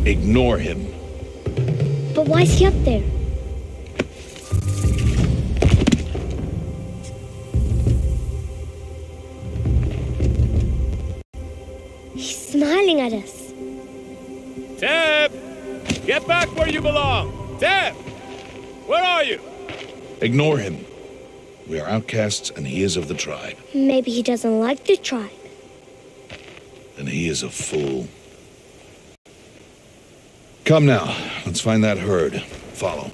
Ignore him. But why is he up there? He's smiling at us. Teb! Get back where you belong! Teb! Where are you? Ignore him. We are outcasts, and he is of the tribe. Maybe he doesn't like the tribe. And he is a fool. Come now, let's find that herd. Follow.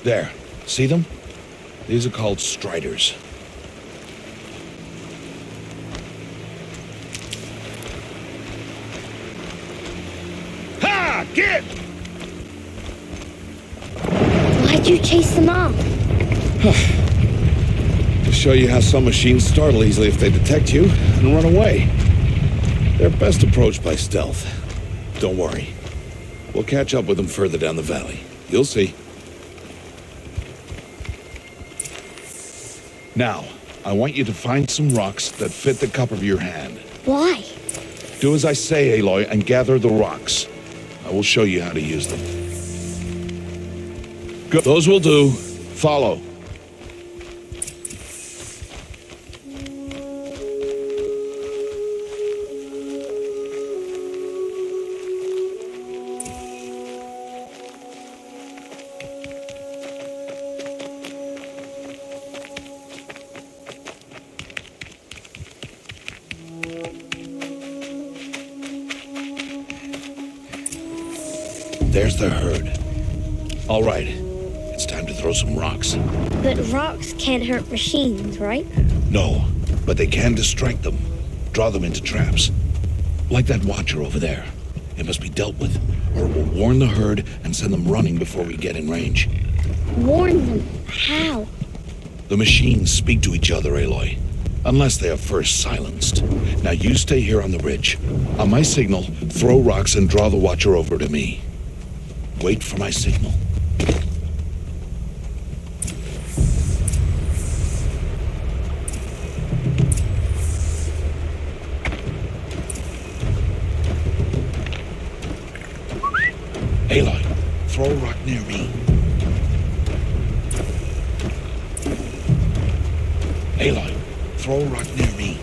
There. See them? These are called striders. Ha! Get! Why'd you chase them off? To show you how some machines startle easily if they detect you and run away. They're best approached by stealth. Don't worry. We'll catch up with them further down the valley. You'll see. Now, I want you to find some rocks that fit the cup of your hand. Why? Do as I say, Aloy, and gather the rocks. I will show you how to use them. Good. Those will do. Follow. There's the herd. All right, it's time to throw some rocks. But rocks can't hurt machines, right? No, but they can distract them, draw them into traps. Like that watcher over there. It must be dealt with, or it will warn the herd and send them running before we get in range. Warn them? How? The machines speak to each other, Aloy. Unless they are first silenced. Now you stay here on the ridge. On my signal, throw rocks and draw the watcher over to me. Wait for my signal. Aloy, throw a rock near me. Aloy, throw a rock near me.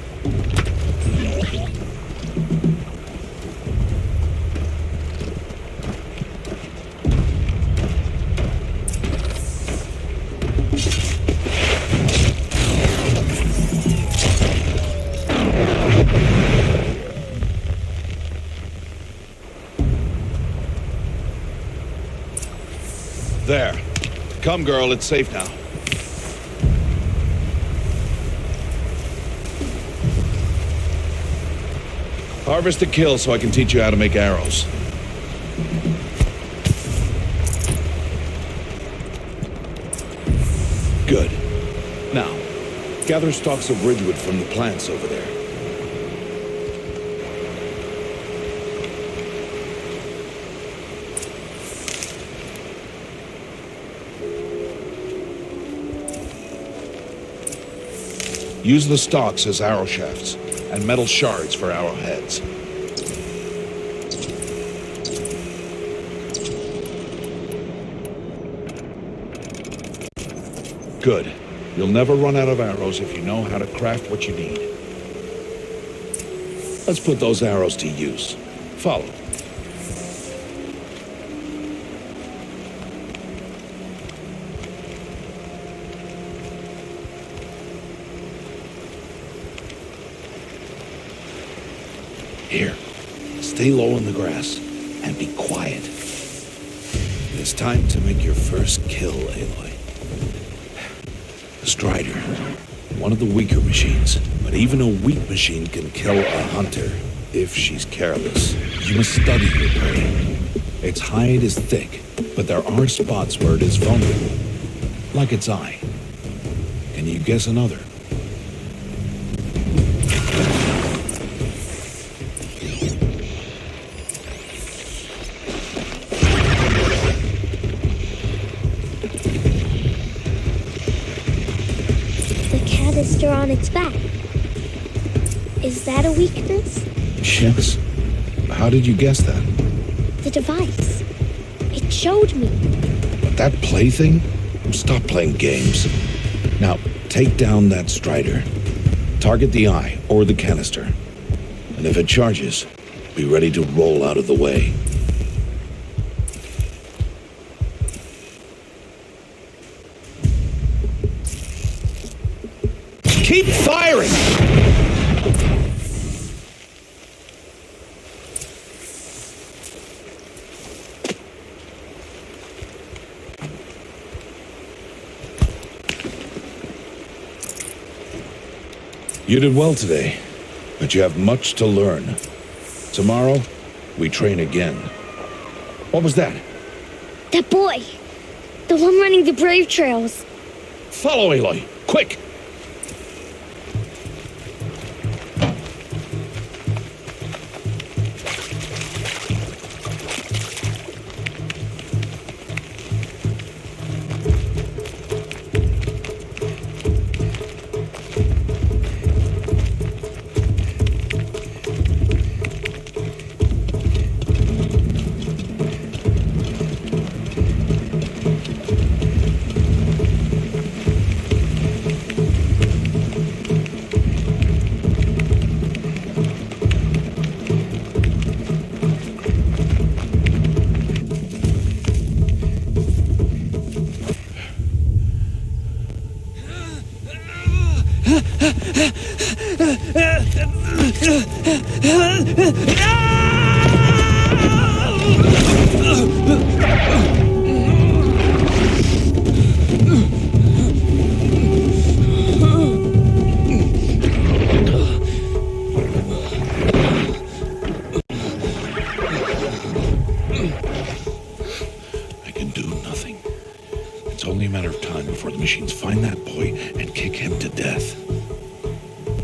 There. Come, girl, it's safe now. Harvest a kill so I can teach you how to make arrows. Good. Now, gather stalks of ridgewood from the plants over there. Use the stalks as arrow shafts, and metal shards for arrowheads. Good. You'll never run out of arrows if you know how to craft what you need. Let's put those arrows to use. Follow. Here, stay low in the grass and be quiet. It's time to make your first kill, Aloy. The Strider, one of the weaker machines, but even a weak machine can kill a hunter if she's careless. You must study your prey. Its hide is thick, but there are spots where it is vulnerable, like its eye. Can you guess another? canister on its back. Is that a weakness? Yes. How did you guess that? The device. It showed me. That plaything? Stop playing games. Now, take down that Strider. Target the eye or the canister. And if it charges, be ready to roll out of the way. Keep firing! You did well today, but you have much to learn. Tomorrow, we train again. What was that? That boy. The one running the brave trails. Follow Aloy, quick! I can do nothing. It's only a matter of time before the machines find that boy and kick him to death.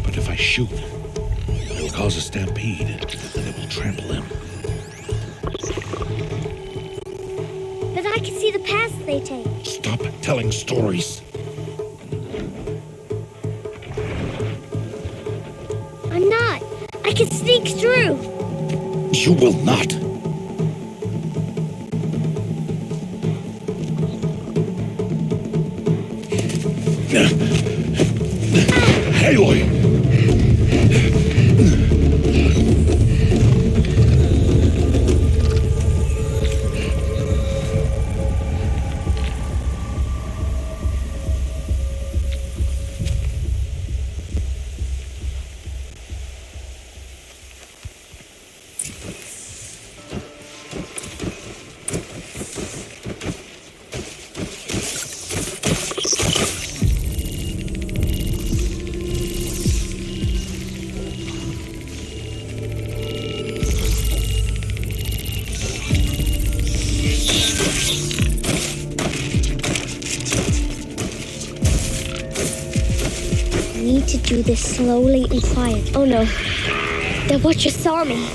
But if I shoot, it will cause a stampede, and it will trample him. But I can see the paths they take. Stop telling stories. I'm not. I can sneak through. You will not. Aloy! I need to do this slowly and quiet. Oh no. That watcher saw me.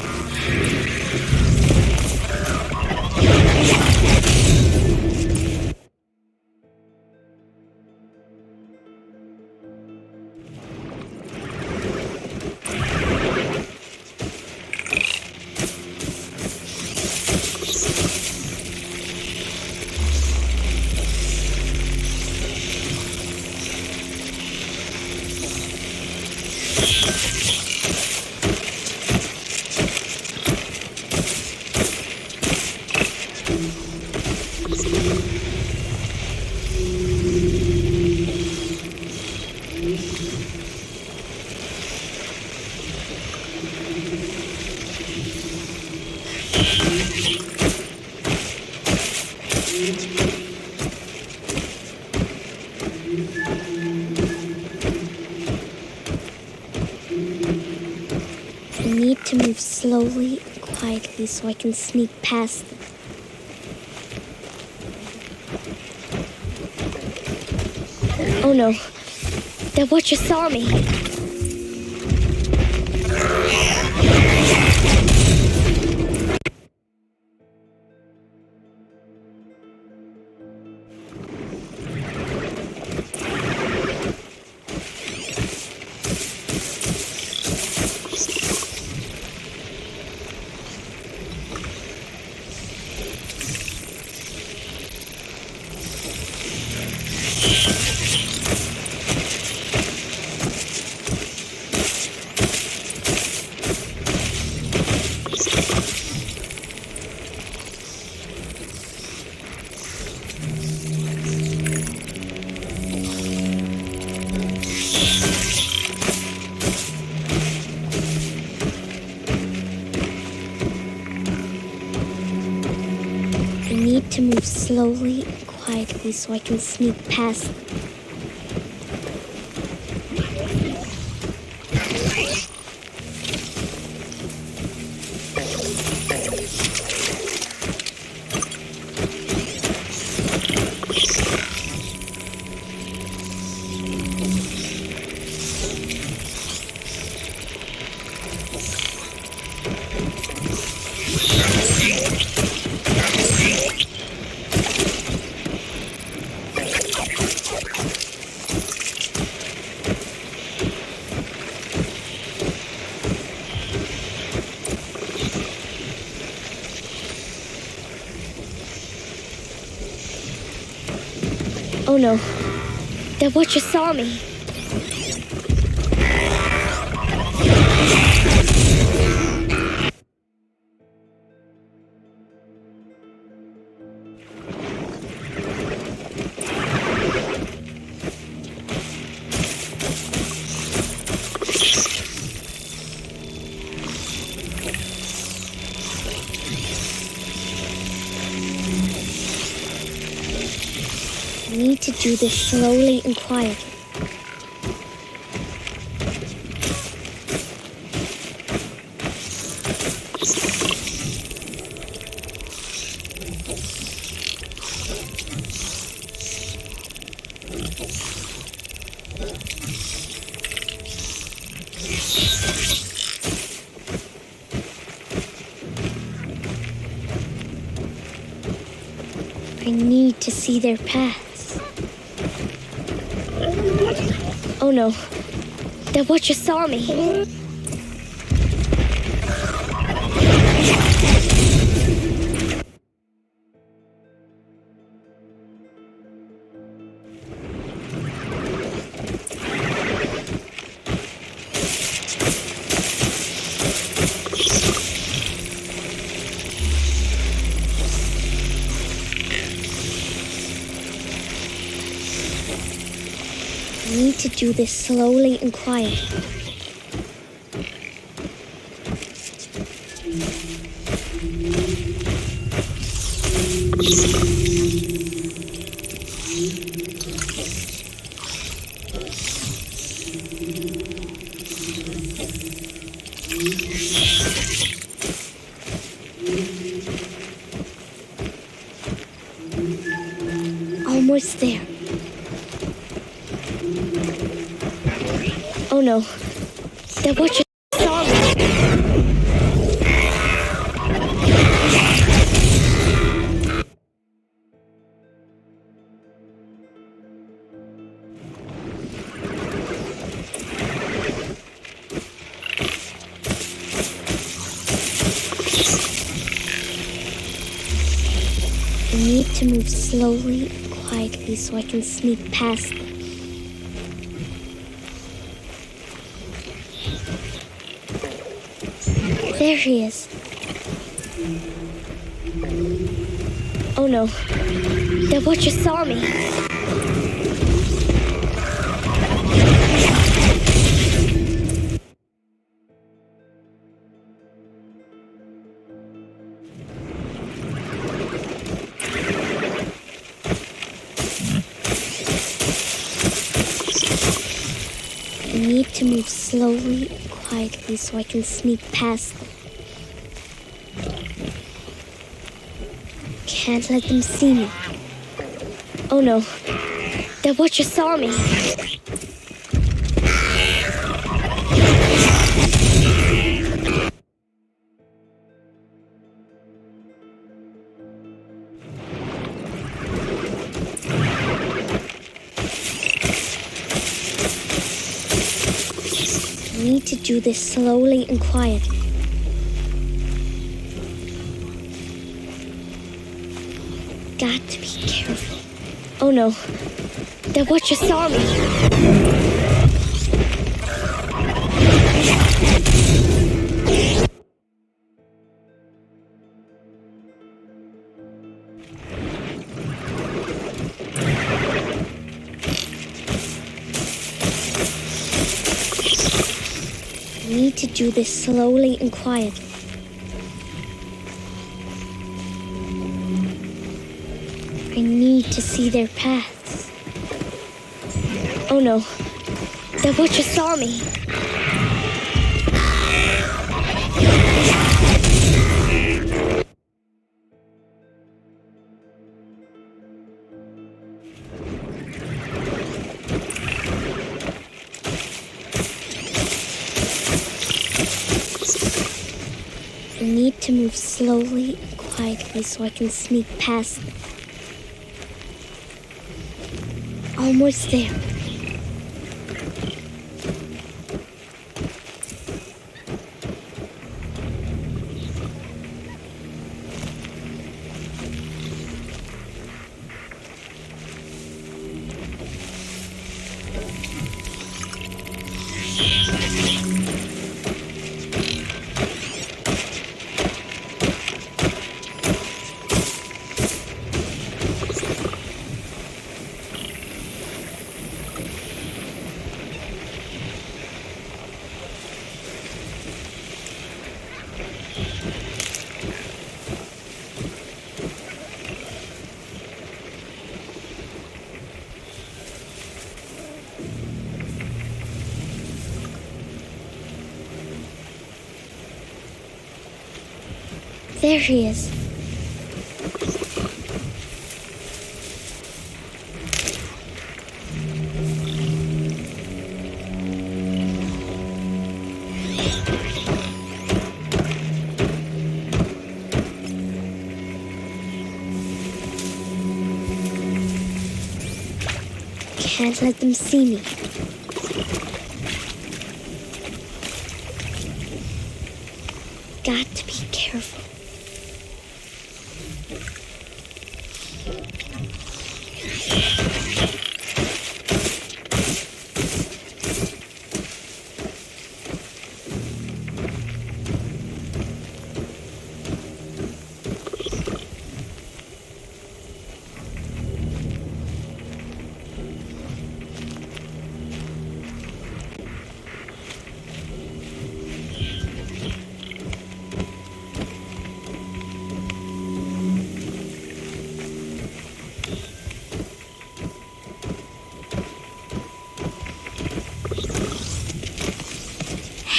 I need to move slowly and quietly so I can sneak past them. Oh no. That watcher saw me. I need to move slowly and quietly so I can sneak past them. Oh no, that watcher saw me. I need to do this slowly and quietly. I need to see their paths. Oh no, that watcher saw me. I need to do this slowly and quietly. Almost there. Oh no, that watcher saw me. I need to move slowly and quietly so I can sneak past them. There he is. Oh no, that watcher saw me. I need to move slowly and quietly so I can sneak past them. Can't let them see me. Oh no, that watcher saw me. I need to do this slowly and quietly. Got to be careful. Oh no, The Watcher saw me. I need to do this slowly and quietly. I need to see their paths. Oh no, the Watcher saw me. I need to move slowly and quietly so I can sneak past them. Almost there. There he is. Can't let them see me. Got to be careful.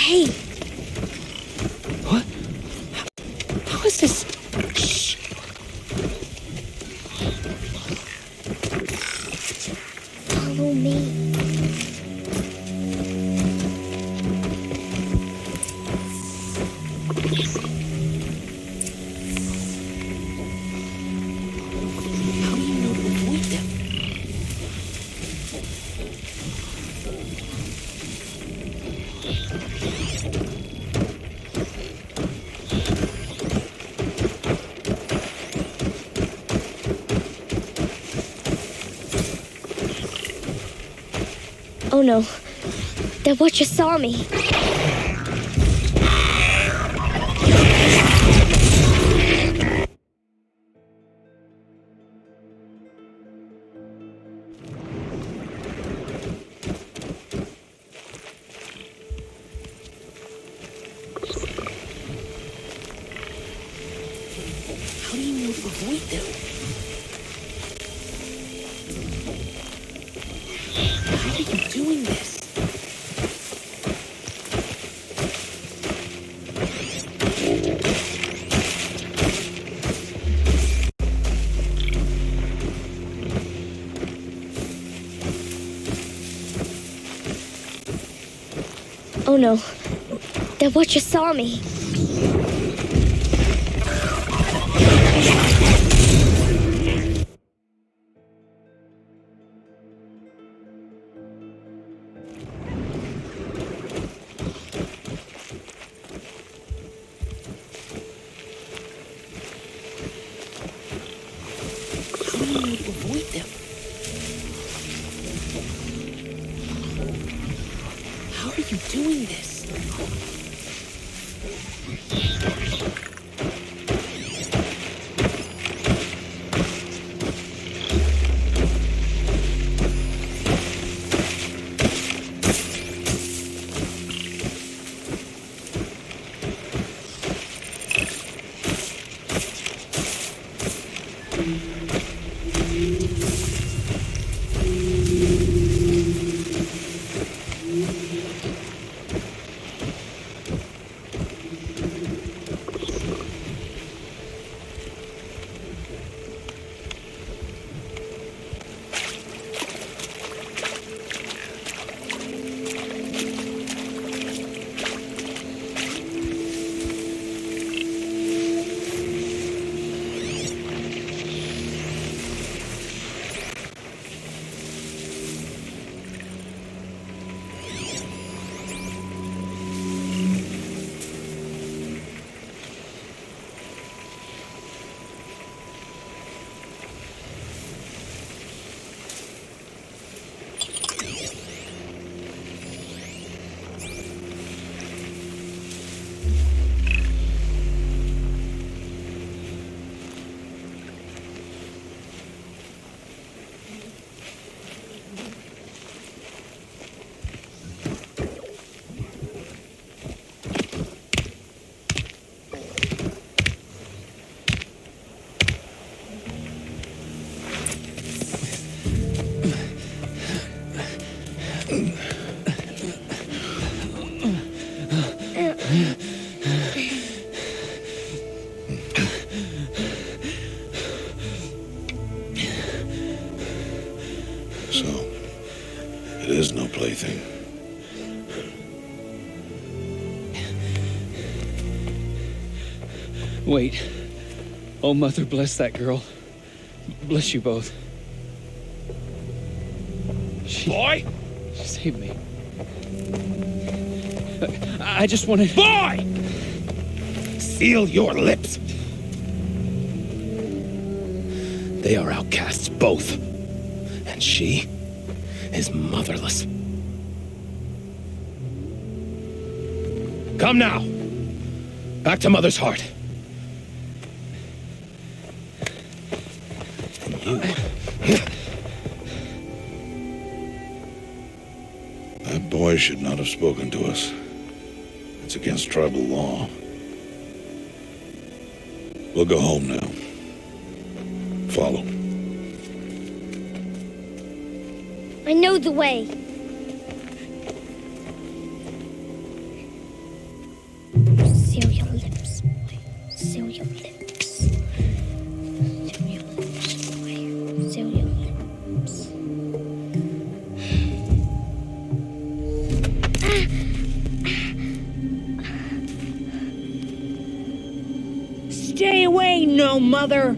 Hey! What? How is this? Shh! Follow me. How do you know to avoid them? Oh no, the Watcher saw me. How do you know to avoid them? How are you doing this? Oh no, the Watcher saw me. How do you know to avoid them? How are you doing this? So, it is no plaything. Wait. Oh, Mother, bless that girl. Bless you both. Boy! She saved me. I just wanted... Boy! Seal your lips. They are outcasts, both. And she is motherless. Come now. Back to Mother's heart. And you... That boy should not have spoken to us. It's against tribal law. We'll go home now. Follow. I know the way. Seal your lips, boy. Seal your lips. Seal your lips, boy. Seal your lips. Stay away, no mother!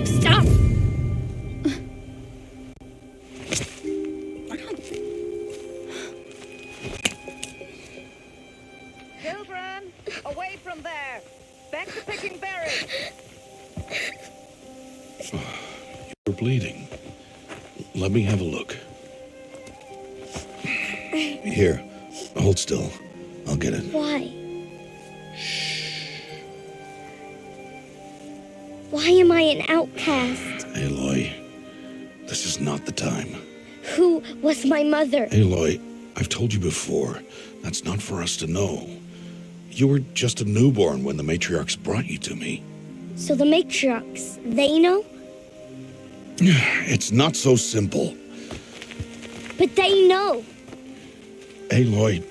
Stop! Children, away from there. Back to picking berries. You're bleeding. Let me have a look. Here, hold still. I'll get it. Why? Why am I an outcast? Aloy, this is not the time. Who was my mother? Aloy, I've told you before, that's not for us to know. You were just a newborn when the matriarchs brought you to me. So the matriarchs, they know? It's not so simple. But they know. Aloy,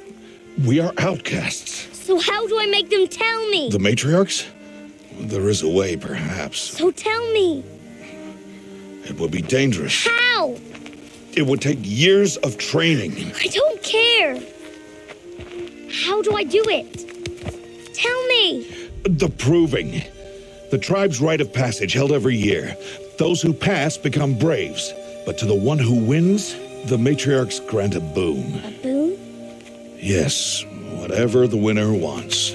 we are outcasts. So how do I make them tell me? The matriarchs? There is a way, perhaps. So tell me. It would be dangerous. How? It would take years of training. I don't care. How do I do it? Tell me. The proving. The tribe's rite of passage held every year. Those who pass become braves. But to the one who wins, the matriarchs grant a boon. A boon? Yes, whatever the winner wants.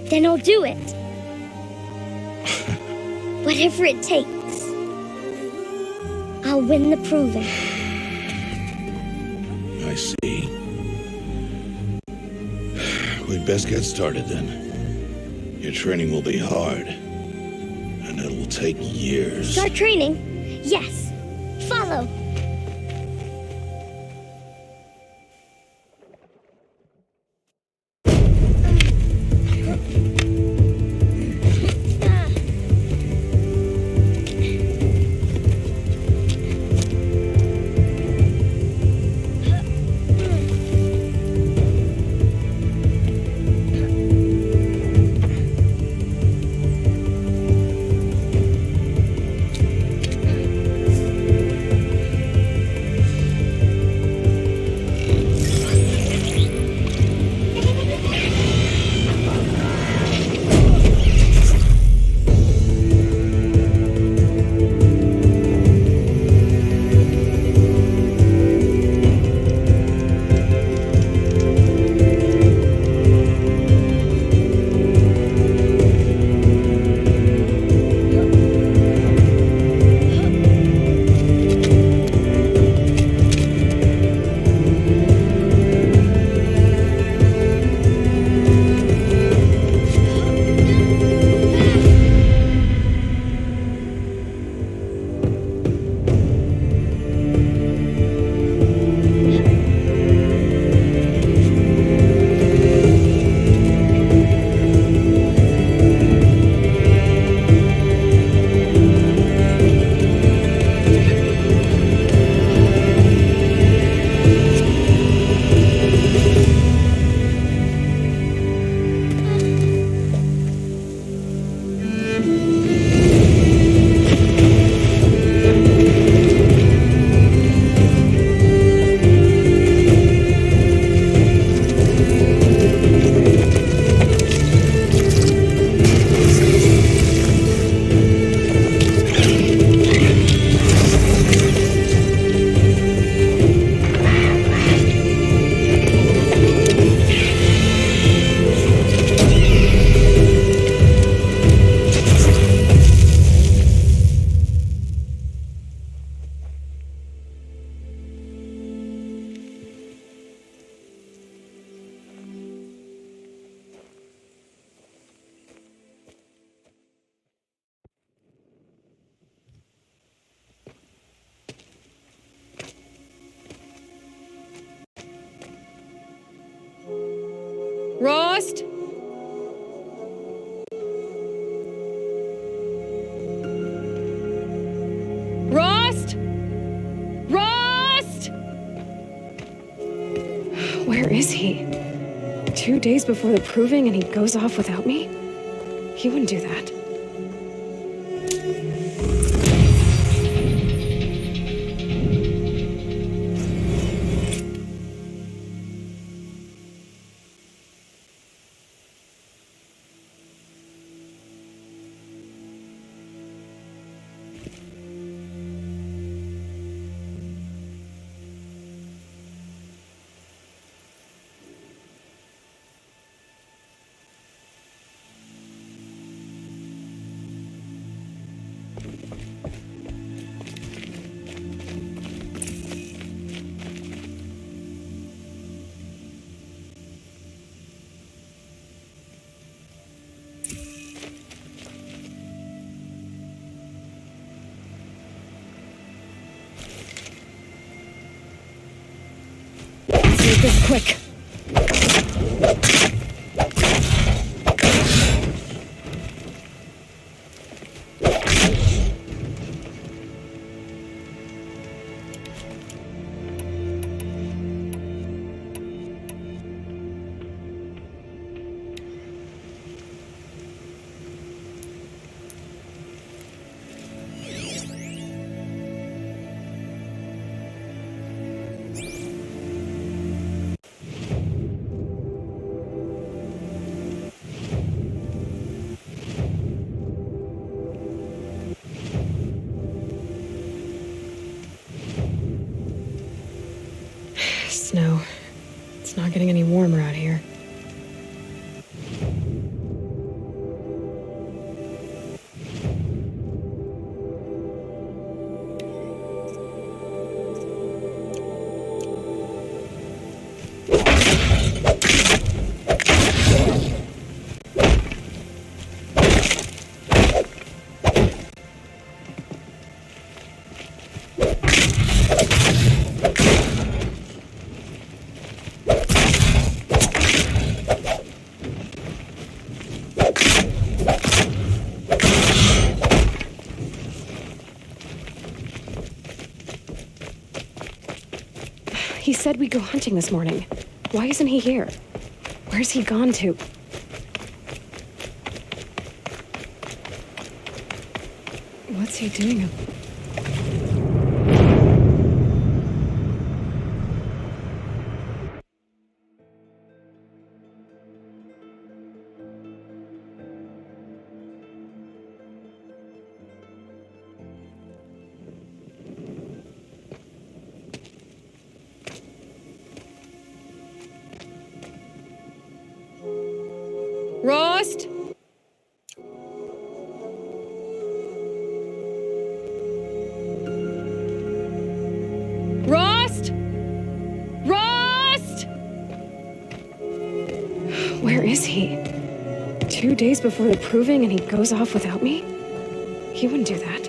Then I'll do it. Whatever it takes. I'll win the proving. I see. We'd best get started then. Your training will be hard. And it will take years. Start training? Yes. Follow. Rost? Rost? Rost? is he? 2 days before the proving and he goes off without me? He wouldn't do that. Make this quick. Snow. It's not getting any warmer out here. He said we'd go hunting this morning. Why isn't he here? Where's he gone to? What's he doing up? Rost? Rost? Rost? Where is he? 2 days before the proving and he goes off without me? He wouldn't do that.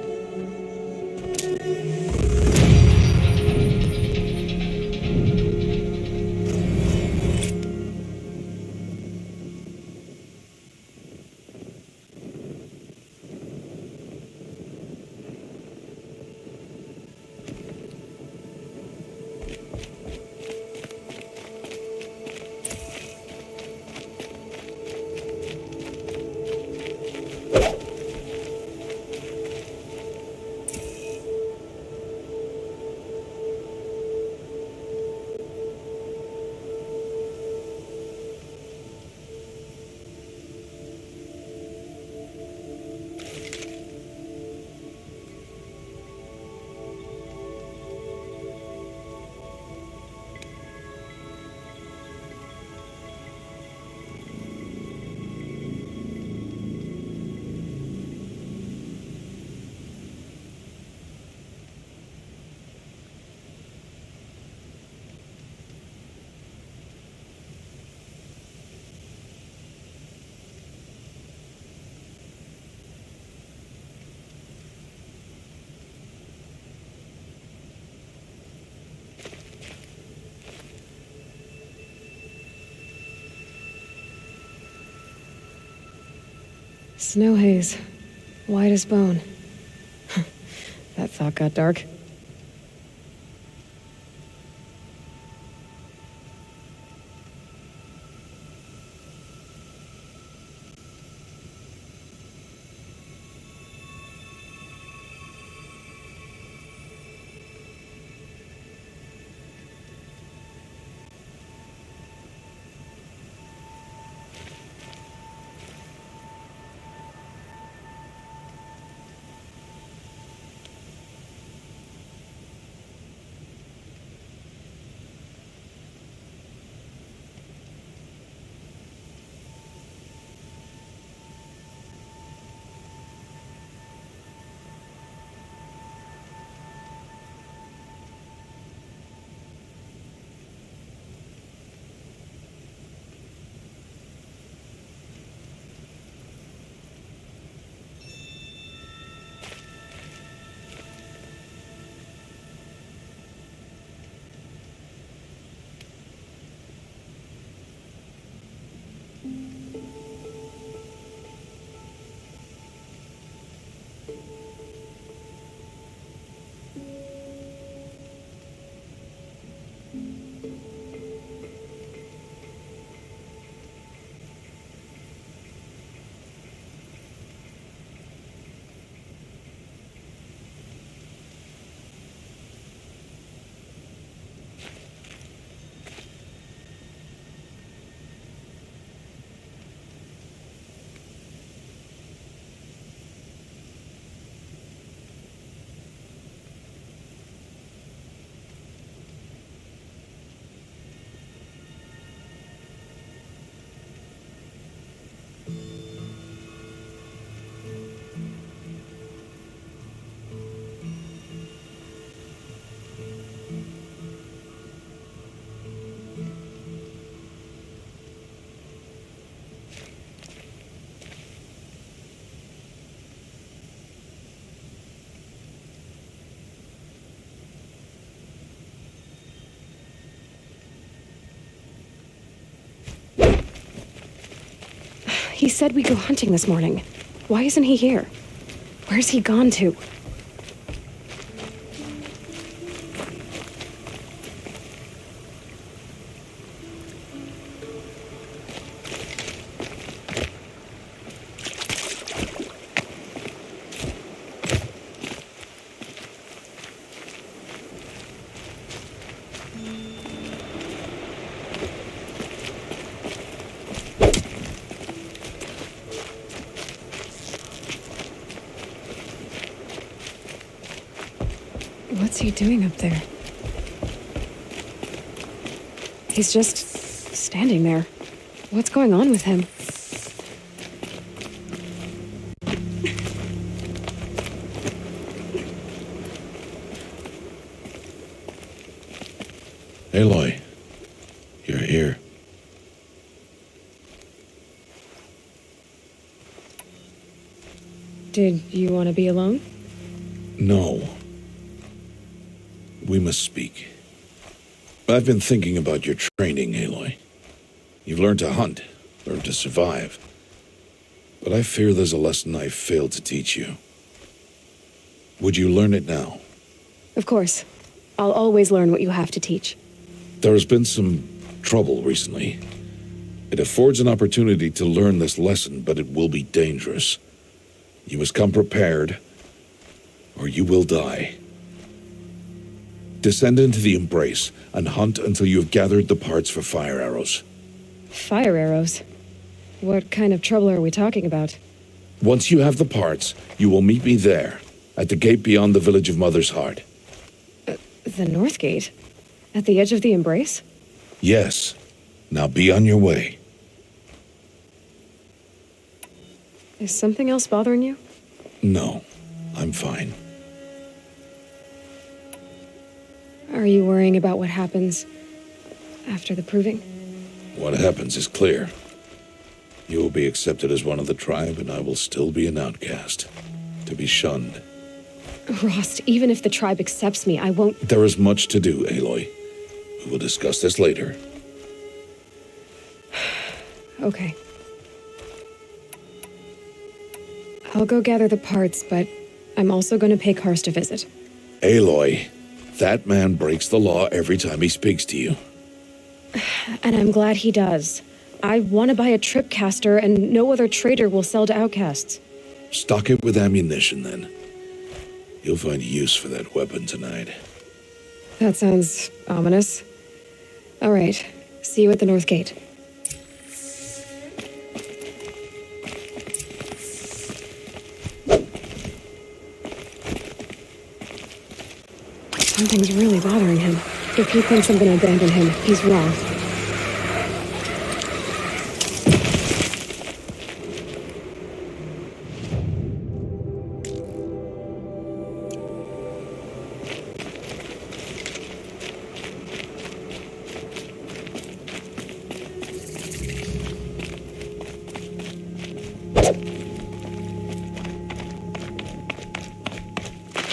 Snow haze. White as bone. That thought got dark. said we'd go hunting this morning. Why isn't he here? Where's he gone to? What's he doing up there? He's just standing there. What's going on with him? Aloy, you're here. Did you want to be alone? No. We must speak. I've been thinking about your training, Aloy. You've learned to hunt, learned to survive. But I fear there's a lesson I've failed to teach you. Would you learn it now? Of course. I'll always learn what you have to teach. There has been some trouble recently. It affords an opportunity to learn this lesson, but it will be dangerous. You must come prepared, or you will die. Descend into the embrace and hunt until you have gathered the parts for fire arrows. Fire arrows? What kind of trouble are we talking about? Once you have the parts, you will meet me there, at the gate beyond the village of Mother's Heart. The North Gate? At the edge of the embrace? Yes. Now be on your way. Is something else bothering you? No, I'm fine. Are you worrying about what happens after the proving? What happens is clear. You will be accepted as one of the tribe, and I will still be an outcast, to be shunned. Rost, even if the tribe accepts me, I won't... There is much to do, Aloy. We will discuss this later. Okay. I'll go gather the parts, but I'm also going to pay Karst a visit. Aloy, that man breaks the law every time he speaks to you. And I'm glad he does. I want to buy a tripcaster, and no other trader will sell to outcasts. Stock it with ammunition, then. You'll find use for that weapon tonight. That sounds ominous. All right. See you at the North Gate. Something's really bothering him. If he thinks I'm gonna abandon him, he's wrong.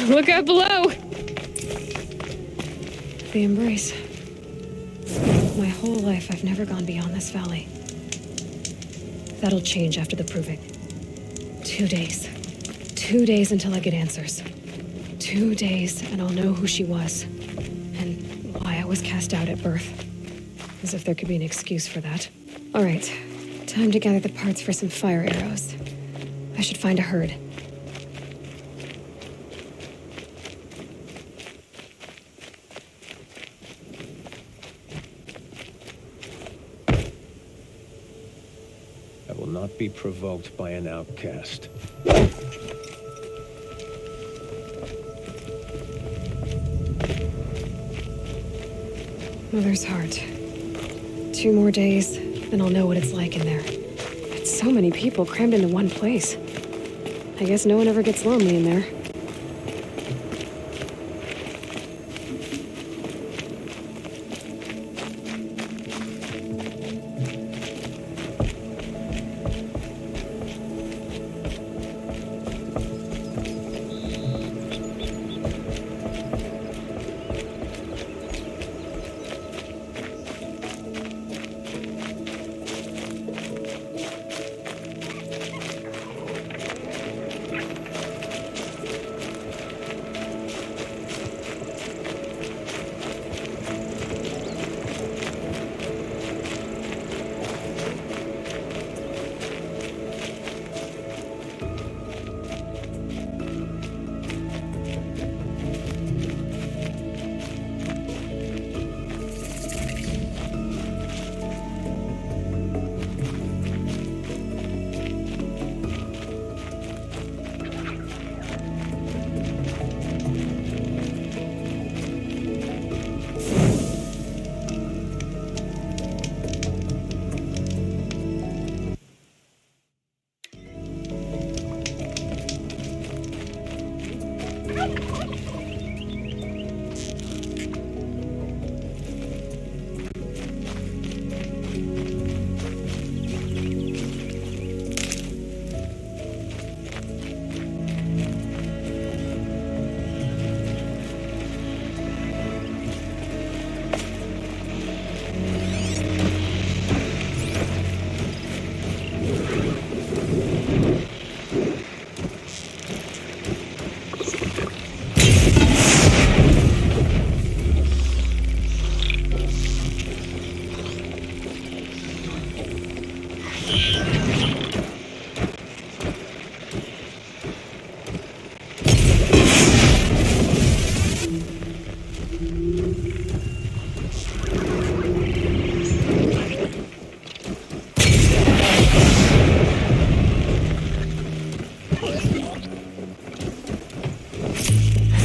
Look out below! The embrace. My whole life, I've never gone beyond this valley. That'll change after the proving. 2 days. 2 days until I get answers. 2 days, and I'll know who she was. And why I was cast out at birth. As if there could be an excuse for that. All right. Time to gather the parts for some fire arrows. I should find a herd. Not be provoked by an outcast. Mother's Heart. 2 more days, then I'll know what it's like in there. It's so many people crammed into one place. I guess no one ever gets lonely in there.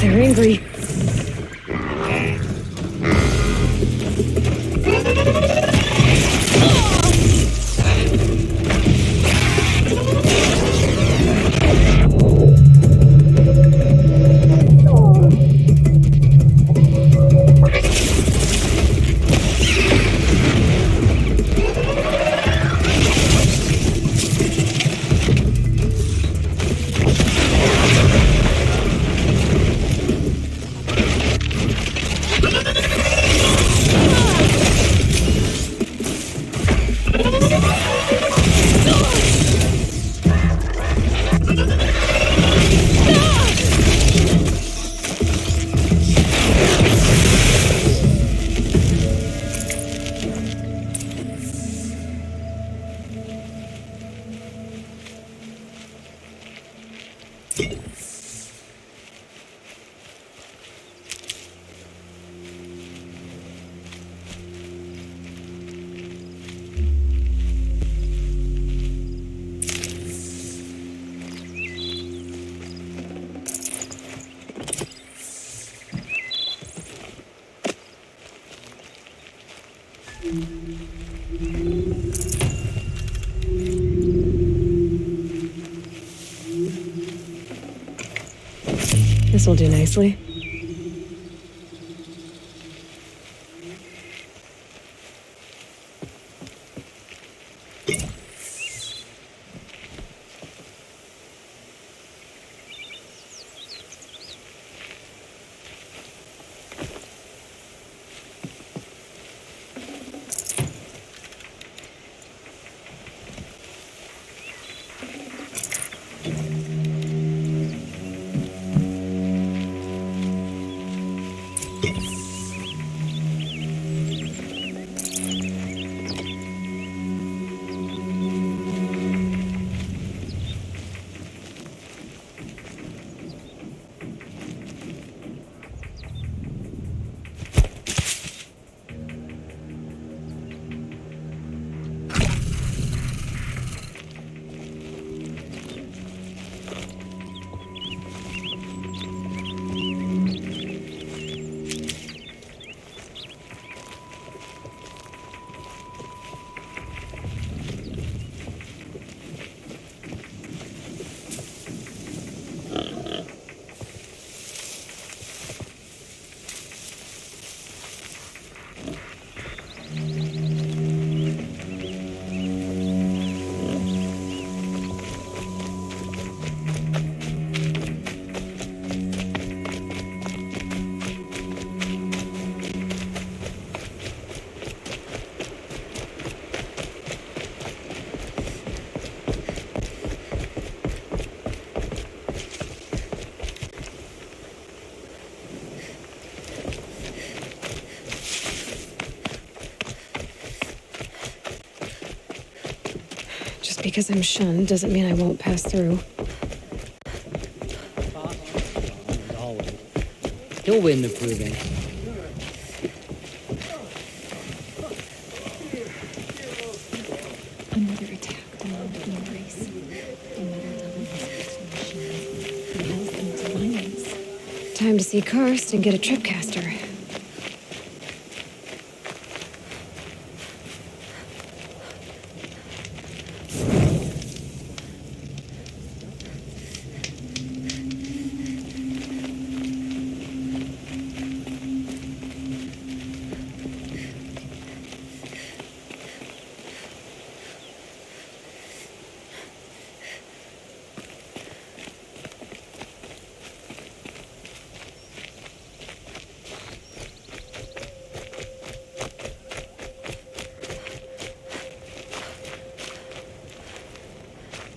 They're angry. This'll do nicely. Because I'm shunned doesn't mean I won't pass through. He'll win the proving. Another attack beyond the embrace. Another double machine. Compels them to violence. Time to see Karst and get a tripcaster.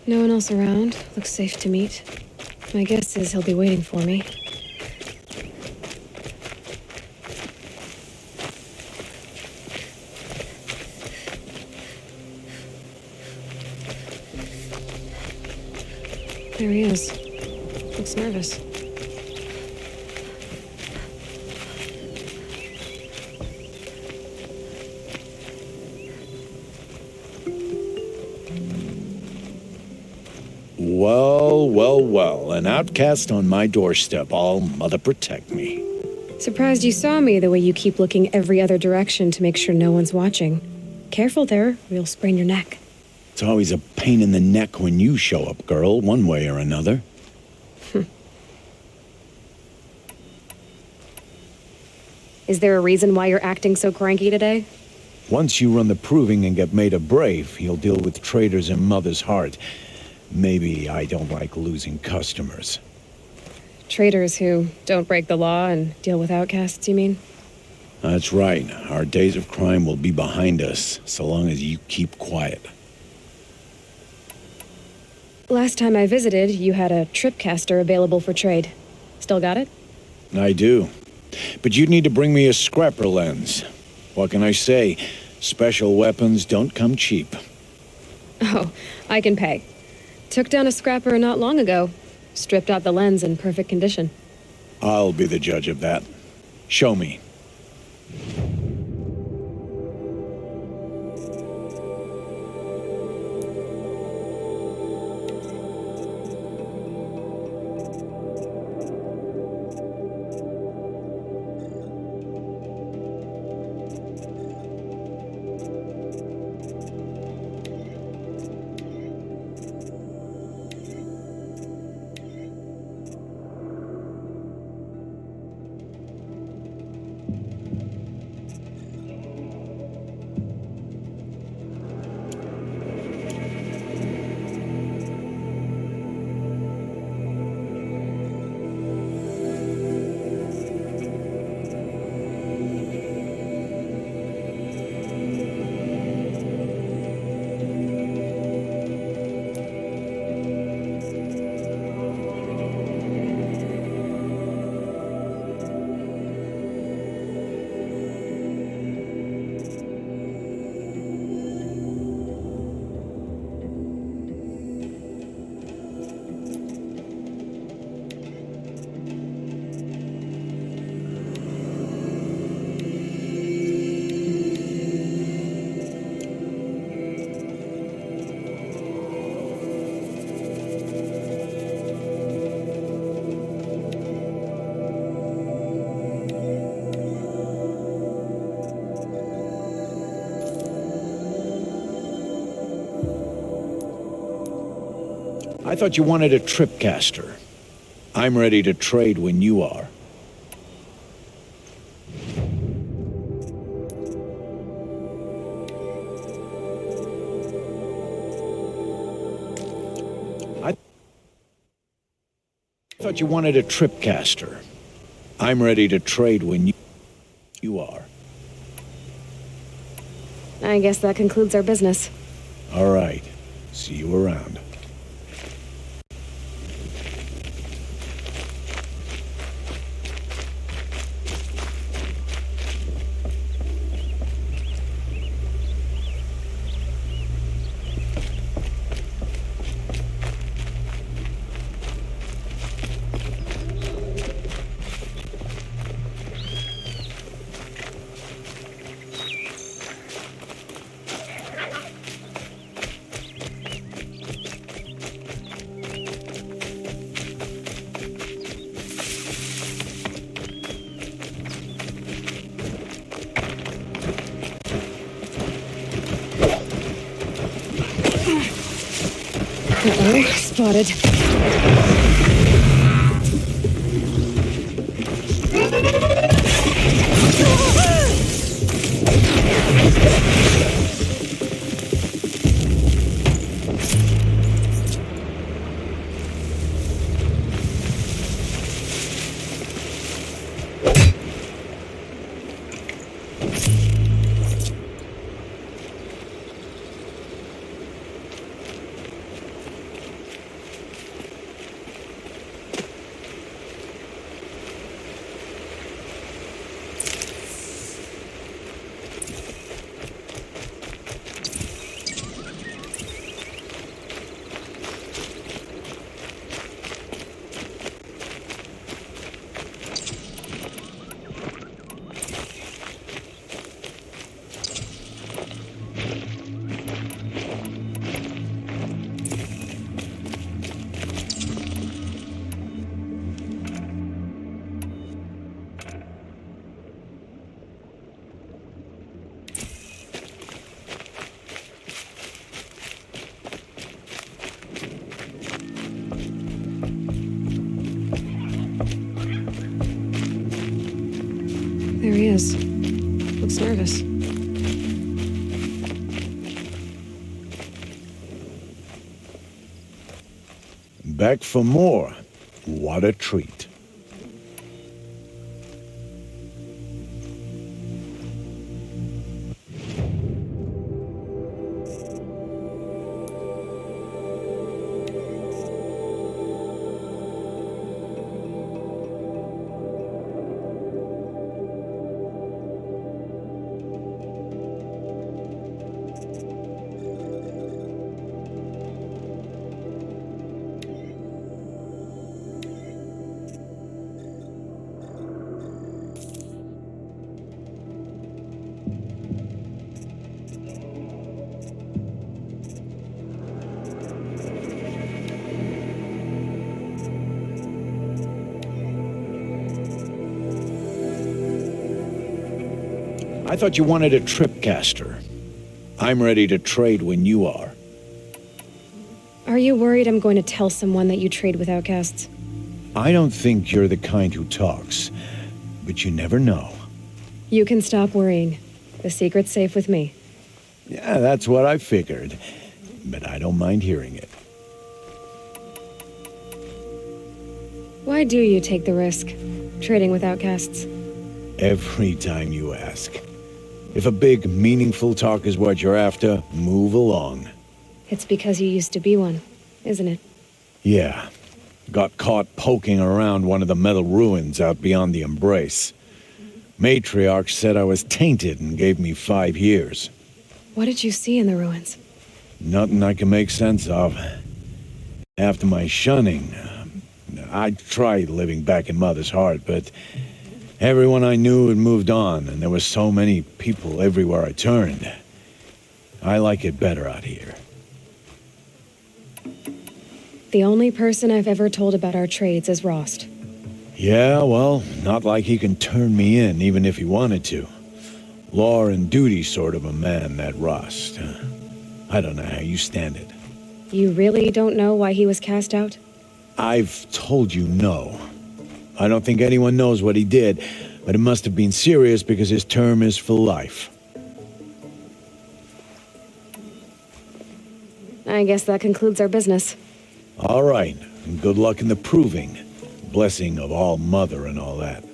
No one else around. Looks safe to meet. My guess is he'll be waiting for me. There he is. Looks nervous. Well, well, well. An outcast on my doorstep. All mother protect me. Surprised you saw me the way you keep looking every other direction to make sure no one's watching. Careful there, or you'll sprain your neck. It's always a pain in the neck when you show up, girl, one way or another. Is there a reason why you're acting so cranky today? Once you run the proving and get made a brave, you'll deal with traitors in Mother's heart. Maybe I don't like losing customers. Traitors who don't break the law and deal with outcasts, you mean? That's right. Our days of crime will be behind us, so long as you keep quiet. Last time I visited, you had a tripcaster available for trade. Still got it? I do. But you'd need to bring me a scrapper lens. What can I say? Special weapons don't come cheap. Oh, I can pay. Took down a scrapper not long ago. Stripped out the lens in perfect condition. I'll be the judge of that. Show me. I thought you wanted a tripcaster. I'm ready to trade when you are. I thought you wanted a tripcaster. I'm ready to trade when you are. I guess that concludes our business. All right. See you around. Uh-oh, spotted. There he is. Looks nervous. Back for more. What a treat. I thought you wanted a tripcaster. I'm ready to trade when you are. Are you worried I'm going to tell someone that you trade with outcasts? I don't think you're the kind who talks, but you never know. You can stop worrying. The secret's safe with me. Yeah, that's what I figured, but I don't mind hearing it. Why do you take the risk, trading with outcasts? Every time you ask. If a big, meaningful talk is what you're after, move along. It's because you used to be one, isn't it? Yeah. Got caught poking around one of the metal ruins out beyond the Embrace. Matriarch said I was tainted and gave me 5 years. What did you see in the ruins? Nothing I can make sense of. After my shunning, I tried living back in Mother's heart, but everyone I knew had moved on, and there were so many people everywhere I turned. I like it better out here. The only person I've ever told about our trades is Rost. Yeah, well, not like he can turn me in, even if he wanted to. Law and duty sort of a man, that Rost. I don't know how you stand it. You really don't know why he was cast out? I've told you no. I don't think anyone knows what he did, but it must have been serious because his term is for life. I guess that concludes our business. All right, and good luck in the proving. Blessing of All Mother and all that.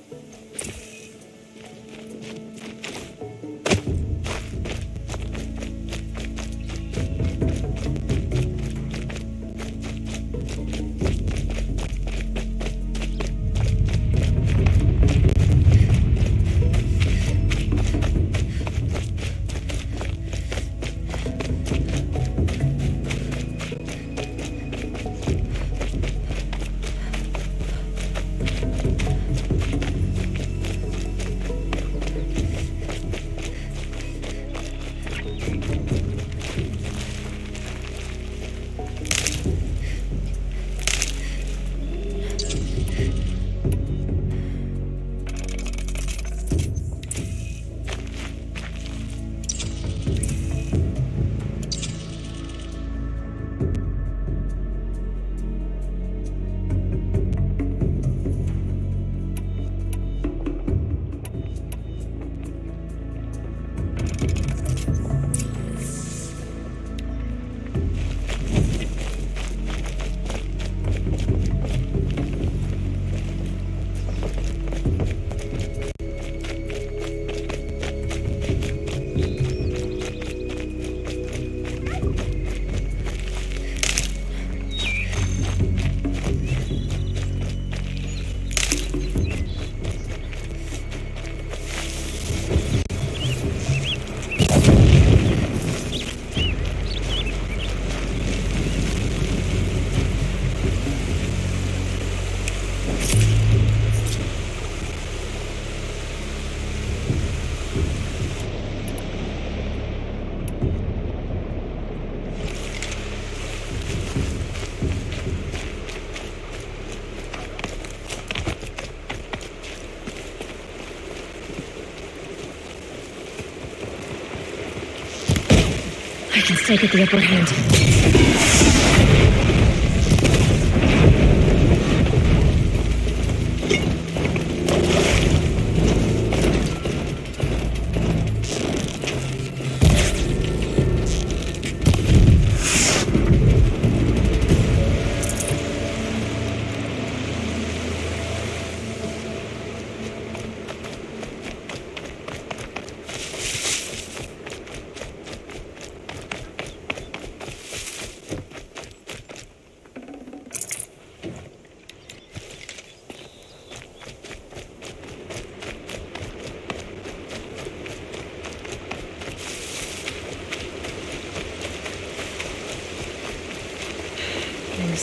I can still get the upper hand.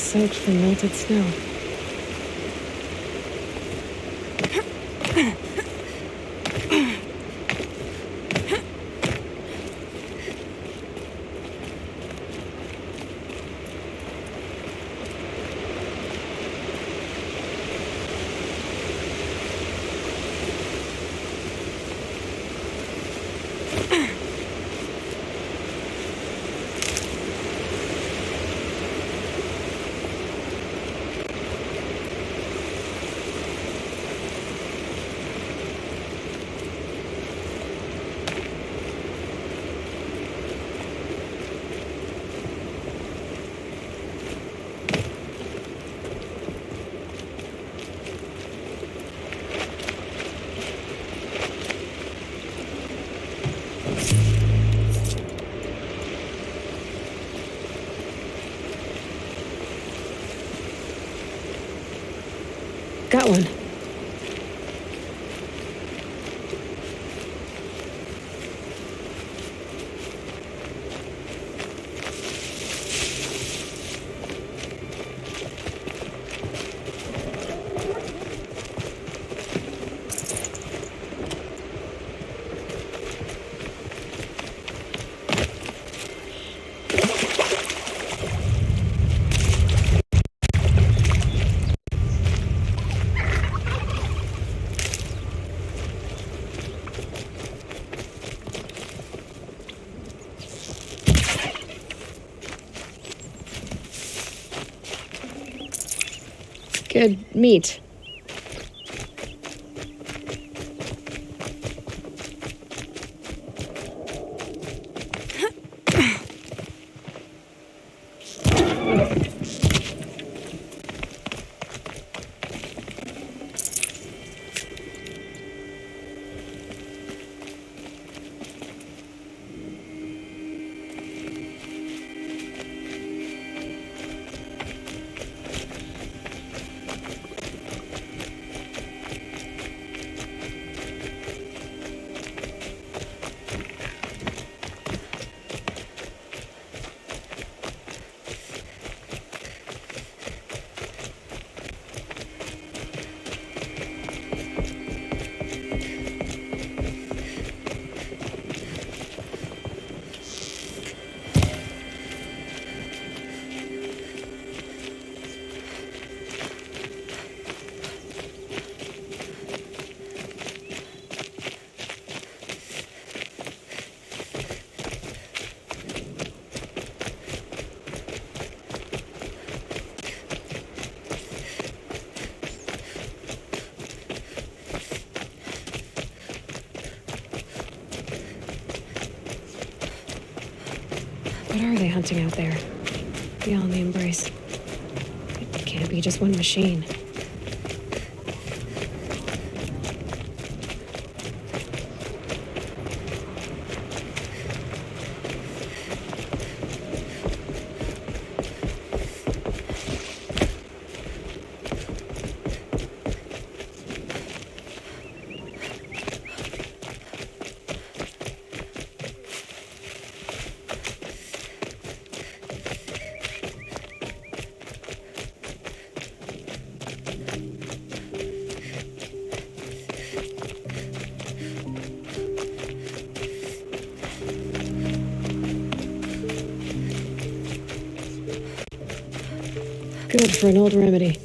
soaked from melted snow. Got one. Good meat. What are they hunting out there? Beyond the embrace. It can't be just one machine. Good for an old remedy.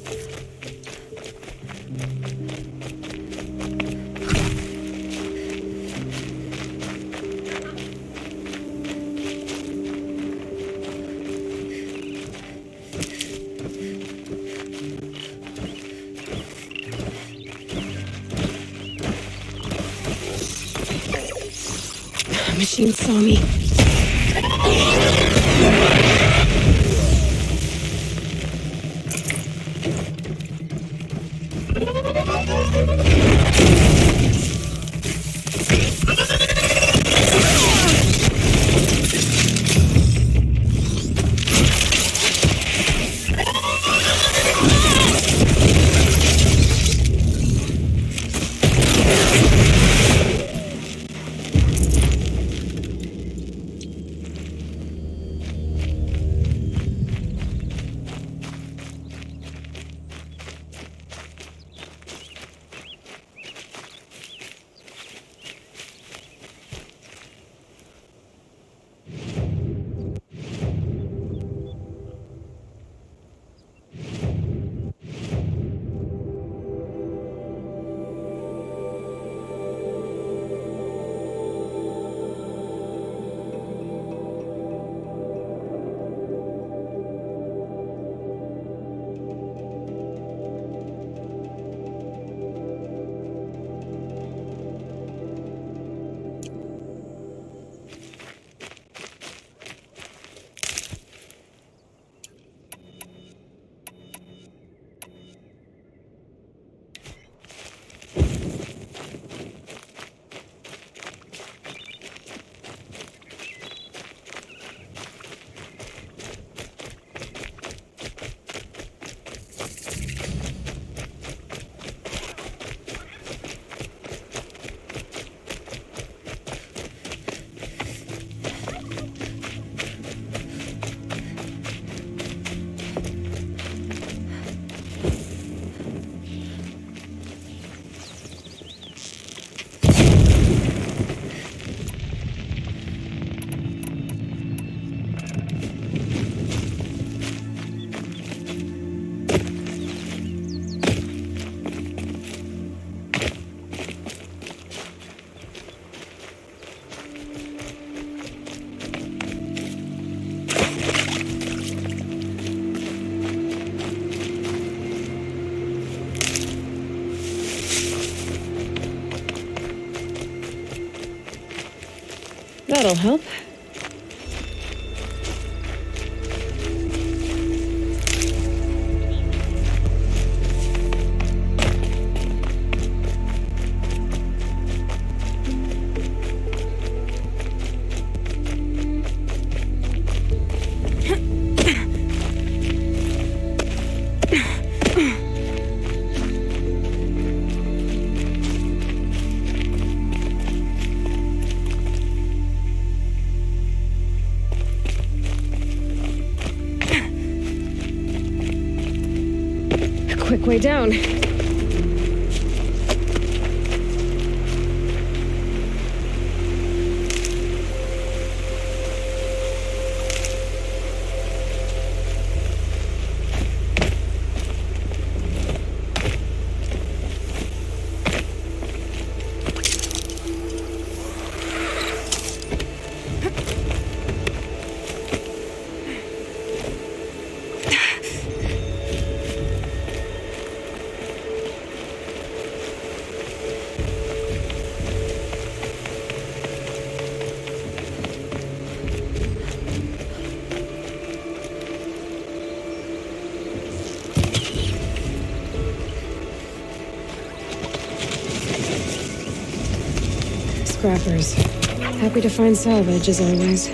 Machine saw me. That'll help. Quick way down. Scrappers. Happy to find salvage, as always.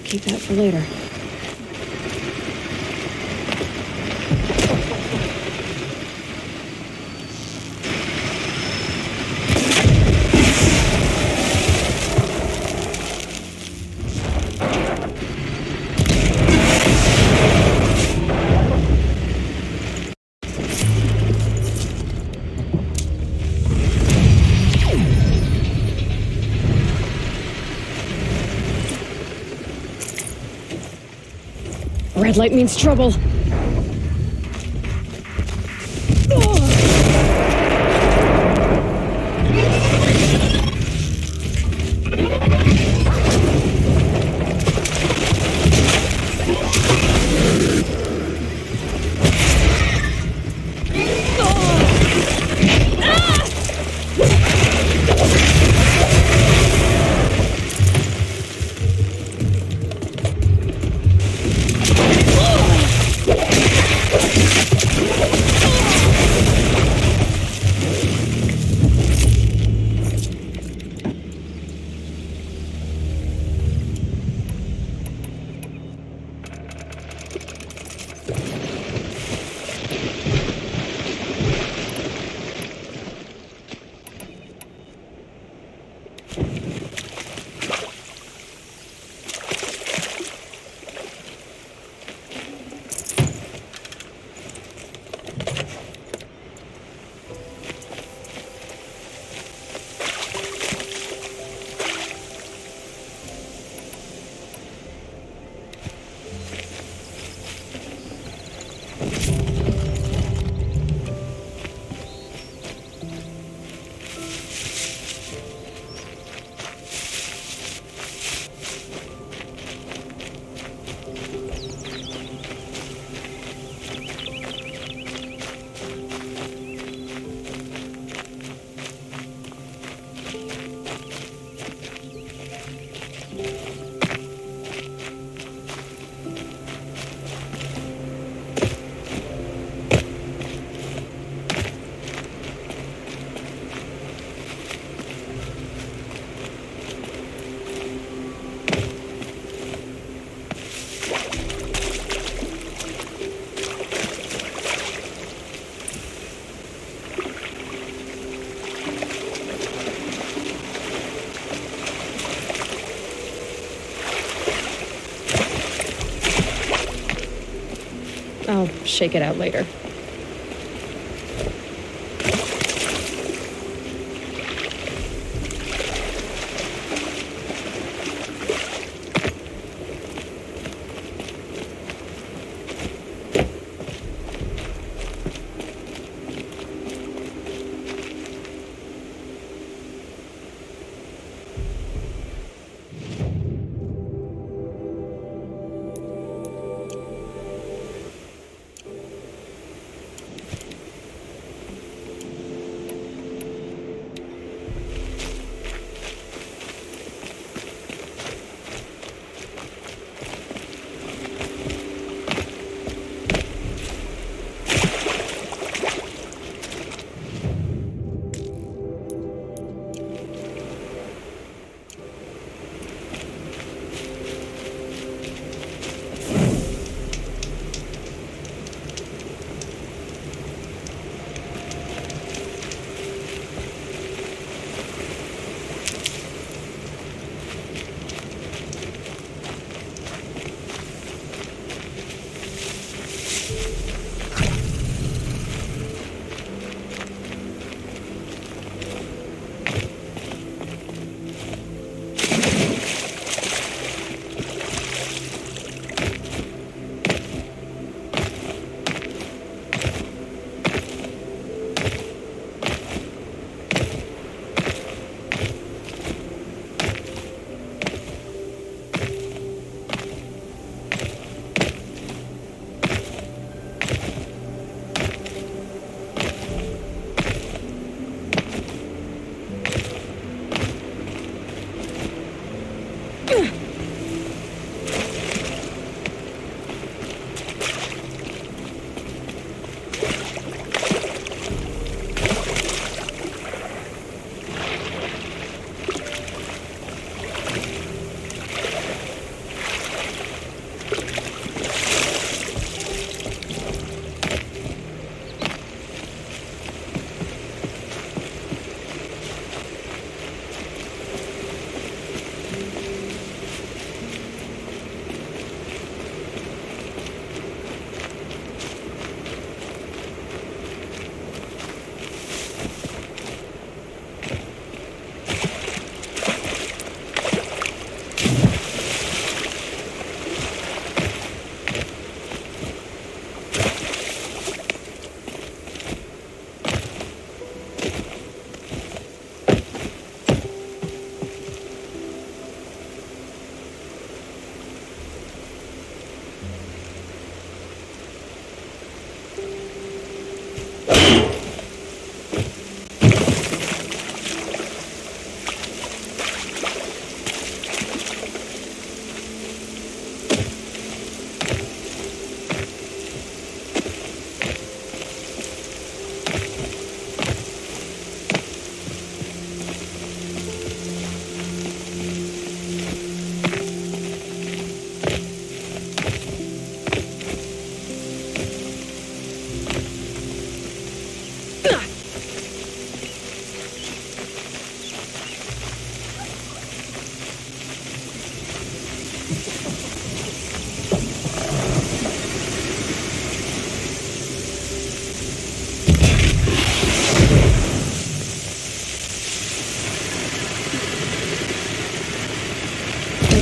Keep that for later. Red light means trouble. shake it out later.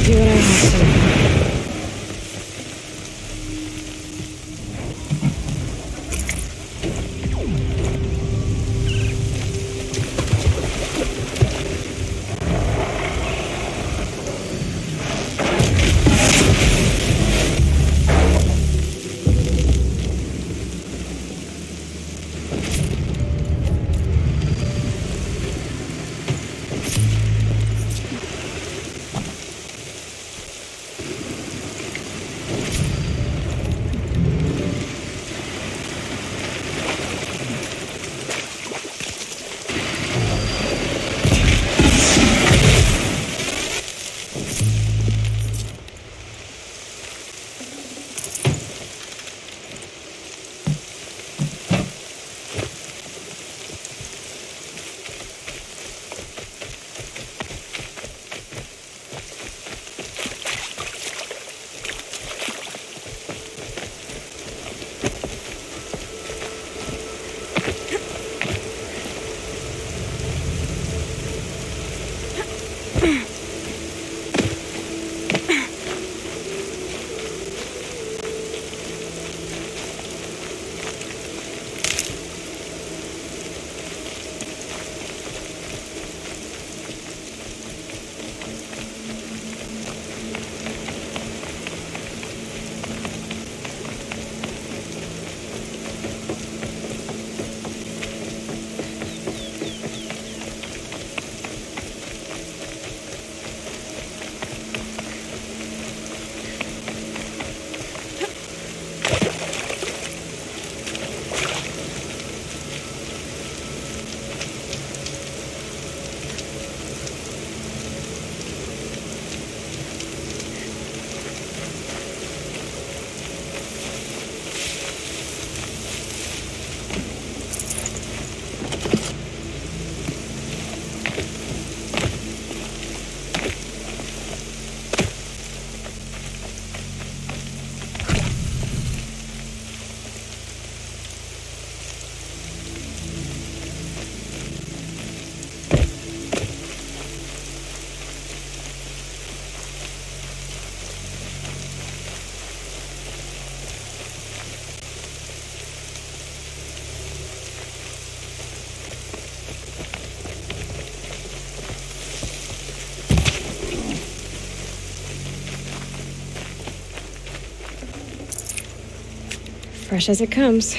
Do what I have to. Fresh as it comes.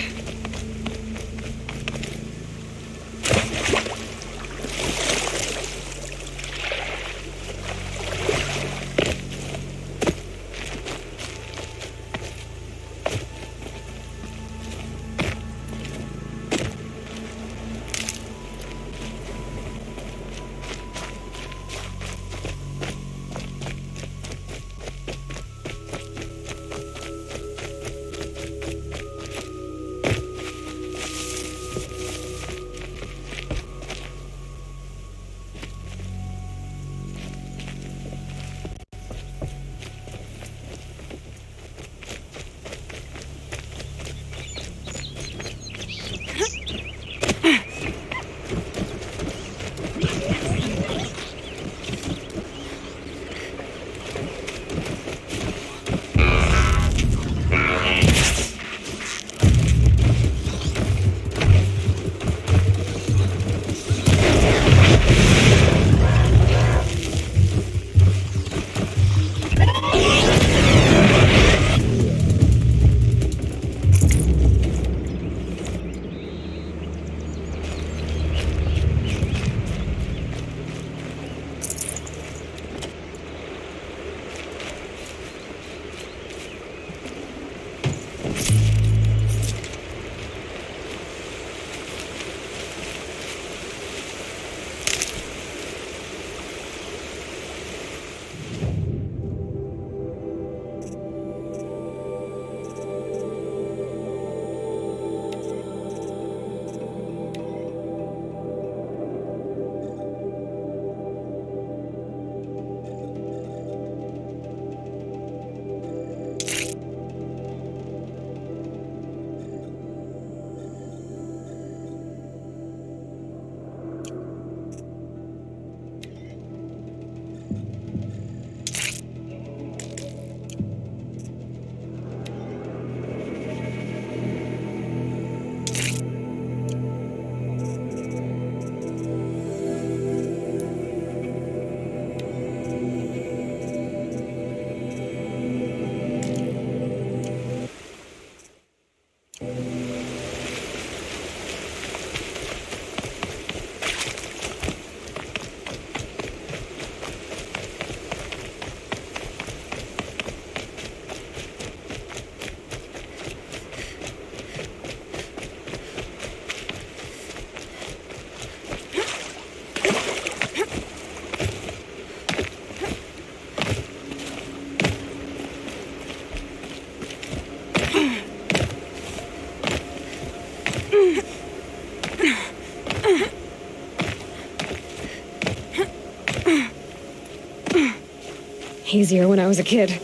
Easier when I was a kid.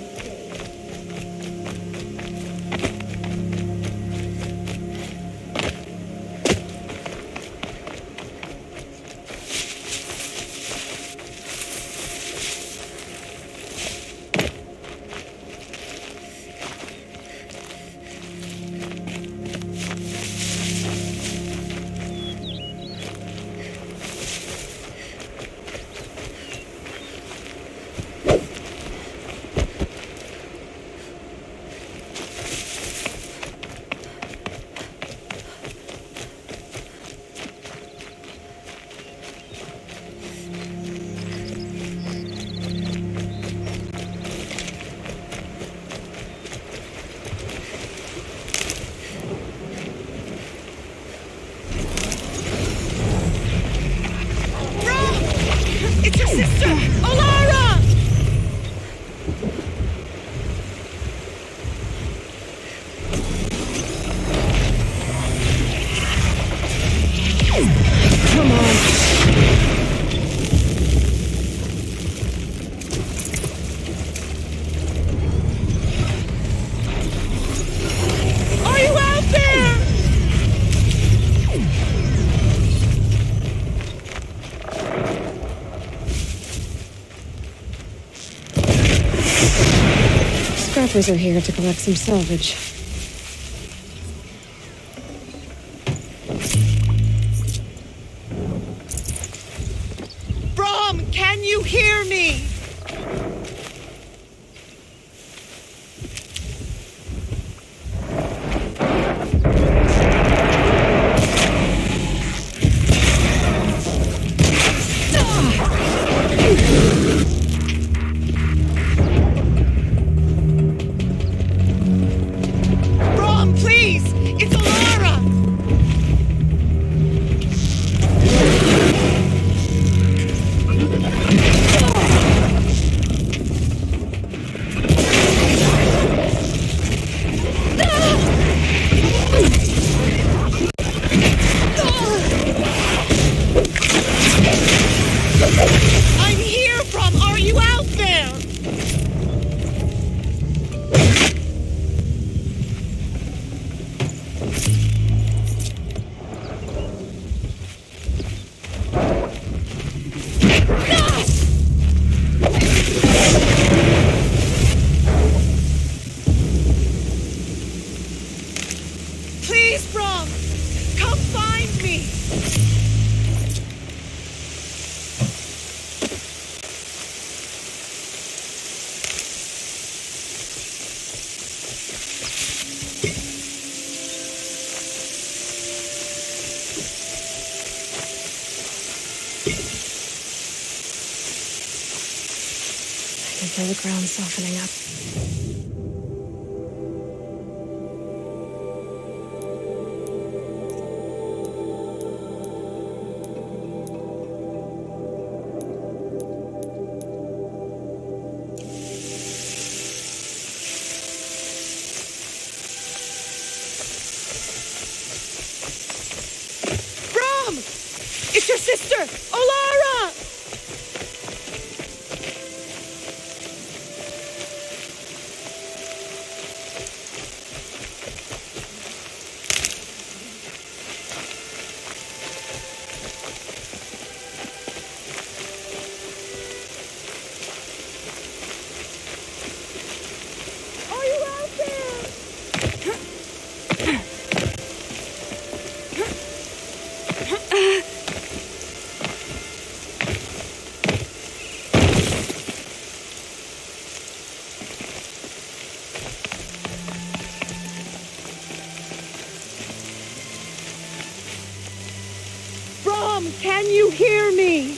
Scrappers are here to collect some salvage. Brom, can you hear me? feel the ground softening up. Brom! It's your sister, Olara! Are you out there? Brom, can you hear me?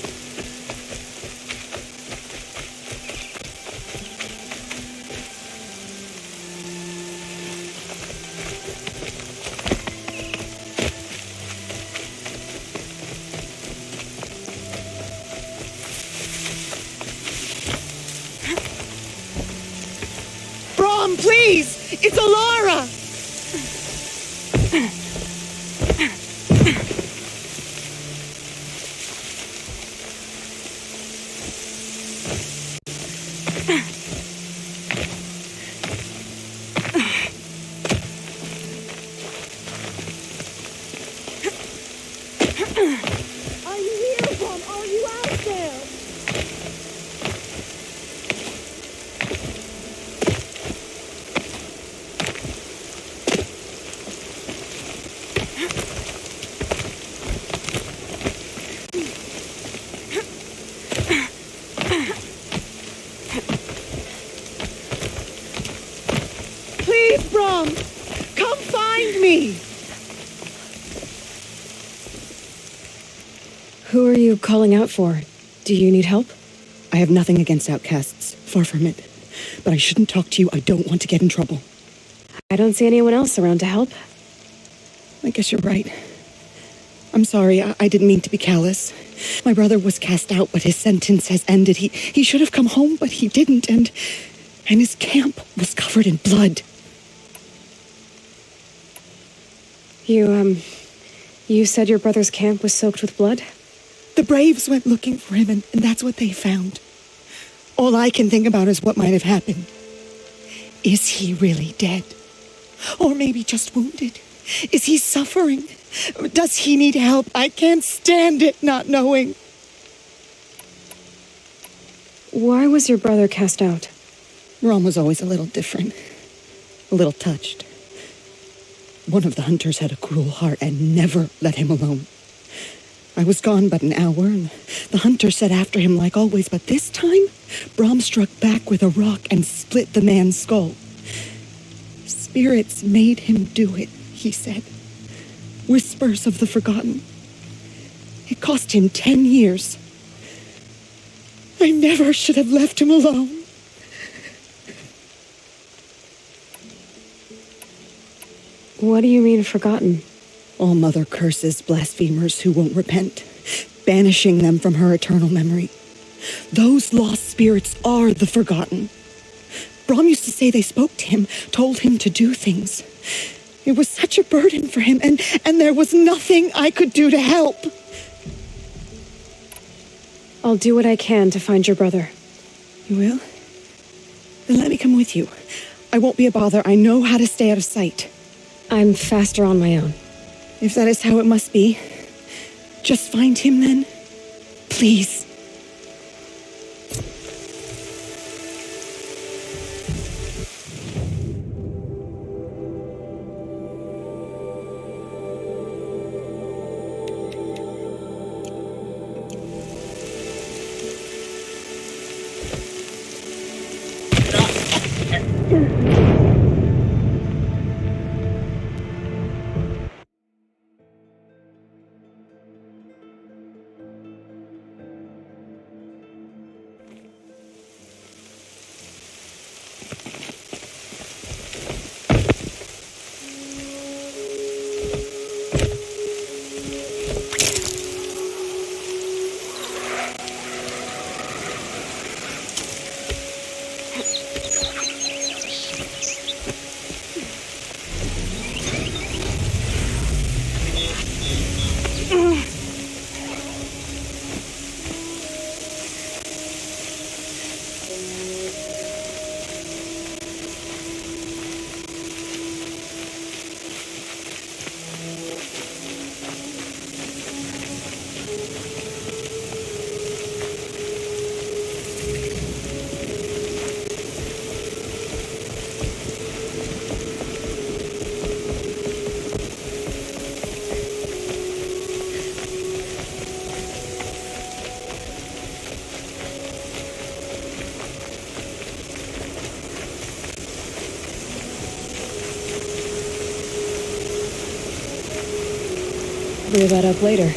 Brom, please! It's Alara! Are you here, Brom? Are you out there? Please, Brom! Come find me! Who are you calling out for? Do you need help? I have nothing against outcasts. Far from it. But I shouldn't talk to you. I don't want to get in trouble. I don't see anyone else around to help. I guess you're right. I'm sorry. I didn't mean to be callous. My brother was cast out, but his sentence has ended. He should have come home, but he didn't. And his camp was covered in blood. You said your brother's camp was soaked with blood? The Braves went looking for him, and that's what they found. All I can think about is what might have happened. Is he really dead? Or maybe just wounded? Is he suffering? Does he need help? I can't stand it not knowing. Why was your brother cast out? Rom was always a little different. A little touched. One of the hunters had a cruel heart and never let him alone. I was gone but an hour, and the hunter set after him like always, but this time, Brom struck back with a rock and split the man's skull. Spirits made him do it, he said. Whispers of the forgotten. It cost him 10 years. I never should have left him alone. What do you mean forgotten? All Mother curses blasphemers who won't repent, banishing them from her eternal memory. Those lost spirits are the forgotten. Brom used to say they spoke to him, told him to do things. It was such a burden for him, and there was nothing I could do to help. I'll do what I can to find your brother. You will? Then let me come with you. I won't be a bother. I know how to stay out of sight. I'm faster on my own. If that is how it must be, just find him then. Please. clear that up later.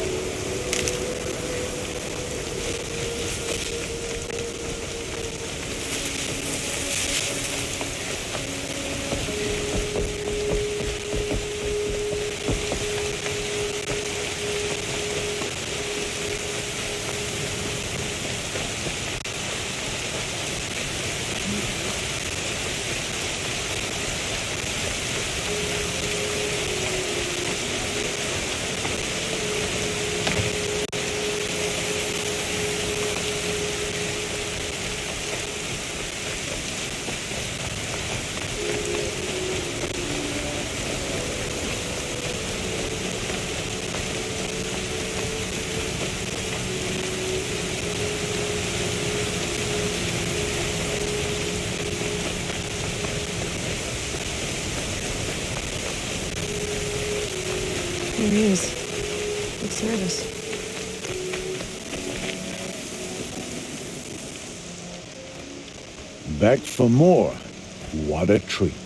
There he is. Looks nervous. Back for more. What a treat.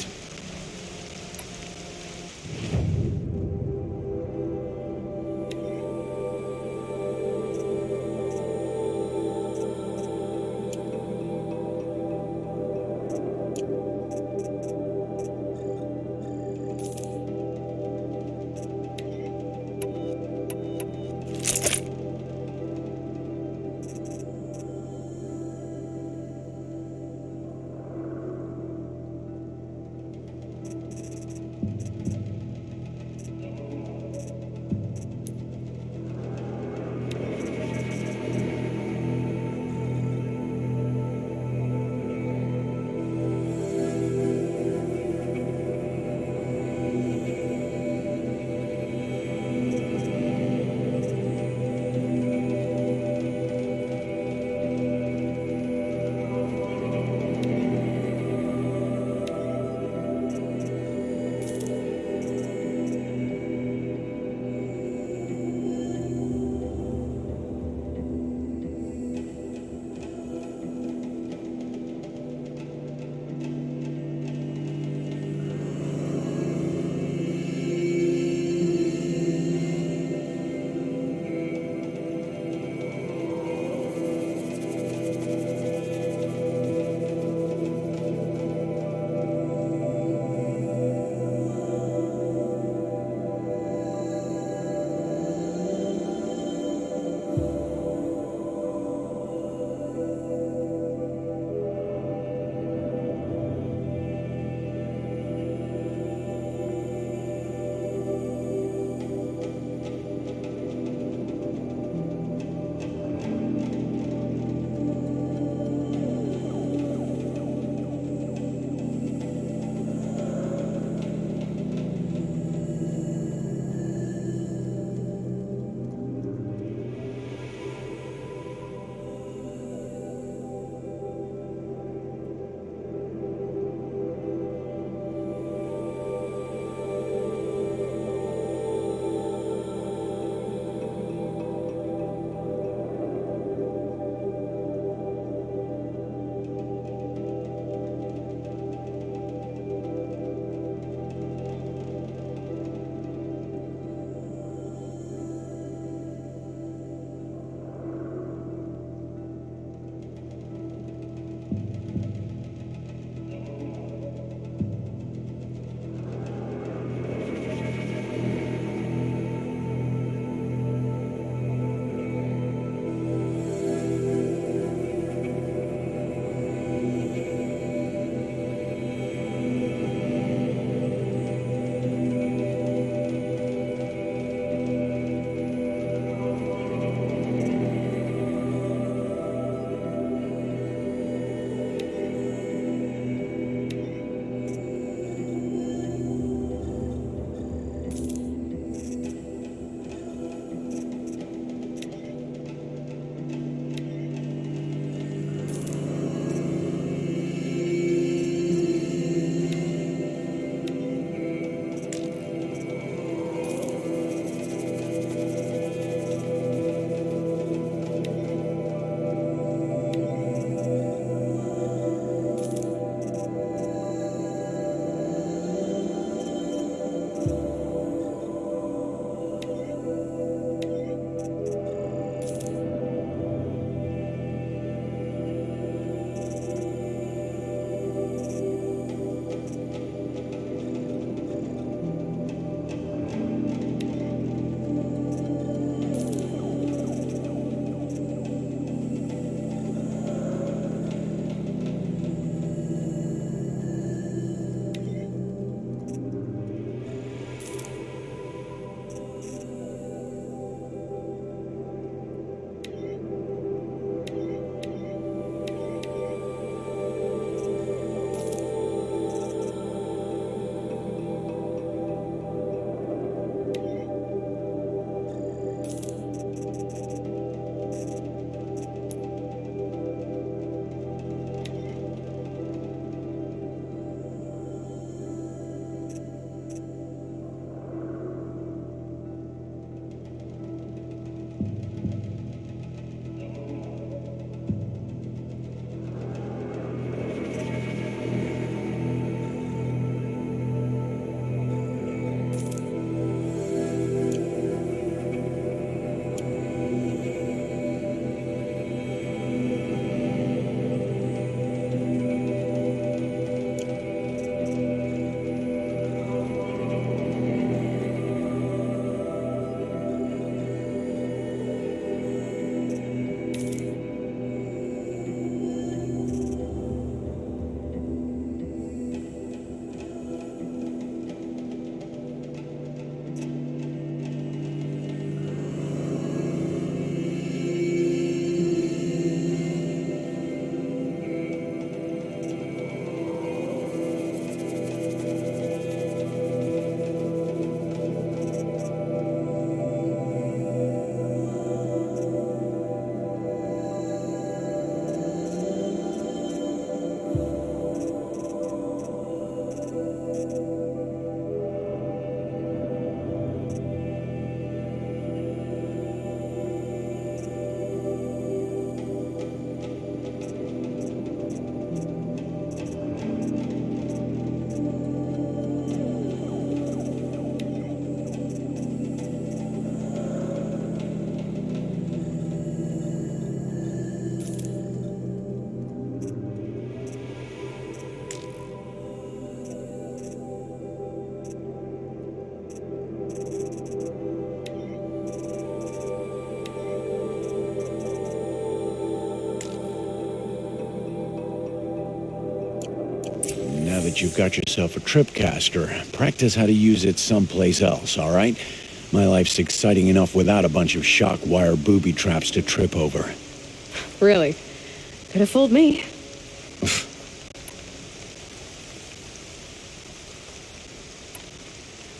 that you've got yourself a tripcaster, practice how to use it someplace else, all right? My life's exciting enough without a bunch of shock wire booby traps to trip over. Really? Could have fooled me.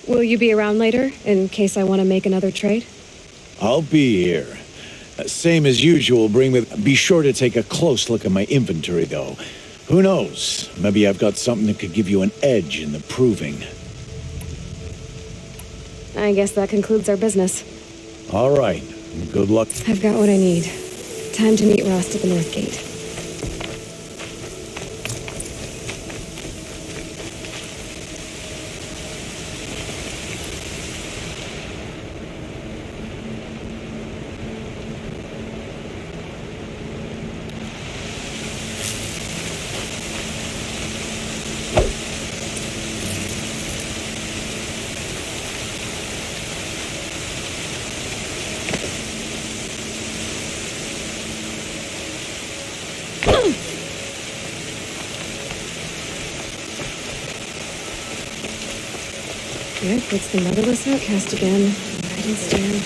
Will you be around later, in case I want to make another trade? I'll be here. Same as usual, be sure to take a close look at my inventory, though. Who knows? Maybe I've got something that could give you an edge in the proving. I guess that concludes our business. All right. Good luck. I've got what I need. Time to meet Rost at the North Gate. Yep, it's the motherless outcast again. Right and stand.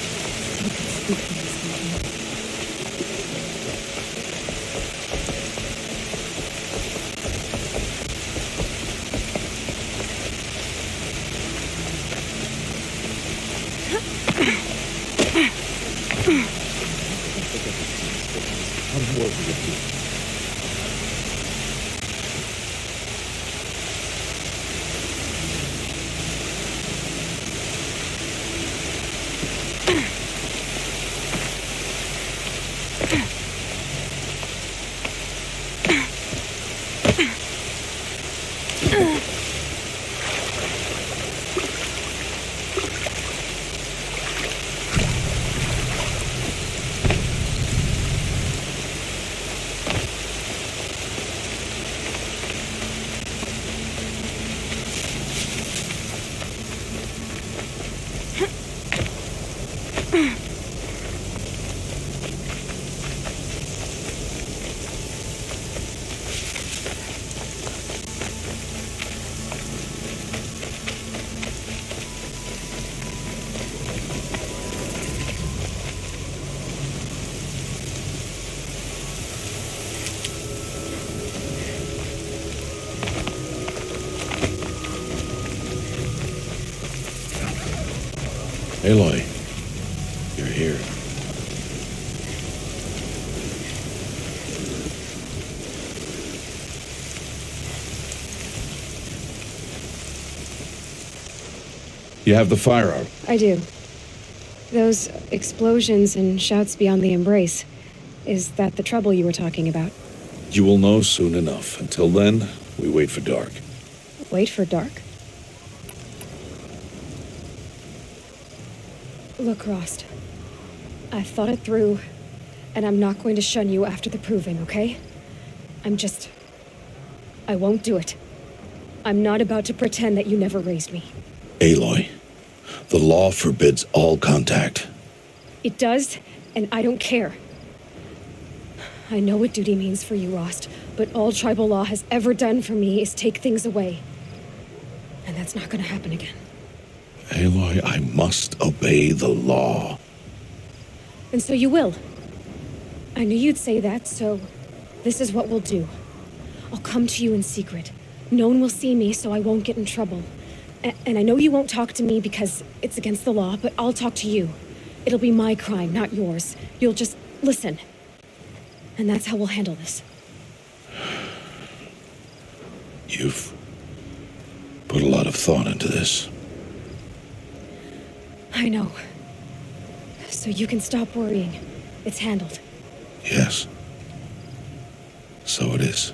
Aloy, you're here. You have the firearm. I do. Those explosions and shouts beyond the embrace. Is that the trouble you were talking about? You will know soon enough. Until then, we wait for dark. Wait for dark? Look, Rost. I've thought it through, and I'm not going to shun you after the proving, okay? I won't do it. I'm not about to pretend that you never raised me. Aloy, the law forbids all contact. It does, and I don't care. I know what duty means for you, Rost, but all tribal law has ever done for me is take things away. And that's not gonna happen again. Aloy, I must obey the law. And so you will. I knew you'd say that, so this is what we'll do. I'll come to you in secret. No one will see me, so I won't get in trouble. And I know you won't talk to me because it's against the law, but I'll talk to you. It'll be my crime, not yours. You'll just listen. And that's how we'll handle this. You've put a lot of thought into this. I know. So you can stop worrying. It's handled. Yes. So it is.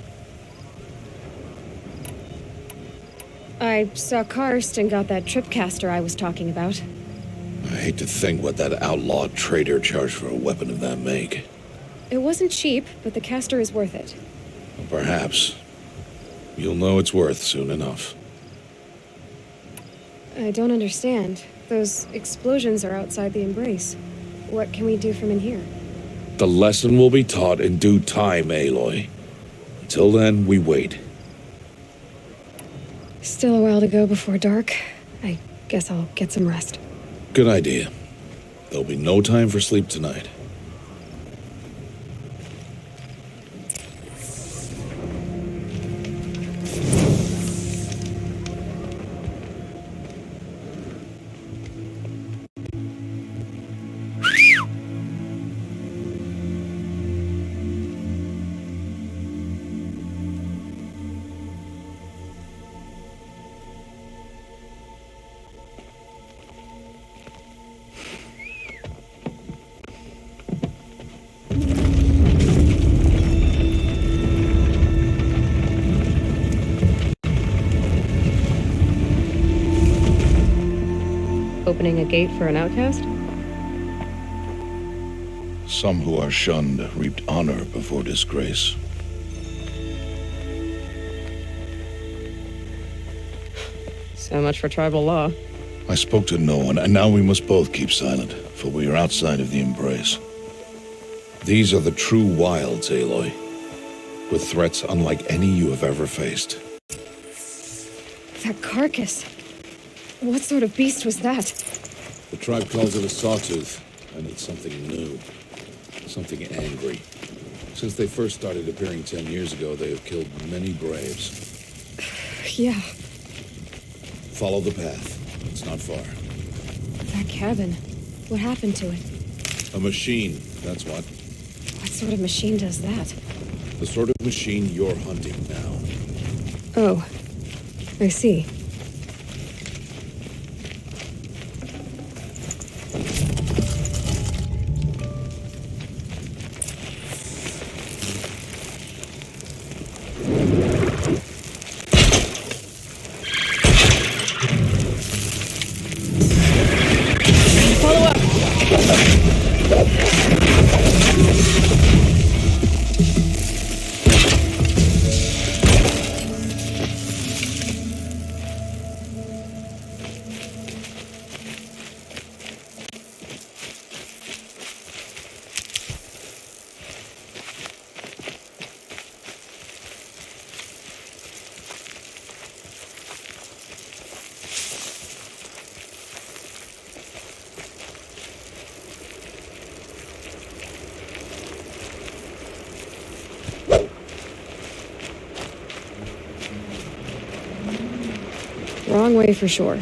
I saw Karst and got that tripcaster I was talking about. I hate to think what that outlawed trader charged for a weapon of that make. It wasn't cheap, but the caster is worth it. Perhaps. You'll know it's worth soon enough. I don't understand. Those explosions are outside the embrace. What can we do from in here? The lesson will be taught in due time, Aloy. Until then, we wait. Still a while to go before dark. I guess I'll get some rest. Good idea. There'll be no time for sleep tonight. Opening a gate for an outcast? Some who are shunned reaped honor before disgrace. So much for tribal law. I spoke to no one, and now we must both keep silent, for we are outside of the embrace. These are the true wilds, Aloy, with threats unlike any you have ever faced. That carcass. What sort of beast was that? The tribe calls it a sawtooth, and it's something new, something angry. Since they first started appearing 10 years ago, they have killed many braves. Yeah, Follow the path. It's not far. that cabin. What happened to it? A machine, that's what. What sort of machine does that? The sort of machine you're hunting now. Oh, I see. Wrong way for sure.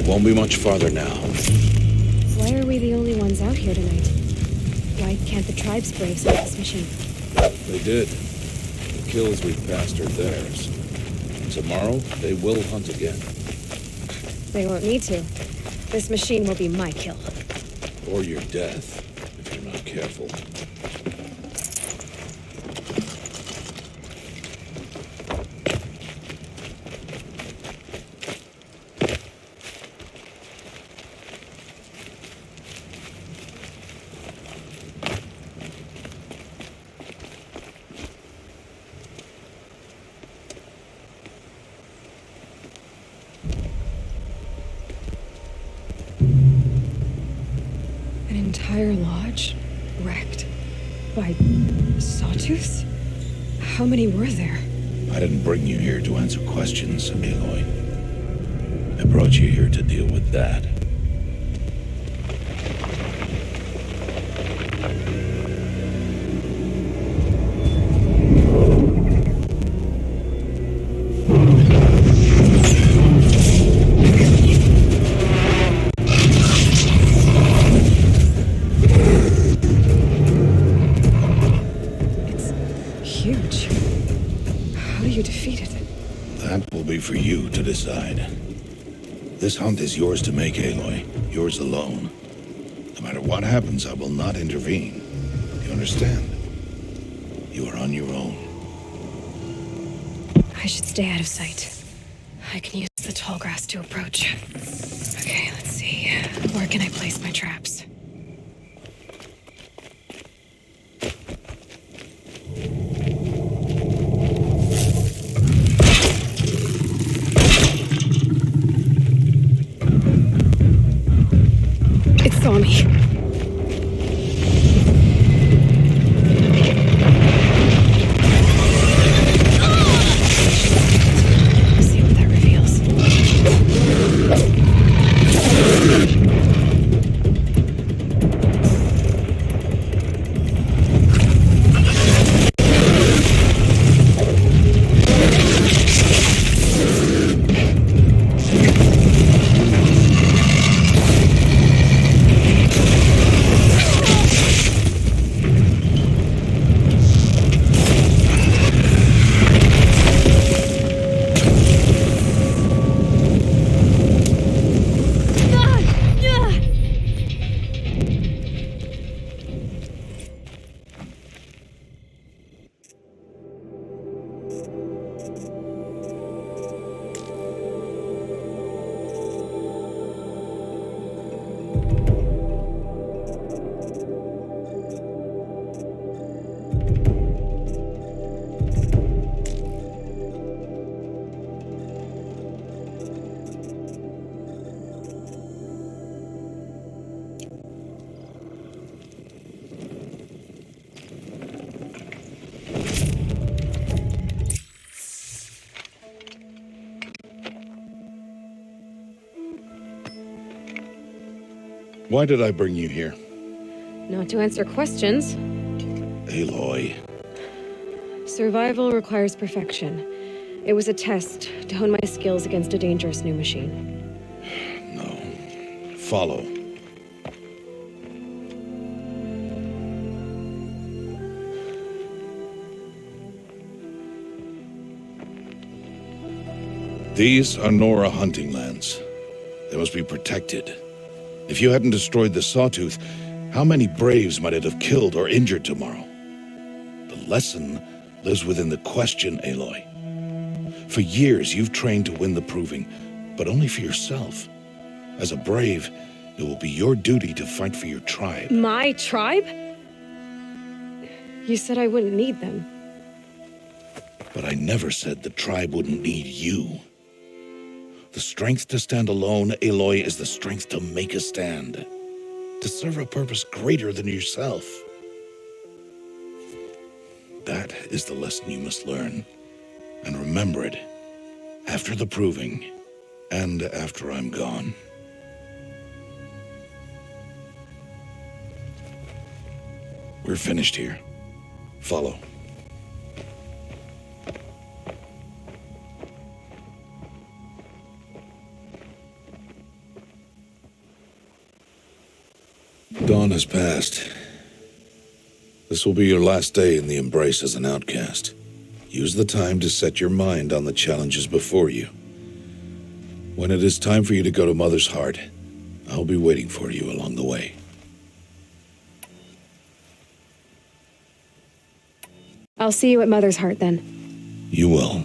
Won't be much farther now. Why are we the only ones out here tonight? Why can't the tribe's braves make this machine? They did. The kills we've passed are theirs. Tomorrow, they will hunt again. They won't need to. This machine will be my kill. Or your death, if you're not careful. An entire lodge wrecked by sawtooths? How many were there? I didn't bring you here to answer questions, Aloy. I brought you here to deal with that. for you to decide. This hunt is yours to make, Aloy. Yours alone. No matter what happens, I will not intervene. You understand? You are on your own. I should stay out of sight. I can use the tall grass to approach. Okay, let's see. Where can I place my traps? It saw me. See what that reveals. Why did I bring you here? Not to answer questions. Aloy. Survival requires perfection. It was a test to hone my skills against a dangerous new machine. No. Follow. These are Nora hunting lands. They must be protected. If you hadn't destroyed the Sawtooth, how many Braves might it have killed or injured tomorrow? The lesson lives within the question, Aloy. For years, you've trained to win the Proving, but only for yourself. As a Brave, it will be your duty to fight for your tribe. My tribe? You said I wouldn't need them. But I never said the tribe wouldn't need you. The strength to stand alone, Aloy, is the strength to make a stand. To serve a purpose greater than yourself. That is the lesson you must learn. And remember it. After the Proving. And after I'm gone. We're finished here. Follow. Dawn has passed. This will be your last day in the Embrace as an outcast. Use the time to set your mind on the challenges before you. When it is time for you to go to Mother's Heart, I'll be waiting for you along the way. I'll see you at Mother's Heart then. You will.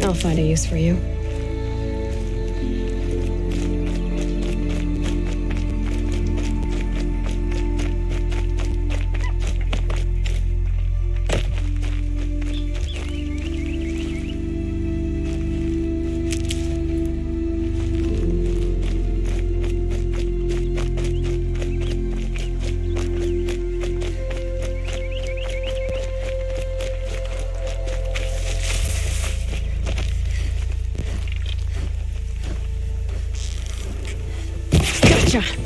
I'll find a use for you. Gotcha.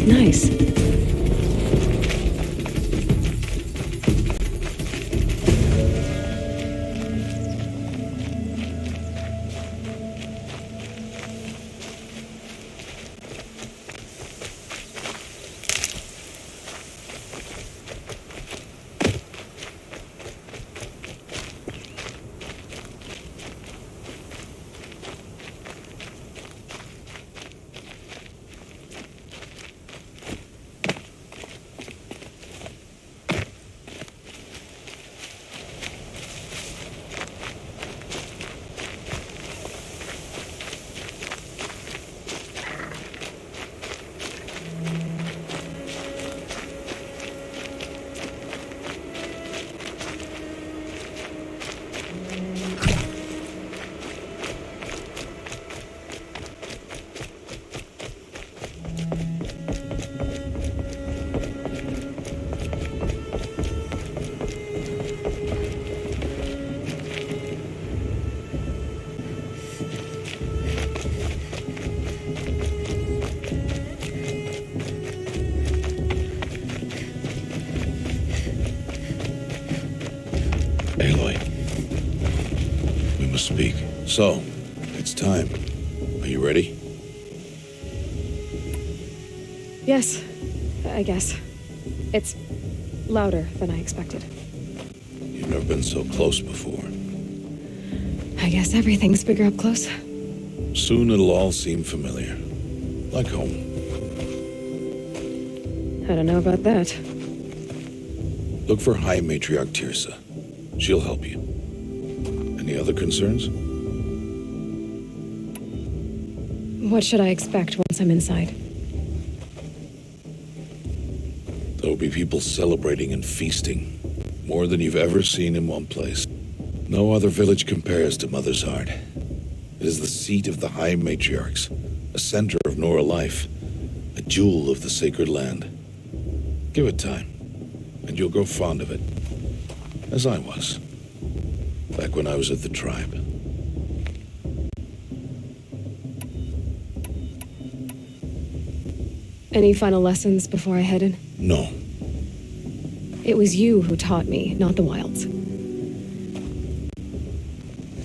Nice. Aloy, we must speak. So, it's time. Are you ready? Yes, I guess. It's louder than I expected. You've never been so close before. I guess everything's bigger up close. Soon it'll all seem familiar. Like home. I don't know about that. Look for High Matriarch Tirsa. She'll help you. Any other concerns? What should I expect once I'm inside? There'll be people celebrating and feasting. More than you've ever seen in one place. No other village compares to Mother's Heart. It is the seat of the High Matriarchs, a center of Nora life, a jewel of the sacred land. Give it time, and you'll grow fond of it. As I was, back when I was at the tribe. Any final lessons before I head in? No. It was you who taught me, not the wilds.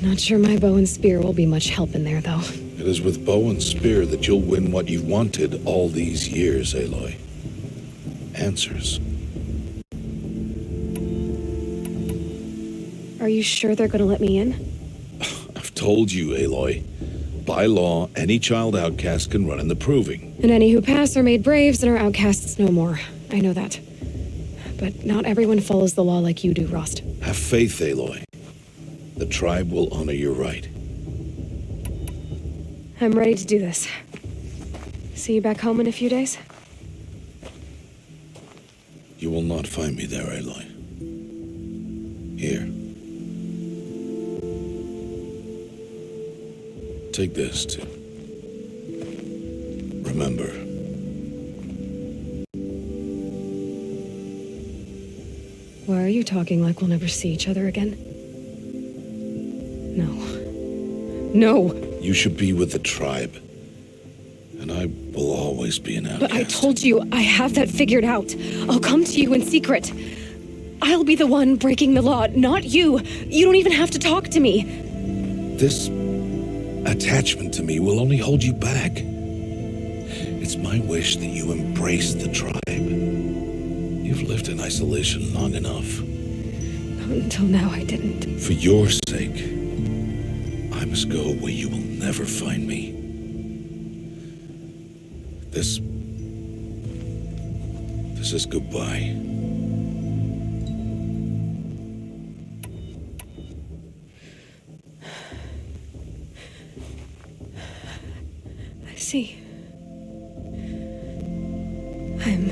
Not sure my bow and spear will be much help in there, though. It is with bow and spear that you'll win what you've wanted all these years, Aloy. Answers. Are you sure they're gonna let me in? I've told you, Aloy. By law, any child outcast can run in the proving. And any who pass are made braves and are outcasts no more. I know that. But not everyone follows the law like you do, Rost. Have faith, Aloy. The tribe will honor your right. I'm ready to do this. See you back home in a few days? You will not find me there, Aloy. Here. Take this to remember. Why are you talking like we'll never see each other again? No. No! You should be with the tribe. And I will always be an outcast. But I told you, I have that figured out. I'll come to you in secret. I'll be the one breaking the law, not you. You don't even have to talk to me. This attachment to me will only hold you back. It's my wish that you embrace the tribe. You've lived in isolation long enough. Until now, I didn't. For your sake, must go where you will never find me. This is goodbye. I see. I'm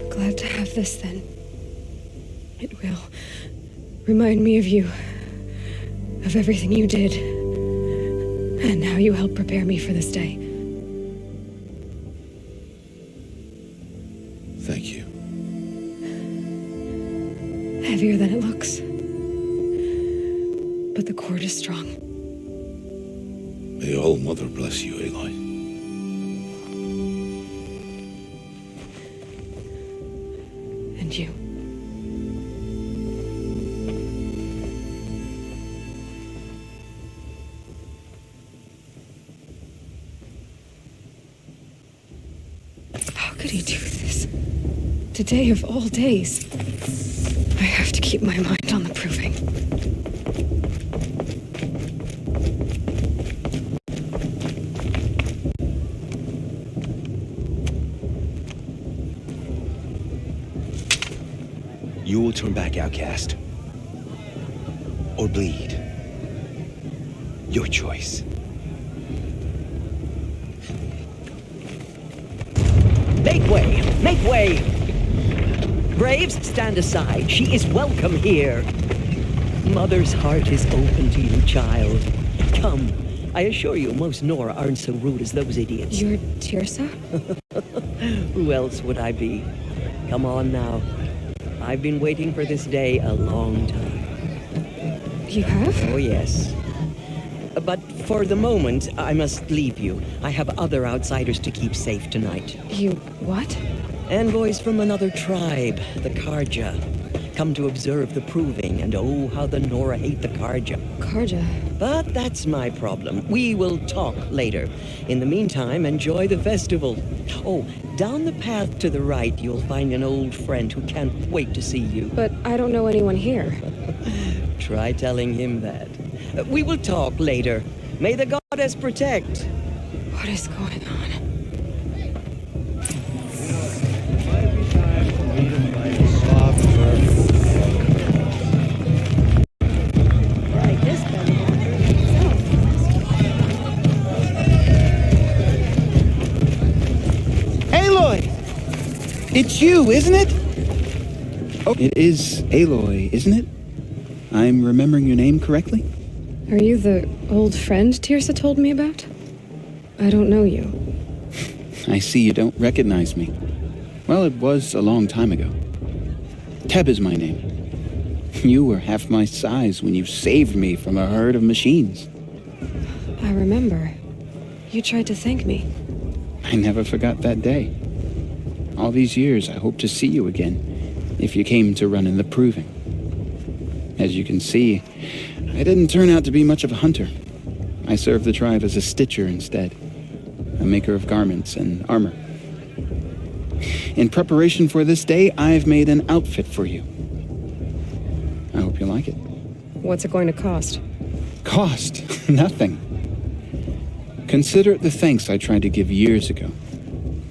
glad to have this then. It will remind me of you, of everything you did, and how you helped prepare me for this day. Thank you. Heavier than it looks. But the cord is strong. May All Mother bless you, Aloy. And you. How could he do this? Today of all days. I have to keep my mind on the proving. You will turn back, outcast. Or bleed. Your choice. Make way! Make way! Braves, stand aside. She is welcome here. Mother's heart is open to you, child. Come. I assure you, most Nora aren't so rude as those idiots. You're Tirsa? Who else would I be? Come on now. I've been waiting for this day a long time. You have? Oh, yes. But for the moment, I must leave you. I have other outsiders to keep safe tonight. You what? Envoys from another tribe, the Karja. Come to observe the proving, and oh, how the Nora hate the Karja. Karja? But that's my problem. We will talk later. In the meantime, enjoy the festival. Oh, down the path to the right, you'll find an old friend who can't wait to see you. But I don't know anyone here. Try telling him that. We will talk later. May the goddess protect. What is going on? It's you, isn't it? Oh, it is Aloy, isn't it? I'm remembering your name correctly? Are you the old friend Tirsa told me about? I don't know you. I see you don't recognize me. Well, it was a long time ago. Teb is my name. You were half my size when you saved me from a herd of machines. I remember. You tried to thank me. I never forgot that day. All these years, I hope to see you again, if you came to run in the proving. As you can see, I didn't turn out to be much of a hunter. I served the tribe as a stitcher instead, a maker of garments and armor. In preparation for this day, I've made an outfit for you. I hope you like it. What's it going to cost? Cost? Nothing. Consider it the thanks I tried to give years ago.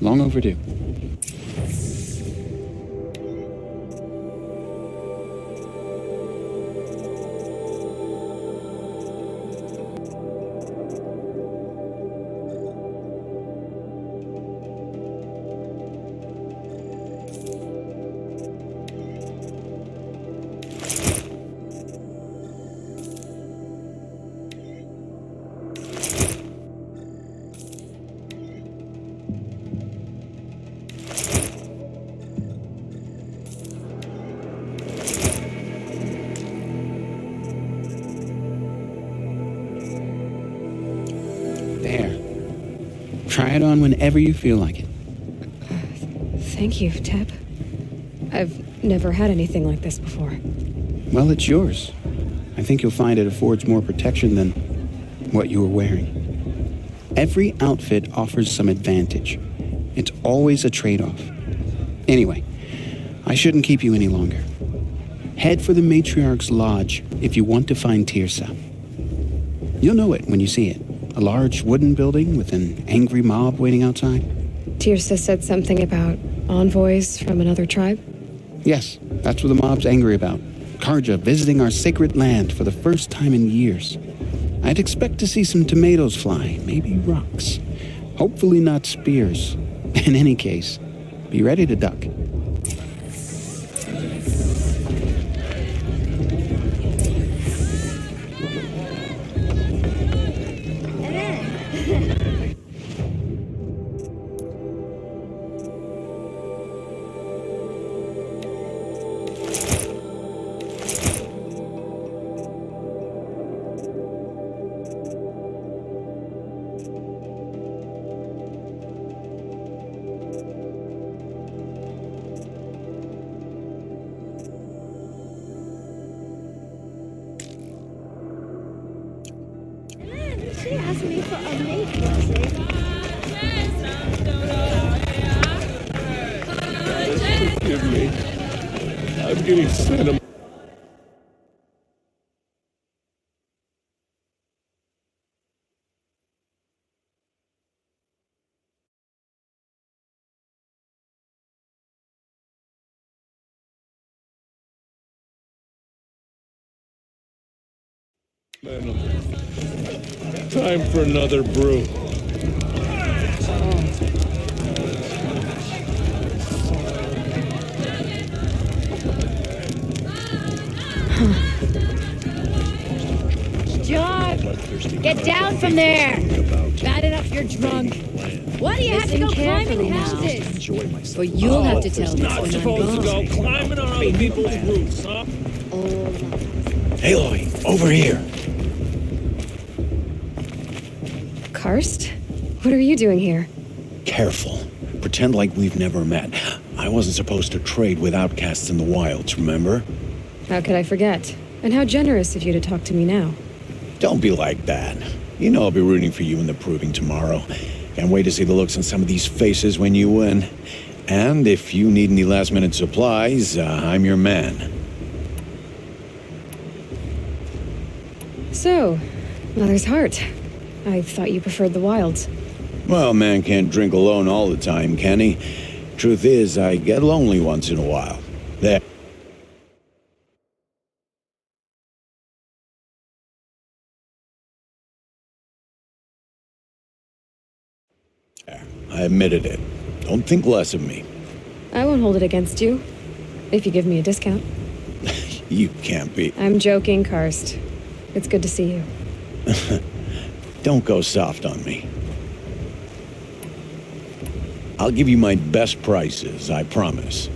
Long overdue. Try it on whenever you feel like it. Thank you, Teb. I've never had anything like this before. Well, it's yours. I think you'll find it affords more protection than what you were wearing. Every outfit offers some advantage. It's always a trade-off. Anyway, I shouldn't keep you any longer. Head for the Matriarch's Lodge if you want to find Tirsa. You'll know it when you see it. A large wooden building with an angry mob waiting outside. Tirsa said something about envoys from another tribe? Yes, that's what the mob's angry about. Karja visiting our sacred land for the first time in years. I'd expect to see some tomatoes fly, maybe rocks. Hopefully not spears. In any case, be ready to duck. She asked me for a make message. Forgive me. I'm getting sentimental. Time for another brew. John, get down from there. Bad enough you're drunk. Why do you have to go climbing houses? But you'll have to tell me Not when I'm supposed to gone. go climbing on other people's roofs, huh? Aloy, over here. Karst? What are you doing here? Careful. Pretend like we've never met. I wasn't supposed to trade with outcasts in the wilds, remember? How could I forget? And how generous of you to talk to me now. Don't be like that. You know I'll be rooting for you in the proving tomorrow. Can't wait to see the looks on some of these faces when you win. And if you need any last-minute supplies, I'm your man. So, Mother's Heart. I thought you preferred the wilds. Well, a man can't drink alone all the time, can he? Truth is, I get lonely once in a while. There. I admitted it. Don't think less of me. I won't hold it against you. If you give me a discount. You can't be. I'm joking, Karst. It's good to see you. Don't go soft on me. I'll give you my best prices, I promise.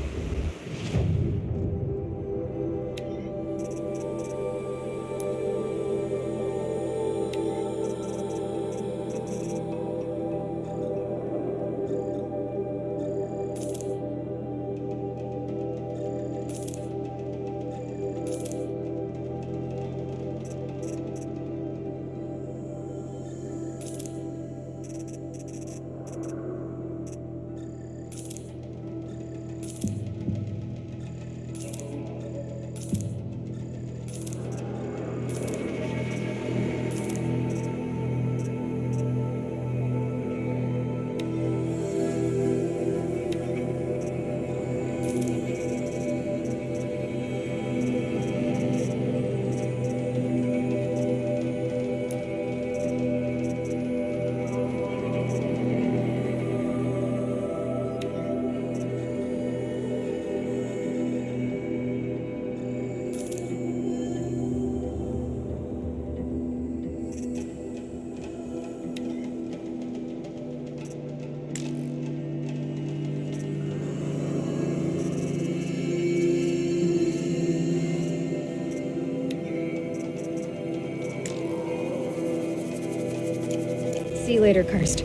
See you later, Karst.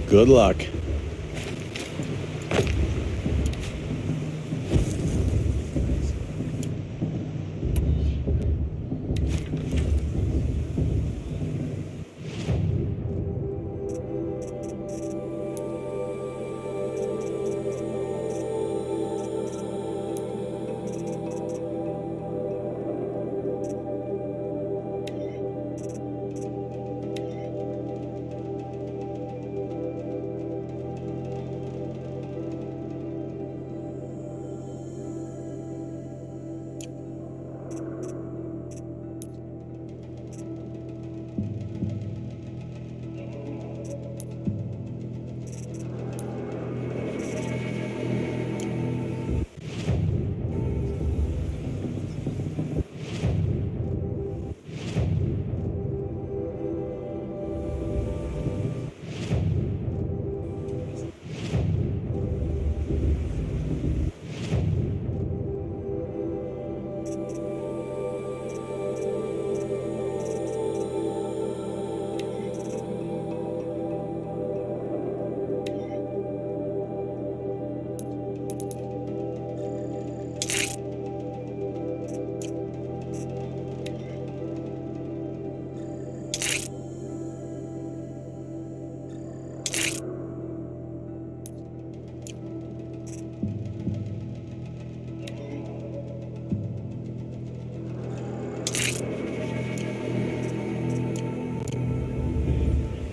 Good luck.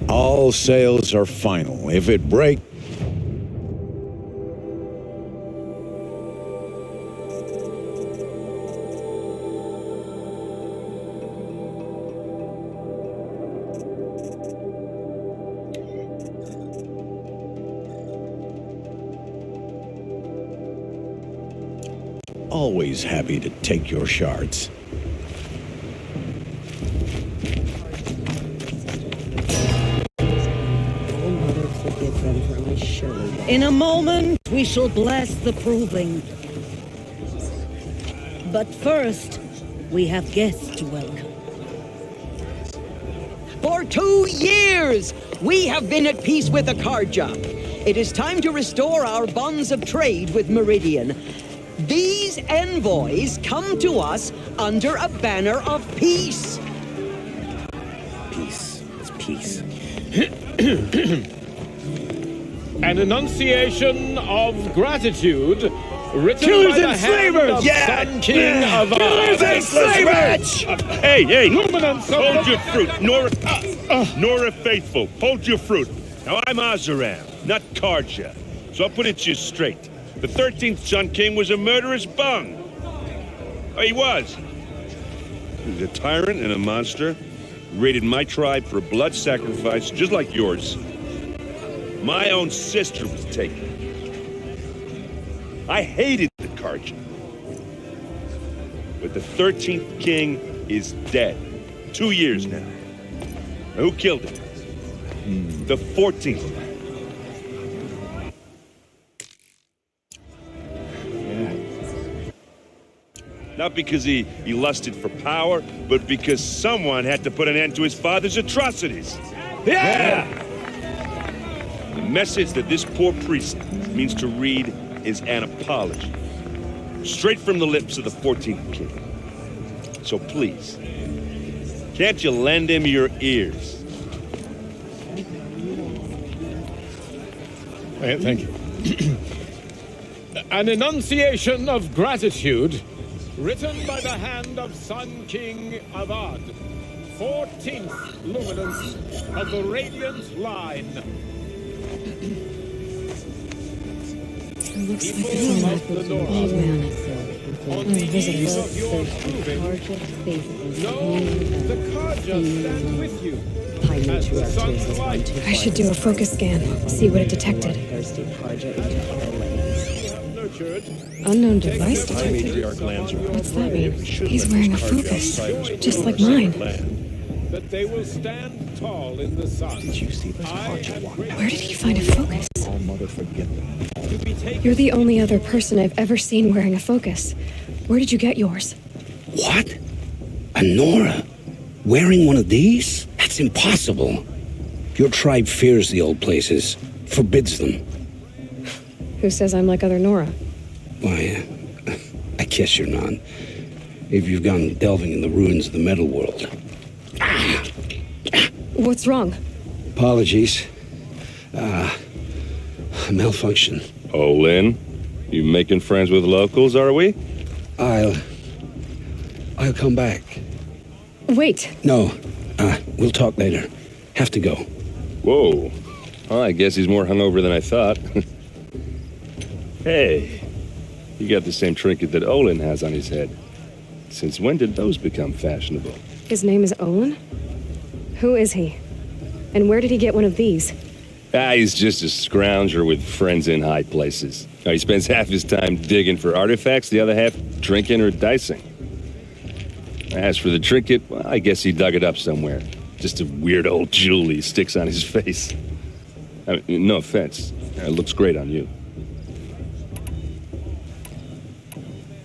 All sales are final. If it breaks... Always happy to take your shards. In a moment, we shall bless the proving. But first, we have guests to welcome. For 2 years, we have been at peace with Akarja. It is time to restore our bonds of trade with Meridian. These envoys come to us under a banner of peace. Peace. It's peace. An enunciation of gratitude written Killers by the and hand slavers! of Yeah! Sun King of Killers and slavers! Hey, Luminance of hold the- your fruit. Nora Faithful, hold your fruit. Now, I'm Azaram, not Karja. So I'll put it to you straight. The 13th Sun King was a murderous bung. Oh, he was. He was a tyrant and a monster. Raided my tribe for a blood sacrifice, just like yours. My own sister was taken. I hated the Karja. But the 13th king is dead. 2 years now. Now, who killed him? The 14th. Not because he lusted for power, but because someone had to put an end to his father's atrocities. Yeah! The message that this poor priest means to read is an apology. Straight from the lips of the 14th king. So please, can't you lend him your ears? Thank you. An enunciation of gratitude written by the hand of Sun King Avad, 14th luminance of the Radiant Line. It looks like it's an old man. On the eve of your proving, know the Karja stand with you. As the sun's light I should do a focus scan, see what it detected. nurtured. Unknown device detected. What's that mean? He's wearing a focus, just like mine. That they will stand tall in the sun. Did you see this Where did he find a focus? You're the only other person I've ever seen wearing a focus. Where did you get yours? What? A Nora? Wearing one of these? That's impossible. Your tribe fears the old places, forbids them. Who says I'm like other Nora? Why, I guess you're not. If you've gone delving in the ruins of the metal world. What's wrong? Apologies. Malfunction. Oh, Lynn, you making friends with locals, are we? I'll come back. Wait. No, we'll talk later. Have to go. Whoa. Well, I guess he's more hungover than I thought. Hey, you got the same trinket that Olin has on his head. Since when did those become fashionable? His name is Olin? Who is he? And where did he get one of these? He's just a scrounger with friends in high places. He spends half his time digging for artifacts, the other half drinking or dicing. As for the trinket, well, I guess he dug it up somewhere. Just a weird old jewel he sticks on his face. I mean, no offense. It looks great on you.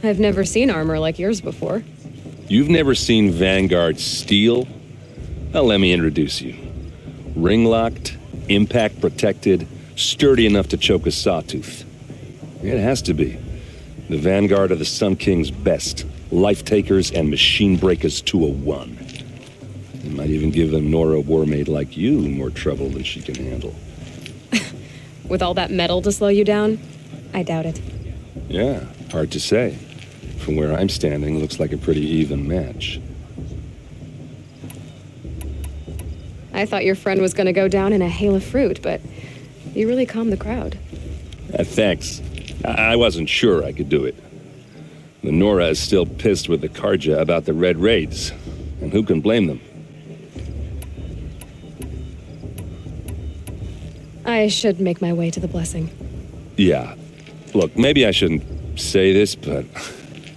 I've never seen armor like yours before. You've never seen Vanguard steel? Well, let me introduce you. Ring-locked, impact-protected, sturdy enough to choke a sawtooth. It has to be. The Vanguard of the Sun King's best. Life-takers and machine breakers to a one. It might even give a Nora warmaid like you more trouble than she can handle. With all that metal to slow you down? I doubt it. Yeah, hard to say. From where I'm standing, looks like a pretty even match. I thought your friend was gonna go down in a hail of fruit, but you really calmed the crowd. Thanks. I wasn't sure I could do it. The Nora is still pissed with the Karja about the Red Raids, and who can blame them? I should make my way to the blessing. Yeah. Look, maybe I shouldn't say this, but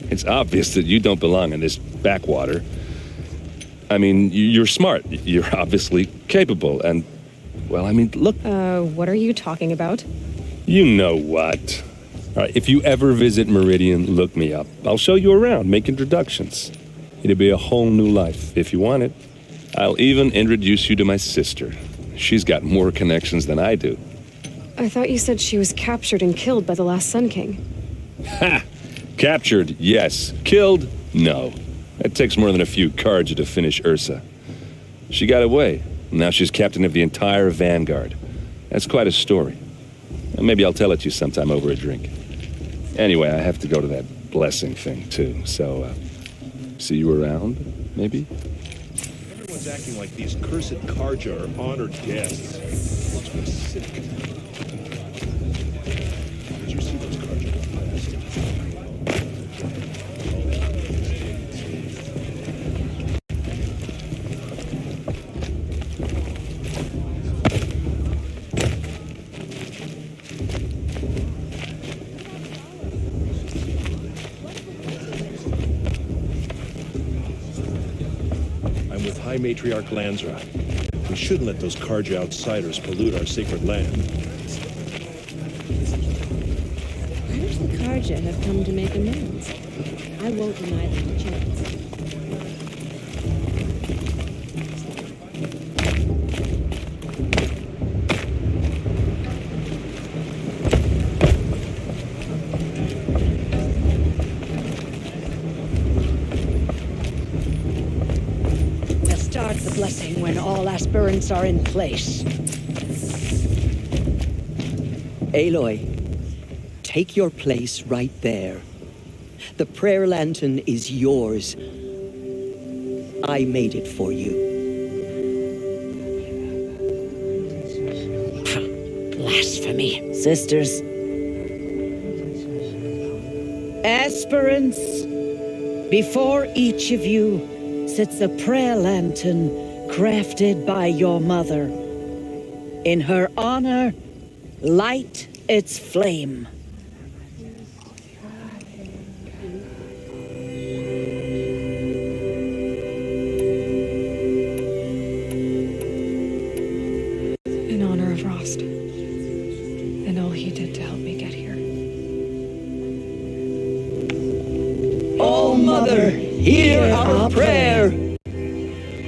it's obvious that you don't belong in this backwater. I mean, you're smart. You're obviously capable, and, well, I mean, look. What are you talking about? You know what. All right, if you ever visit Meridian, look me up. I'll show you around, make introductions. It'll be a whole new life, if you want it. I'll even introduce you to my sister. She's got more connections than I do. I thought you said she was captured and killed by the last Sun King. Ha! Captured, yes. Killed, no. It takes more than a few Karja to finish Ursa. She got away. Now she's captain of the entire Vanguard. That's quite a story. Maybe I'll tell it to you sometime over a drink. Anyway, I have to go to that blessing thing, too. So, see you around, maybe? Everyone's acting like these cursed Karja are honored guests. Makes me sick. Did you see those Karja last? High Matriarch Lansra. We shouldn't let those Karja outsiders pollute our sacred land. Perhaps the Karja have come to make amends. I won't deny them a chance. Start the blessing when all aspirants are in place. Aloy, take your place right there. The prayer lantern is yours. I made it for you. Blasphemy. Sisters. Aspirants, before each of you sits a prayer lantern crafted by your mother. In her honor, light its flame. In honor of Rost, and all he did to help me get here. Oh, Mother, hear our prayer.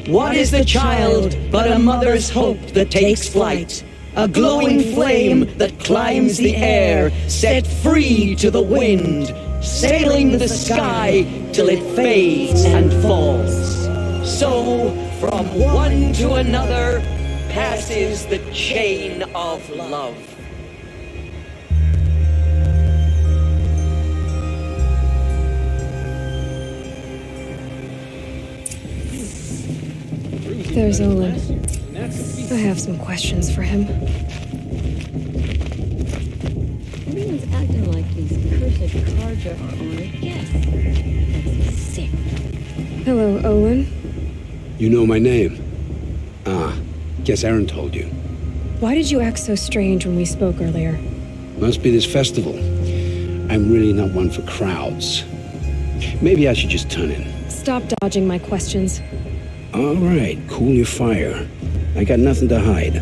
What is the child but a mother's hope that takes flight? A glowing flame that climbs the air, set free to the wind, sailing the sky till it fades and falls. So, from one to another, passes the chain of love. There's Olin. I have some questions for him. Everyone's acting like these cursed Karja are honored guests. Makes me sick. Hello, Olin. You know my name? Ah, guess Aaron told you. Why did you act so strange when we spoke earlier? Must be this festival. I'm really not one for crowds. Maybe I should just turn in. Stop dodging my questions. All right, cool your fire. I got nothing to hide.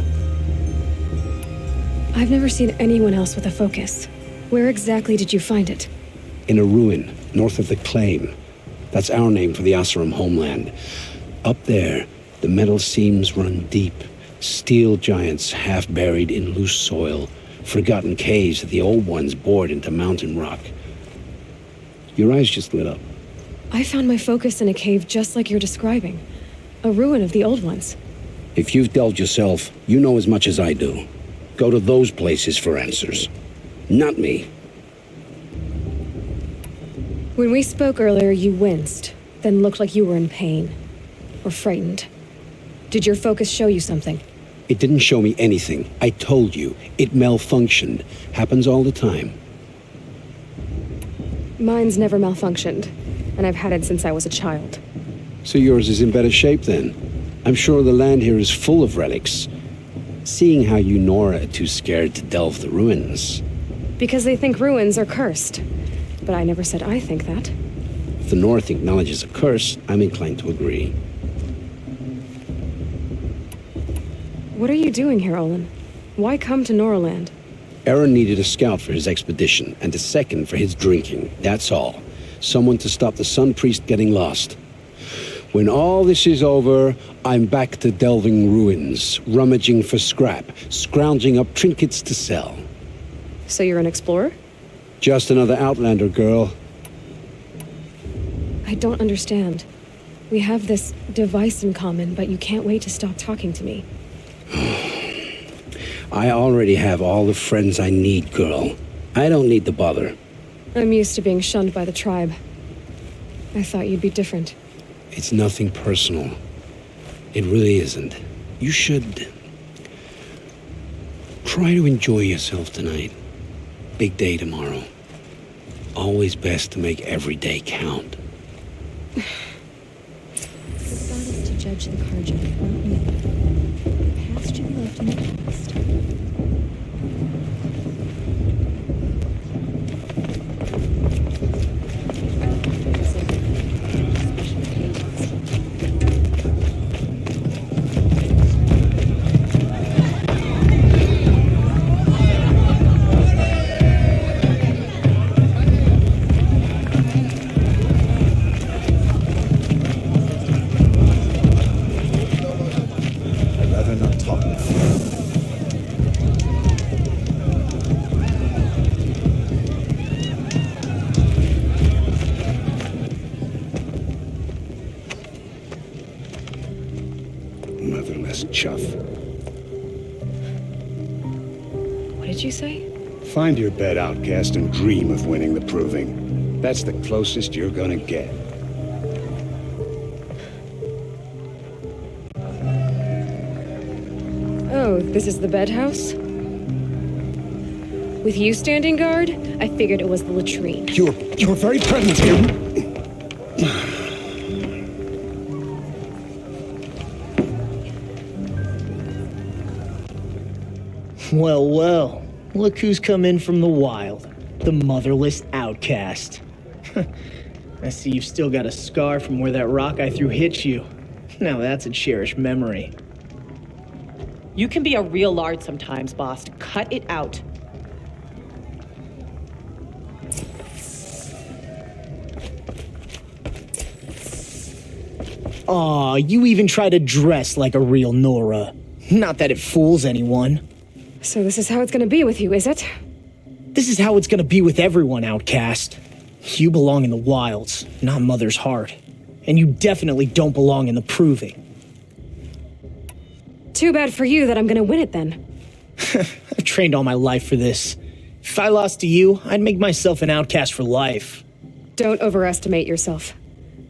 I've never seen anyone else with a focus. Where exactly did you find it? In a ruin, north of the Claim. That's our name for the Oseram homeland. Up there, the metal seams run deep. Steel giants half buried in loose soil. Forgotten caves that the old ones bored into mountain rock. Your eyes just lit up. I found my focus in a cave just like you're describing. A ruin of the old ones. If you've delved yourself, you know as much as I do. Go to those places for answers. Not me. When we spoke earlier, you winced, then looked like you were in pain. Or frightened. Did your focus show you something? It didn't show me anything. I told you. It malfunctioned. Happens all the time. Mine's never malfunctioned, and I've had it since I was a child. So yours is in better shape then. I'm sure the land here is full of relics. Seeing how you Nora are too scared to delve the ruins. Because they think ruins are cursed. But I never said I think that. If the North acknowledges a curse, I'm inclined to agree. What are you doing here, Olin? Why come to Noraland? Aaron needed a scout for his expedition, and a second for his drinking. That's all. Someone to stop the Sun Priest getting lost. When all this is over, I'm back to delving ruins, rummaging for scrap, scrounging up trinkets to sell. So you're an explorer? Just another Outlander girl. I don't understand. We have this device in common, but you can't wait to stop talking to me. I already have all the friends I need, girl. I don't need the bother. I'm used to being shunned by the tribe. I thought you'd be different. It's nothing personal. It really isn't. You should try to enjoy yourself tonight. Big day tomorrow. Always best to make every day count. The thought is to judge the Karja, not me. The past should be left in the past. Motherless chuff. What did you say? Find your bed, outcast, and dream of winning the proving. That's the closest you're gonna get. Oh, this is the bed house? With you standing guard, I figured it was the latrine. Your very presence here. Well, well. Look who's come in from the wild. The motherless outcast. I see you've still got a scar from where that rock I threw hit you. Now that's a cherished memory. You can be a real lard sometimes, boss. Cut it out. Aw, you even try to dress like a real Nora. Not that it fools anyone. So this is how it's gonna be with you, is it? This is how it's gonna be with everyone, outcast. You belong in the wilds, not Mother's Heart. And you definitely don't belong in the proving. Too bad for you that I'm gonna win it then. I've trained all my life for this. If I lost to you, I'd make myself an outcast for life. Don't overestimate yourself.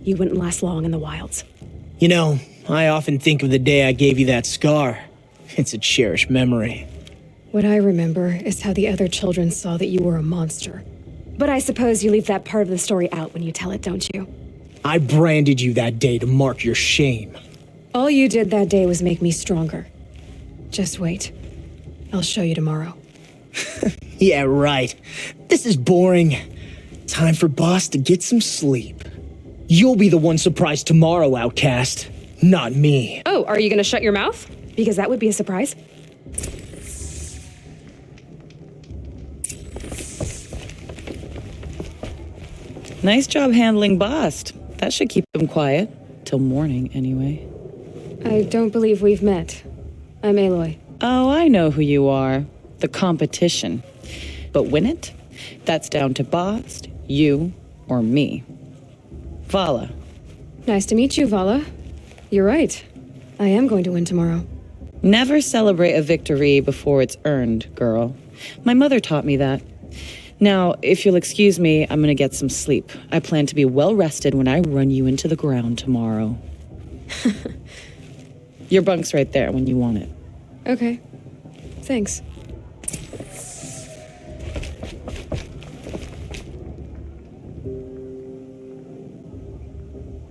You wouldn't last long in the wilds. You know, I often think of the day I gave you that scar. It's a cherished memory. What I remember is how the other children saw that you were a monster. But I suppose you leave that part of the story out when you tell it, don't you? I branded you that day to mark your shame. All you did that day was make me stronger. Just wait. I'll show you tomorrow. Yeah, right. This is boring. Time for Boss to get some sleep. You'll be the one surprised tomorrow, outcast. Not me. Oh, are you gonna shut your mouth? Because that would be a surprise. Nice job handling Bast. That should keep him quiet. Till morning, anyway. I don't believe we've met. I'm Aloy. Oh, I know who you are. The competition. But win it? That's down to Bast, you, or me. Vala. Nice to meet you, Vala. You're right. I am going to win tomorrow. Never celebrate a victory before it's earned, girl. My mother taught me that. Now, if you'll excuse me, I'm gonna get some sleep. I plan to be well rested when I run you into the ground tomorrow. Your bunk's right there when you want it. Okay. Thanks.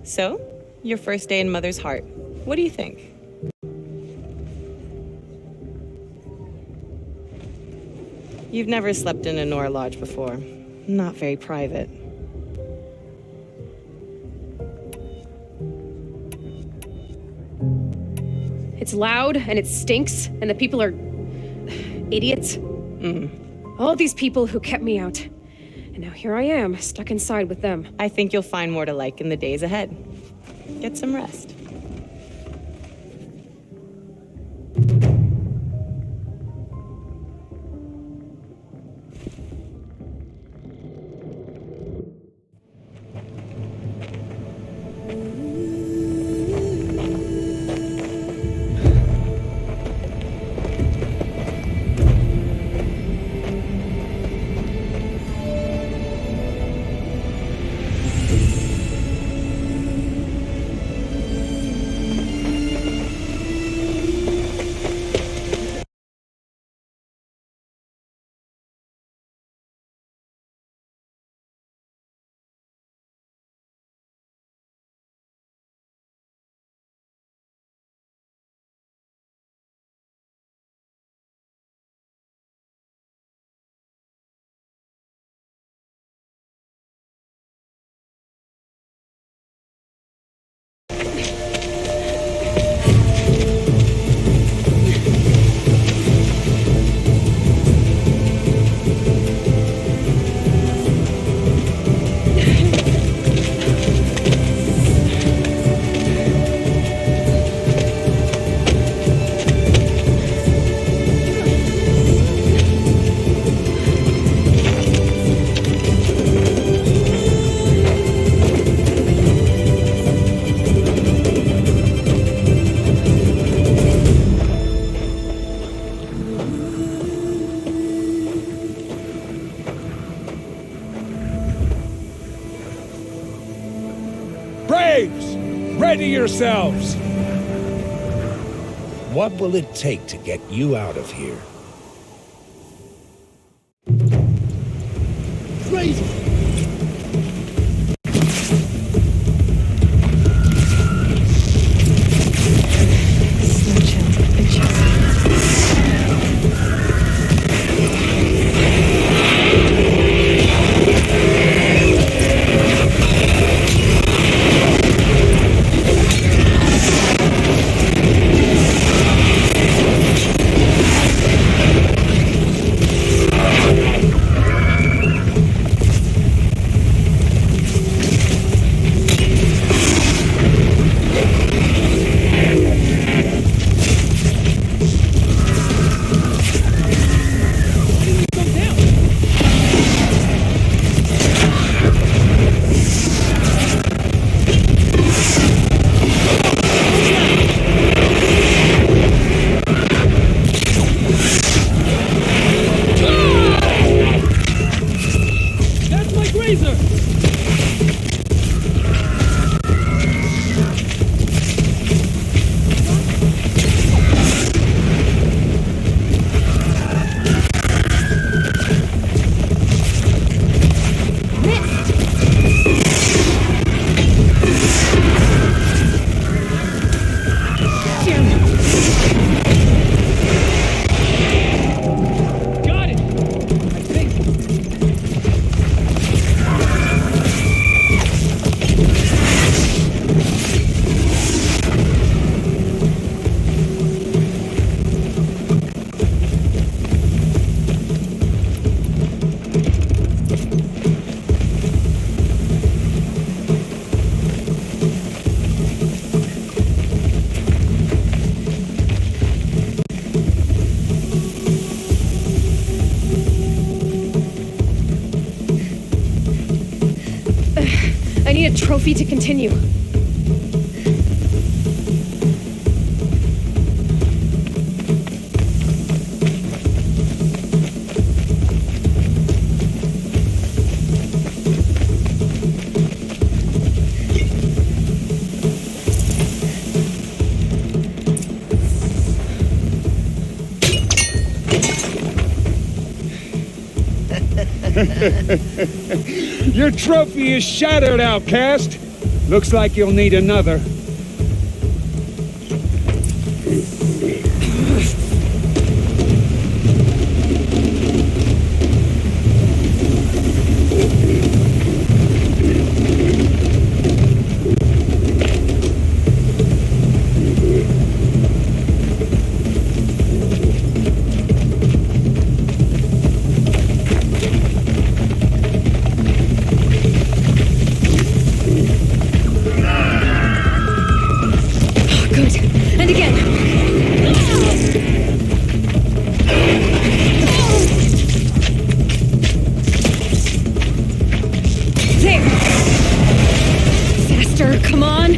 So, your first day in Mother's Heart. What do you think? You've never slept in a Nora Lodge before. Not very private. It's loud and it stinks and the people are idiots. All of these people who kept me out. And now here I am, stuck inside with them. I think you'll find more to like in the days ahead. Get some rest. Braves! Ready yourselves! What will it take to get you out of here? Crazy! I need a trophy to continue. Your trophy is shattered, outcast. Looks like you'll need another. Good. And again. There. Faster, come on.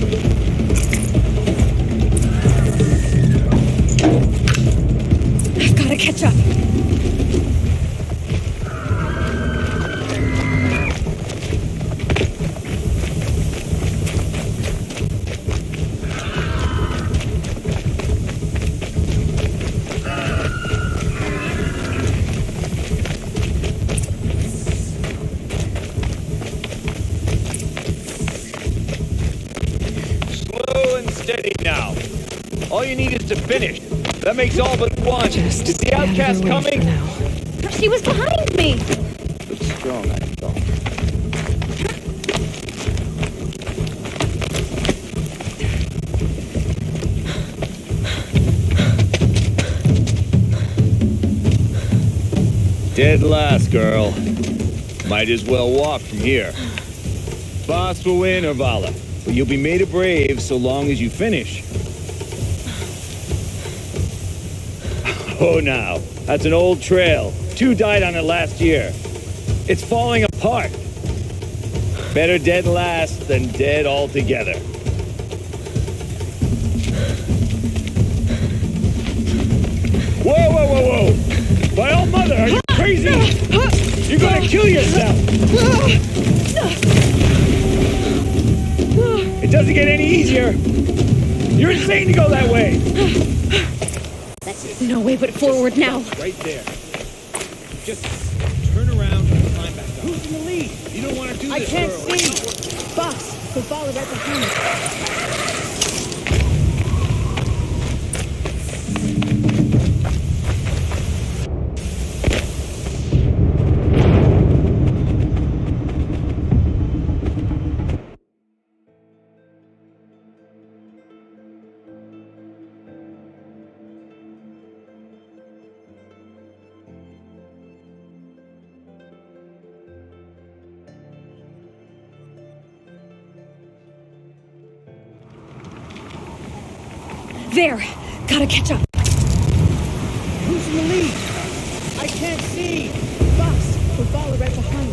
I've got to catch up. Slow and steady now. All you need is to finish. That makes all but one. Is the outcast coming? She was behind me. It's strong, I thought. Dead last, girl. Might as well walk from here. Boss will win, Orvala, but you'll be made a brave so long as you finish. Oh, now, that's an old trail. 2 died on it last year. It's falling apart. Better dead last than dead altogether. Whoa, whoa, whoa, whoa! By all mother, are you crazy? You're gonna kill yourself! It doesn't get any easier! You're insane to go that way! No way but forward now. Right there. Just turn around and climb back up. Who's in the lead? You don't want to do this, I can't girl. see. Boss, we'll follow right behind. There. Gotta catch up. Who's in the lead? I can't see. Boss, we'll follow right behind.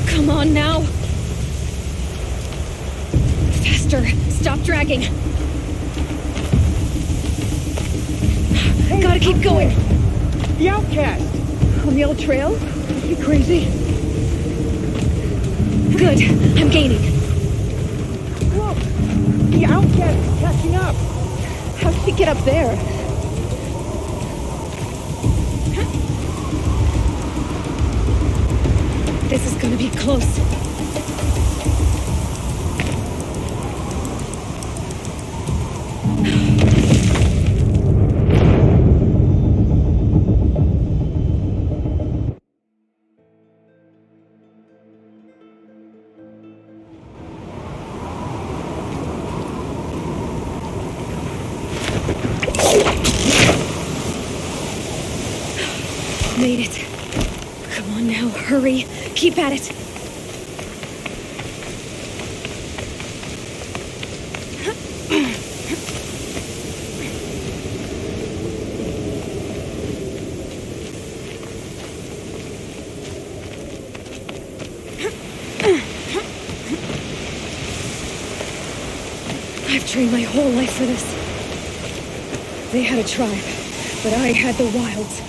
Come on now. Faster. Stop dragging. Gotta keep going. The outcast! On the old trail? Are you crazy? Good. I'm gaining. Look! The outcast is catching up! How did he get up there? This is gonna be close. Made it. Come on now, hurry. Keep at it. I've trained my whole life for this. They had a tribe, but I had the wilds.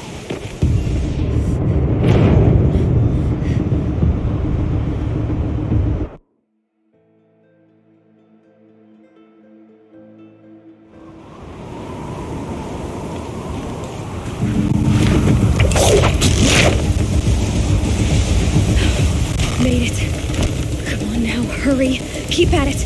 Keep at it.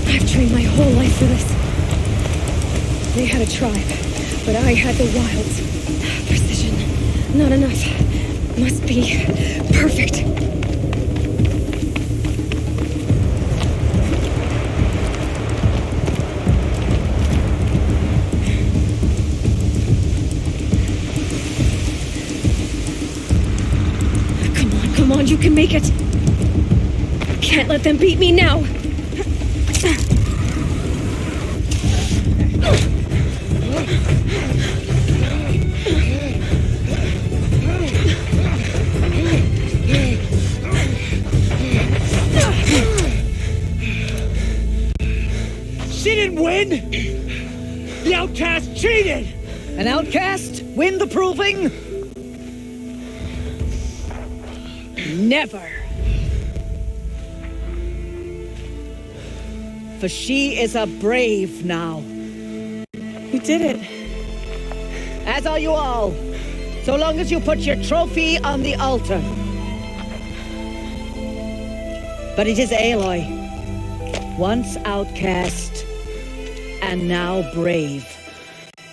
I've trained my whole life for this. They had a tribe, but I had the wilds. Precision, not enough. Must be perfect. Come on, you can make it. Can't let them beat me now. She didn't win! The outcast cheated! An outcast win the proving? Never. For she is a brave now. You did it. As are you all. So long as you put your trophy on the altar. But it is Aloy, once outcast and now brave,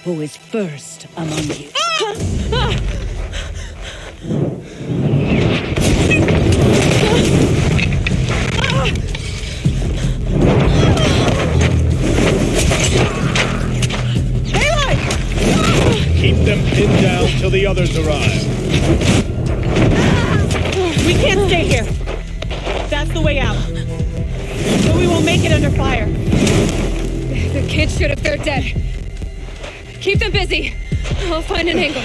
who is first among you. Keep them pinned down till the others arrive. We can't stay here. That's the way out. But we won't make it under fire. The kids should if they're dead. Keep them busy. I'll find an angle.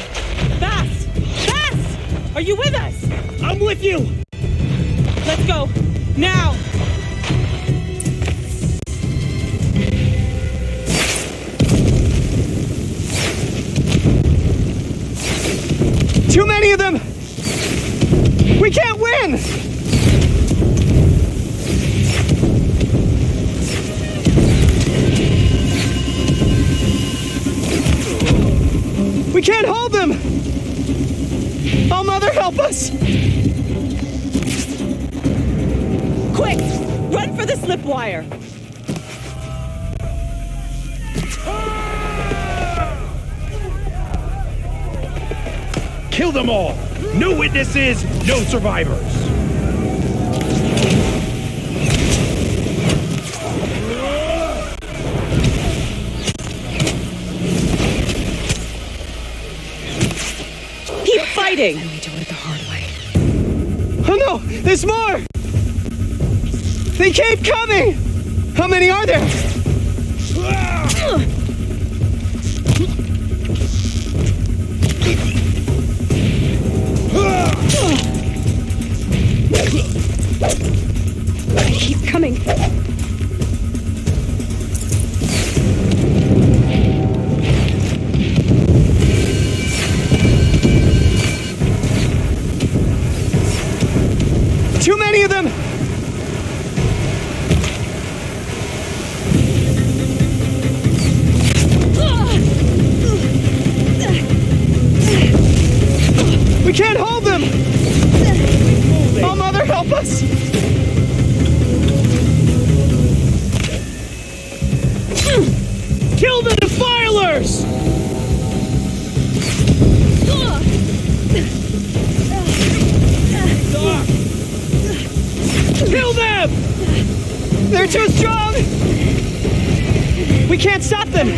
Bass! Bass! Are you with us? I'm with you! Let's go. Now! Too many of them! We can't win! We can't hold them! Oh, Mother, help us! Quick! Run for the slip wire! Kill them all! No witnesses, no survivors! Keep fighting! Let me do it the hard way. Oh no! There's more! They keep coming! How many are there? They keep coming. Too many of them! We can't hold them! Oh, Mother, help us! Kill the defilers! Kill them! They're too strong! We can't stop them!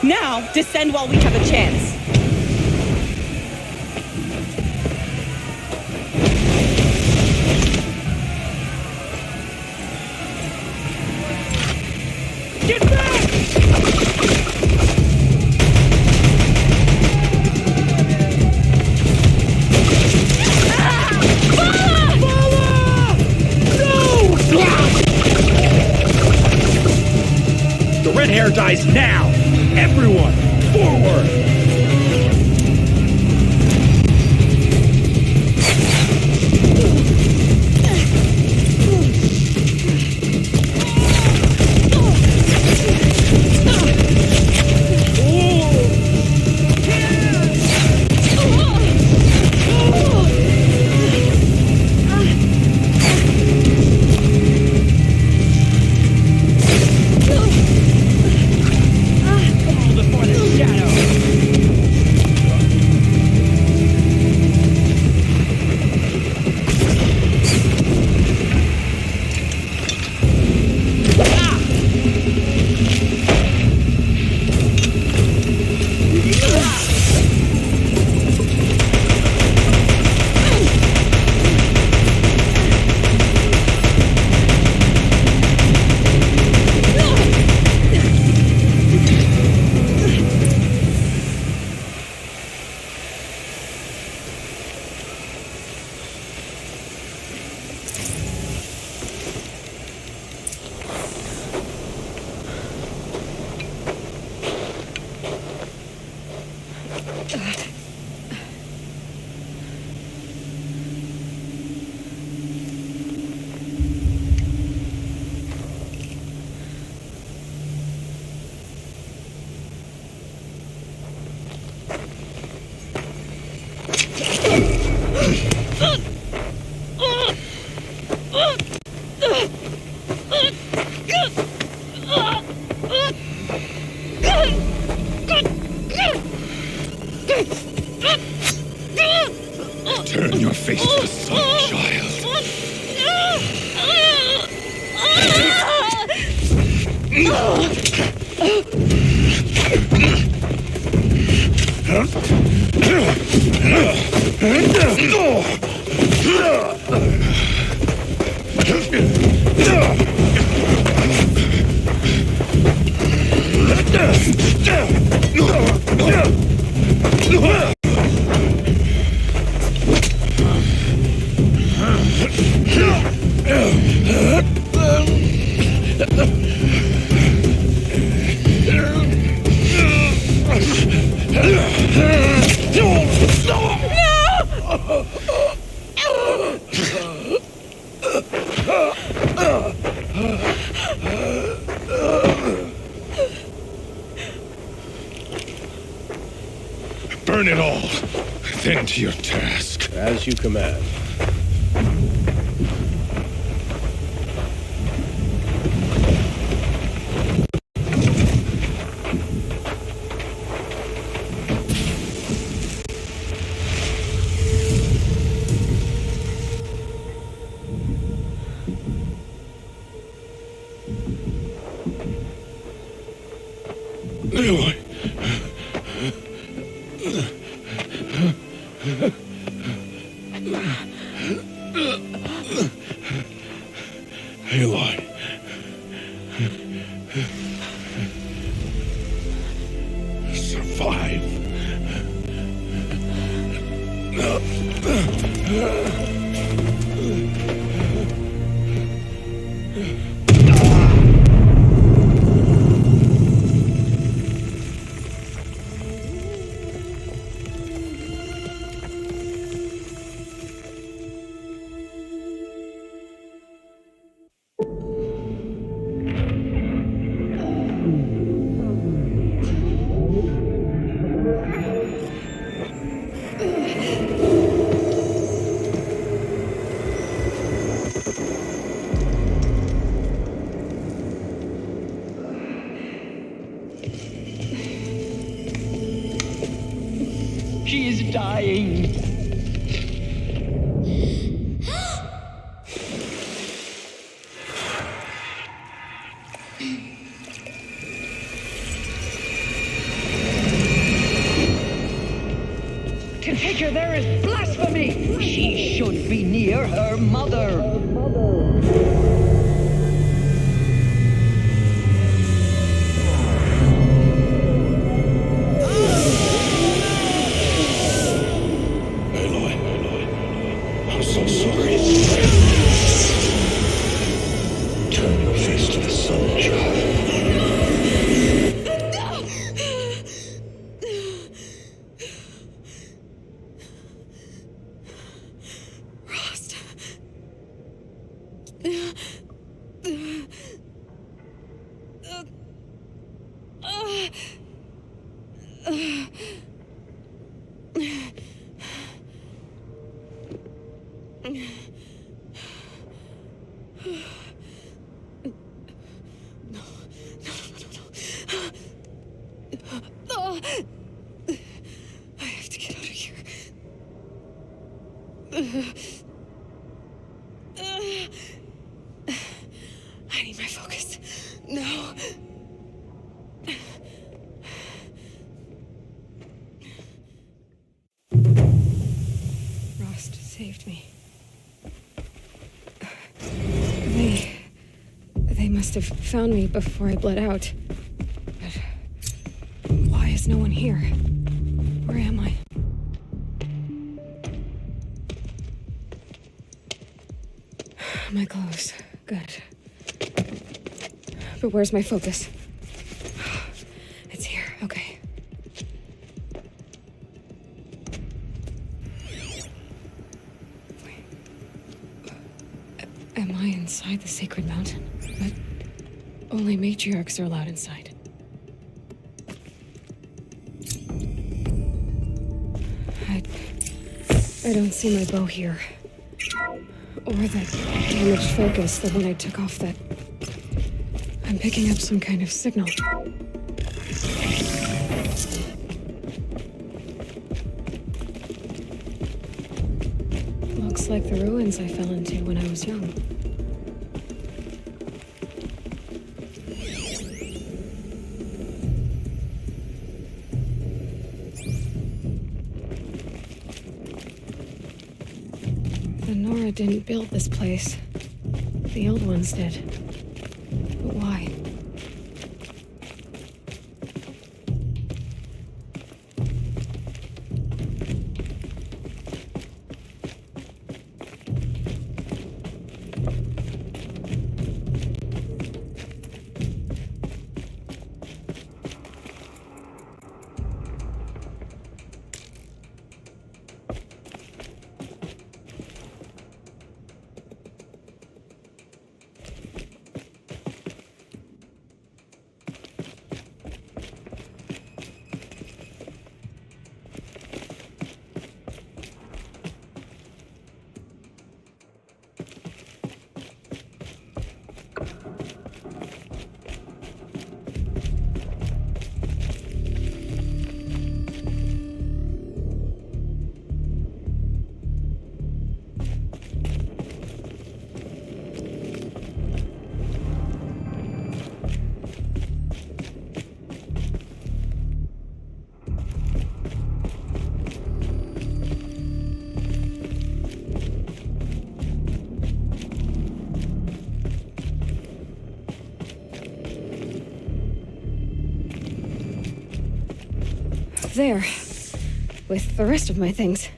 Now, descend while we have a chance. Get back! hair dies now! Everyone, forward! Turn your face to the sun, child. Burn it all, then to your task. As you command. Aloy. Aloy. Survive. She is dying. To take her there is blasphemy. She should be near her mother. I'm so sorry. Turn your face to the sun, child. I have to get out of here. I need my focus. No. Rost saved me. They must have found me before I bled out. But why is no one here? Where am I? My clothes. Good. But where's my focus? It's here. Okay. Wait. Am I inside the sacred mountain? But only matriarchs are allowed inside. I don't see my bow here. Or that damaged focus, the one I took off that... I'm picking up some kind of signal. Looks like the ruins I fell into when I was young. The Nora didn't build this place. The old ones did. But why? There, with the rest of my things.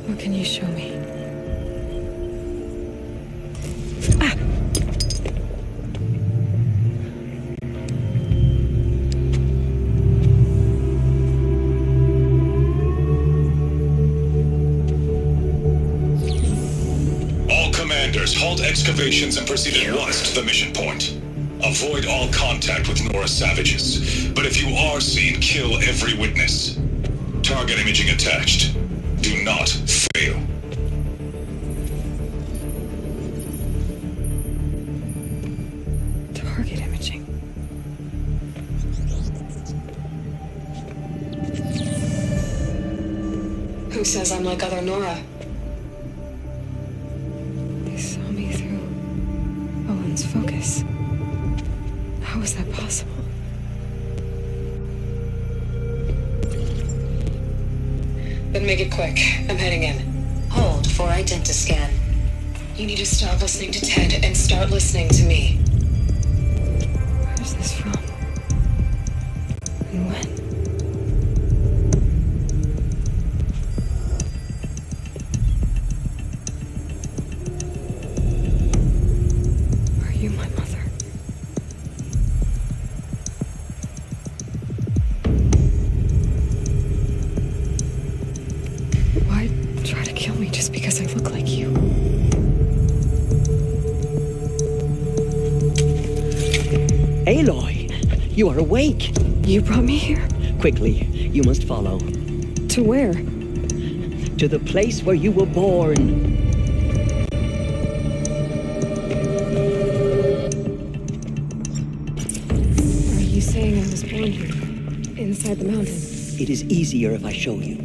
What can you show me? All commanders, halt excavations and proceed at once to the mission point. Avoid all contact with Nora savages, but if you are seen, kill every witness. Target imaging attached. Do not fail. Target imaging. Who says I'm like other Nora? They saw me through Owen's focus. How is that possible? Then make it quick. I'm heading in. Hold for identiscan. You need to stop listening to Ted and start listening to me. Where's this from? And when? Are you my mother? Why try to kill me just because I look like you? Aloy, you are awake. You brought me here? Quickly, you must follow. To where? To the place where you were born. Are you saying I was born here? Inside the mountain? It is easier if I show you.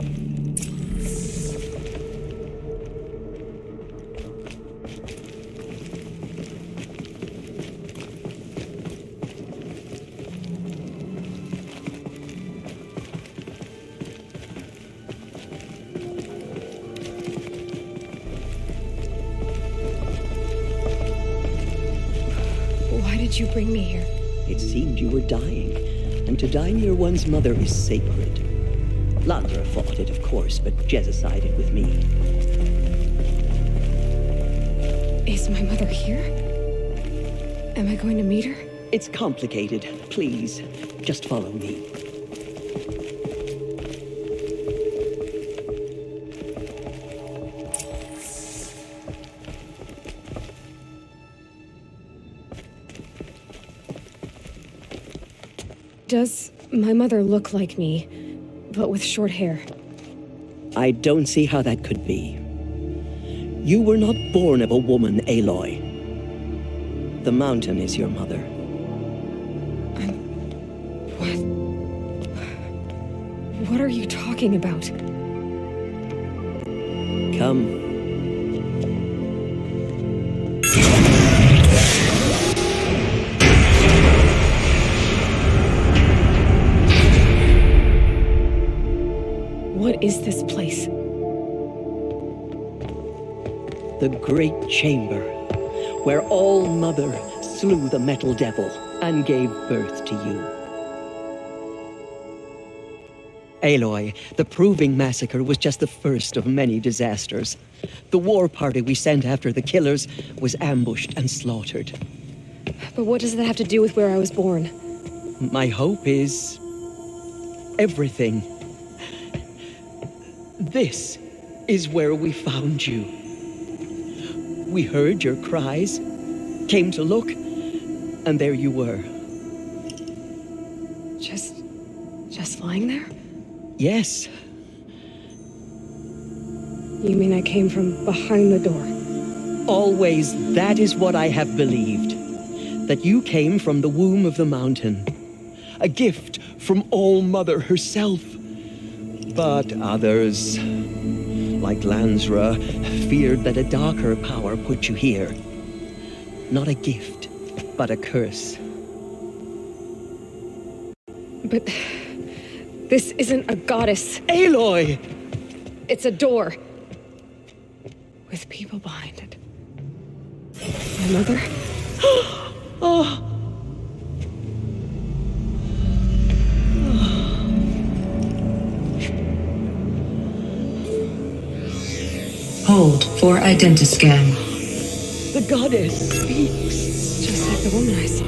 Why did you bring me here? It seemed you were dying, and to die near one's mother is sacred. Landra fought it, of course, but Jezza sided with me. Is my mother here? Am I going to meet her? It's complicated. Please, just follow me. Does my mother look like me, but with short hair? I don't see how that could be. You were not born of a woman, Aloy. The mountain is your mother. What are you talking about? Come. What is this place? The Great Chamber, where All-Mother slew the Metal Devil and gave birth to you. Aloy, the Proving Massacre was just the first of many disasters. The war party we sent after the killers was ambushed and slaughtered. But what does that have to do with where I was born? My hope is everything. This is where we found you. We heard your cries, came to look, and there you were. Just lying there? Yes. You mean I came from behind the door? Always that is what I have believed. That you came from the womb of the mountain. A gift from All-Mother herself. But others, like Lansra, feared that a darker power put you here. Not a gift, but a curse. But this isn't a goddess. Aloy! It's a door. With people behind it. My mother? Oh! Hold for identiscan. The goddess speaks. Just like the woman I saw.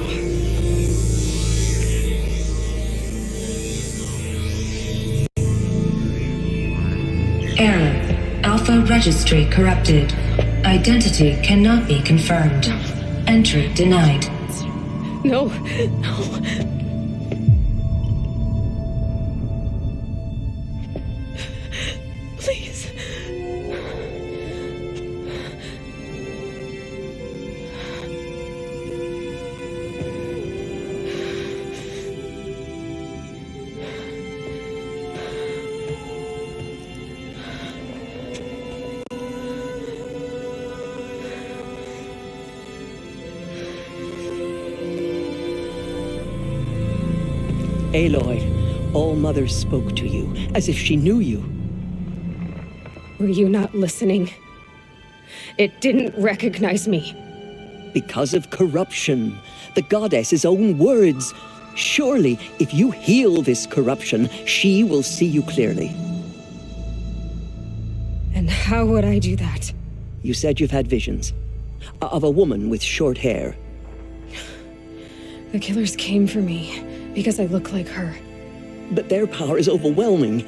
Error. Alpha registry corrupted. Identity cannot be confirmed. Entry denied. No. Please. Aloy, All-Mother spoke to you, as if she knew you. Were you not listening? It didn't recognize me. Because of corruption. The goddess's own words. Surely, if you heal this corruption, she will see you clearly. And how would I do that? You said you've had visions. Of a woman with short hair. The killers came for me because I look like her. But their power is overwhelming.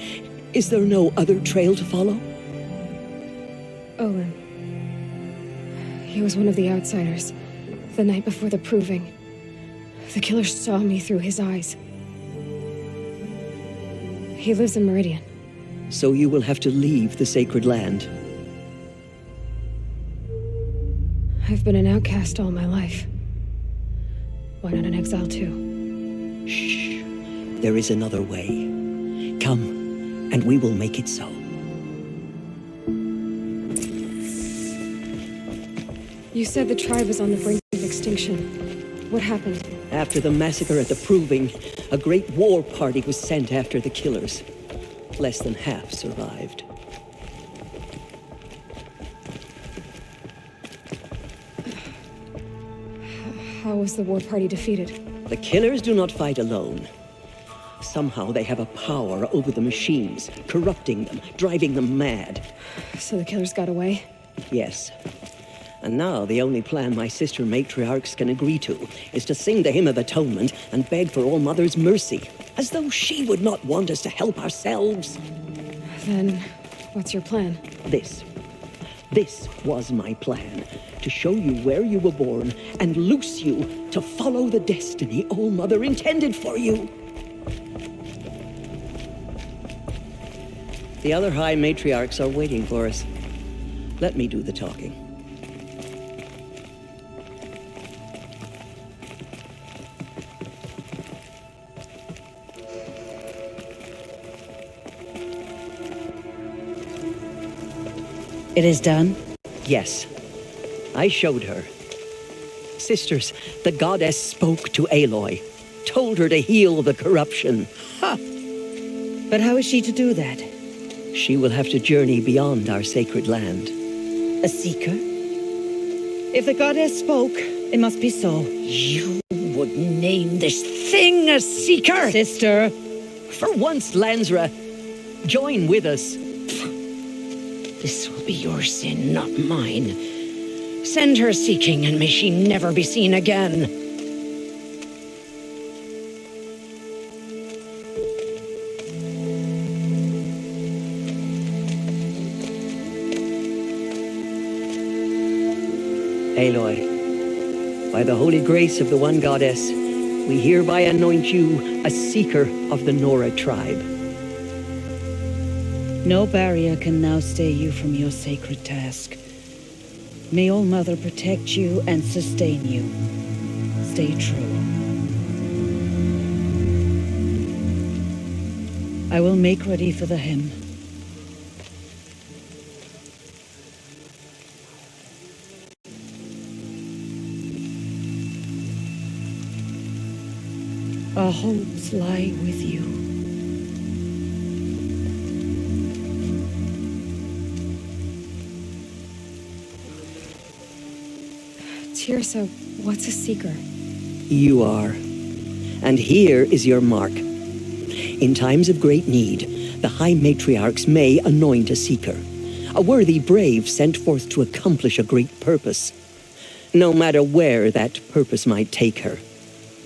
Is there no other trail to follow? Olin. He was one of the outsiders. The night before the proving. The killers saw me through his eyes. He lives in Meridian. So you will have to leave the sacred land. I've been an outcast all my life. Why not an exile too? Shh. There is another way. Come, and we will make it so. You said the tribe was on the brink of extinction. What happened? After the massacre at the Proving, a great war party was sent after the killers. Less than half survived. How was the war party defeated? The killers do not fight alone. Somehow they have a power over the machines, corrupting them, driving them mad. So the killers got away? Yes. And now the only plan my sister matriarchs can agree to is to sing the Hymn of Atonement and beg for All Mother's mercy, as though she would not want us to help ourselves. Then, what's your plan? This was my plan, to show you where you were born and loose you to follow the destiny All Mother intended for you. The other High Matriarchs are waiting for us. Let me do the talking. It is done? Yes. I showed her. Sisters, the goddess spoke to Aloy, told her to heal the corruption. Ha! But how is she to do that? She will have to journey beyond our sacred land. A seeker? If the goddess spoke, it must be so. You would name this thing a seeker? Sister! For once, Lansra, join with us. This will be your sin, not mine. Send her seeking, and may she never be seen again. Aloy, by the holy grace of the one goddess, we hereby anoint you a seeker of the Nora tribe. No barrier can now stay you from your sacred task. May All Mother protect you and sustain you. Stay true. I will make ready for the hymn. Our hopes lie with you. Tirsa, what's a seeker? You are. And here is your mark. In times of great need, the High Matriarchs may anoint a seeker, a worthy brave sent forth to accomplish a great purpose, no matter where that purpose might take her.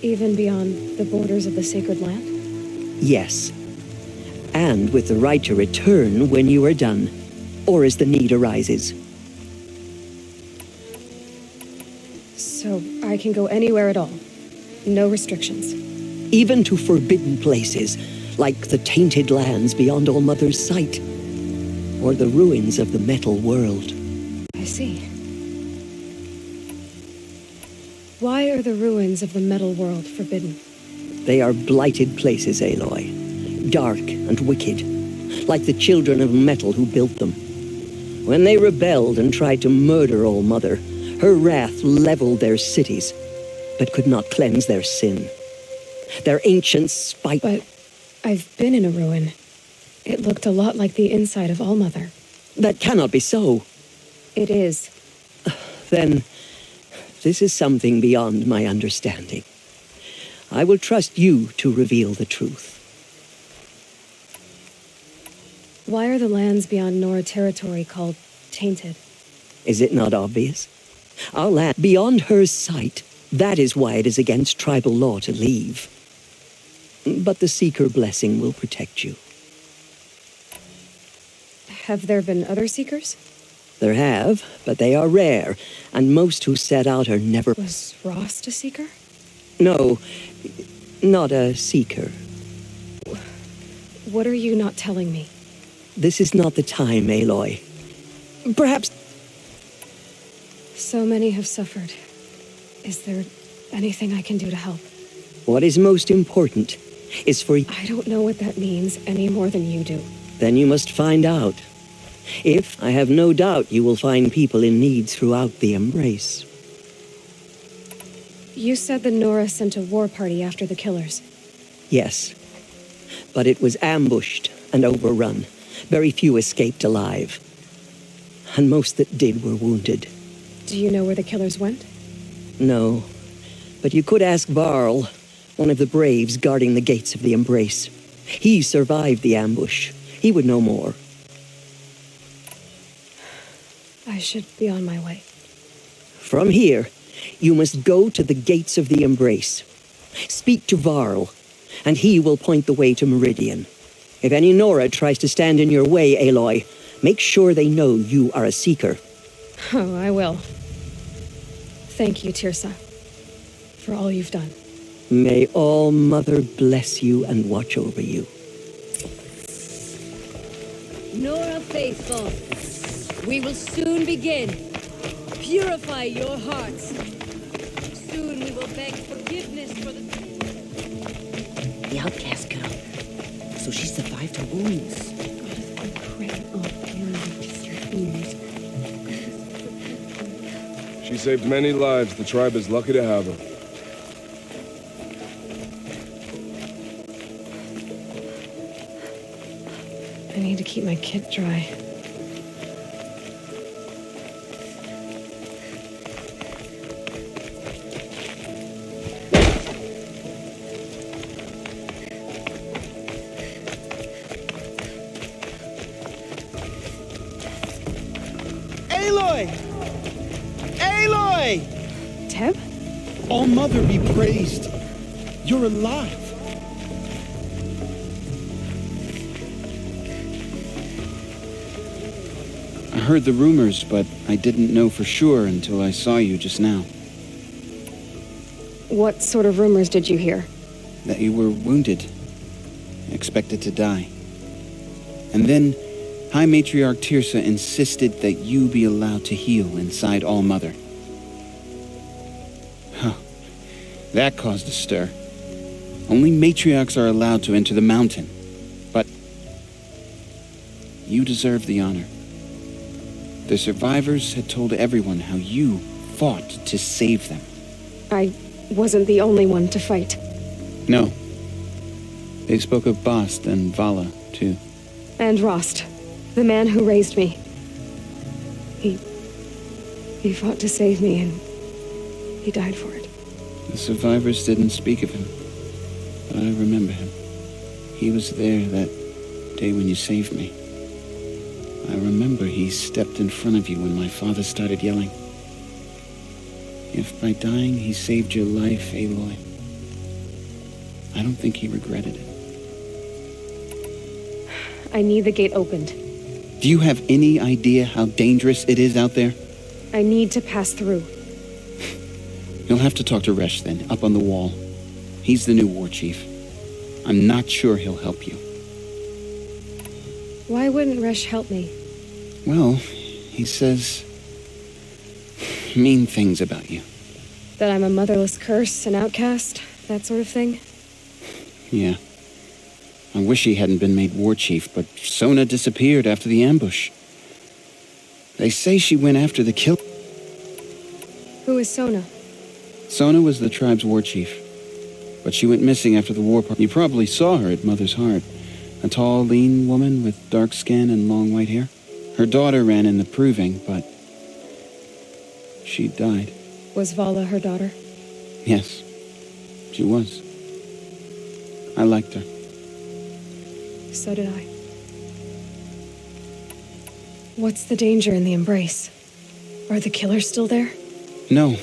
Even beyond the borders of the sacred land? Yes. And with the right to return when you are done, or as the need arises. So I can go anywhere at all? No restrictions? Even to forbidden places, like the tainted lands beyond All Mother's sight, or the ruins of the metal world. I see. Why are the ruins of the metal world forbidden? They are blighted places, Aloy. Dark and wicked, like the children of metal who built them. When they rebelled and tried to murder All Mother, her wrath leveled their cities, but could not cleanse their sin. Their ancient spite... But I've been in a ruin. It looked a lot like the inside of All Mother. That cannot be so. It is. then this is something beyond my understanding. I will trust you to reveal the truth. Why are the lands beyond Nora territory called tainted? Is it not obvious? Our land, beyond her sight, that is why it is against tribal law to leave. But the Seeker blessing will protect you. Have there been other Seekers? There have, but they are rare, and most who set out are never... Was Rost a Seeker? No, not a Seeker. What are you not telling me? This is not the time, Aloy. Perhaps... So many have suffered. Is there anything I can do to help? What is most important is for... I don't know what that means any more than you do. Then you must find out. If, I have no doubt you will find people in need throughout the Embrace. You said the Nora sent a war party after the killers. Yes. But it was ambushed and overrun. Very few escaped alive. And most that did were wounded. Do you know where the killers went? No. But you could ask Varl, one of the braves guarding the gates of the Embrace. He survived the ambush. He would know more. I should be on my way. From here, you must go to the gates of the Embrace. Speak to Varl, and he will point the way to Meridian. If any Nora tries to stand in your way, Aloy, make sure they know you are a Seeker. Oh, I will. Thank you, Tirsa, for all you've done. May All Mother bless you and watch over you. Nora faithful, we will soon begin. Purify your hearts. Soon we will beg forgiveness for the outcast girl. So she survived her wounds. She saved many lives. The tribe is lucky to have her. I need to keep my kit dry. Aloy! Aloy! Teb? All Mother be praised. You're alive. I heard the rumors, but I didn't know for sure until I saw you just now. What sort of rumors did you hear? That you were wounded, expected to die. And then High Matriarch Tirsa insisted that you be allowed to heal inside All Mother. Huh. That caused a stir. Only matriarchs are allowed to enter the mountain. But you deserve the honor. The survivors had told everyone how you fought to save them. I wasn't the only one to fight. No. They spoke of Bast and Vala, too. And Rost, the man who raised me. He fought to save me, and he died for it. The survivors didn't speak of him, but I remember him. He was there that day when you saved me. I remember he stepped in front of you when my father started yelling. If by dying he saved your life, Aloy, I don't think he regretted it. I need the gate opened. Do you have any idea how dangerous it is out there? I need to pass through. You'll have to talk to Resh then, up on the wall. He's the new war chief. I'm not sure he'll help you. Why wouldn't Resh help me? Well, he says mean things about you. That I'm a motherless curse, an outcast, that sort of thing? Yeah. I wish he hadn't been made war chief, but Sona disappeared after the ambush. They say she went after the kill... Who is Sona? Sona was the tribe's war chief, but she went missing after the war party. You probably saw her at Mother's Heart. A tall, lean woman with dark skin and long white hair. Her daughter ran in the proving, but She died. Was Vala her daughter? Yes, she was. I liked her. So did I. What's the danger in the embrace? Are the killers still there? No.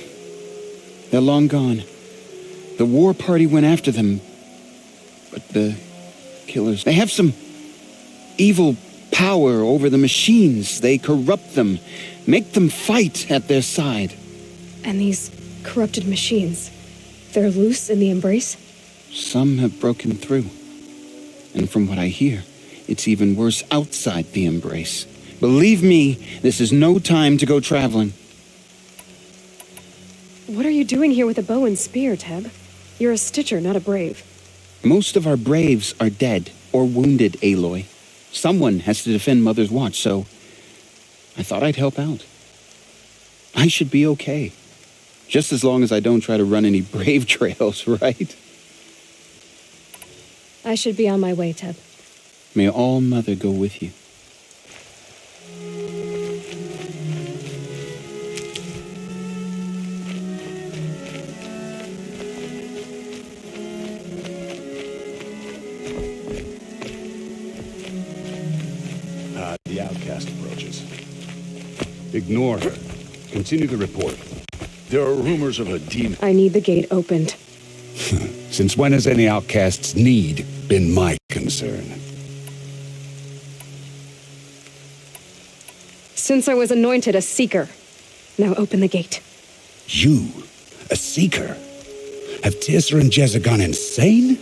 They're long gone. The war party went after them. But the killers, they have some evil power over the machines. They corrupt them, make them fight at their side. And these corrupted machines, they're loose in the embrace? Some have broken through. And from what I hear, it's even worse outside the embrace. Believe me, this is no time to go traveling. What are you doing here with a bow and spear, Teb? You're a Stitcher, not a Brave. Most of our Braves are dead or wounded, Aloy. Someone has to defend Mother's Watch, so I thought I'd help out. I should be okay. Just as long as I don't try to run any Brave trails, right? I should be on my way, Teb. May All Mother go with you. The outcast approaches. Ignore her. Continue the report. There are rumors of a demon. I need the gate opened. Since when has any outcast's need been my concern? Since I was anointed a Seeker. Now open the gate. You, a Seeker? Have Tirsa and Jezza gone insane?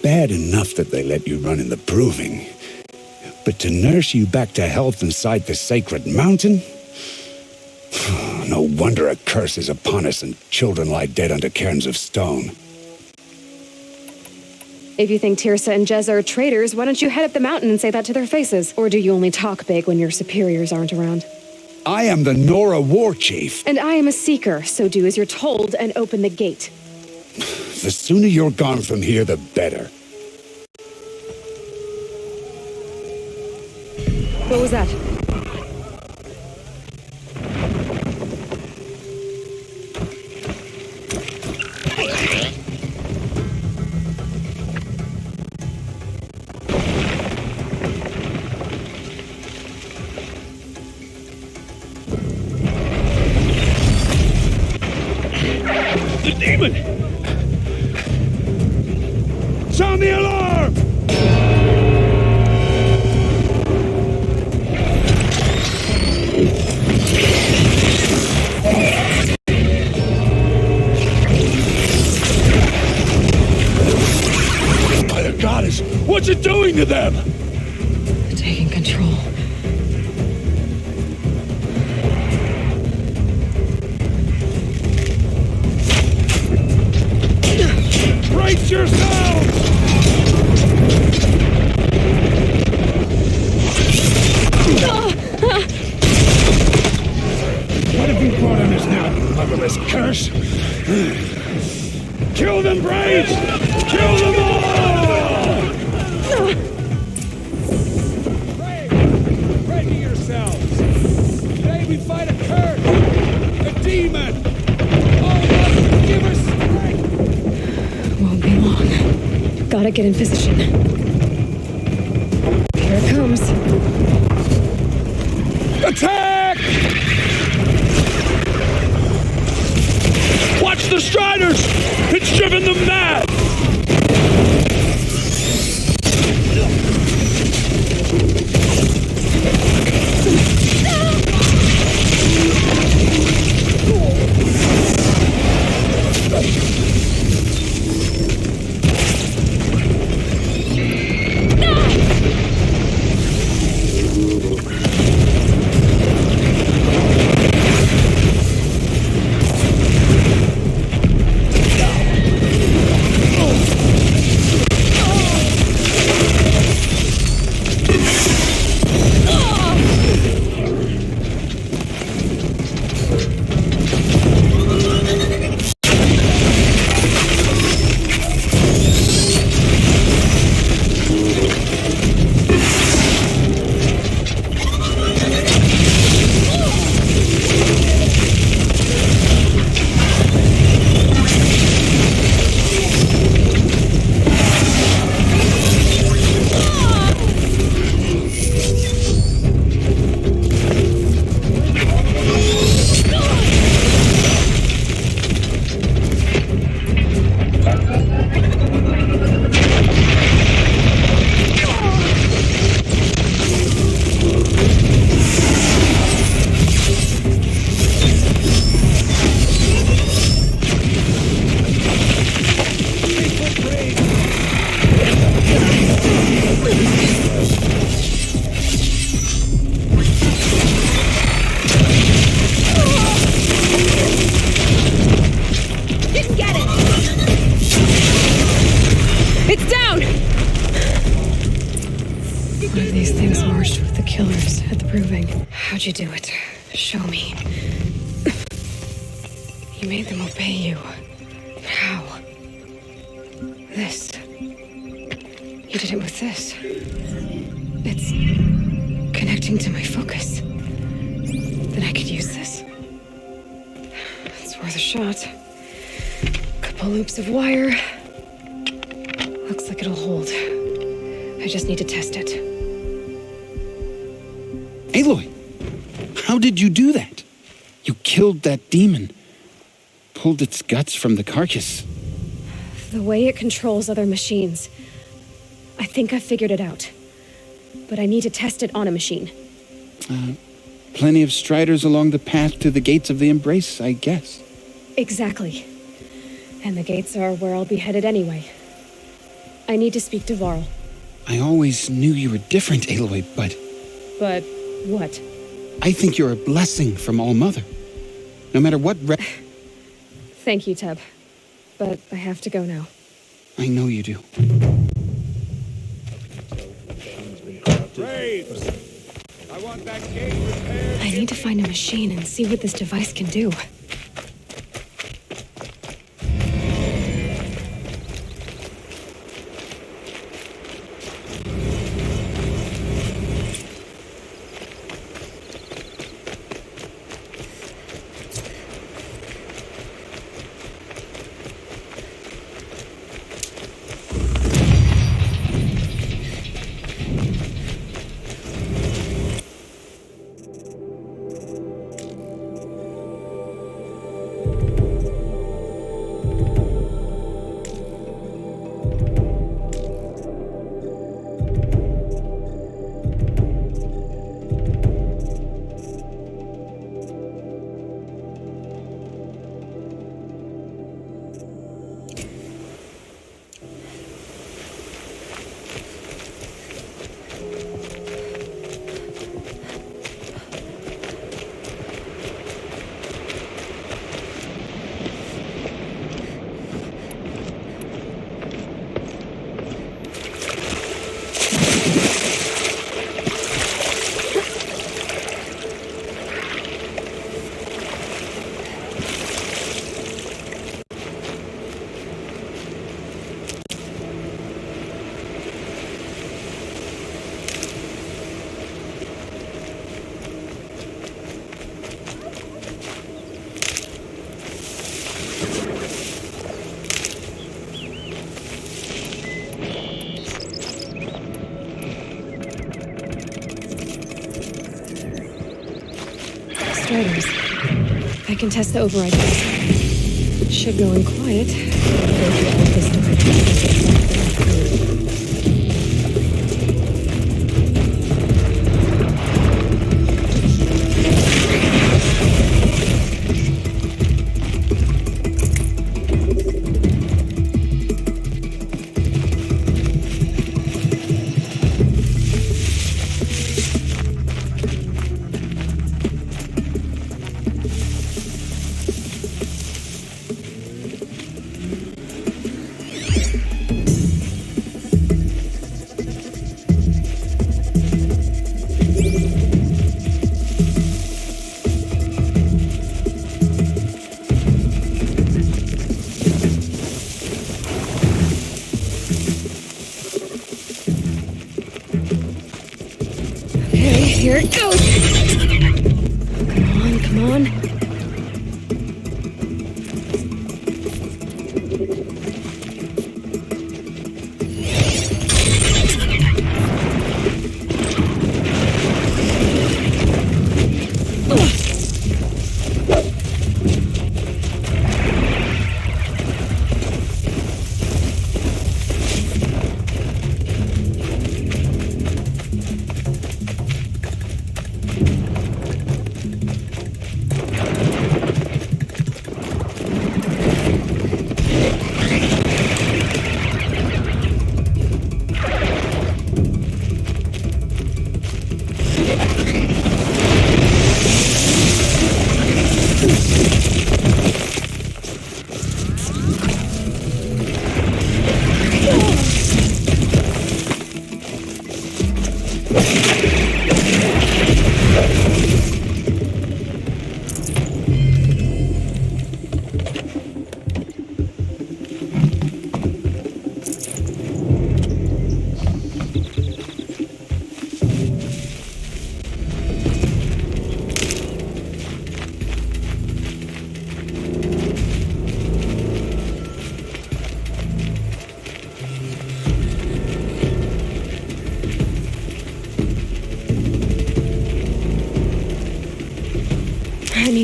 Bad enough that they let you run in the Proving. But to nurse you back to health inside the sacred mountain? No wonder a curse is upon us and children lie dead under cairns of stone. If you think Tirsa and Jezza are traitors, why don't you head up the mountain and say that to their faces? Or do you only talk big when your superiors aren't around? I am the Nora War Chief. And I am a Seeker, so do as you're told and open the gate. The sooner you're gone from here, the better. What was that? The demon! Sound the alarm! By the goddess, what's it doing to them? Taking control. Brace yourselves! What have you brought on us now, you motherless curse? Kill them, Braves! Kill them all! Ready yourselves! Today we fight a curse! A demon! Oh, Lord, give us strength! Won't be long. Gotta get in position. Here it comes. Attack! Watch the Striders! It's driven them mad! you do it? Show me. You made them obey you. How? This. You did it with this. It's connecting to my focus. Then I could use this. It's worth a shot. Couple loops of wire. Looks like it'll hold. I just need to test it. Aloy, how did you do that? You killed that demon. Pulled its guts from the carcass. The way it controls other machines. I think I figured it out. But I need to test it on a machine. Plenty of striders along the path to the gates of the Embrace, I guess. Exactly. And the gates are where I'll be headed anyway. I need to speak to Varl. I always knew you were different, Aloy, but... But what? I think you're a blessing from All-Mother. No matter what... Thank you, Teb. But I have to go now. I know you do. Braves! I want that gate repaired. I need to find a machine and see what this device can do. Striders. I can test the override button. Should go in quiet. Go through all this Here it goes! Come on, come on.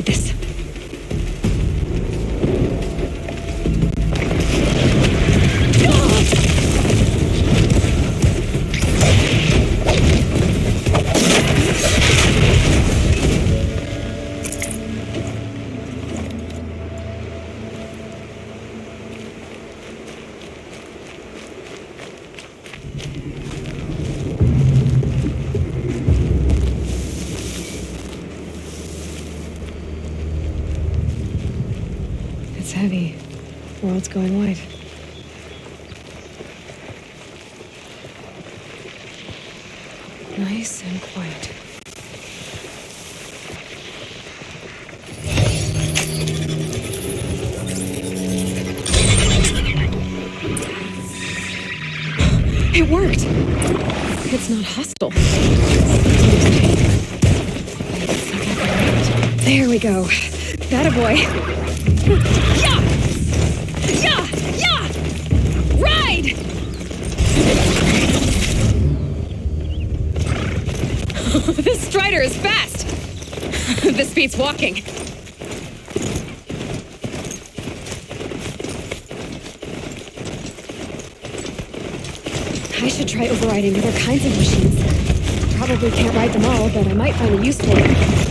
need this. It's heavy. World's going white. Nice and quiet. It worked! It's not hostile. There we go. That a boy. Yeah! Yeah! Yeah! Ride! This Strider is fast! This beats walking. I should try overriding other kinds of machines. Probably can't ride them all, but I might find a use for it.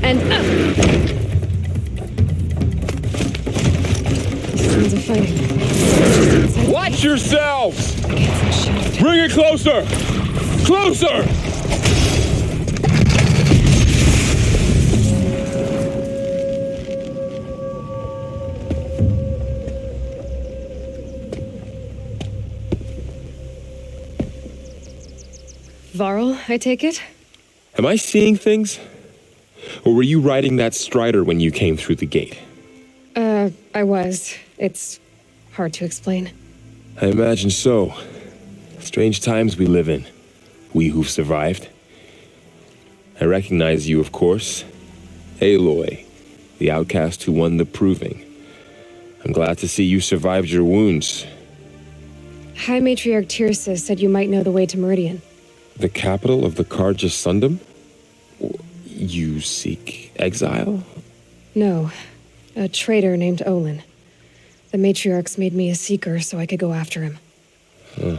And up! Sounds of fighting. Watch yourselves! Bring it closer! Closer! Varl, I take it? Am I seeing things? Or were you riding that Strider when you came through the gate? I was. It's hard to explain. I imagine so. Strange times we live in. We who've survived. I recognize you, of course. Aloy, the outcast who won the proving. I'm glad to see you survived your wounds. High Matriarch Tirsa said you might know the way to Meridian. The capital of the Carja Sundom? You seek exile? No. A traitor named Olin. The Matriarchs made me a seeker so I could go after him. Huh.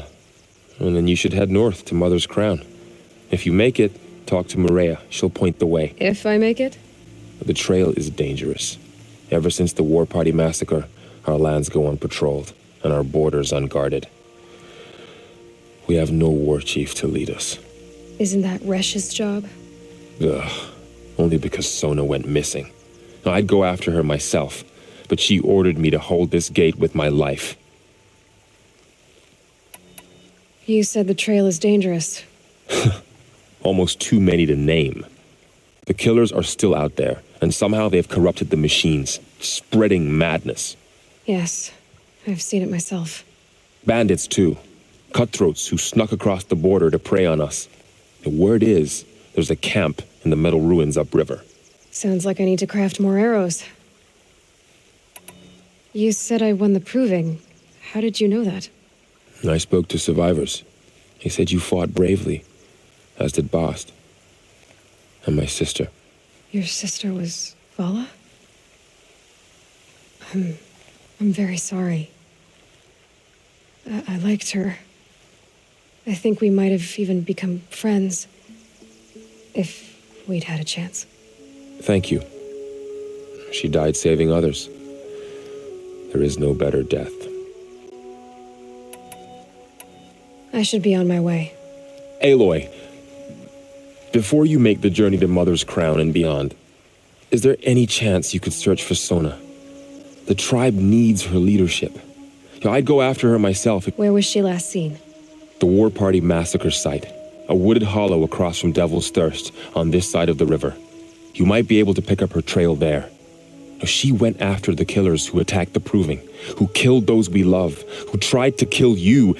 Well, then you should head north to Mother's Crown. If you make it, talk to Maria. She'll point the way. If I make it? The trail is dangerous. Ever since the War Party massacre, our lands go unpatrolled, and our borders unguarded. We have no war chief to lead us. Isn't that Resh's job? Ugh. Only because Sona went missing. I'd go after her myself, but she ordered me to hold this gate with my life. You said the trail is dangerous. Almost too many to name. The killers are still out there, and somehow they've corrupted the machines, spreading madness. Yes, I've seen it myself. Bandits, too. Cutthroats who snuck across the border to prey on us. The word is, there's a camp in the metal ruins upriver. Sounds like I need to craft more arrows. You said I won the proving. How did you know that? I spoke to survivors. They said you fought bravely, as did Bast. And my sister. Your sister was Vala? I'm very sorry. I liked her. I think we might have even become friends. If we'd had a chance. Thank you. She died saving others. There is no better death. I should be on my way. Aloy, before you make the journey to Mother's Crown and beyond, is there any chance you could search for Sona? The tribe needs her leadership. I'd go after her myself. Where was she last seen? The War Party massacre site. A wooded hollow across from Devil's Thirst, on this side of the river. You might be able to pick up her trail there. She went after the killers who attacked the Proving, who killed those we love, who tried to kill you.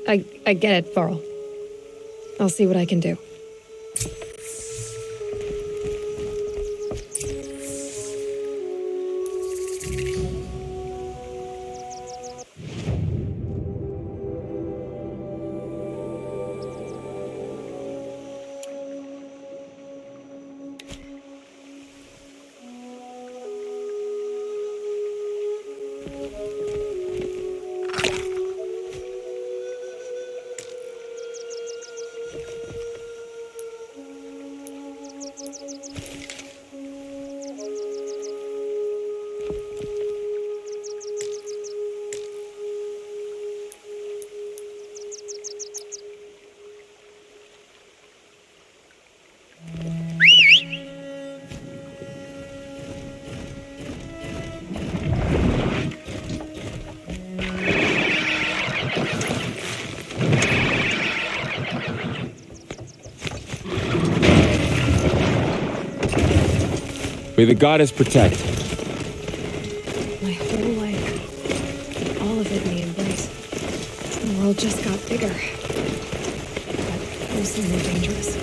I get it, Varl. I'll see what I can do. May the goddess protect. My whole life, all of it in the embrace. The world just got bigger, but mostly more dangerous.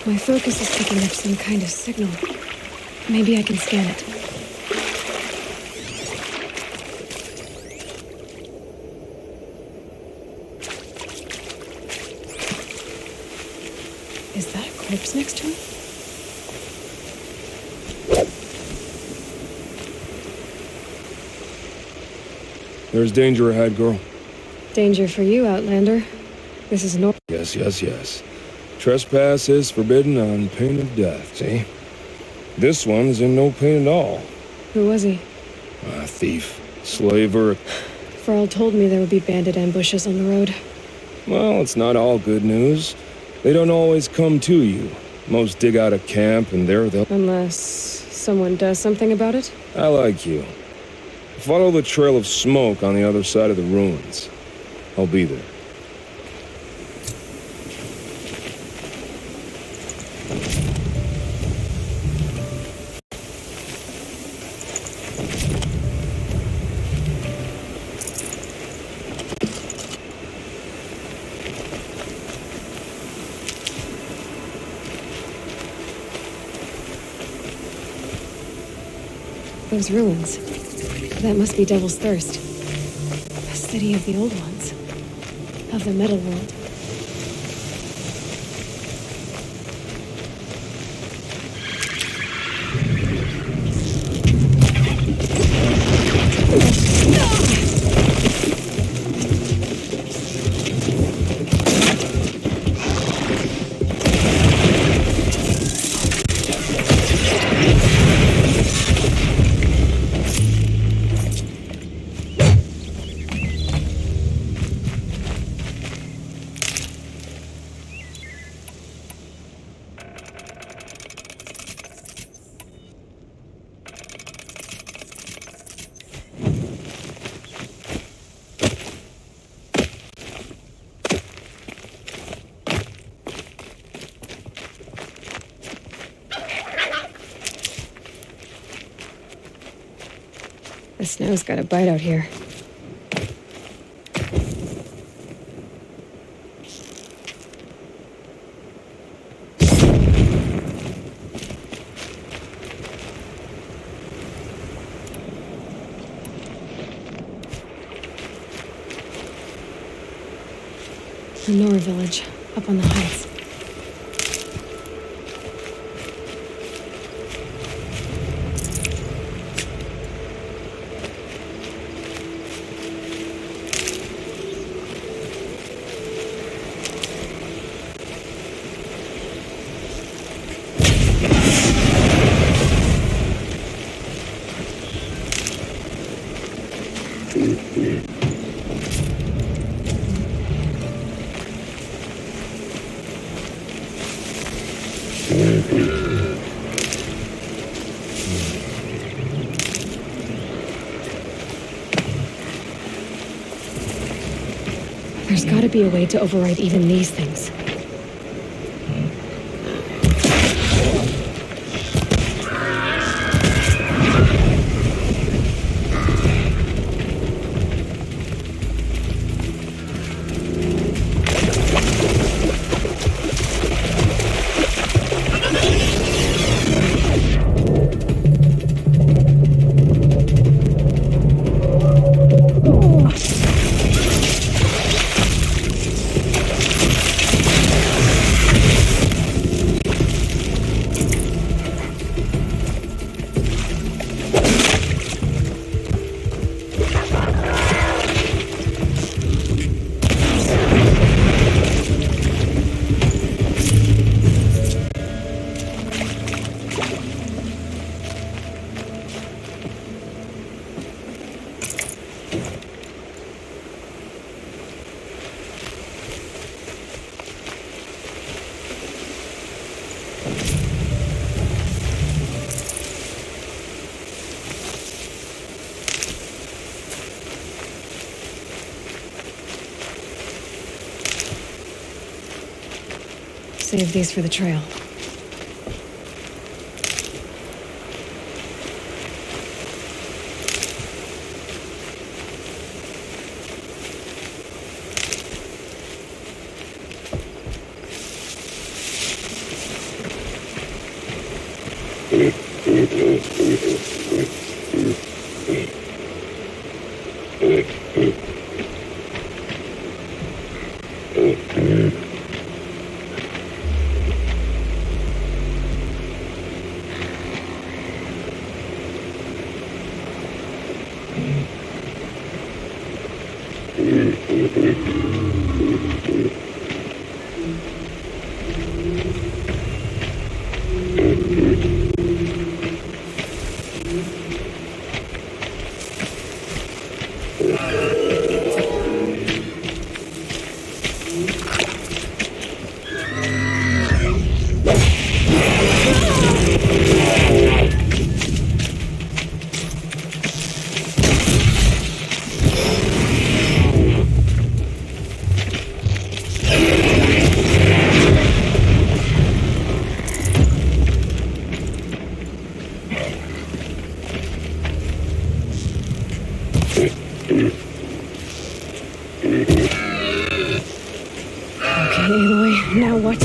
My focus is picking up some kind of signal. Maybe I can scan it. Is that a corpse next to him? There's danger ahead, girl. Danger for you, Outlander. This is north. Yes, yes, yes. Trespass is forbidden on pain of death, see? This one's in no pain at all. Who was he? A thief, slaver. Farrell told me there would be bandit ambushes on the road. Well, it's not all good news. They don't always come to you. Most dig out a camp and there they'll... Unless someone does something about it? I like you. Follow the trail of smoke on the other side of the ruins. I'll be there. Those ruins. That must be Devil's Thirst. A city of the old ones. Of the metal world. The snow's got a bite out here. The Nora village, up on the heights. There's gotta be a way to override even these things. Save these for the trail. Okay, Aloy, now what?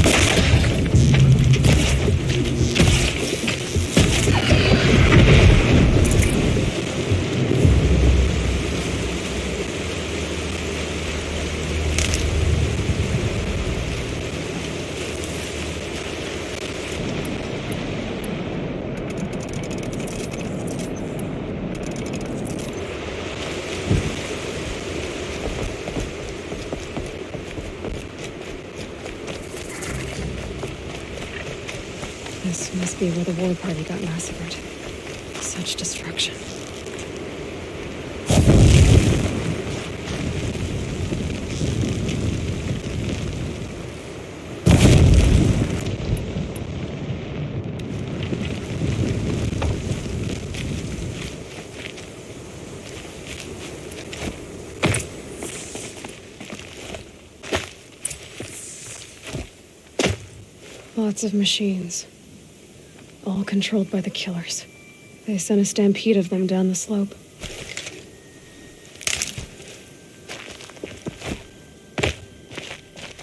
This must be where the war party got massacred. Such destruction. Lots of machines. All controlled by the killers. They sent a stampede of them down the slope.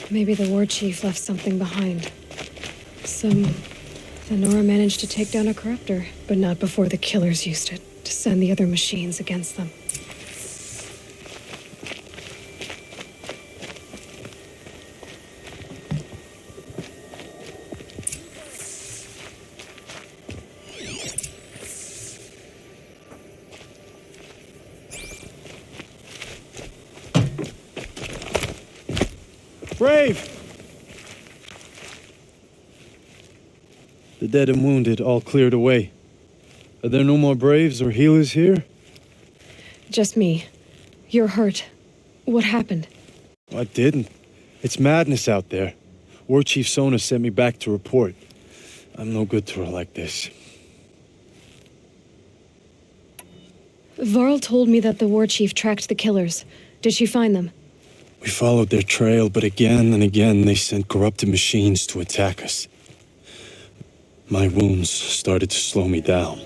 Maybe the war chief left something behind. Nora managed to take down a corruptor, but not before the killers used it to send the other machines against them. Brave! The dead and wounded all cleared away. Are there no more Braves or healers here? Just me. You're hurt. What happened? I didn't. It's madness out there. War Chief Sona sent me back to report. I'm no good to her like this. Varl told me that the war chief tracked the killers. Did she find them? We followed their trail, but again and again they sent corrupted machines to attack us. My wounds started to slow me down,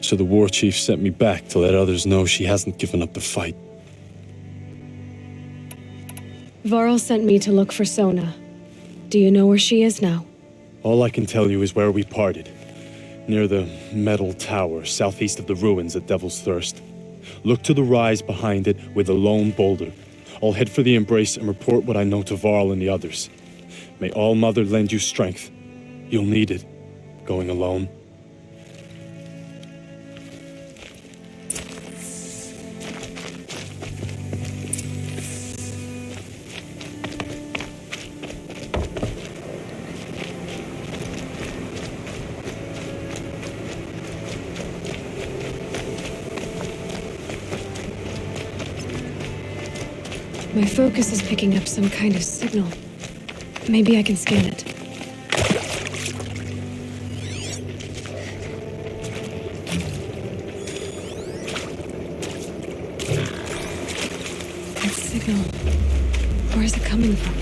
so the war chief sent me back to let others know she hasn't given up the fight. Varl sent me to look for Sona. Do you know where she is now? All I can tell you is where we parted. Near the metal tower, southeast of the ruins at Devil's Thirst. Look to the rise behind it with a lone boulder. I'll head for the embrace and report what I know to Varl and the others. May All Mother lend you strength. You'll need it, going alone. My focus is picking up some kind of signal. Maybe I can scan it. That signal. Where is it coming from?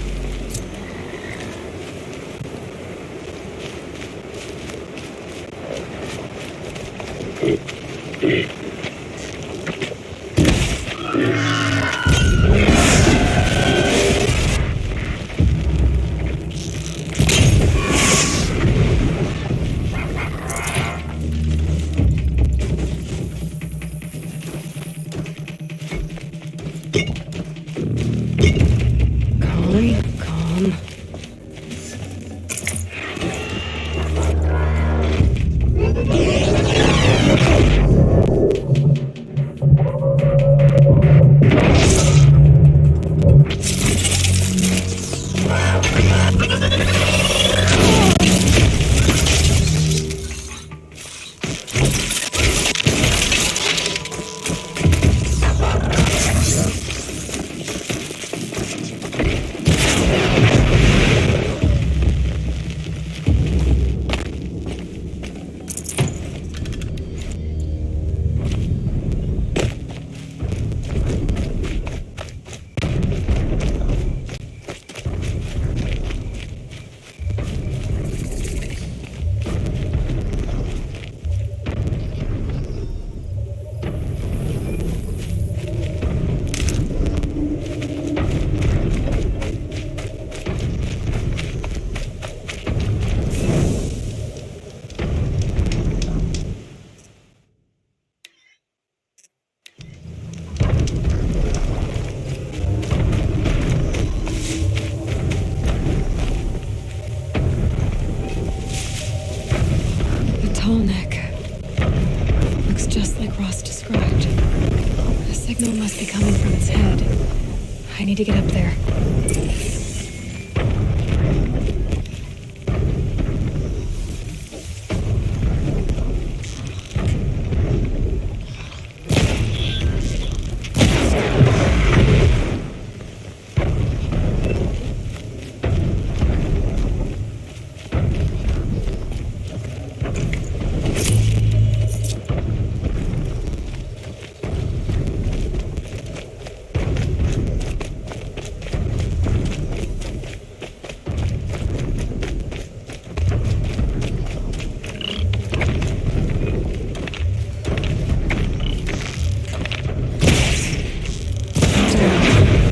The tall neck. Looks just like Ross described. The signal must be coming from its head. I need to get up there.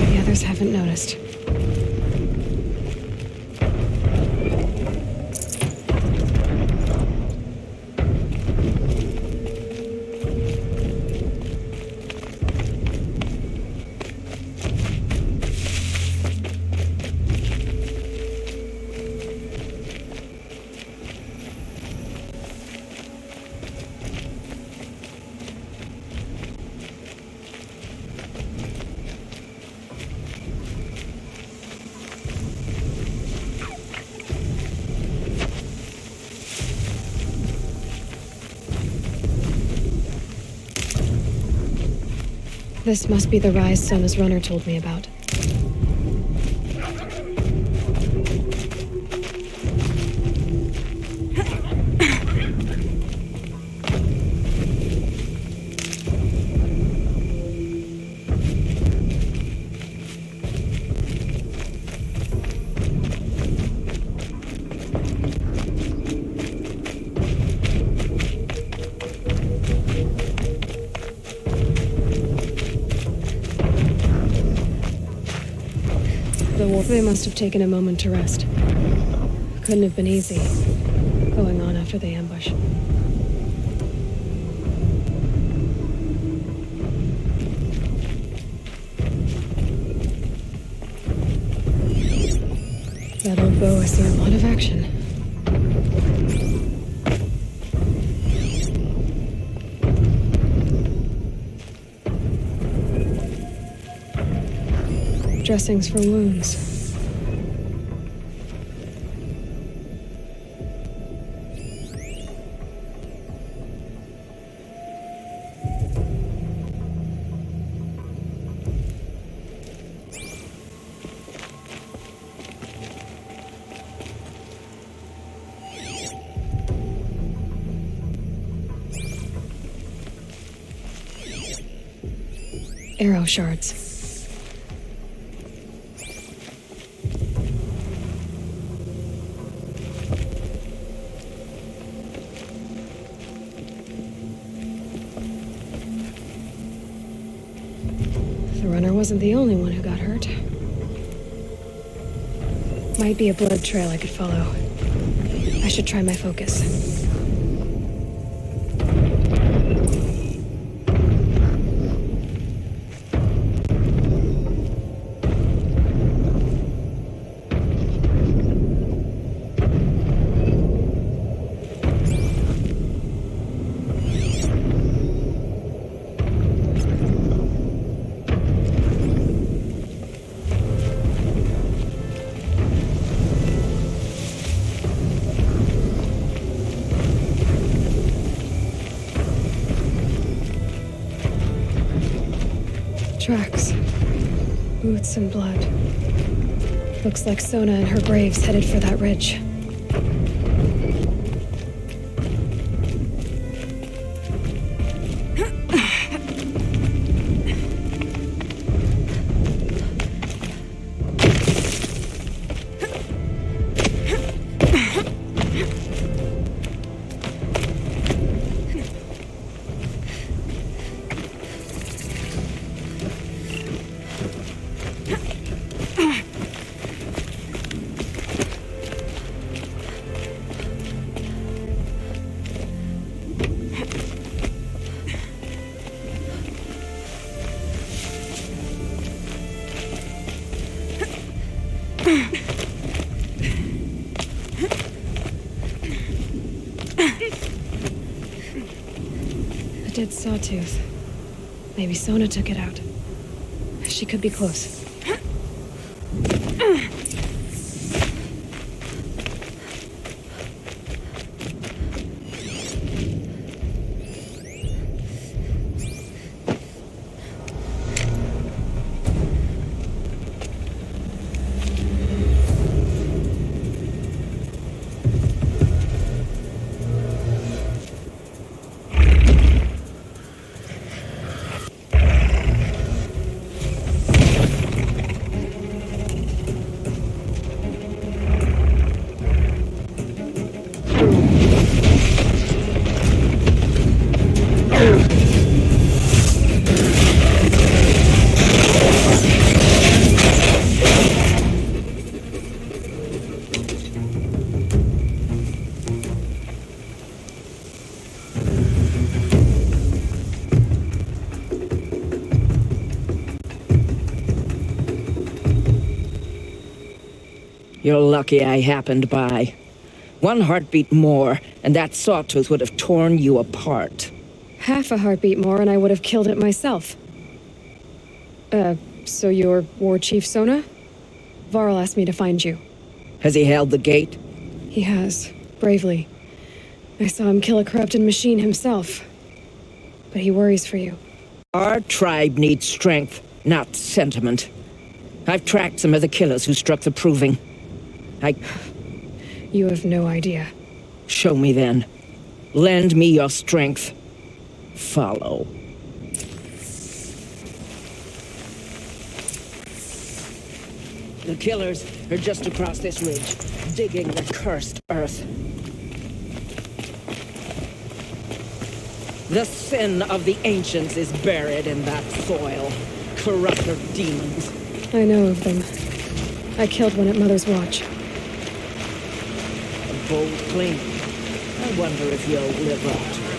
The others haven't noticed. This must be the rise Sona's runner told me about. They must have taken a moment to rest. Couldn't have been easy, going on after the ambush. That old bow has seen a lot of action. Dressings for wounds. Arrow shards. The runner wasn't the only one who got hurt. Might be a blood trail I could follow. I should try my focus. Hearts and blood. Looks like Sona and her braves headed for that ridge. A dead sawtooth. Maybe Sona took it out. She could be close. You're lucky I happened by. One heartbeat more, and that sawtooth would have torn you apart. Half a heartbeat more and I would have killed it myself. So you're War Chief Sona? Varl asked me to find you. Has he held the gate? He has, bravely. I saw him kill a corrupted machine himself. But he worries for you. Our tribe needs strength, not sentiment. I've tracked some of the killers who struck the Proving. You have no idea. Show me then. Lend me your strength. Follow. The killers are just across this ridge, digging the cursed earth. The sin of the ancients is buried in that soil. Corrupter demons. I know of them. I killed one at Mother's Watch. A bold claim. I wonder if you'll live up to it.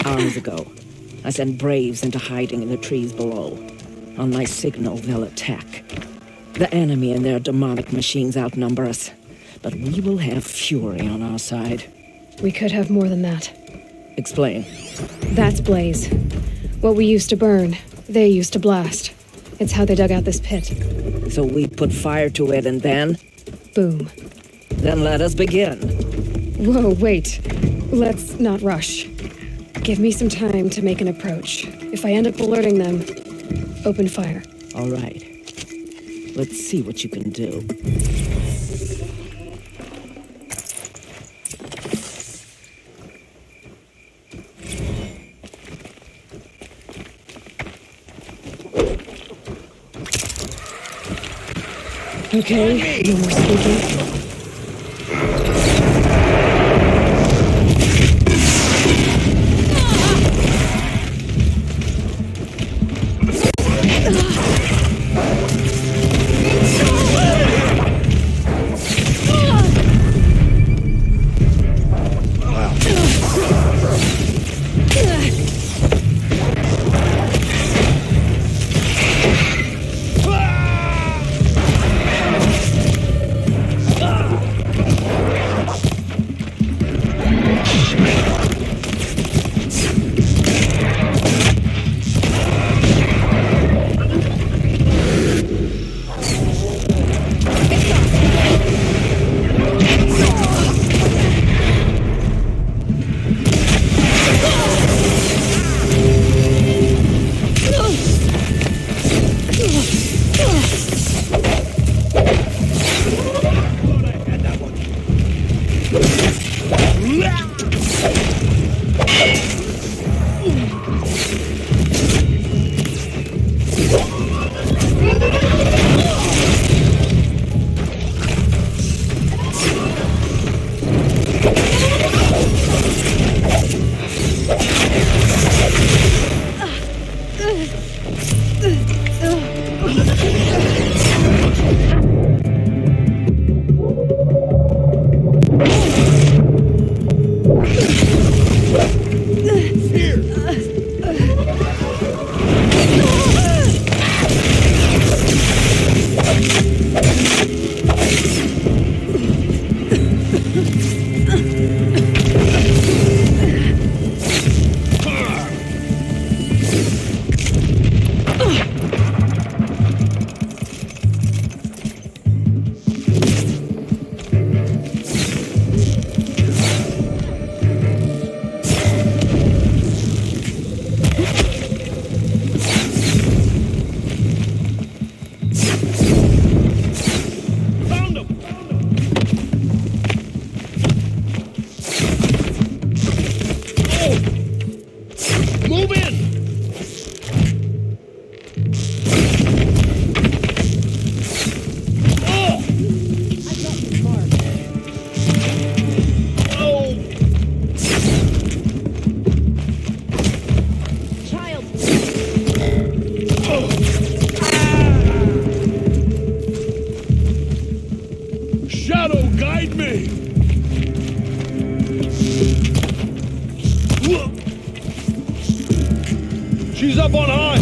Hours ago, I sent braves into hiding in the trees below. On my signal, they'll attack. The enemy and their demonic machines outnumber us, but we will have fury on our side. We could have more than that. Explain. That's Blaze. What we used to burn, they used to blast. It's how they dug out this pit. So we put fire to it and then? Boom. Then let us begin. Whoa, wait. Let's not rush. Give me some time to make an approach. If I end up alerting them, open fire. All right. Let's see what you can do. Okay, no more speaking. She's up on high!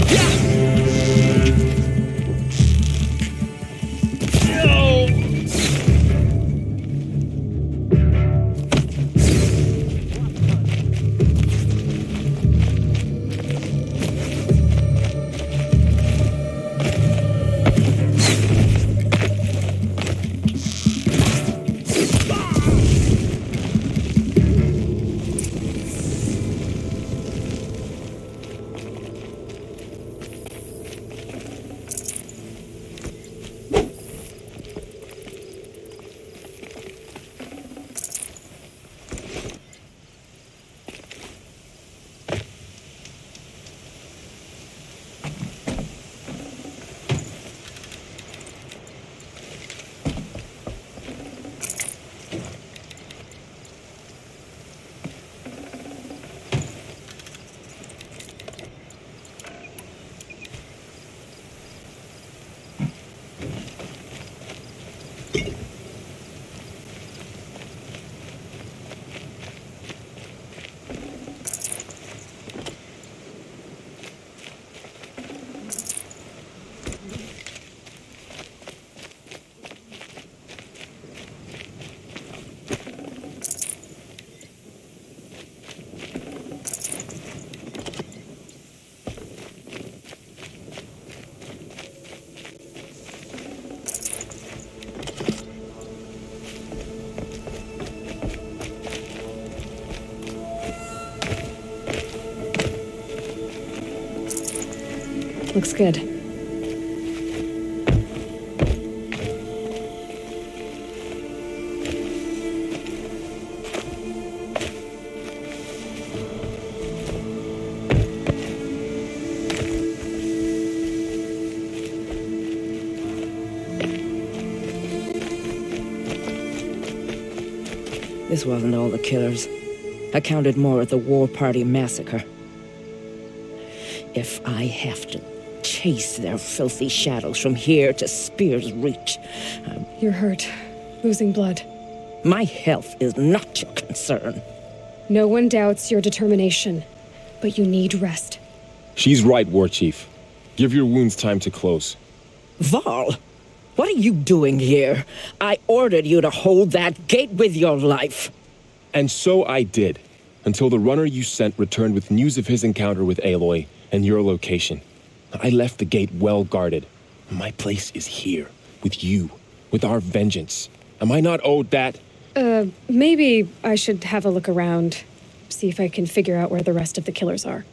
Looks good. This wasn't all the killers. I counted more at the War Party massacre. If I have to chase their filthy shadows from here to Spear's Reach... You're hurt. Losing blood. My health is not your concern. No one doubts your determination, but you need rest. She's right, War Chief. Give your wounds time to close. Val, what are you doing here? I ordered you to hold that gate with your life. And so I did, until the runner you sent returned with news of his encounter with Aloy and your location. I left the gate well guarded. My place is here, with you, with our vengeance. Am I not owed that? Maybe I should have a look around, see if I can figure out where the rest of the killers are.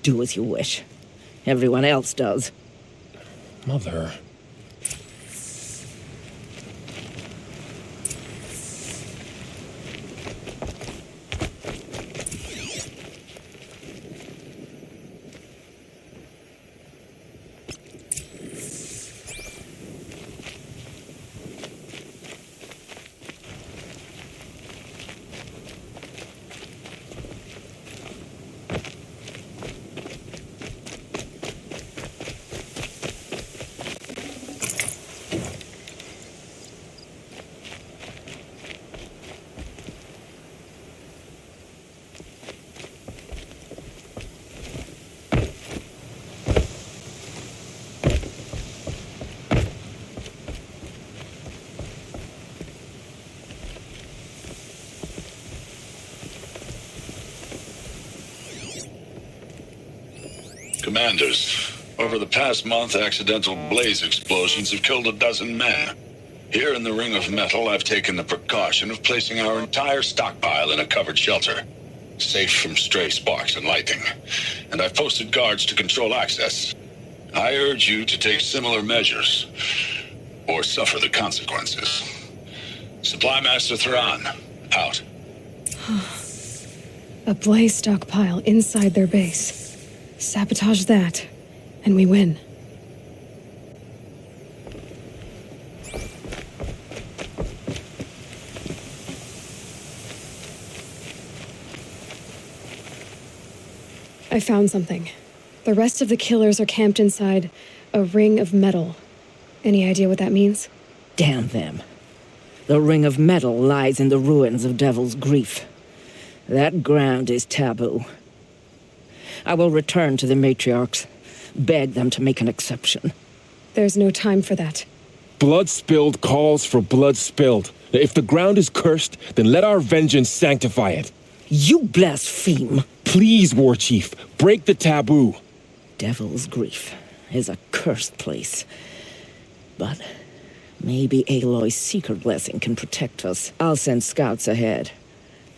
Do as you wish. Everyone else does. Mother... Commanders, over the past month, accidental blaze explosions have killed 12 men. Here in the Ring of Metal, I've taken the precaution of placing our entire stockpile in a covered shelter, safe from stray sparks and lightning. And I've posted guards to control access. I urge you to take similar measures, or suffer the consequences. Supply Master Thran, out. A blaze stockpile inside their base. Sabotage that, and we win. I found something. The rest of the killers are camped inside a ring of metal. Any idea what that means? Damn them. The Ring of Metal lies in the ruins of Devil's Grief. That ground is taboo. I will return to the matriarchs. Beg them to make an exception. There's no time for that. Blood spilled calls for blood spilled. If the ground is cursed, then let our vengeance sanctify it. You blaspheme. Please, War Chief, break the taboo. Devil's Grief is a cursed place. But maybe Aloy's secret blessing can protect us. I'll send scouts ahead.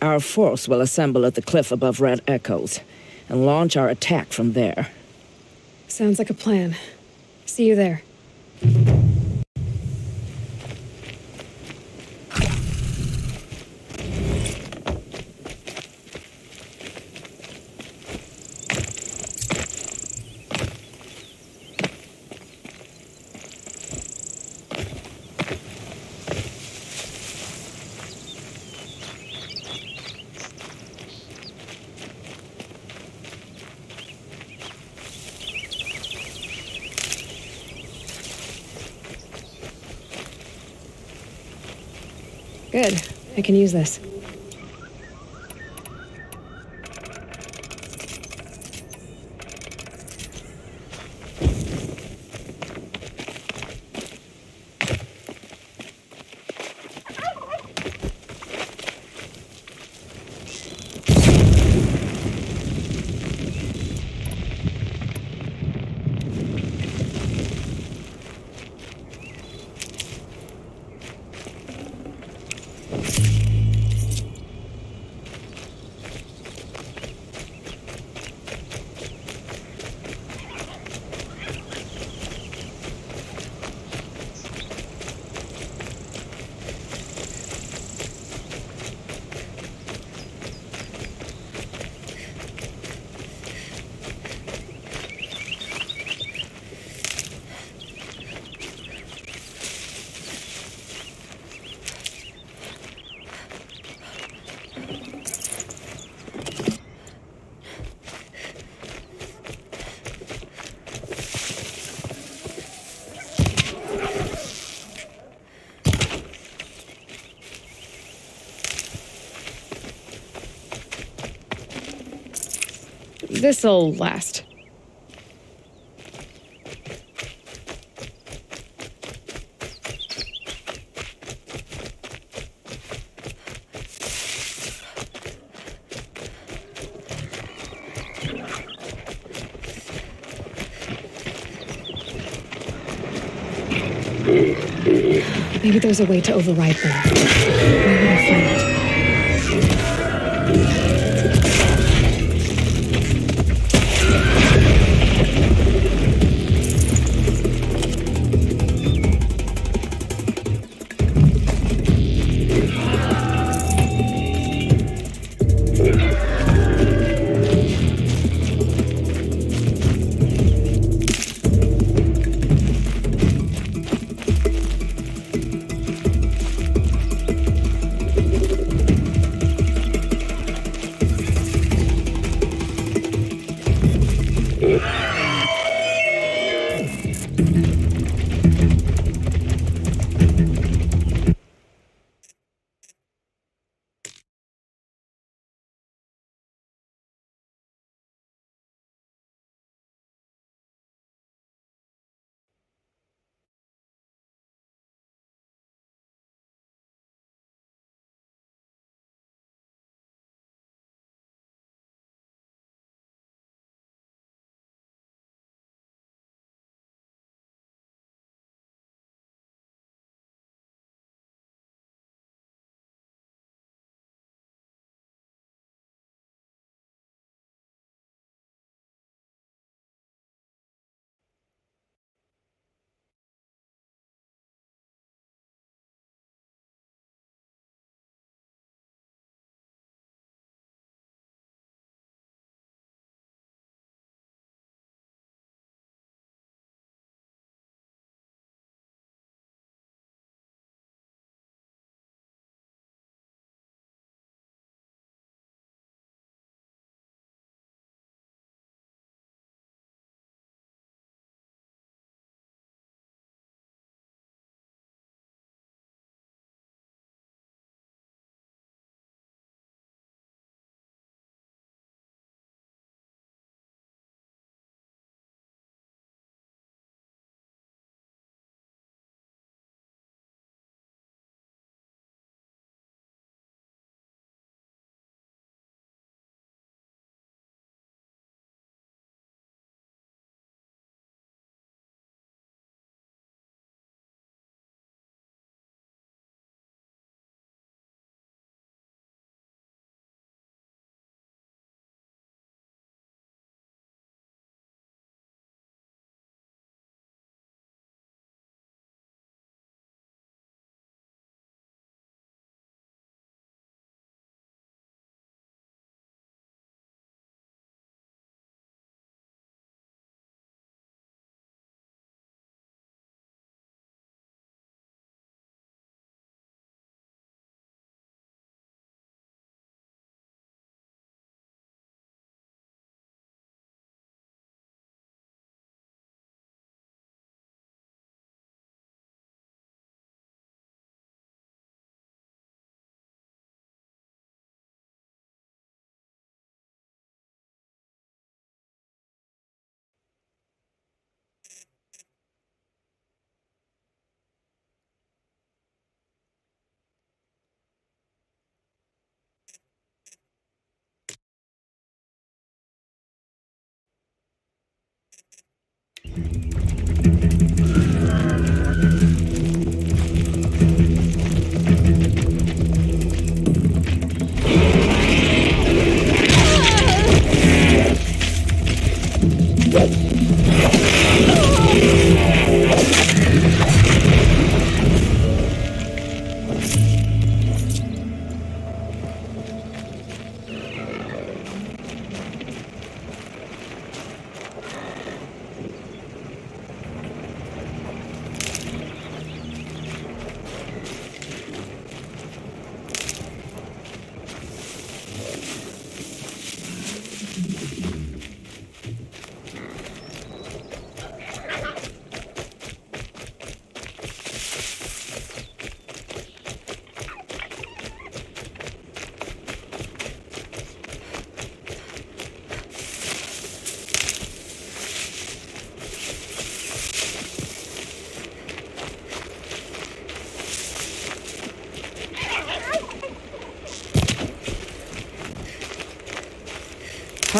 Our force will assemble at the cliff above Red Echoes and launch our attack from there. Sounds like a plan. See you there. Good. I can use this. This'll last. Maybe there's a way to override them. Where would I find it?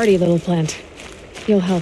hardy little plant. You'll help.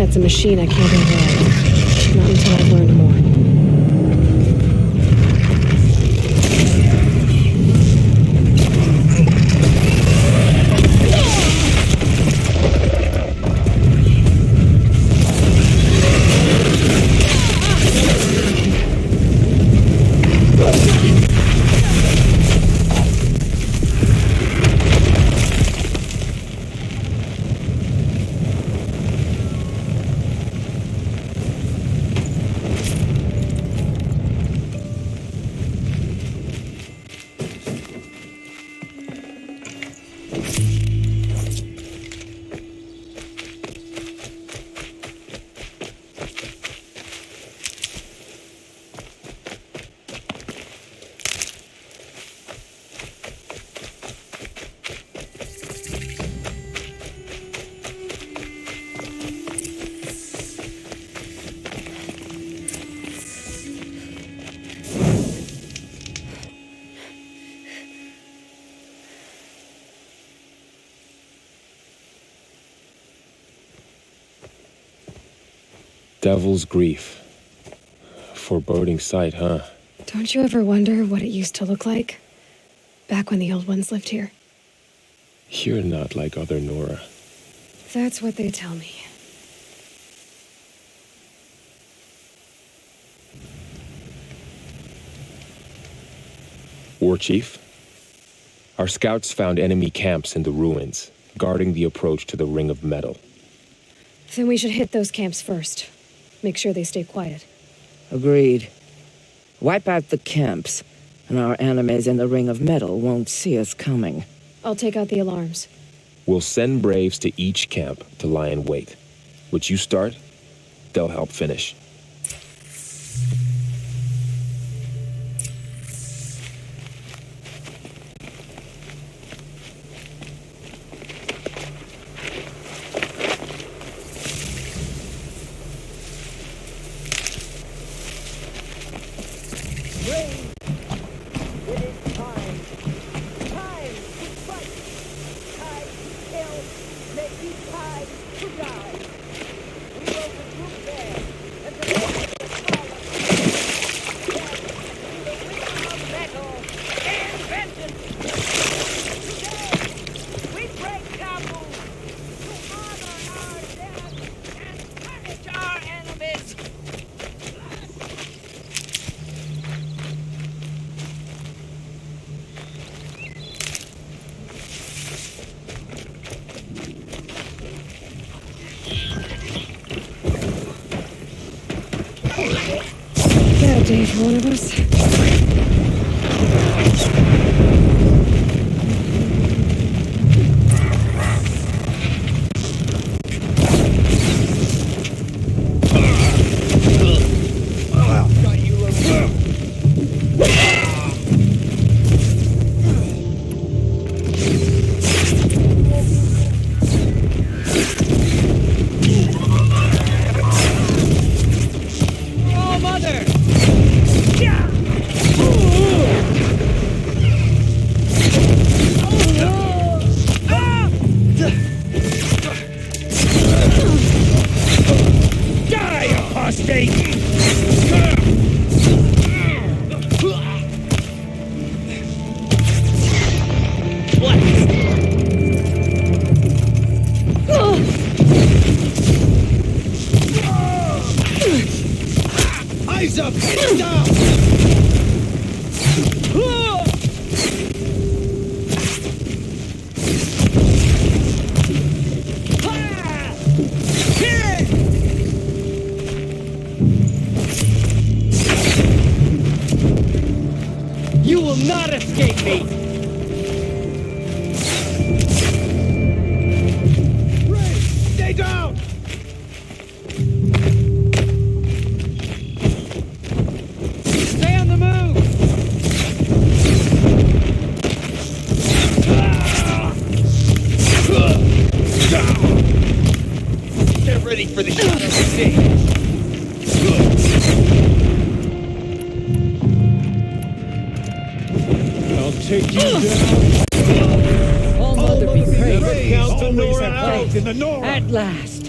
That's a machine I can't override. Not until I've learned more. Devil's Grief. Foreboding sight, huh? Don't you ever wonder what it used to look like? Back when the old ones lived here. You're not like other Nora. That's what they tell me. War Chief? Our scouts found enemy camps in the ruins, guarding the approach to the Ring of Metal. Then we should hit those camps first. Make sure they stay quiet. Agreed. Wipe out the camps, and our enemies in the Ring of Metal won't see us coming. I'll take out the alarms. We'll send braves to each camp to lie in wait. What you start, they'll help finish. Bad day for one of us. Eyes up! Get down! You will not escape me! Ray, stay down! Stay on the move! Get ready for the shadow stage! I'll take you down. All Mother be praised. Count the Nora out in the Nora. At last.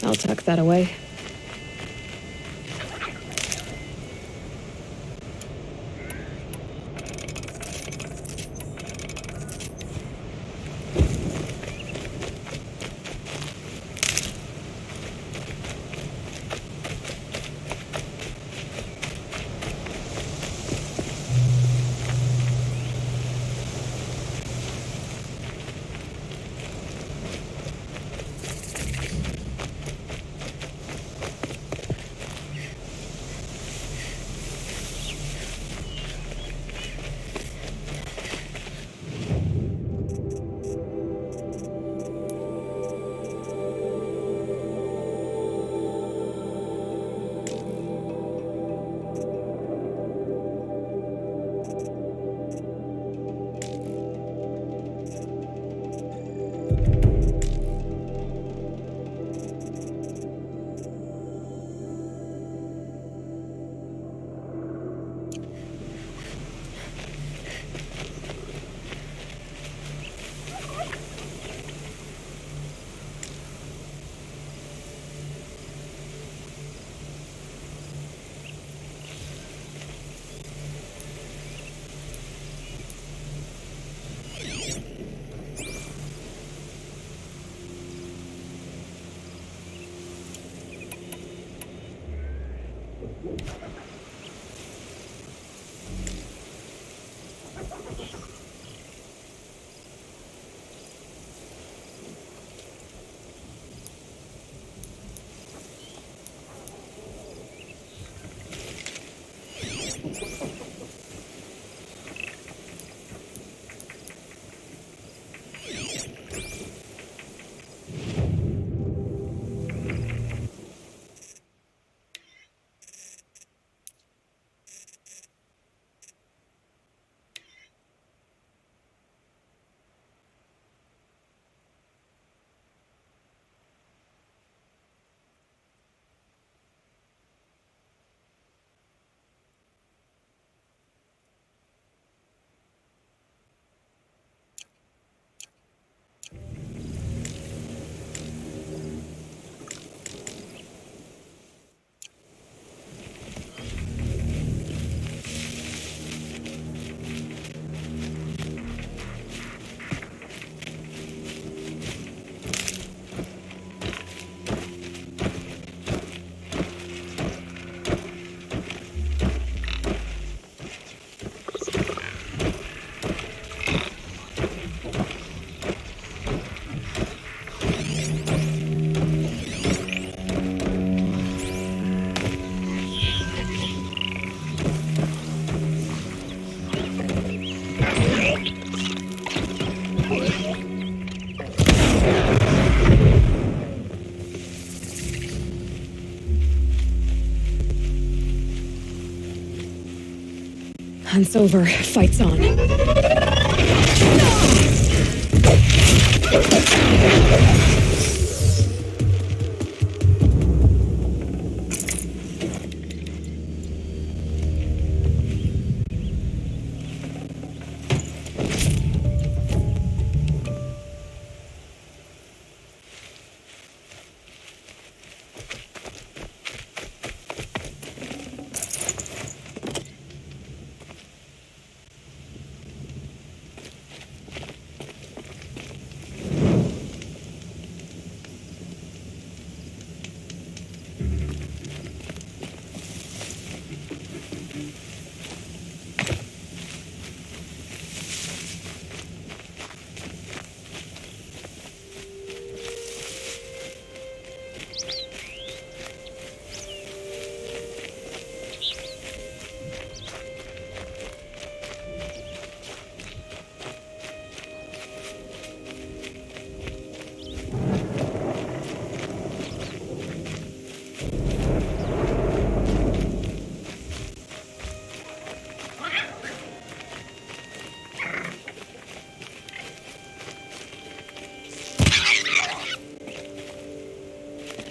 I'll tuck that away. Hunt's over. Fight's on.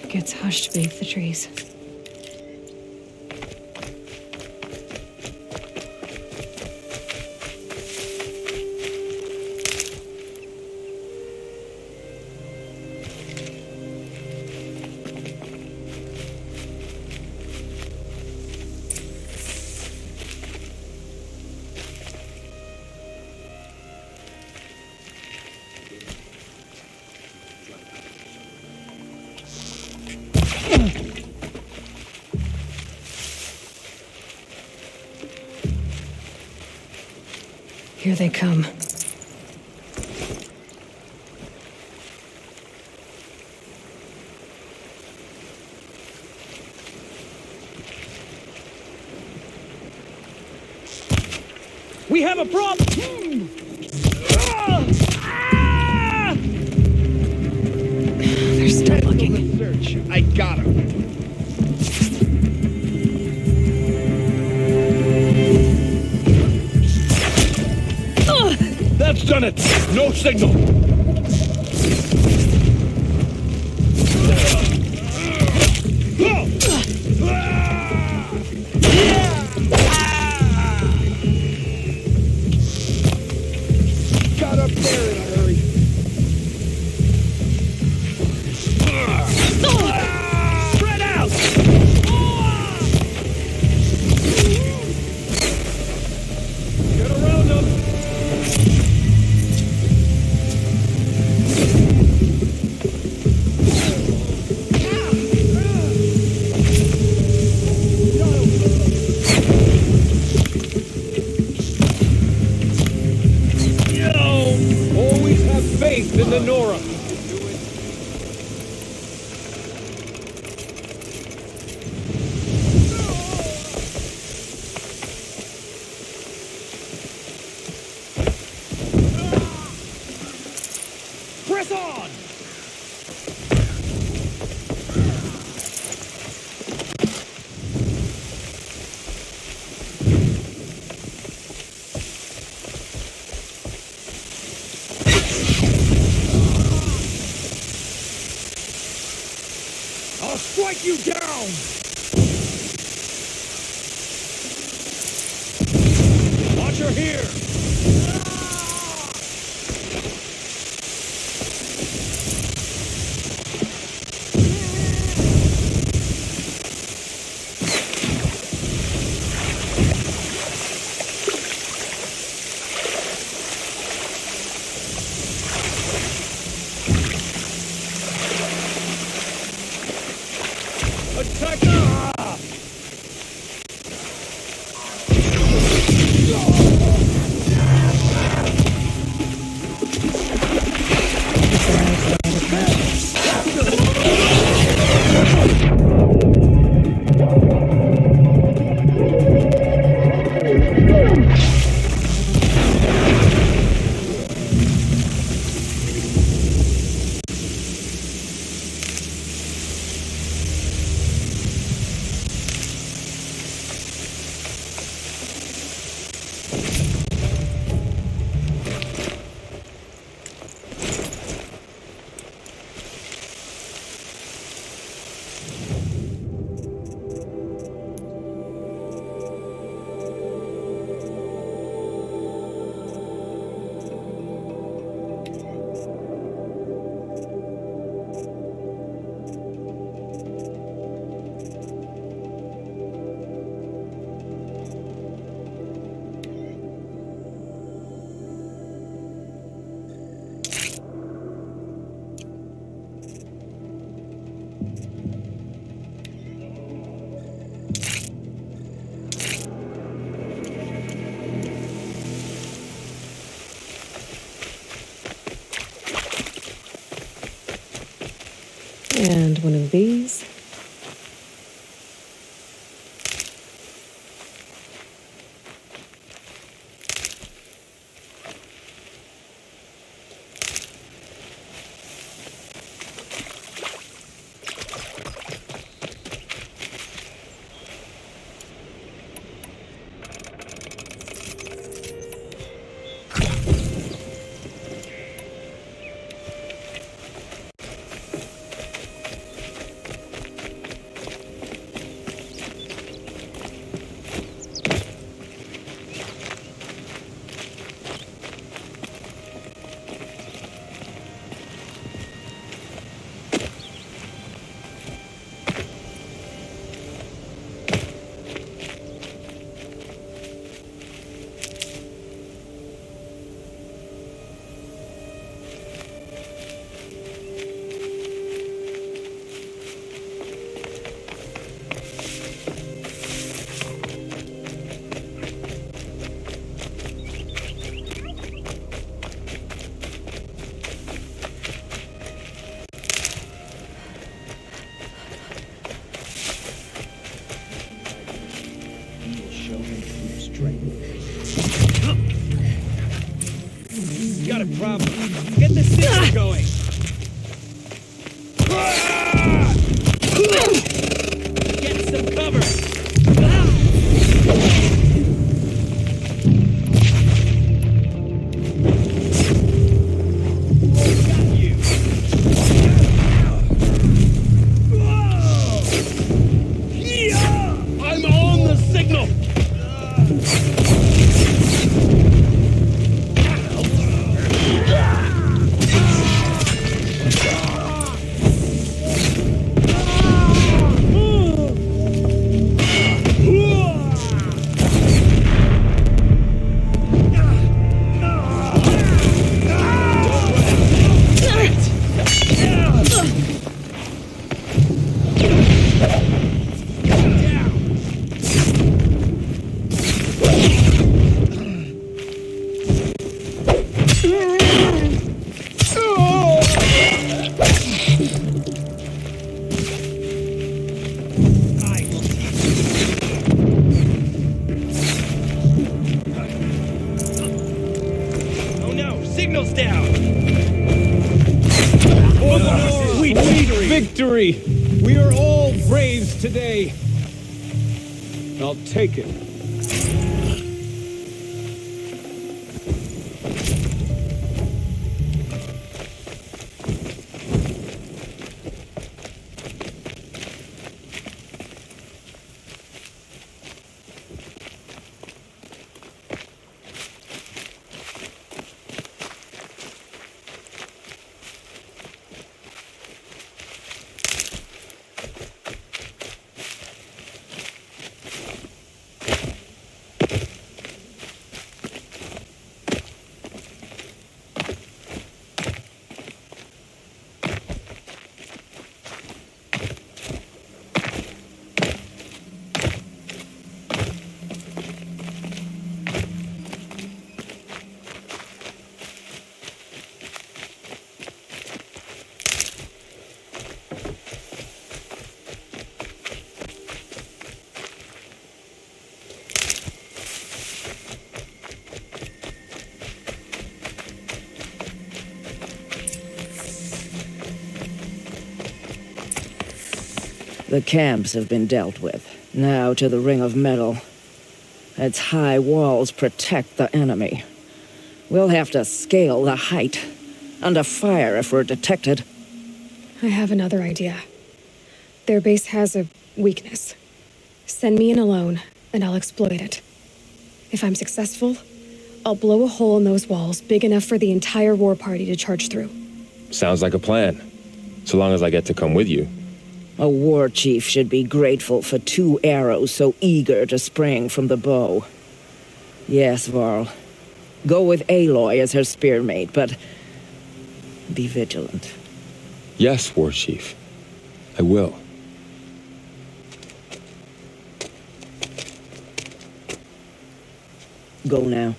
Gets hushed beneath the trees. Here they come. We have a problem! They're still looking. Search. I got him. That's done it! No signal! Got up there in a hurry. Spread out! Get around them! strike you down! Watch her here! And one of these. Got a problem. Get the signal going. Get some cover. I'm on the signal. Signals down! Sweet victory! We are all braves today. I'll take it. The camps have been dealt with. Now to the ring of metal. Its high walls protect the enemy. We'll have to scale the height. Under fire if we're detected. I have another idea. Their base has a weakness. Send me in alone, and I'll exploit it. If I'm successful, I'll blow a hole in those walls big enough for the entire war party to charge through. Sounds like a plan. So long as I get to come with you. A war chief should be grateful for 2 arrows so eager to spring from the bow. Yes, Varl. Go with Aloy as her spearmate, but be vigilant. Yes, War Chief. I will. Go now.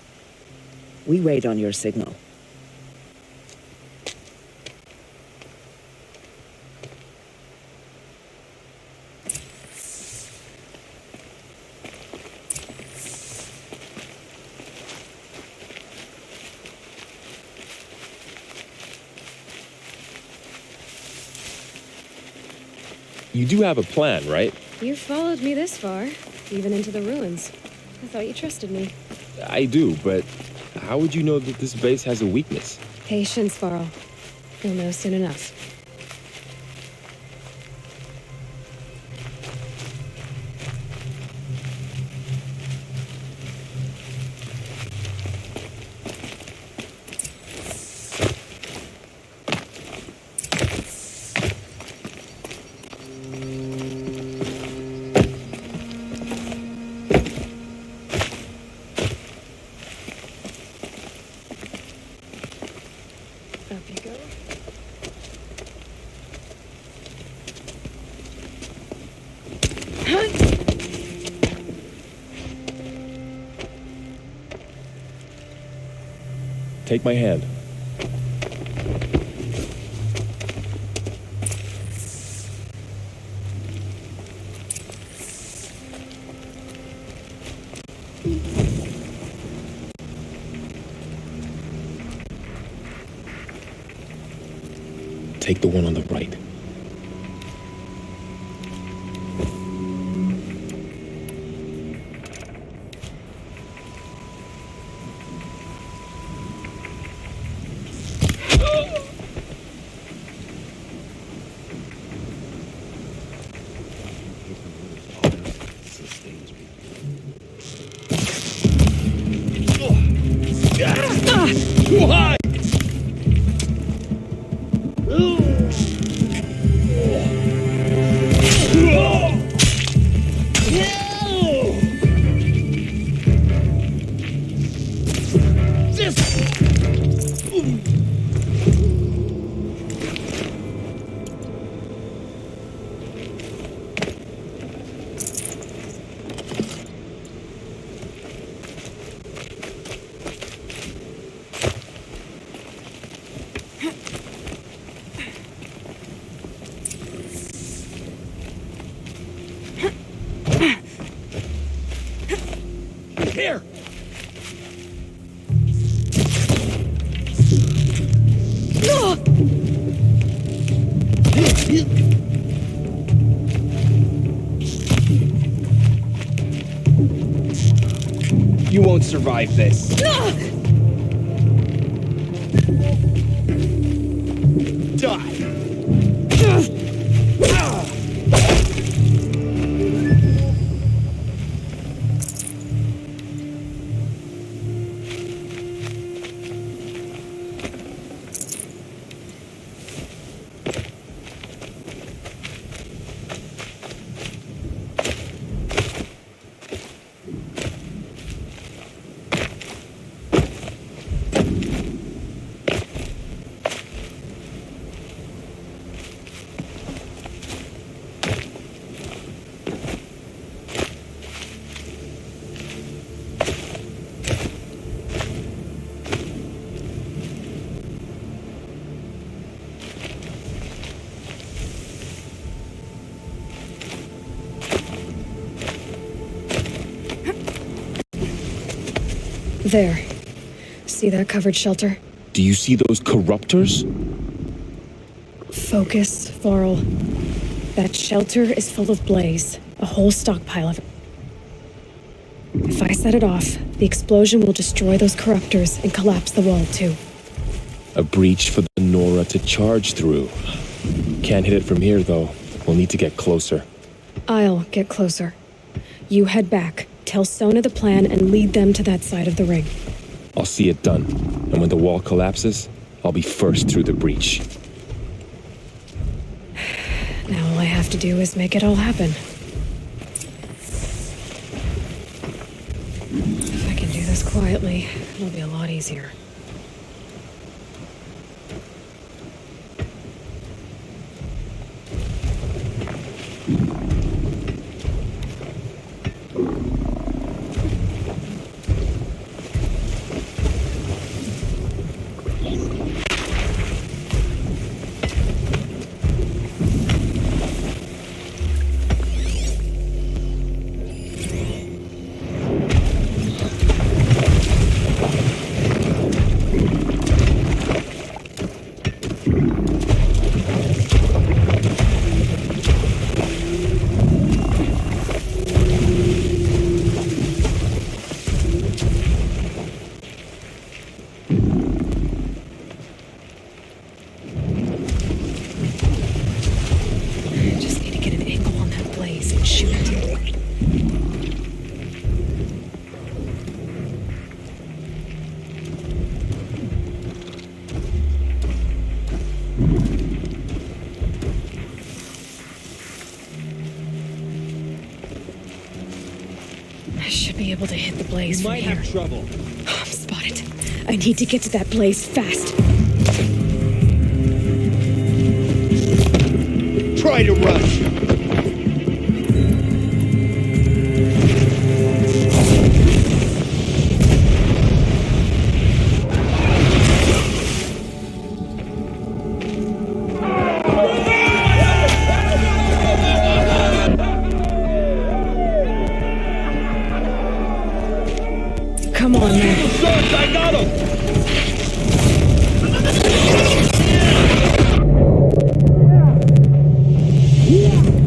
We wait on your signal. You do have a plan, right? You followed me this far, even into the ruins. I thought you trusted me. I do, but how would you know that this base has a weakness? Patience, Varl. You'll know soon enough. Up you go. Take my hand. Take the one on the right. Too high! Here! You won't survive this. There. See that covered shelter? Do you see those corruptors? Focus, Varl. That shelter is full of blaze, a whole stockpile of it. If I set it off, the explosion will destroy those corruptors and collapse the wall too. A breach for the Nora to charge through. Can't hit it from here, though. We'll need to get closer. I'll get closer. You head back, tell Sona the plan, and lead them to that side of the ring. I'll see it done. And when the wall collapses, I'll be first through the breach. Now all I have to do is make it all happen. If I can do this quietly, it'll be a lot easier. Able to hit the blaze from here. Have trouble. I'm spotted. I need to get to that blaze fast. Try to rush. Come on, man. I got him! Yeah.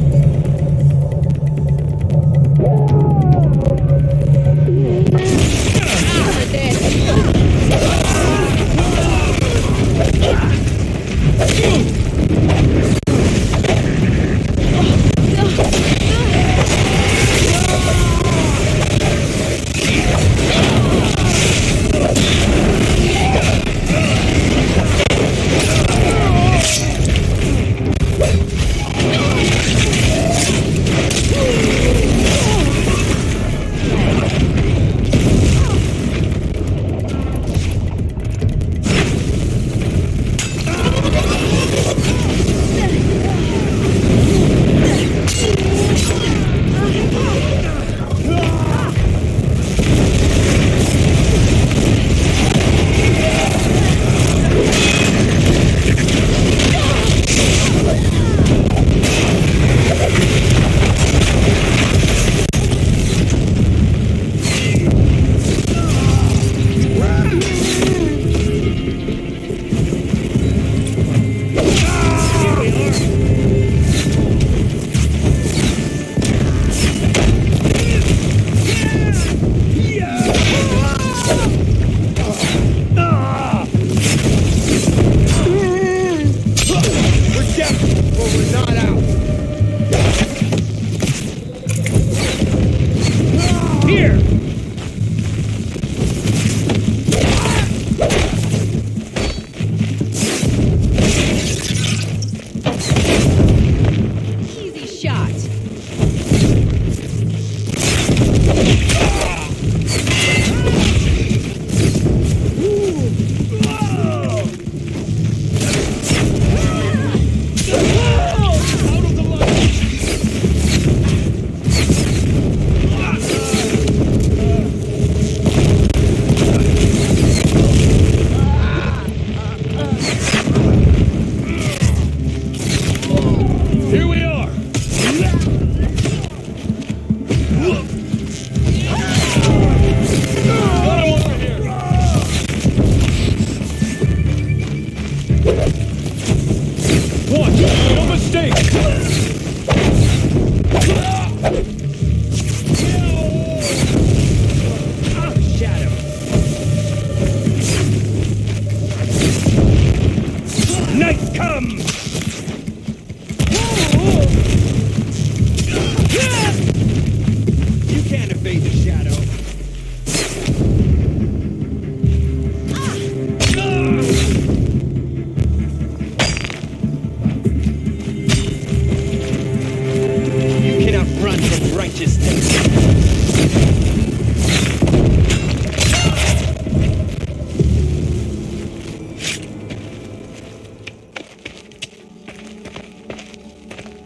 of righteousness.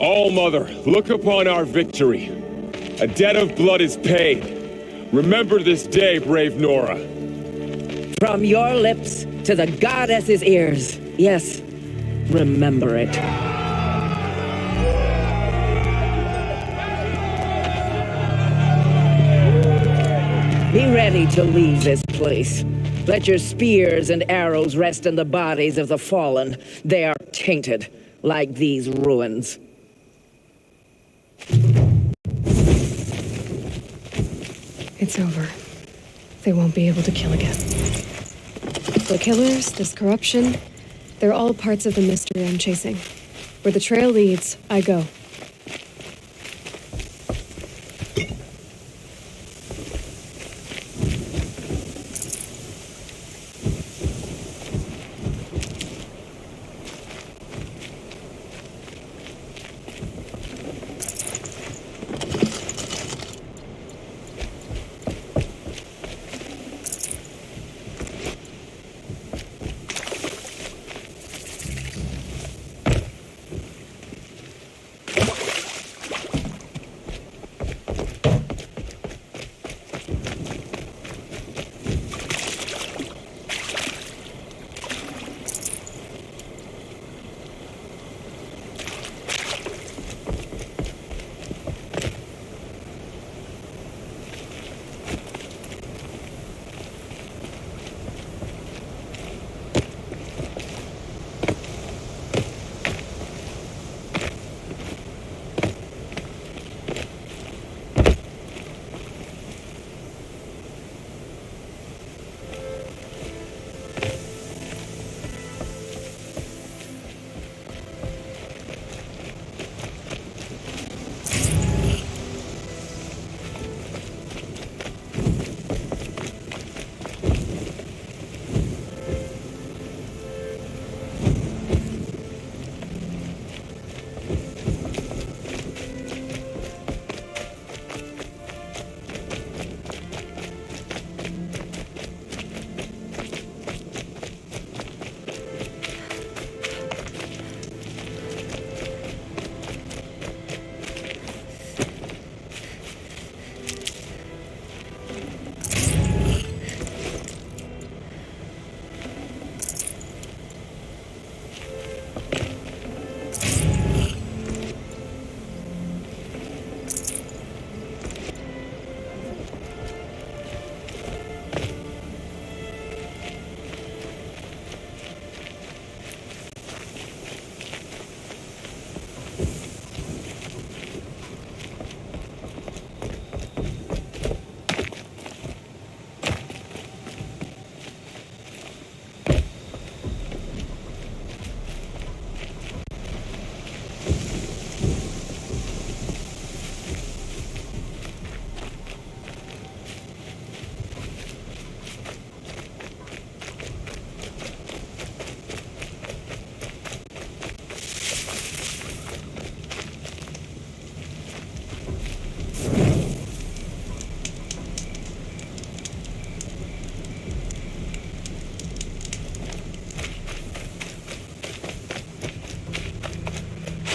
All-Mother, look upon our victory. A debt of blood is paid. Remember this day, brave Nora. From your lips to the goddess's ears. Yes, remember it. Be ready to leave this place. Let your spears and arrows rest in the bodies of the fallen. They are tainted, like these ruins. It's over. They won't be able to kill again. The killers, this corruption, they're all parts of the mystery I'm chasing. Where the trail leads, I go.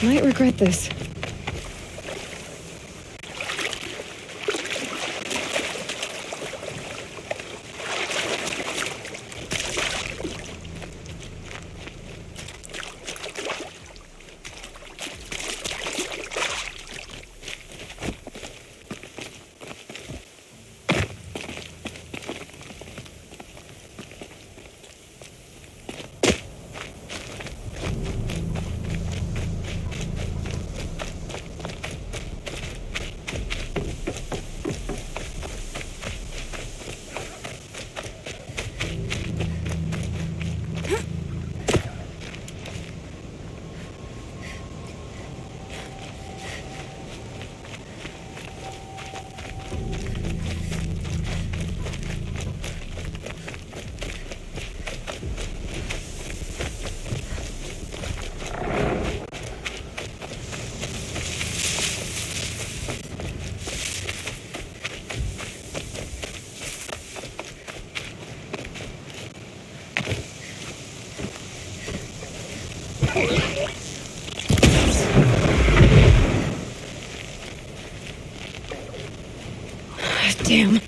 Might regret this. Damn.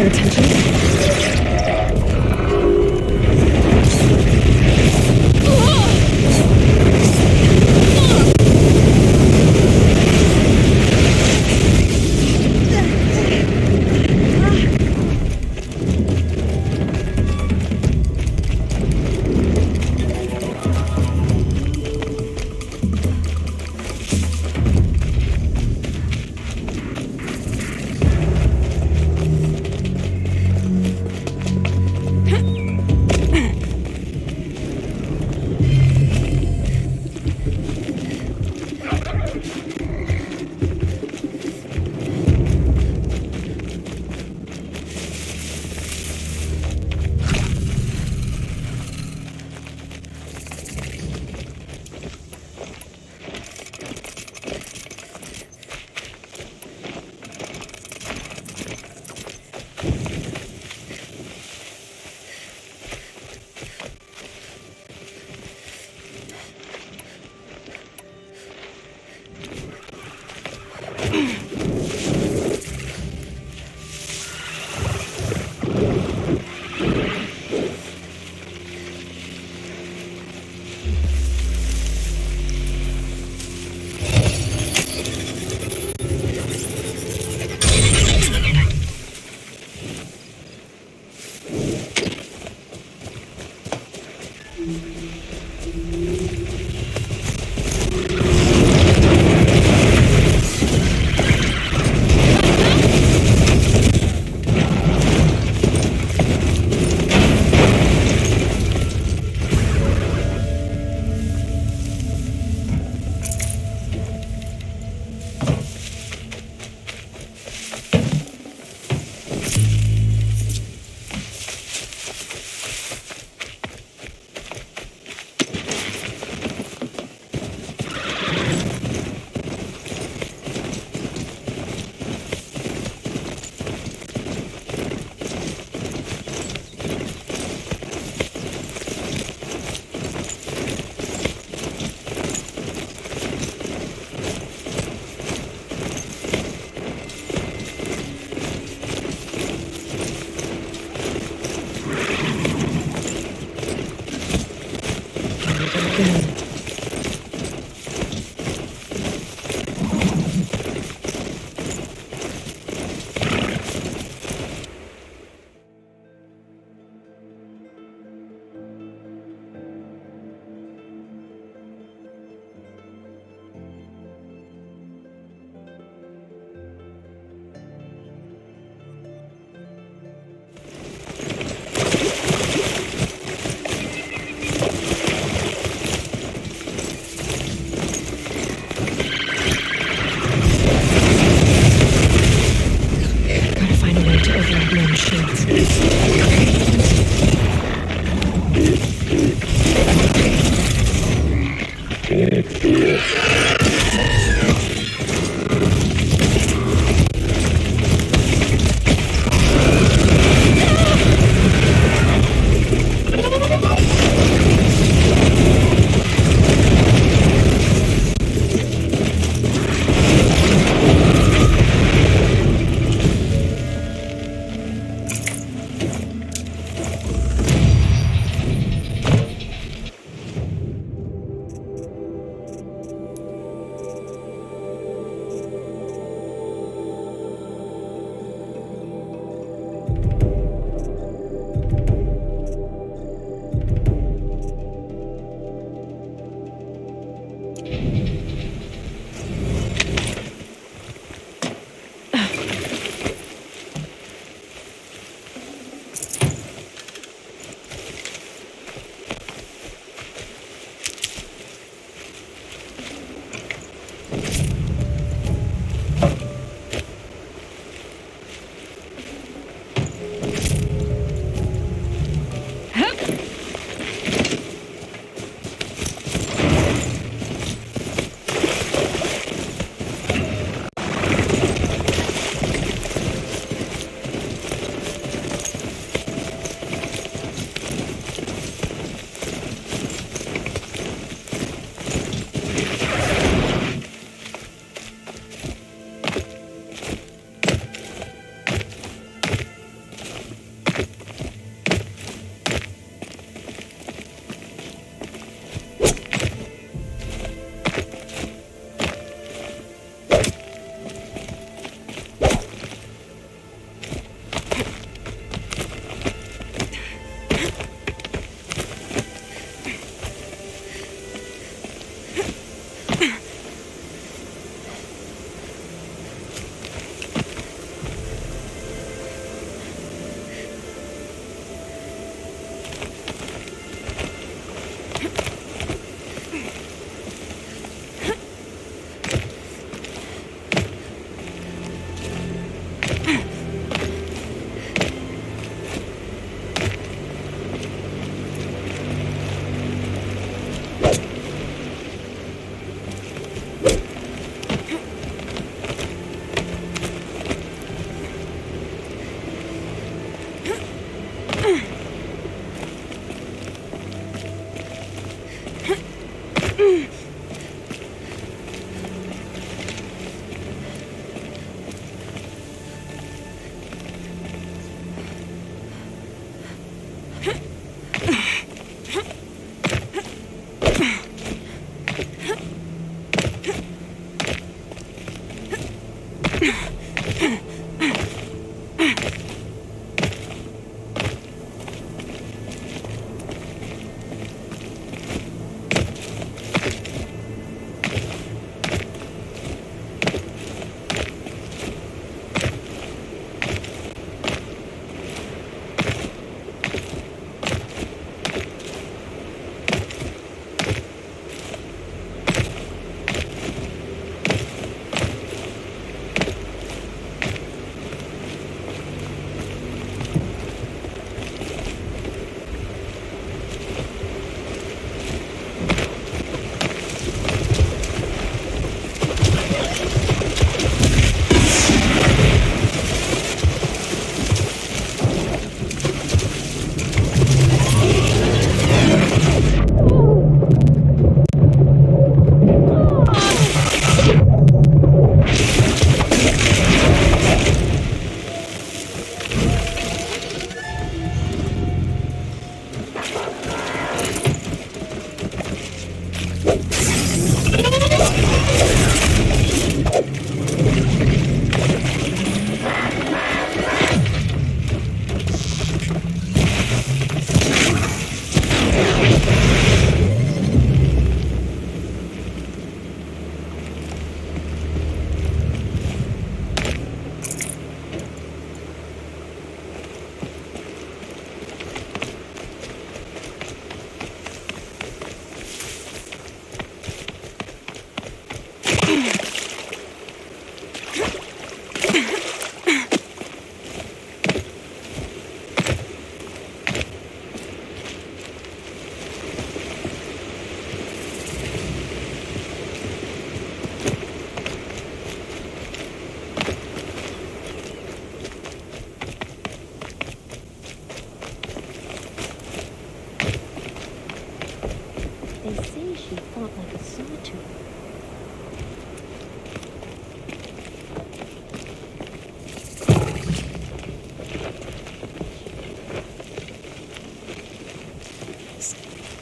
their attention. shields.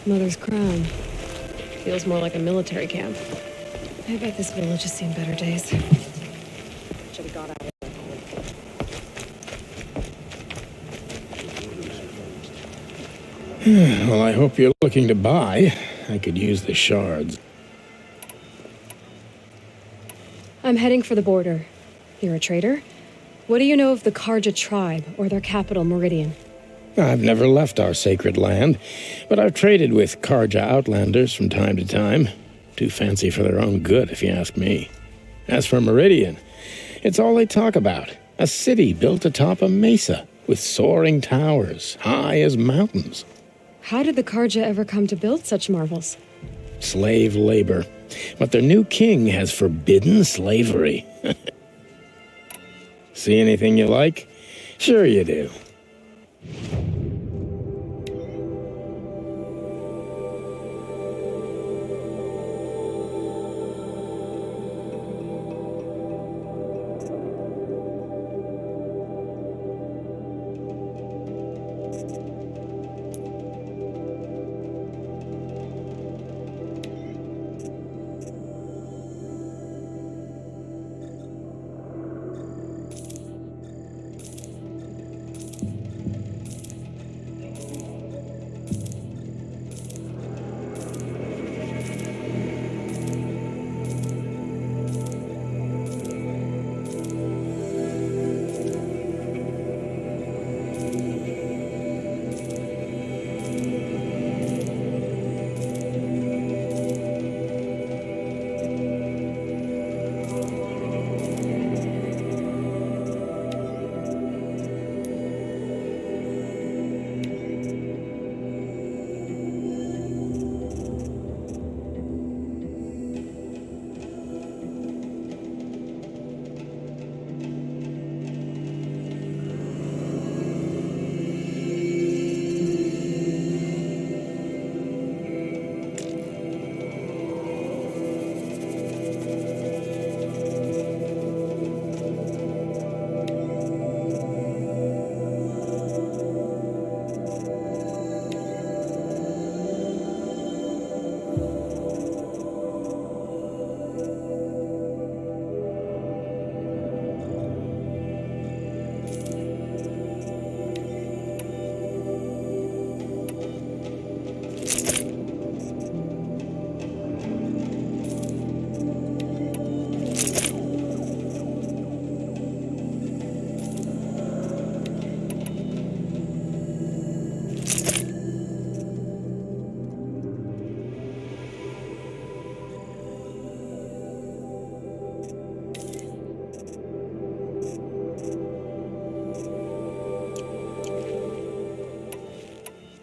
Mother's crown. Feels more like a military camp. I bet this village has seen better days. Should have got out of it. Well, I hope you're looking to buy. I could use the shards. I'm heading for the border. You're a trader? What do you know of the Karja tribe, or their capital, Meridian? I've never left our sacred land, but I've traded with Karja outlanders from time to time. Too fancy for their own good, if you ask me. As for Meridian, it's all they talk about. A city built atop a mesa, with soaring towers, high as mountains. How did the Karja ever come to build such marvels? Slave labor. But their new king has forbidden slavery. See anything you like? Sure you do.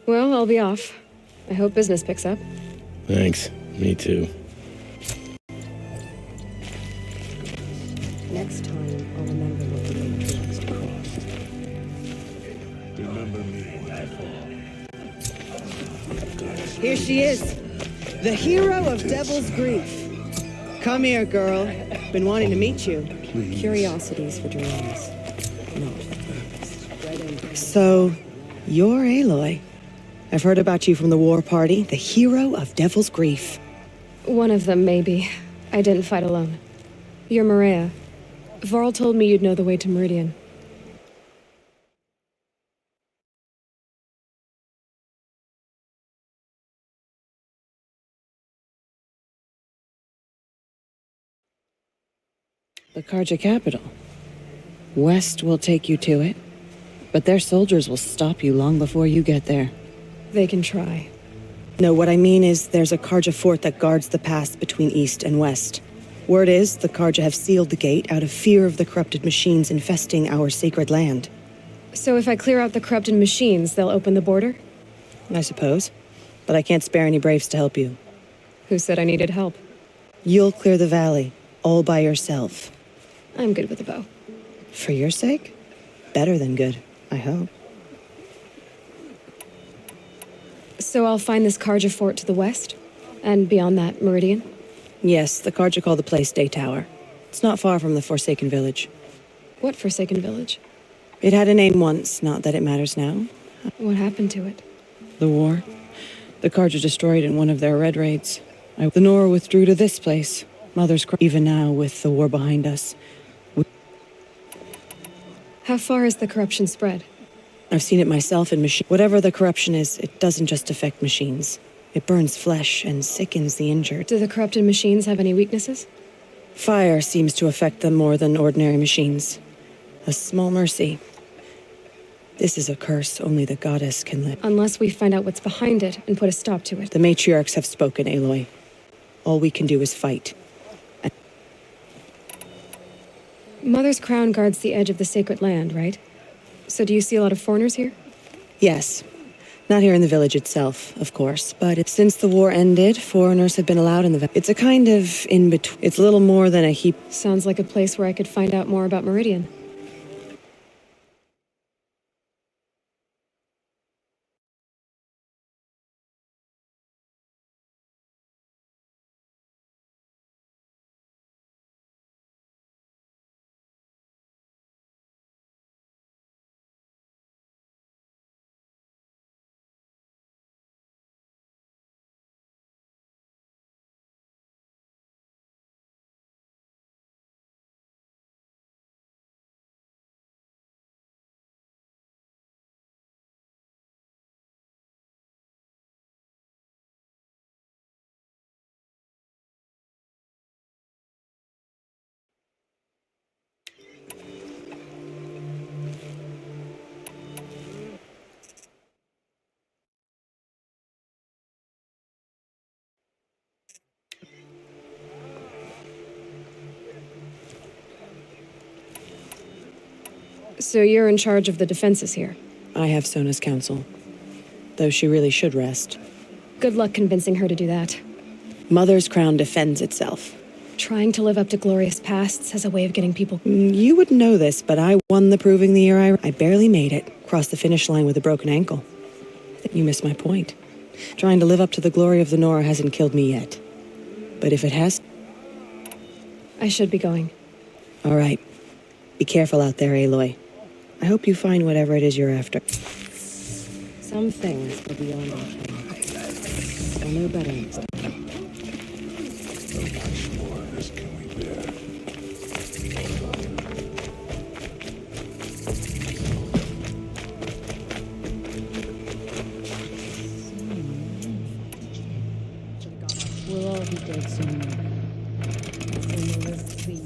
Well, I'll be off. I hope business picks up. Thanks. Me too. Next time, I'll remember what the Matrix crossed. Remember me when I fall. Here she is, the hero of Devil's Grief. Come here, girl. Been wanting to meet you. Curiosities for dreams. So, you're Aloy. I've heard about you from the war party, the hero of Devil's Grief. One of them, maybe. I didn't fight alone. You're Maria. Varl told me you'd know the way to Meridian. The Karja capital. West will take you to it, but their soldiers will stop you long before you get there. They can try. No, what I mean is there's a Karja fort that guards the pass between east and west. Word is the Karja have sealed the gate out of fear of the corrupted machines infesting our sacred land. So if I clear out the corrupted machines, they'll open the border? I suppose. But I can't spare any braves to help you. Who said I needed help? You'll clear the valley, all by yourself. I'm good with a bow. For your sake? Better than good, I hope. So I'll find this Karja fort to the west? And beyond that, Meridian? Yes, the Karja call the place Day Tower. It's not far from the Forsaken Village. What Forsaken Village? It had a name once, not that it matters now. What happened to it? The war. The Carja destroyed in one of their red raids. The Nora withdrew to this place. Mother's even now with the war behind us. How far has the corruption spread? I've seen it myself in machines. Whatever the corruption is, it doesn't just affect machines. It burns flesh and sickens the injured. Do the corrupted machines have any weaknesses? Fire seems to affect them more than ordinary machines. A small mercy. This is a curse only the goddess can lift. Unless we find out what's behind it and put a stop to it. The matriarchs have spoken, Aloy. All we can do is fight. Mother's crown guards the edge of the sacred land, right? So do you see a lot of foreigners here? Yes. Not here in the village itself, of course, but since the war ended, foreigners have been allowed in the village. It's a kind of in-between. It's little more than a heap. Sounds like a place where I could find out more about Meridian. So you're in charge of the defenses here? I have Sona's counsel. Though she really should rest. Good luck convincing her to do that. Mother's crown defends itself. Trying to live up to glorious pasts has a way of getting people... You wouldn't know this, but I won the proving the year I barely made it. Crossed the finish line with a broken ankle. I think you missed my point. Trying to live up to the glory of the Nora hasn't killed me yet. But if it has... I should be going. All right. Be careful out there, Aloy. I hope you find whatever it is you're after. Some things are beyond our ken. We'll know better next time. So much more of this can we bear? We'll all be dead soon. So no rest between.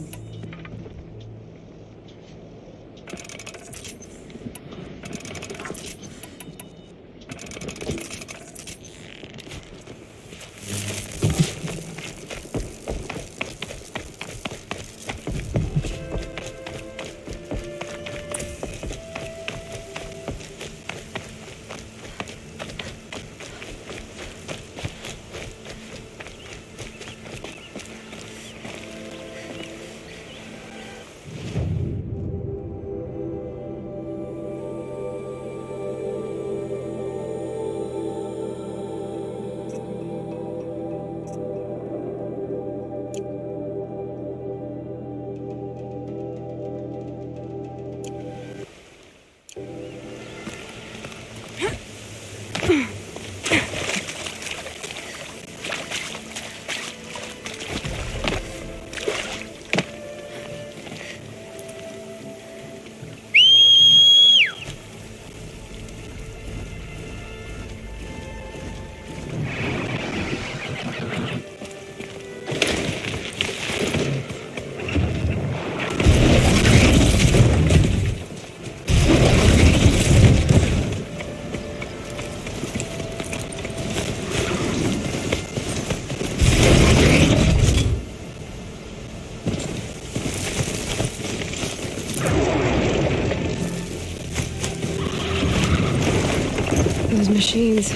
Those machines.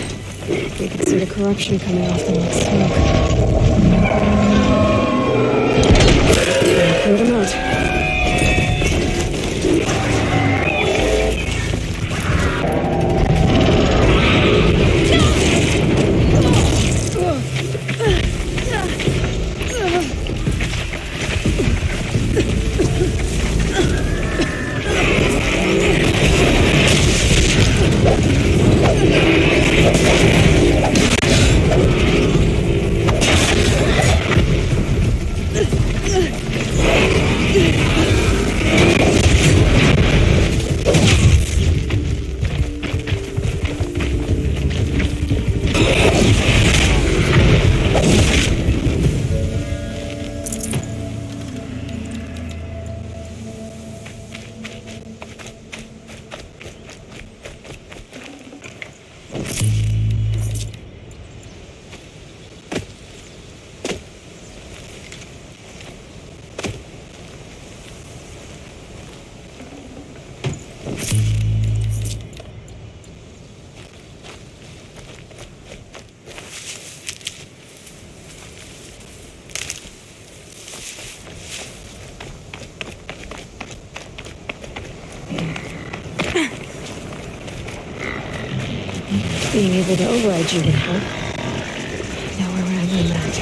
You can see the corruption coming off them like smoke. Clear them out. Being able to override you would help. Now we're rambling that.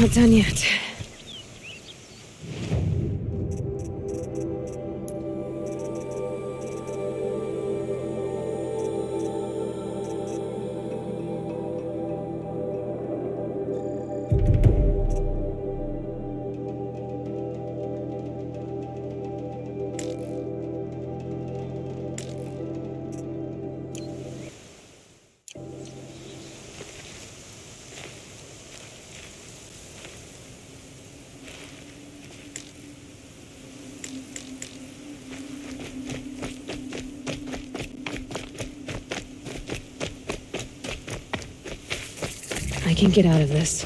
not done yet. I can get out of this.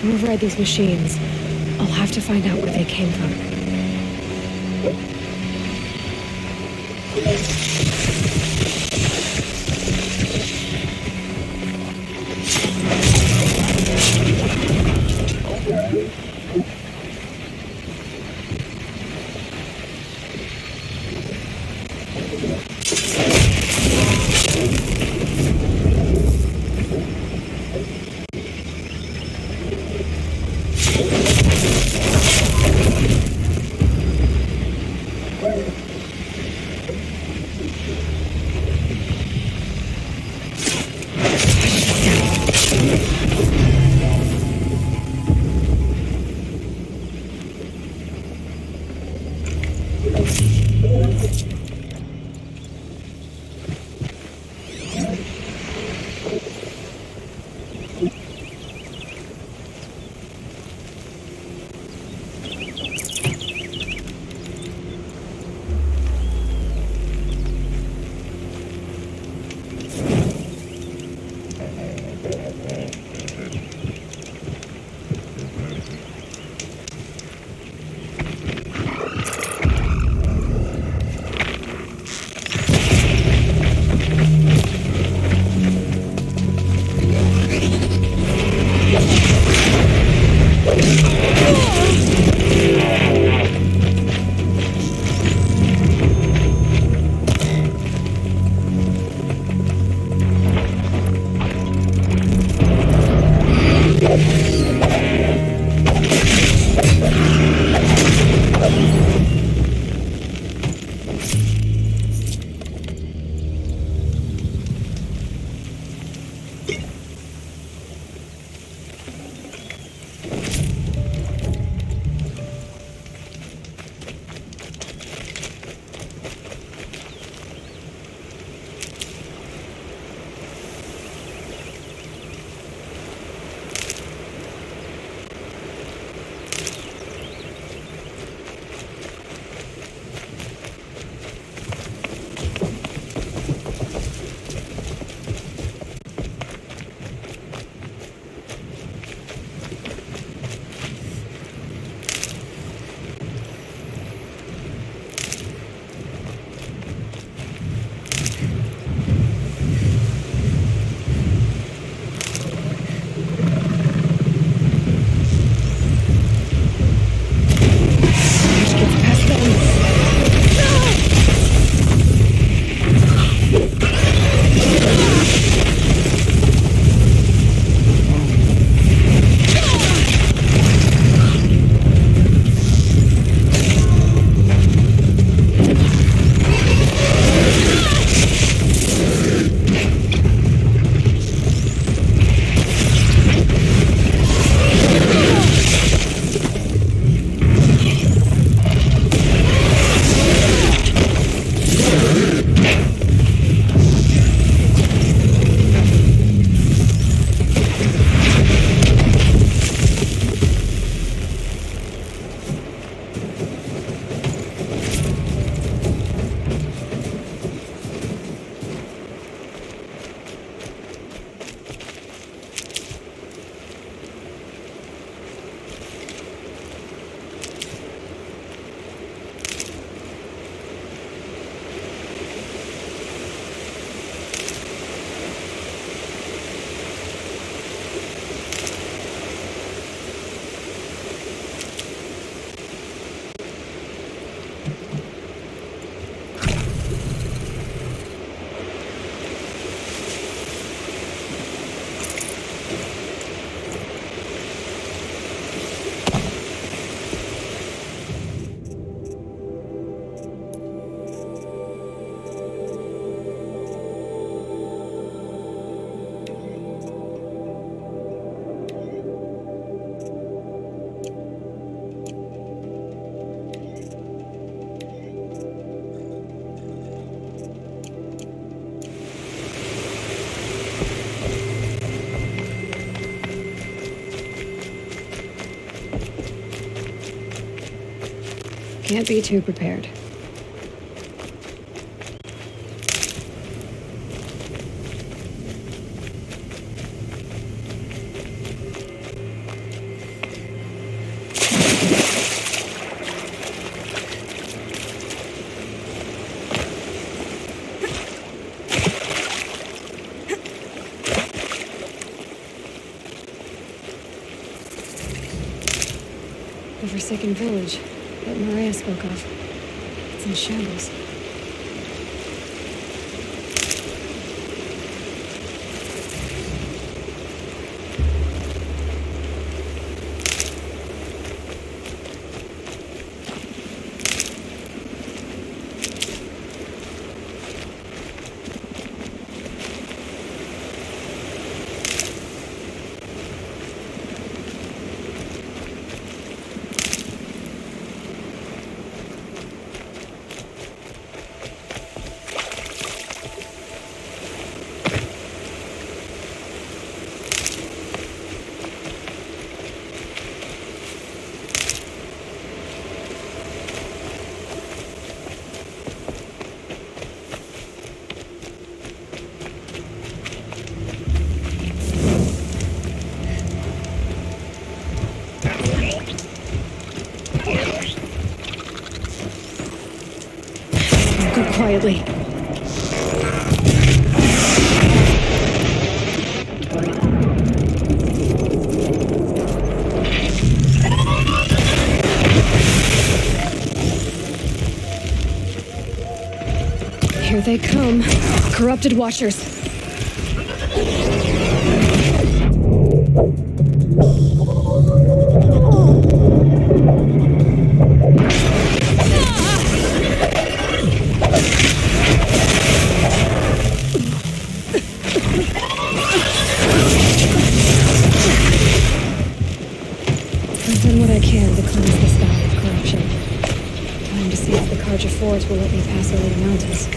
To override these machines, I'll have to find out where they came from. Can't be too prepared. The forsaken village that Maria spoke of. It's in shambles. Go quietly. Here they come. Corrupted Watchers. I've done what I can to cleanse this valley of corruption. Time to see if the Carja Forts will let me pass over the mountains.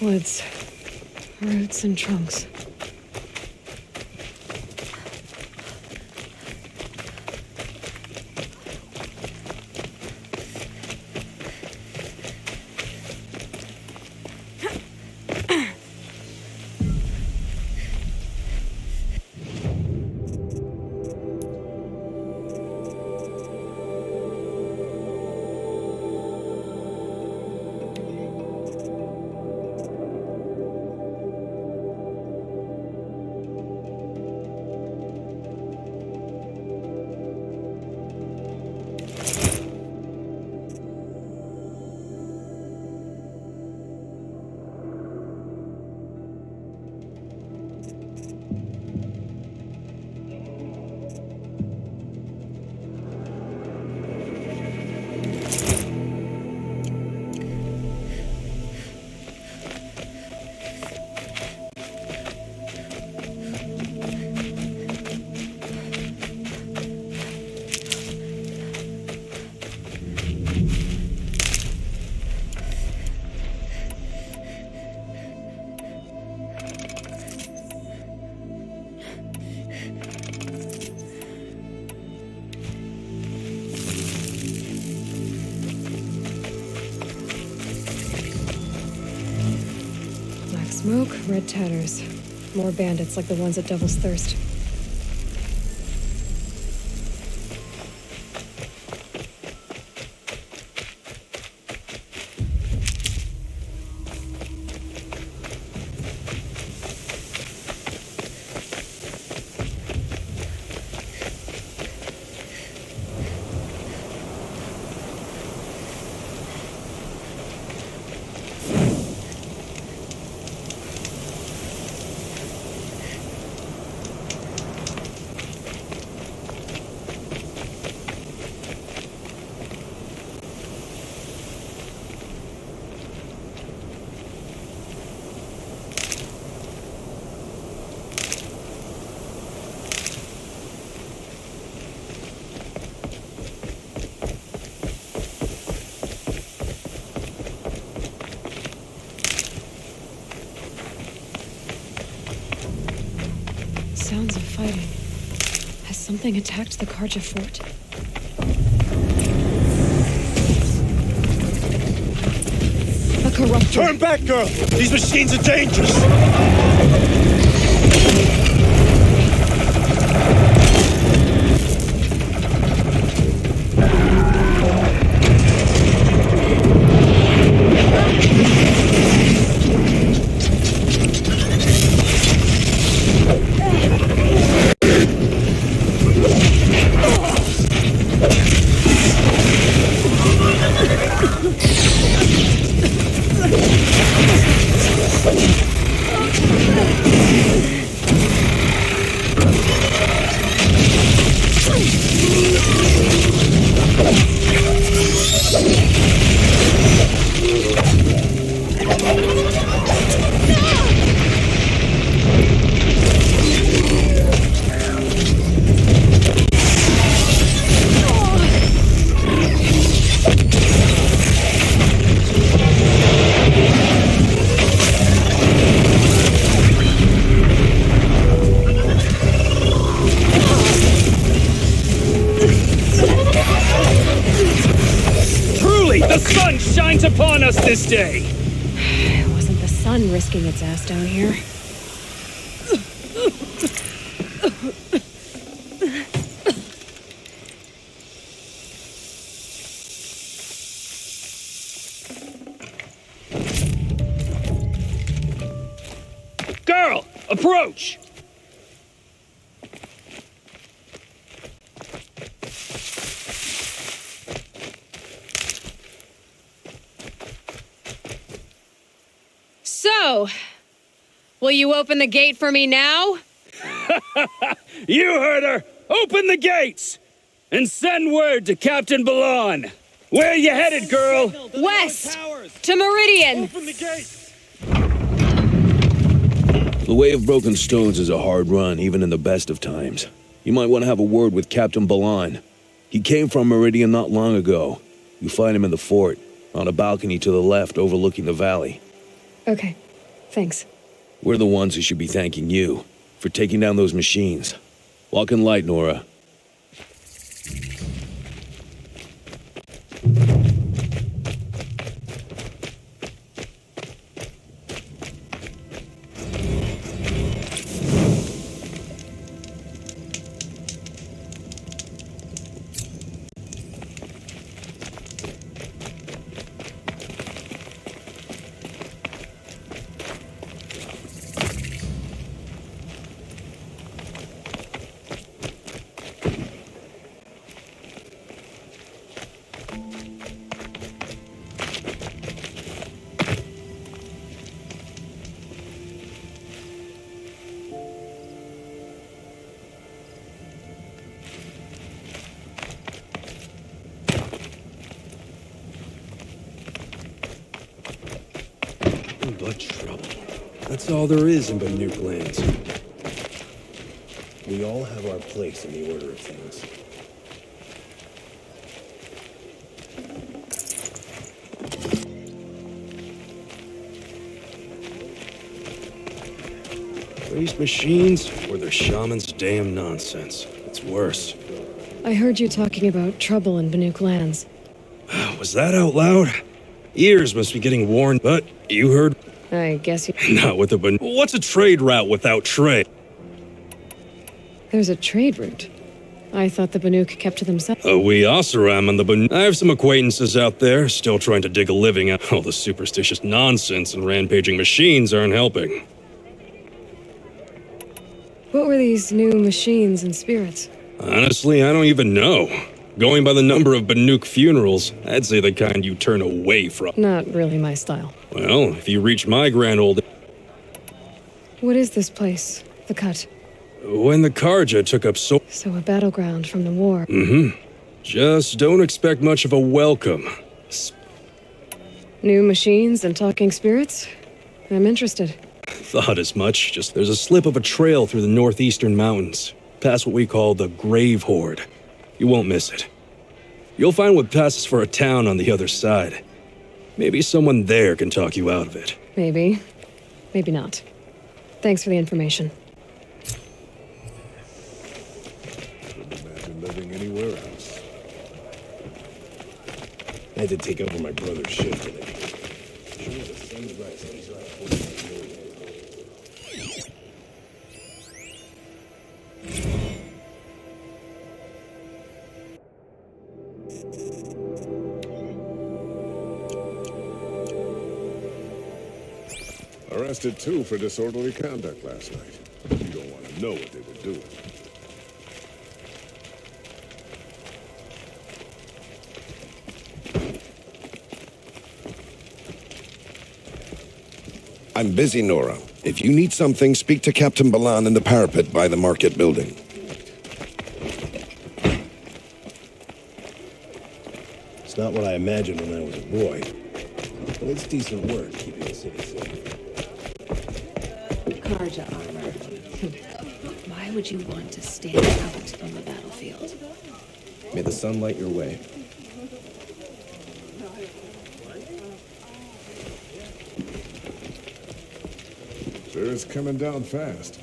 Woods. Roots and trunks. Smoke, red tatters. More bandits like the ones at Devil's Thirst. Sounds of fighting. Has something attacked the Karja fort? A corruptor. Turn back, girl! These machines are dangerous! Upon us this day. It wasn't the sun risking its ass down here. Girl, approach! So, will you open the gate for me now? You heard her! Open the gates! And send word to Captain Balon. Where are you headed, girl? West! To Meridian! Open the gates! The Way of Broken Stones is a hard run, even in the best of times. You might want to have a word with Captain Balon. He came from Meridian not long ago. You find him in the fort, on a balcony to the left overlooking the valley. Okay. Thanks. We're the ones who should be thanking you for taking down those machines. Walk in light, Nora. But trouble. That's all there is in Banuk lands. We all have our place in the order of things. These machines, or their shaman's damn nonsense. It's worse. I heard you talking about trouble in Banuk lands. Was that out loud? Ears must be getting worn, but you heard. I guess you... Not with a What's a trade route without trade? There's a trade route. I thought the Banuk kept to themselves. We Oseram and the Banuk. I have some acquaintances out there, still trying to dig a living out. All the superstitious nonsense and rampaging machines aren't helping. What were these new machines and spirits? Honestly, I don't even know. Going by the number of Banuk funerals, I'd say the kind you turn away from. Not really my style. Well, if you reach my grand old... What is this place? The Cut? When the Karja took up So a battleground from the war. Mm-hmm. Just don't expect much of a welcome. New machines and talking spirits? I'm interested. Thought as much. Just there's a slip of a trail through the northeastern mountains, past what we call the Grave Horde. You won't miss it. You'll find what passes for a town on the other side. Maybe someone there can talk you out of it. Maybe. Maybe not. Thanks for the information. Couldn't imagine living anywhere else. I had to take over my brother's shift today. Arrested two for disorderly conduct last night. You don't want to know what they were doing. I'm busy, Nora. If you need something, speak to Captain Balan in the parapet by the market building. It's not what I imagined when I was a boy, but it's decent work keeping the city safe. Karja armor. Why would you want to stand out on the battlefield? May the sun light your way. Sure is coming down fast.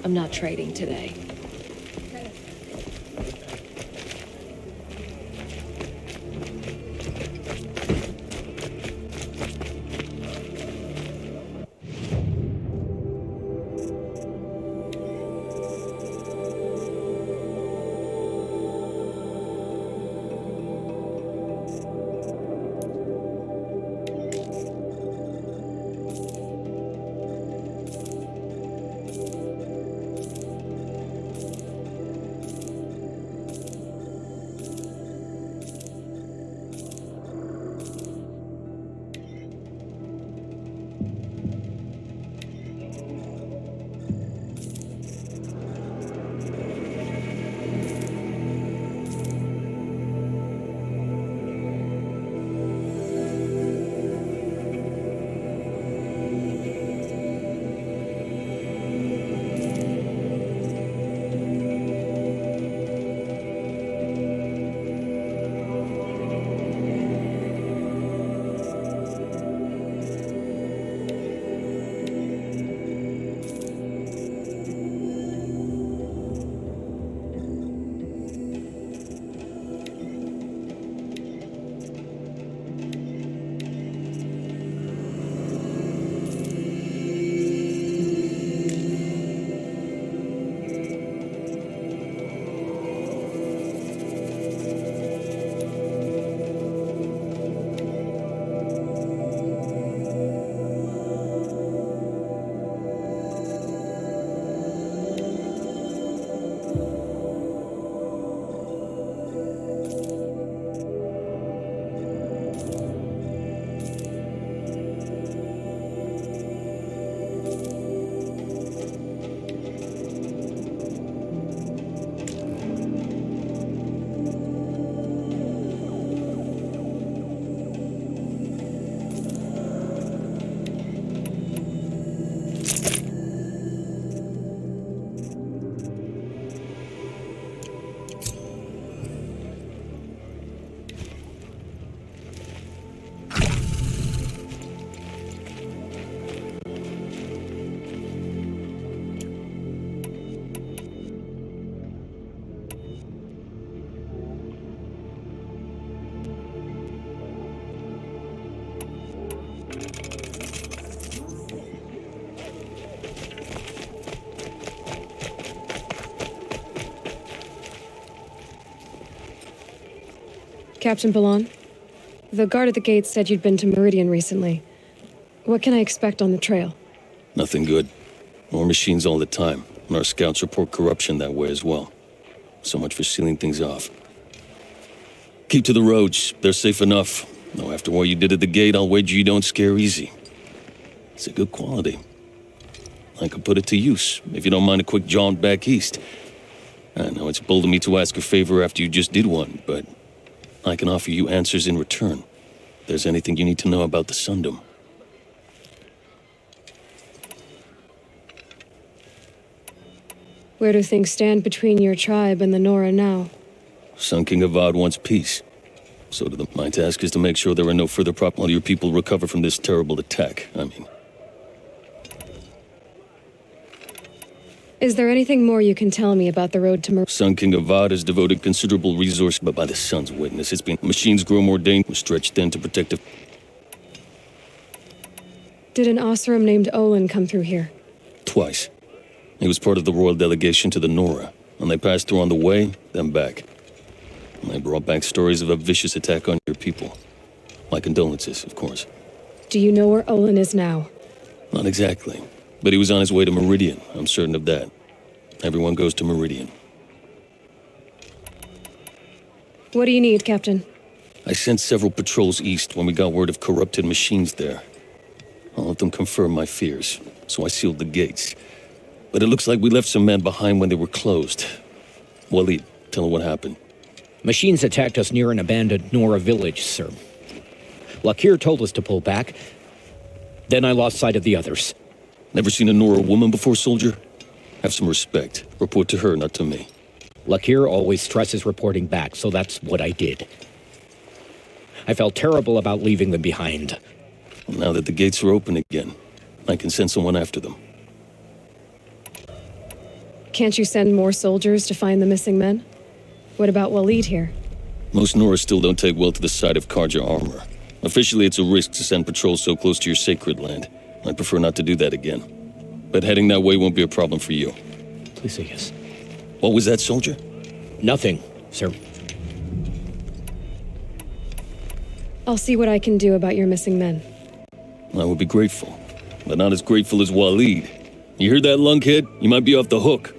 I'm not trading today. Captain Balan, the guard at the gate said you'd been to Meridian recently. What can I expect on the trail? Nothing good. More machines all the time, and our scouts report corruption that way as well. So much for sealing things off. Keep to the roads. They're safe enough. Though after what you did at the gate, I'll wager you don't scare easy. It's a good quality. I could put it to use, if you don't mind a quick jaunt back east. I know it's bold of me to ask a favor after you just did one, but I can offer you answers in return. If there's anything you need to know about the Sundom. Where do things stand between your tribe and the Nora now? Sun King Avad wants peace. So my task is to make sure there are no further problems while your people recover from this terrible attack. Is there anything more you can tell me about the road to Sun King Avad has devoted considerable resource, but by the Sun's witness, it's been machines grow more dangerous, stretched thin to protect Did an Osram named Olin come through here? Twice. He was part of the royal delegation to the Nora, and they passed through on the way, then back. And they brought back stories of a vicious attack on your people. My condolences, of course. Do you know where Olin is now? Not exactly. But he was on his way to Meridian, I'm certain of that. Everyone goes to Meridian. What do you need, Captain? I sent several patrols east when we got word of corrupted machines there. All of them confirmed my fears, so I sealed the gates. But it looks like we left some men behind when they were closed. Walid, tell her what happened. Machines attacked us near an abandoned Nora village, sir. Lakir told us to pull back. Then I lost sight of the others. Never seen a Nora woman before, soldier? Have some respect. Report to her, not to me. Lakir always stresses reporting back, so that's what I did. I felt terrible about leaving them behind. Well, now that the gates are open again, I can send someone after them. Can't you send more soldiers to find the missing men? What about Walid here? Most Nora still don't take well to the sight of Karja armor. Officially, it's a risk to send patrols so close to your sacred land. I'd prefer not to do that again. But heading that way won't be a problem for you. Please say yes. What was that, soldier? Nothing, sir. I'll see what I can do about your missing men. I would be grateful, but not as grateful as Walid. You heard that, lunkhead? You might be off the hook.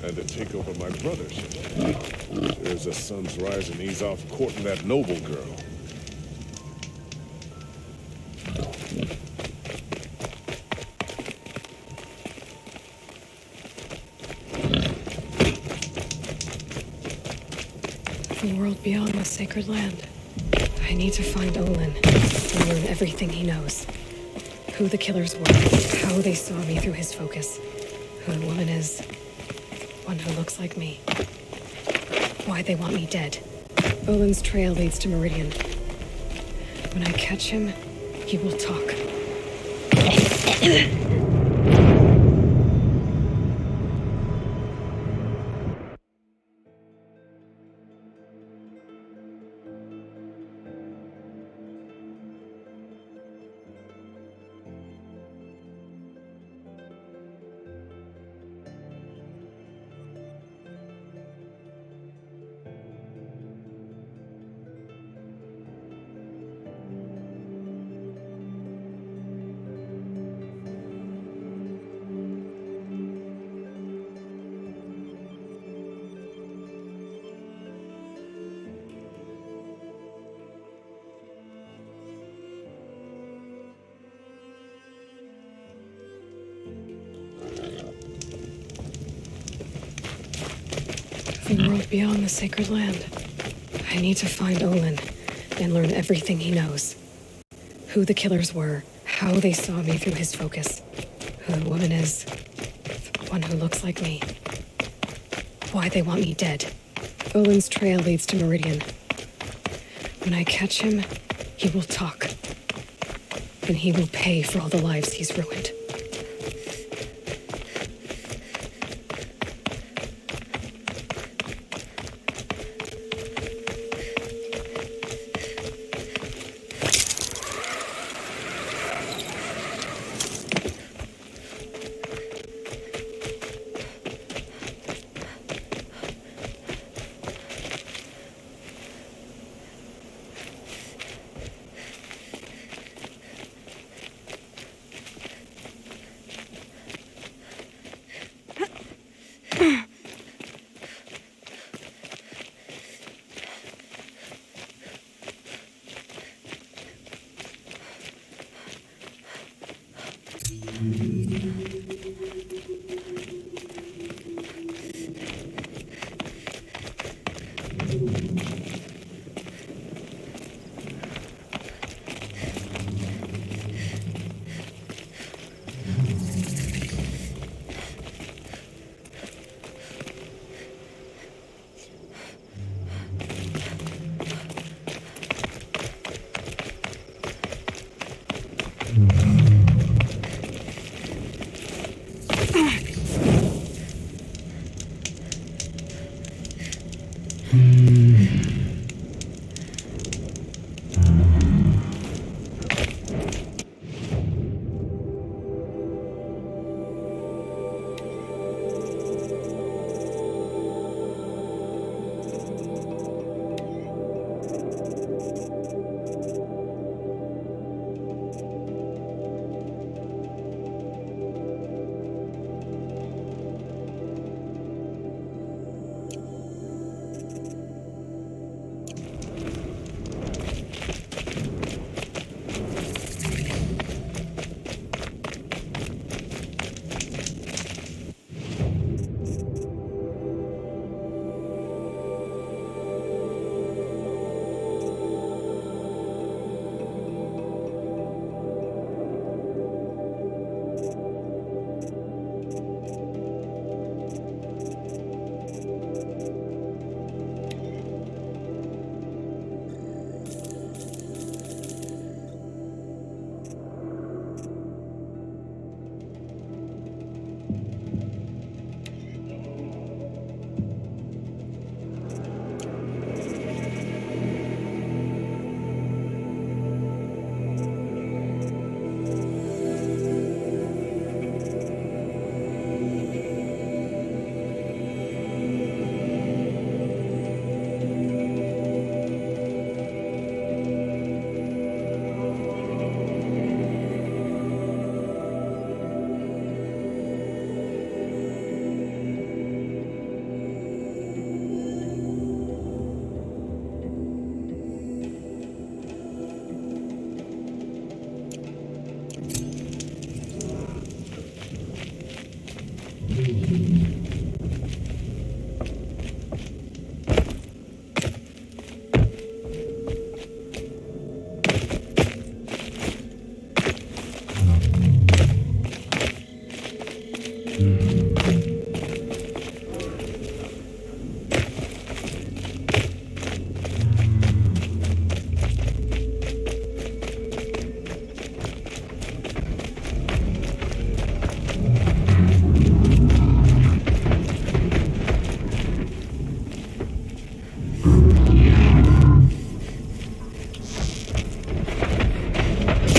And to take over my brothers. There's the sun's rise and he's off courting that noble girl. The world beyond the sacred land. I need to find Olin and learn everything he knows. Who the killers were, how they saw me through his focus, who the woman is, one who looks like me, why they want me dead. Olin's trail leads to Meridian. When I catch him, he will talk. The world beyond the sacred land. I need to find Olin and learn everything he knows. Who the killers were, how they saw me through his focus, who the woman is, one who looks like me, why they want me dead. Olin's trail leads to Meridian. When I catch him, he will talk. And he will pay for all the lives he's ruined.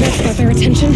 That's got their attention.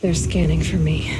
They're scanning for me.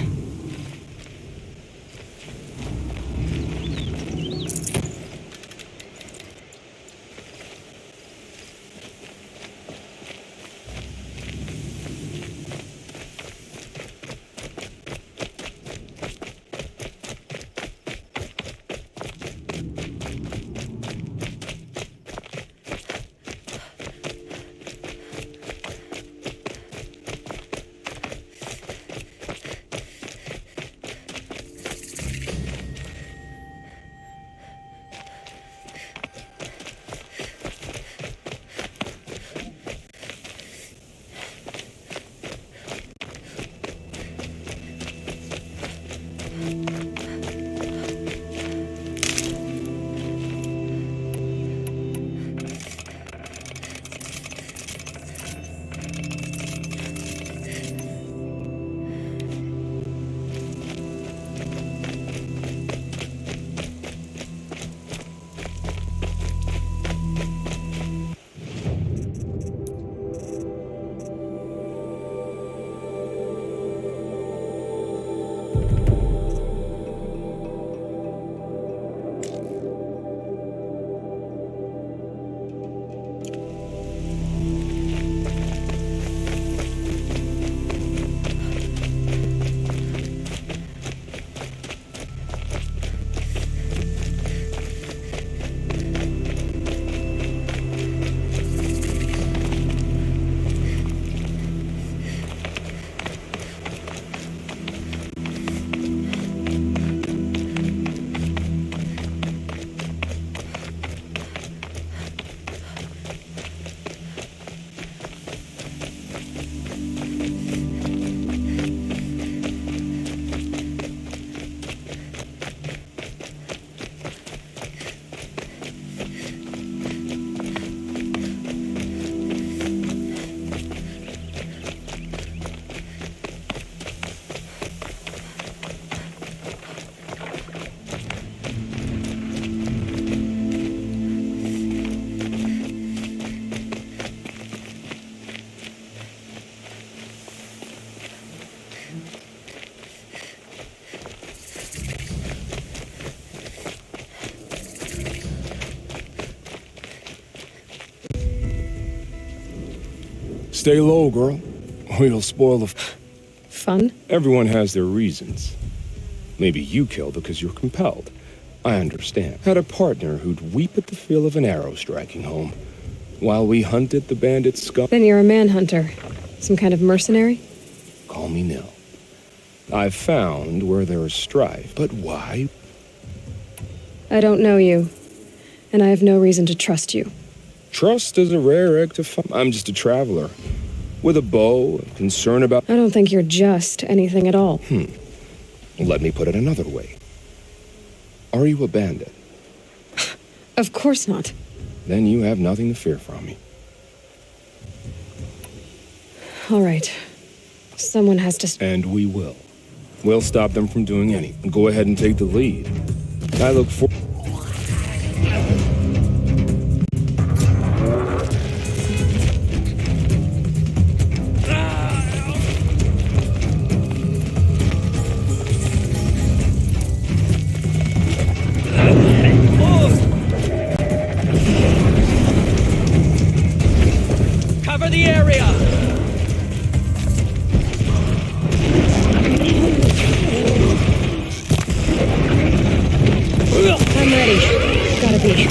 Stay low, girl, or you'll spoil the Fun? Everyone has their reasons. Maybe you kill because you're compelled. I understand. Had a partner who'd weep at the feel of an arrow striking home, while we hunted the bandit scum. Then you're a manhunter. Some kind of mercenary? Call me Nil. I've found where there is strife, but why? I don't know you, and I have no reason to trust you. Trust is a rare egg to find. I'm just a traveler, with a bow and concern about... I don't think you're just anything at all. Let me put it another way. Are you a bandit? Of course not. Then you have nothing to fear from me. All right. Someone has to... And we will. We'll stop them from doing anything. Go ahead and take the lead. I look for... Cover the area! I'm ready. Gotta be.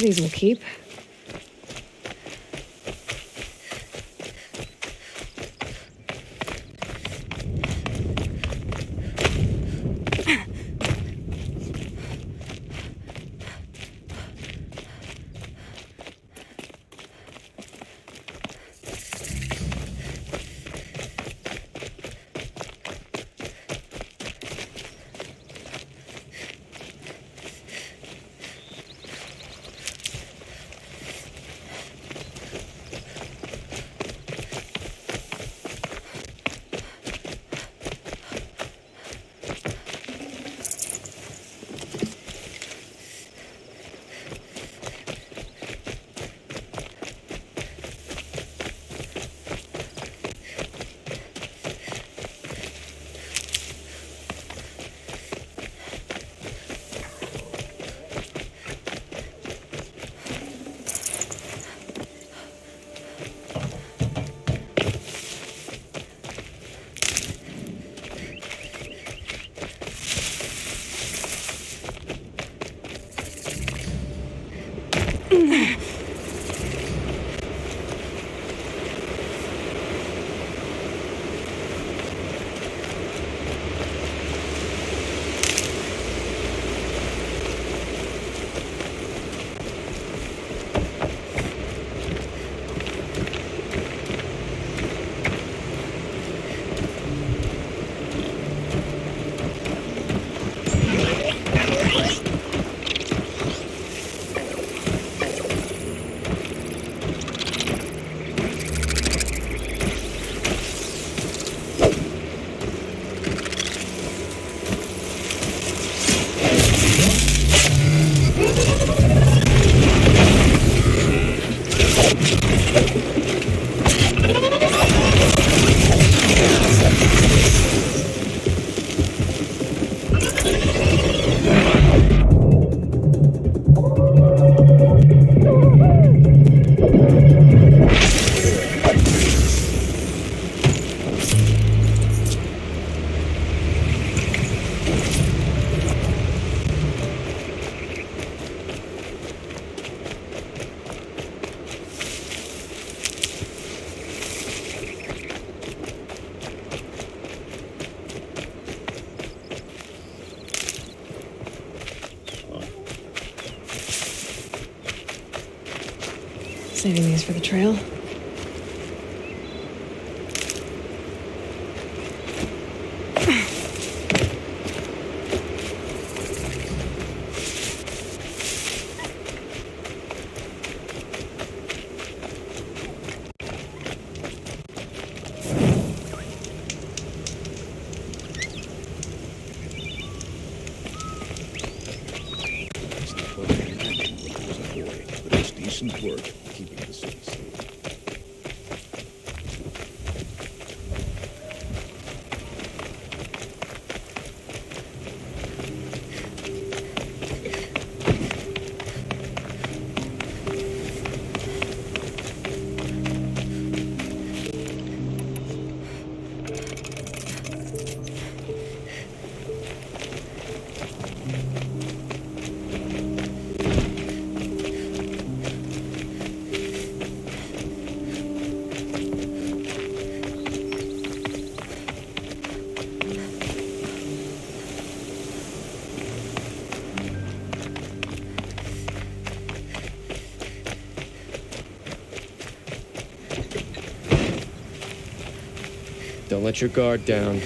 These will keep. Saving these for the trail. Decent work keeping the city safe. Don't let your guard down.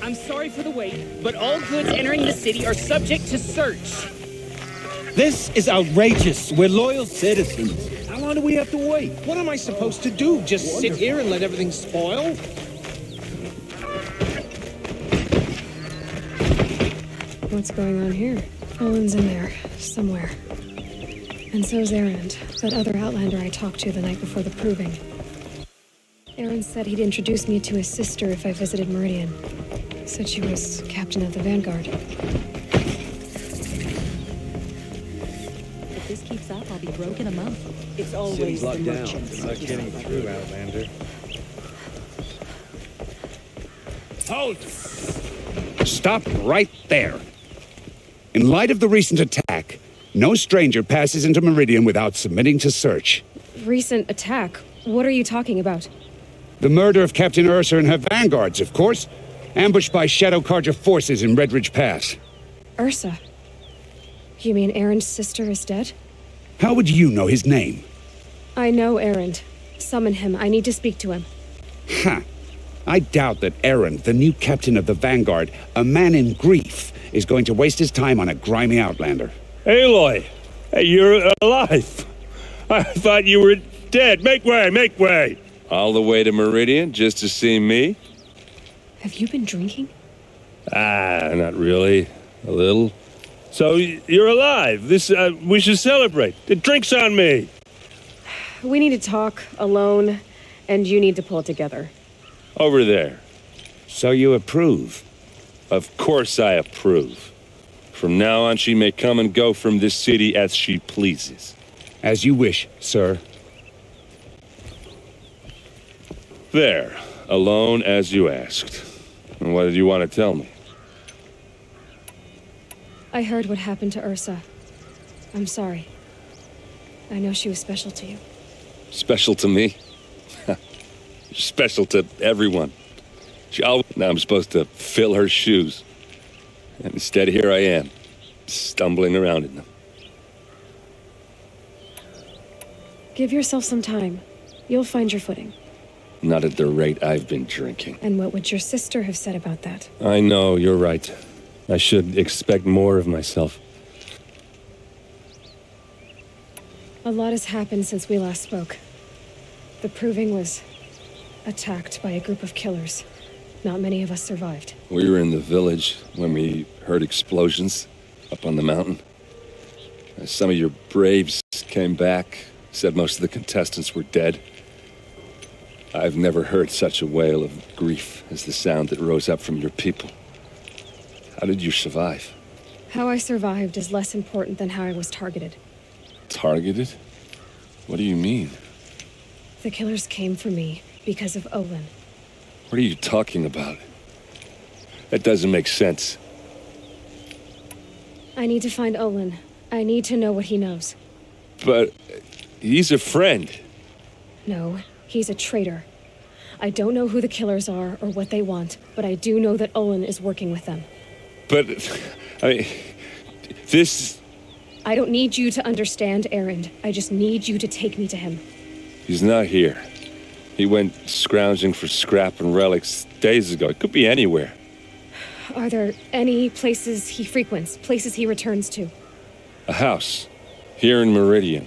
I'm sorry for the wait, but all goods entering the city are subject to search. This is outrageous. We're loyal citizens. How long do we have to wait? What am I supposed to do? Just sit here and let everything spoil? What's going on here? Owen's in there, somewhere. And so's Erend, that other Outlander I talked to the night before the proving. Erend said he'd introduce me to his sister if I visited Meridian. Said she was captain of the Vanguard. If this keeps up, I'll be broke in a month. It's always City's the locked down. merchants. You're not getting through, Outlander. Halt! Stop right there. In light of the recent attack, no stranger passes into Meridian without submitting to search. Recent attack? What are you talking about? The murder of Captain Ursa and her vanguards, of course. Ambushed by Shadow Carja forces in Redridge Pass. Ursa? You mean Erend's sister is dead? How would you know his name? I know Erend. Summon him. I need to speak to him. Ha! I doubt that Erend, the new captain of the Vanguard, a man in grief, is going to waste his time on a grimy outlander. Aloy! Hey, you're alive! I thought you were dead. Make way, make way! All the way to Meridian just to see me? Have you been drinking? Not really. A little. So, you're alive. We should celebrate. The drink's on me. We need to talk, alone, and you need to pull it together. Over there. So you approve? Of course I approve. From now on, she may come and go from this city as she pleases. As you wish, sir. There. Alone as you asked. And what did you want to tell me? I heard what happened to Ursa. I'm sorry. I know she was special to you. Special to me? Special to everyone. Now I'm supposed to fill her shoes. And instead, here I am, stumbling around in them. Give yourself some time. You'll find your footing. Not at the rate I've been drinking. And what would your sister have said about that? I know, you're right. I should expect more of myself. A lot has happened since we last spoke. The Proving was attacked by a group of killers. Not many of us survived. We were in the village when we heard explosions up on the mountain. Some of your braves came back, said most of the contestants were dead. I've never heard such a wail of grief as the sound that rose up from your people. How did you survive? How I survived is less important than how I was targeted. Targeted? What do you mean? The killers came for me because of Olin. What are you talking about? That doesn't make sense. I need to find Olin. I need to know what he knows. But He's a friend. No, he's a traitor. I don't know who the killers are or what they want, but I do know that Olin is working with them. But, I mean, this... I don't need you to understand Erend. I just need you to take me to him. He's not here. He went scrounging for scrap and relics days ago. It could be anywhere. Are there any places he frequents, places he returns to? A house. Here in Meridian.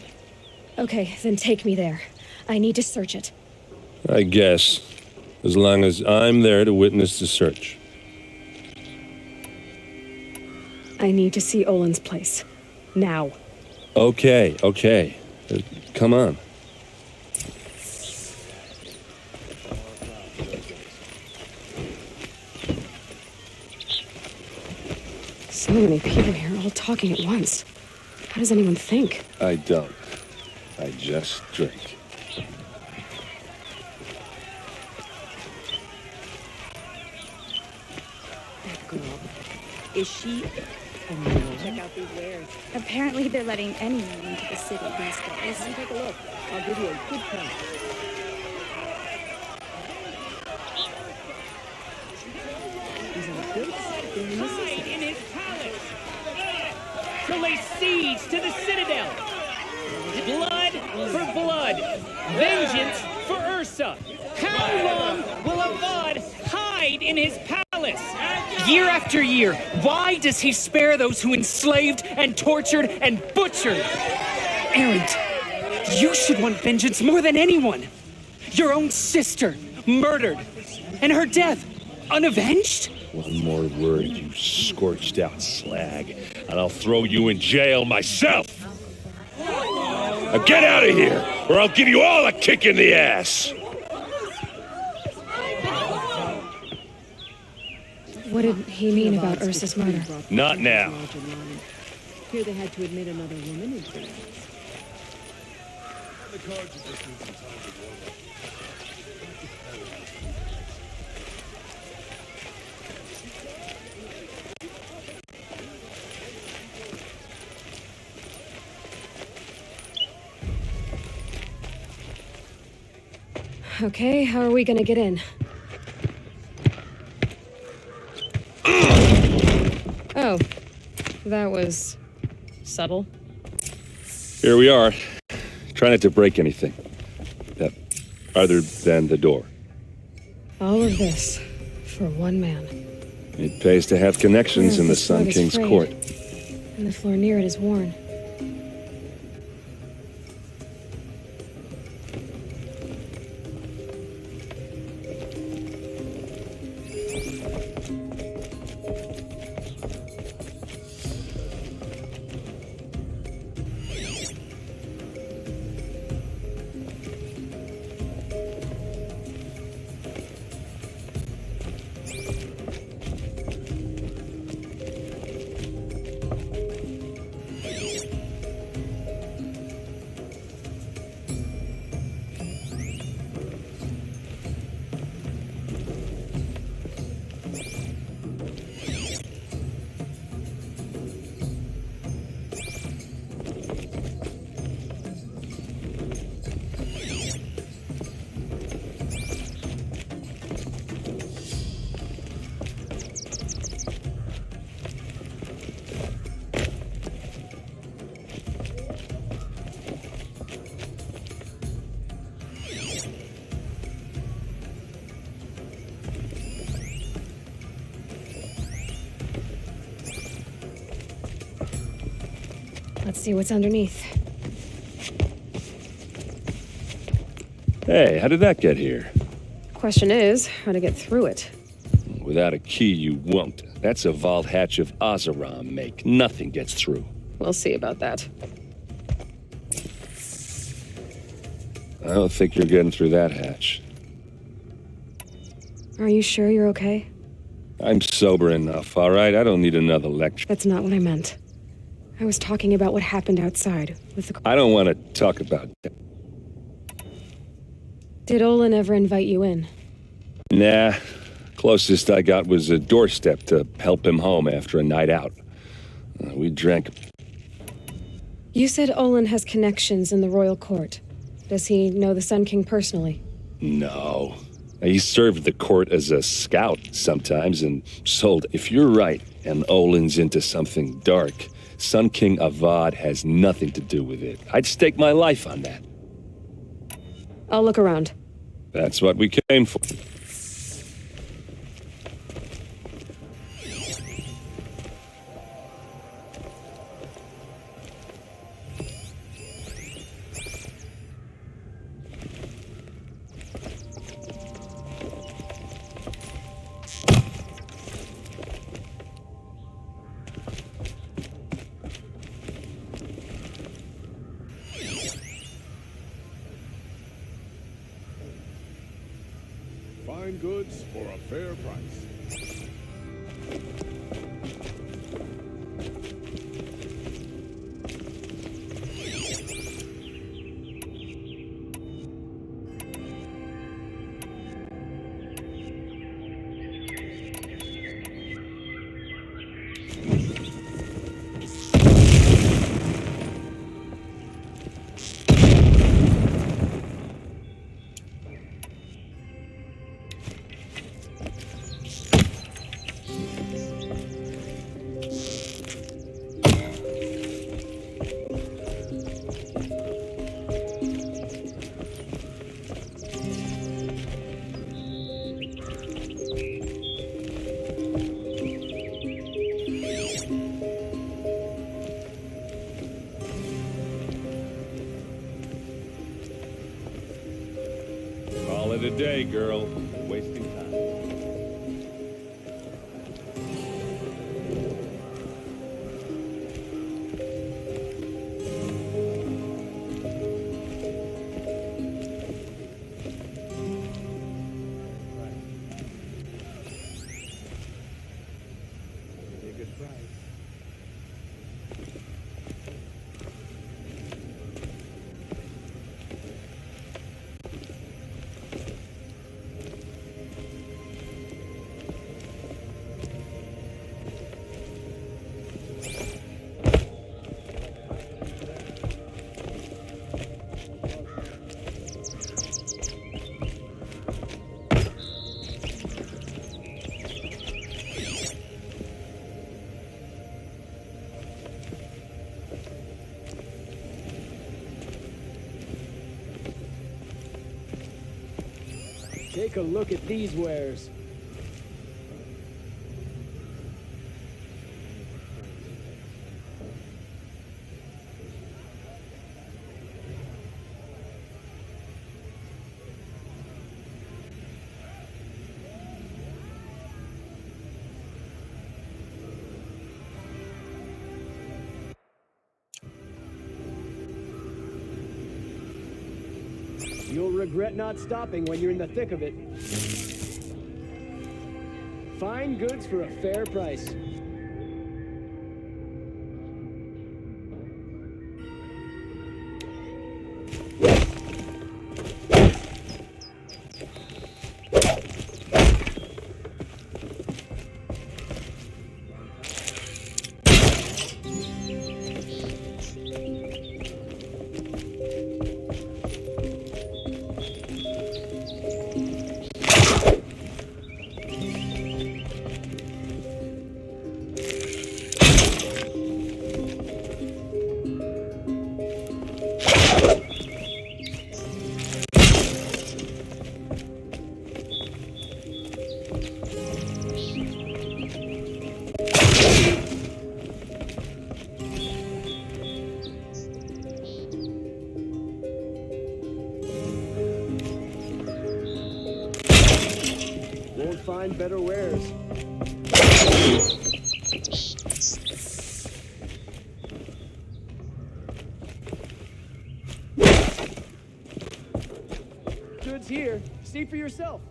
Okay, then take me there. I need to search it. I guess. As long as I'm there to witness the search. I need to see Olin's place. Now. Okay. Come on. So many people here, all talking at once. How does anyone think? I don't. I just drink. That girl. Is she a mule? Check out these wares. Apparently they're letting anyone into the city these days. Come take a look. I'll give you a good price. These are good sight. They're Hide in his palace! To lay siege to the citadel! Blood for blood! Vengeance for Ursa! How long will Avad hide in his palace? Year after year, why does he spare those who enslaved and tortured and butchered? Erend, you should want vengeance more than anyone. Your own sister, murdered, and her death, unavenged? One more word, you scorched out slag, and I'll throw you in jail myself! Now get out of here, or I'll give you all a kick in the ass! What did he mean about Ursa's murder? Not now. Here they had to admit another woman into it. Okay, how are we gonna get in? Oh, that was subtle. Here we are. Try not to break anything. Other than the door. All of this for one man. It pays to have connections in the Sun King's court. And the floor near it is worn. Let's see what's underneath. Hey, how did that get here? Question is, how to get through it. Without a key, you won't. That's a vault hatch of Azaram make. Nothing gets through. We'll see about that. I don't think you're getting through that hatch. Are you sure you're okay? I'm sober enough, all right? I don't need another lecture. That's not what I meant. I was talking about what happened outside with the... I don't want to talk about that. Did Olin ever invite you in? Nah. Closest I got was a doorstep to help him home after a night out. We drank... You said Olin has connections in the royal court. Does he know the Sun King personally? No. He served the court as a scout sometimes and sold. If you're right, and Olin's into something dark, Sun King Avad has nothing to do with it. I'd stake my life on that. I'll look around. That's what we came for. Fine goods for a fair price. Call it a day, girl. Wasting time. Take a look at these wares. You'll regret not stopping when you're in the thick of it. Fine goods for a fair price. Won't find better wares. Goods here. See for yourself.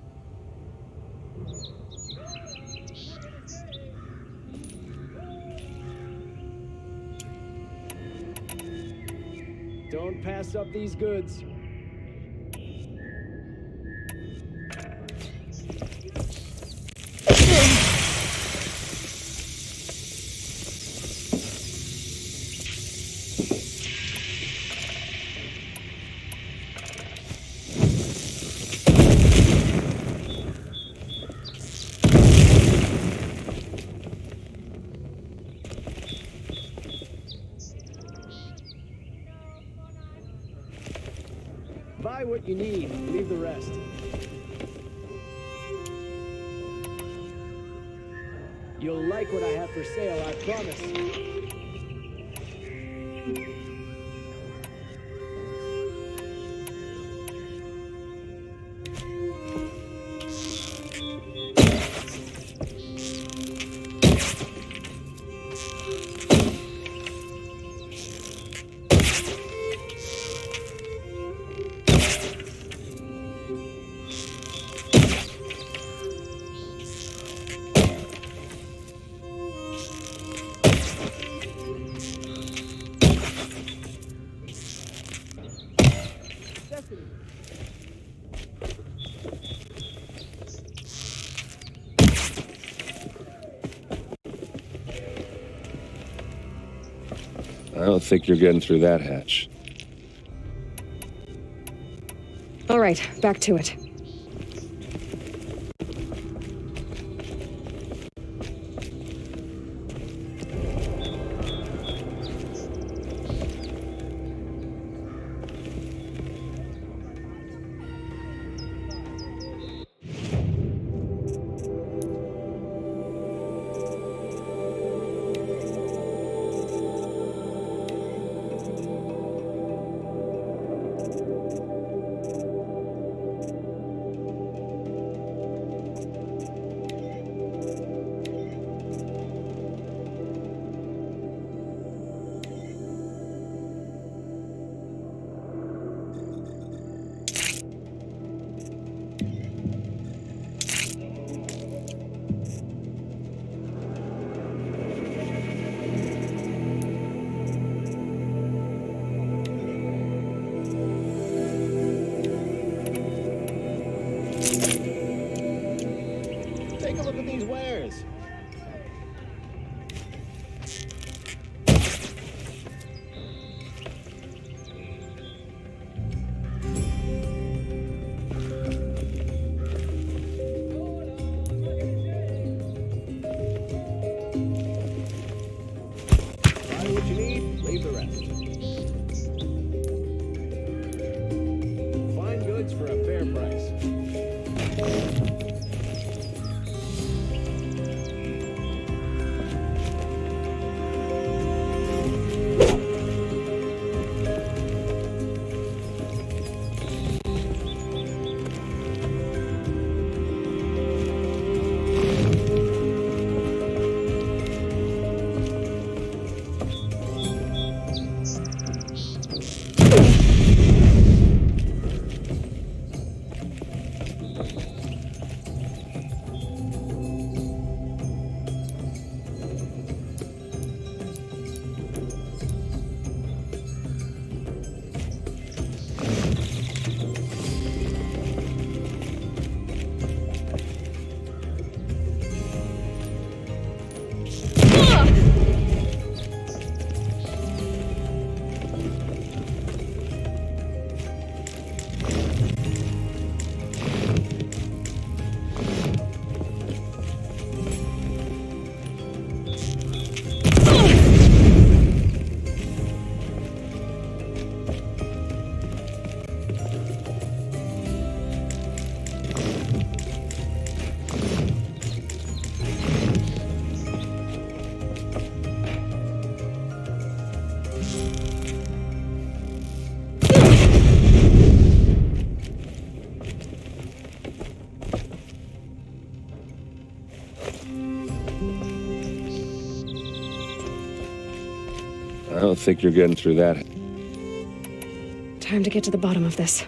Don't pass up these goods. what you need. Leave the rest. You'll like what I have for sale, I promise. I don't think you're getting through that hatch. All right, back to it. Take a look at these wares. Buy what you need, leave the rest. Fine goods for a fair price. I don't think you're getting through that. Time to get to the bottom of this.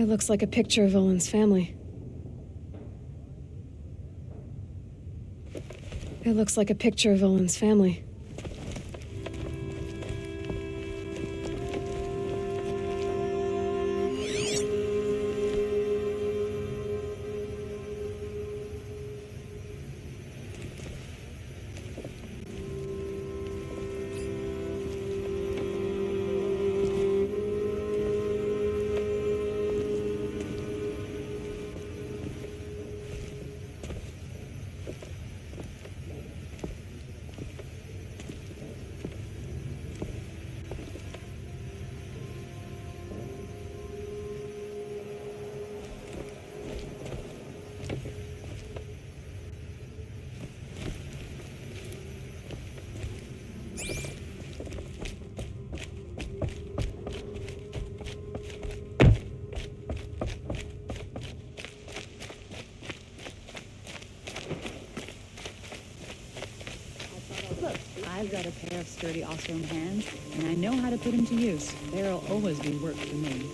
It looks like a picture of Owen's family. It looks like a picture of Owen's family. I've got a pair of sturdy Ostrom hands, and I know how to put them to use. There'll always be work for me.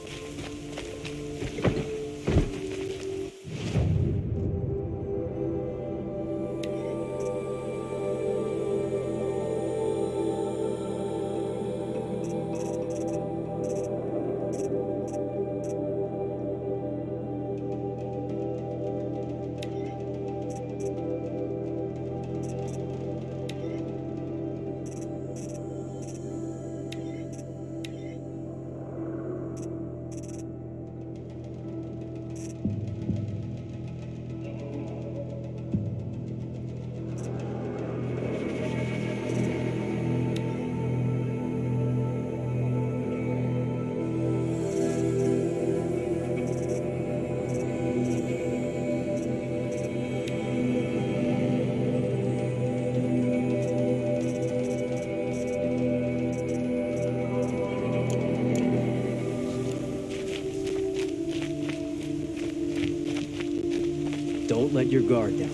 Don't let your guard down.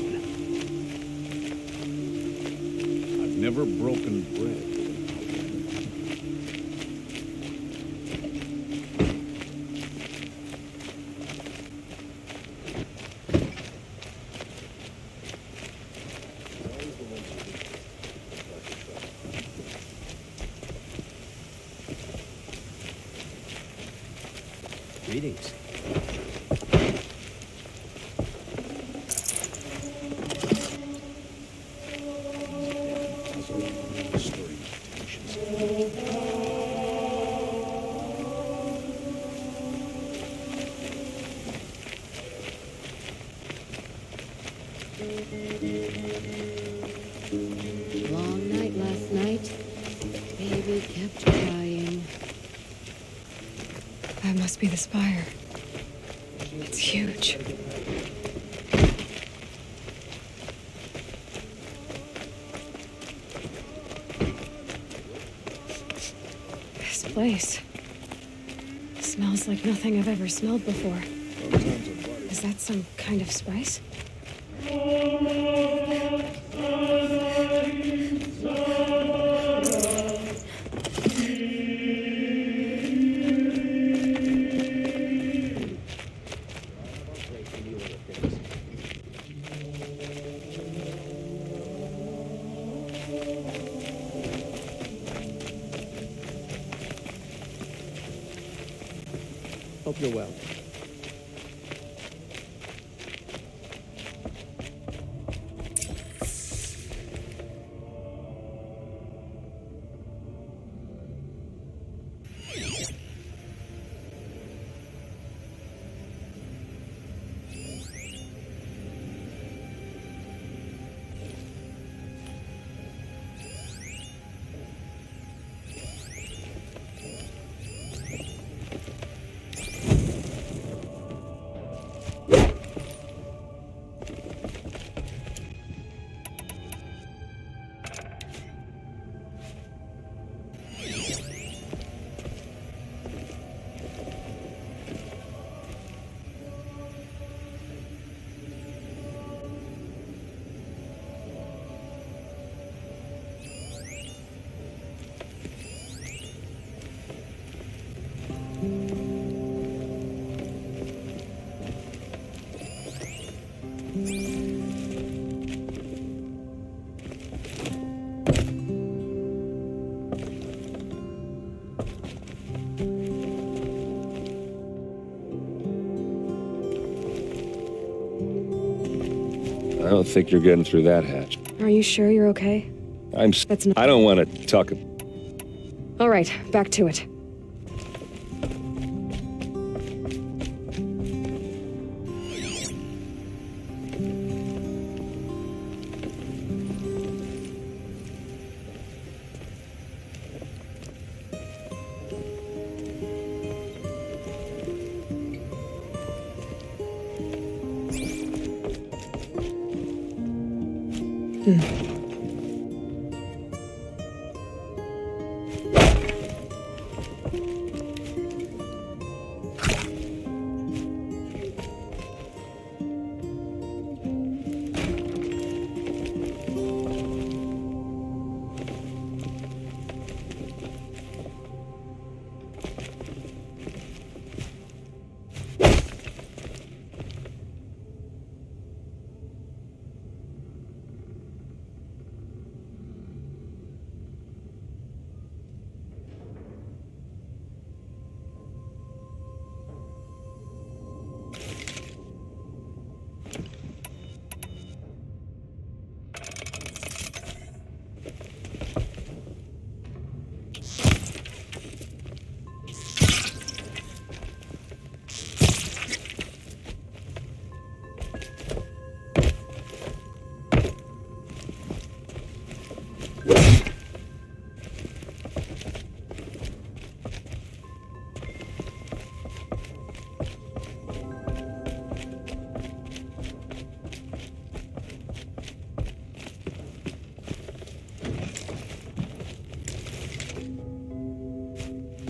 I've never broken bread. Greetings. Long night last night. Baby kept crying. That must be the spire. It's huge. This place smells like nothing I've ever smelled before. Is that some kind of spice? Hope you're well. don't think you're getting through that hatch. Are you sure you're okay? I don't want to talk. All right, back to it.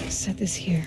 Set this here.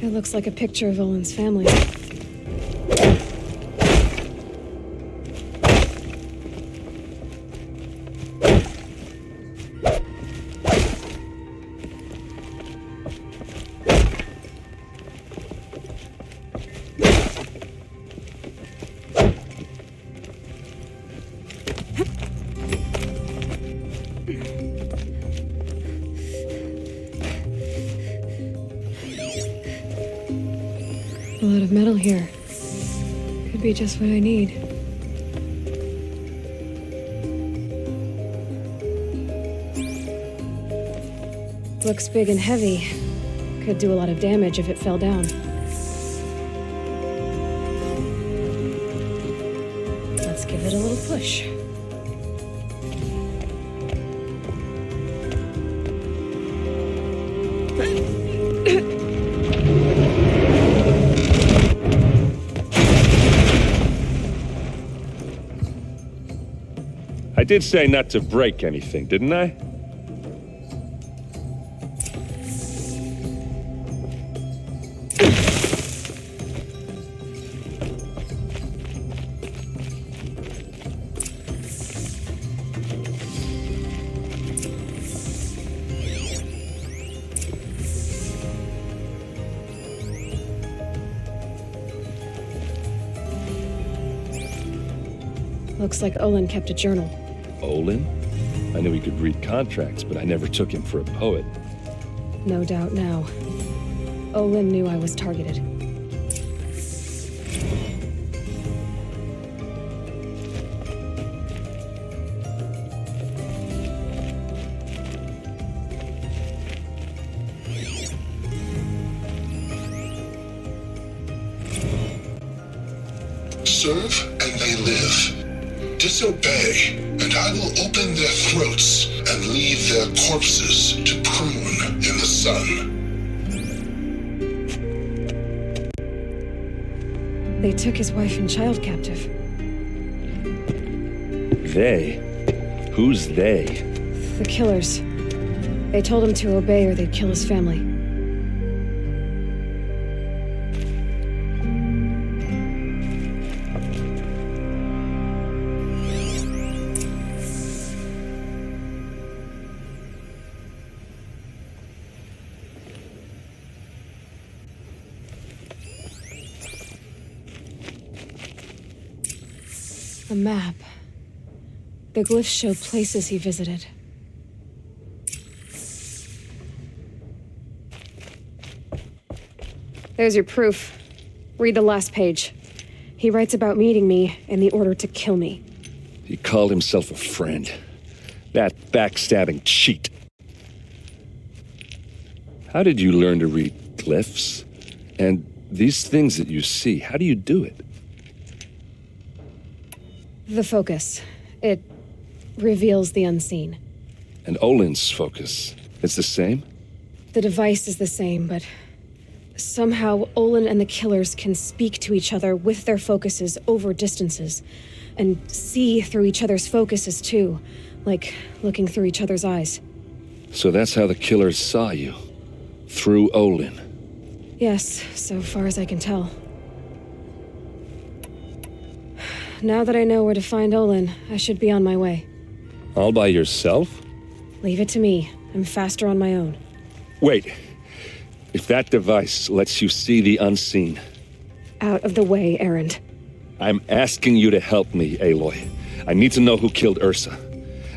It looks like a picture of Olin's family. A lot of metal here. Could be just what I need. Looks big and heavy. Could do a lot of damage if it fell down. Let's give it a little push. I did say not to break anything, didn't I? Looks like Olin kept a journal. Olin? I knew he could read contracts, but I never took him for a poet. No doubt now. Olin knew I was targeted. serve and they live. Disobey, and I will open their throats and leave their corpses to prune in the sun. They took his wife and child captive. They? Who's they? The killers. They told him to obey or they'd kill his family. A map. The glyphs show places he visited. There's your proof. Read the last page. He writes about meeting me and the order to kill me. He called himself a friend. That backstabbing cheat. How did you learn to read glyphs? And these things that you see, how do you do it? The focus. It reveals the unseen. And Olin's focus, it's the same? The device is the same, but somehow Olin and the killers can speak to each other with their focuses over distances, and see through each other's focuses too, like looking through each other's eyes. So that's how the killers saw you? Through Olin? Yes, so far as I can tell. Now that I know where to find Olin, I should be on my way. All by yourself? Leave it to me. I'm faster on my own. Wait. If that device lets you see the unseen... Out of the way, Erend. I'm asking you to help me, Aloy. I need to know who killed Ursa.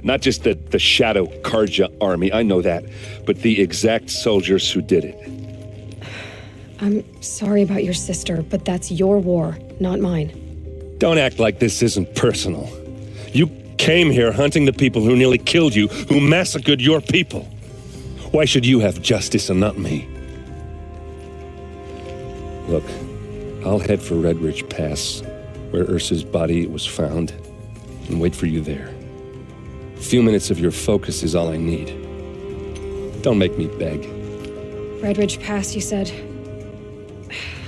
Not just the Shadow Karja army, I know that, but the exact soldiers who did it. I'm sorry about your sister, but that's your war, not mine. Don't act like this isn't personal. You came here hunting the people who nearly killed you, who massacred your people. Why should you have justice and not me? Look, I'll head for Red Ridge Pass, where Ursa's body was found, and wait for you there. A few minutes of your focus is all I need. Don't make me beg. Red Ridge Pass, you said?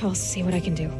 I'll see what I can do.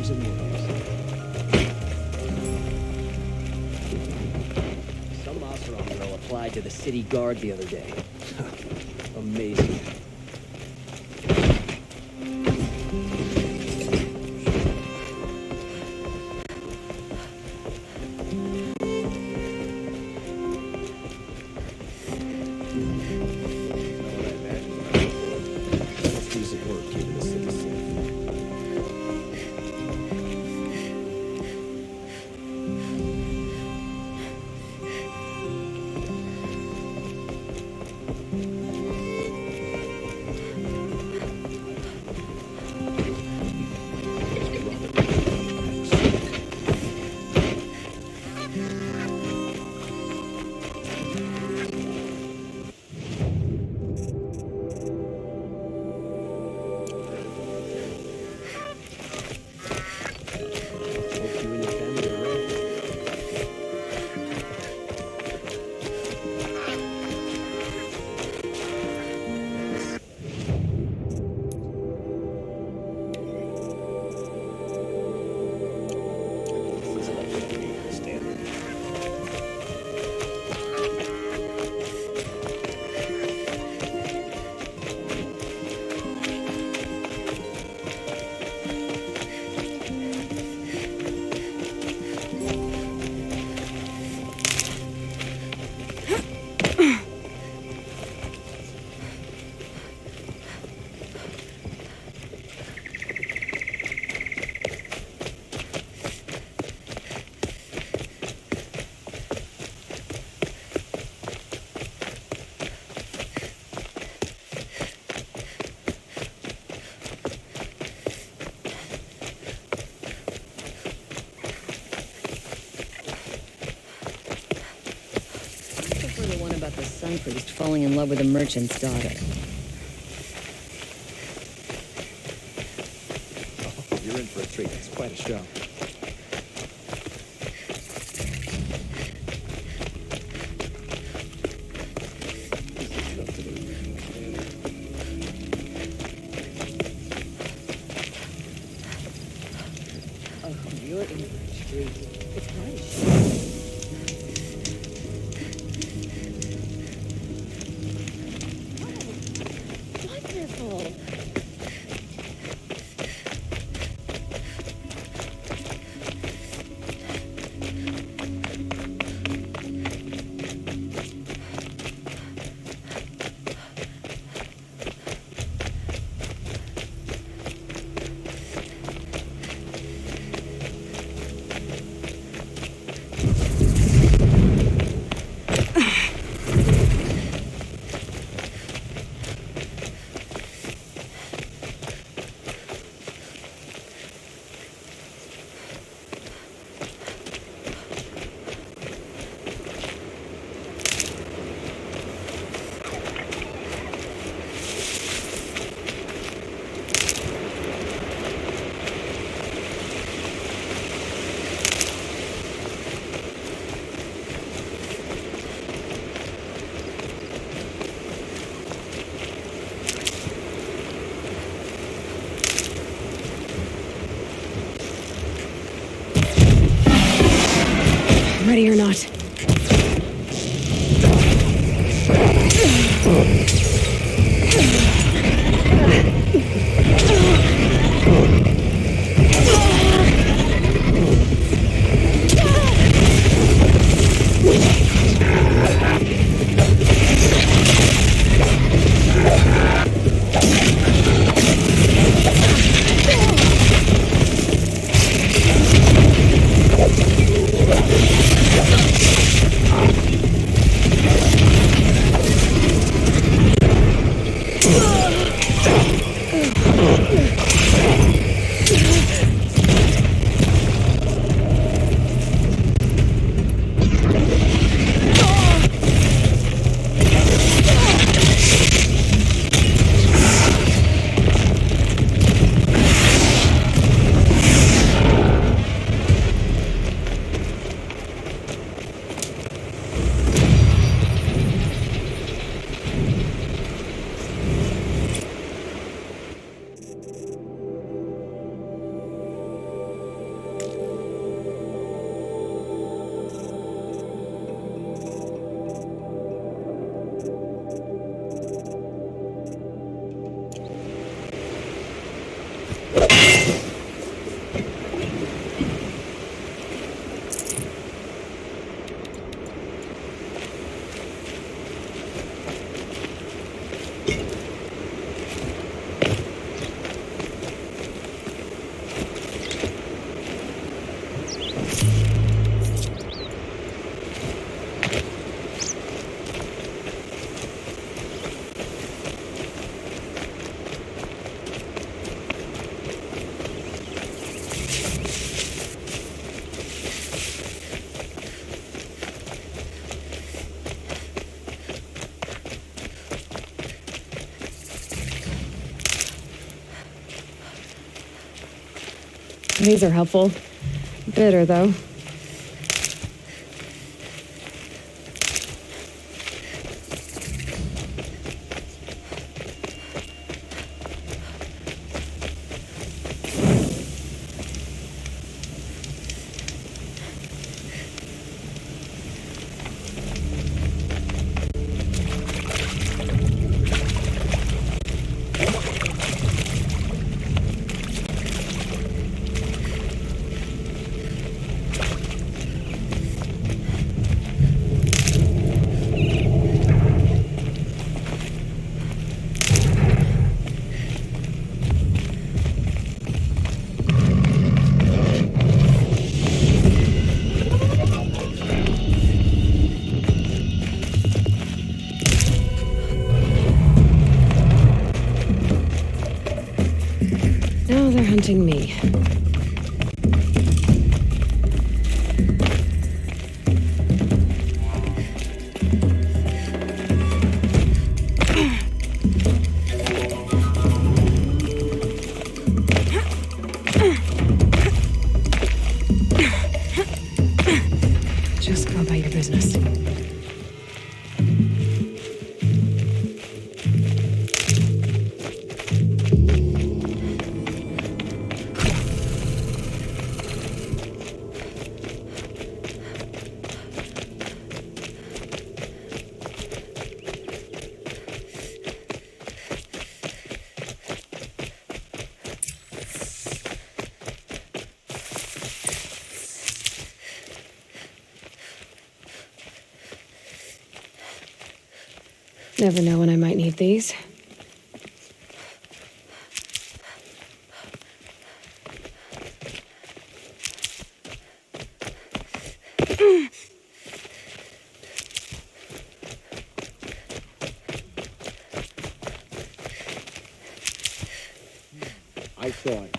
Wonders and wonders. Some Oseram girl applied to the city guard the other day. Amazing. Decent work keeping the city safe. Hope you and your family are ready. I prefer the one about the sun priest falling in love with a merchant's daughter. Oh, you're in for a treat. It's quite a show. Oh, you're in for a treat. It's quite a show. Wonderful. Ready or not. These are helpful. Bitter, though. Now they're hunting me. Just go about your business. Never know when I might need these. I saw it.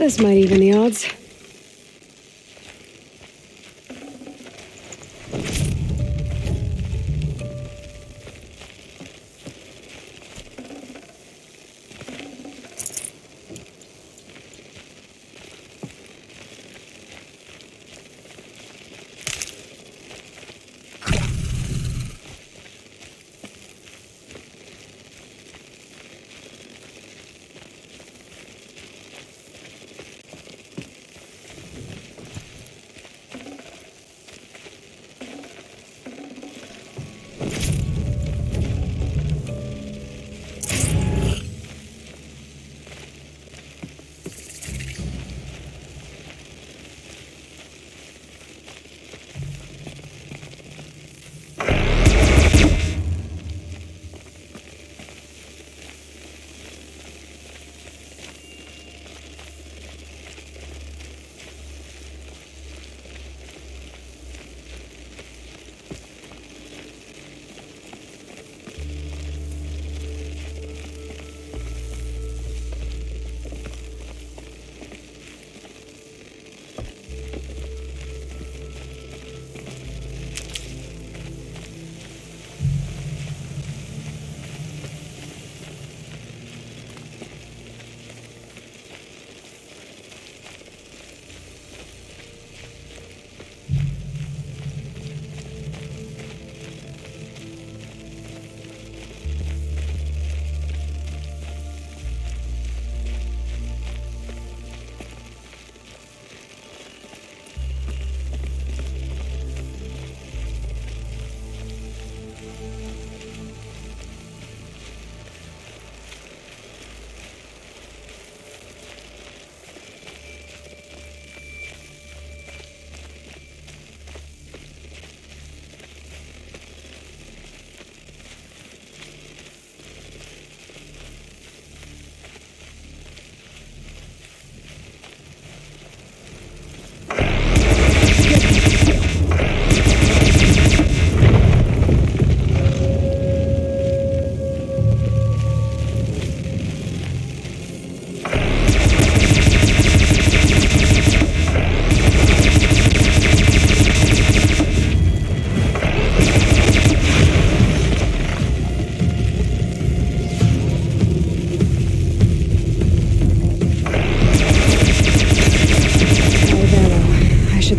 This might even the odds.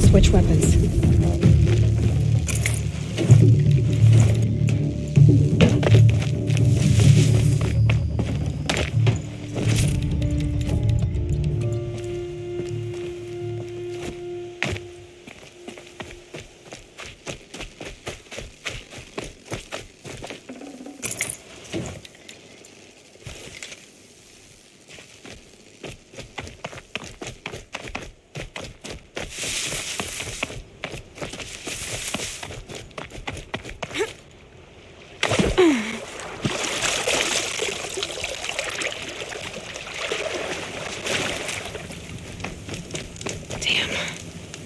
Switch weapons.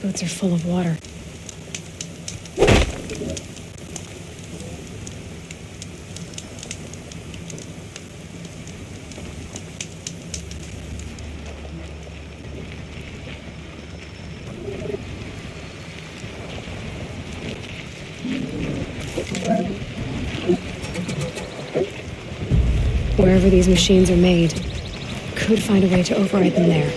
Boots are full of water. Wherever these machines are made, could find a way to override them there.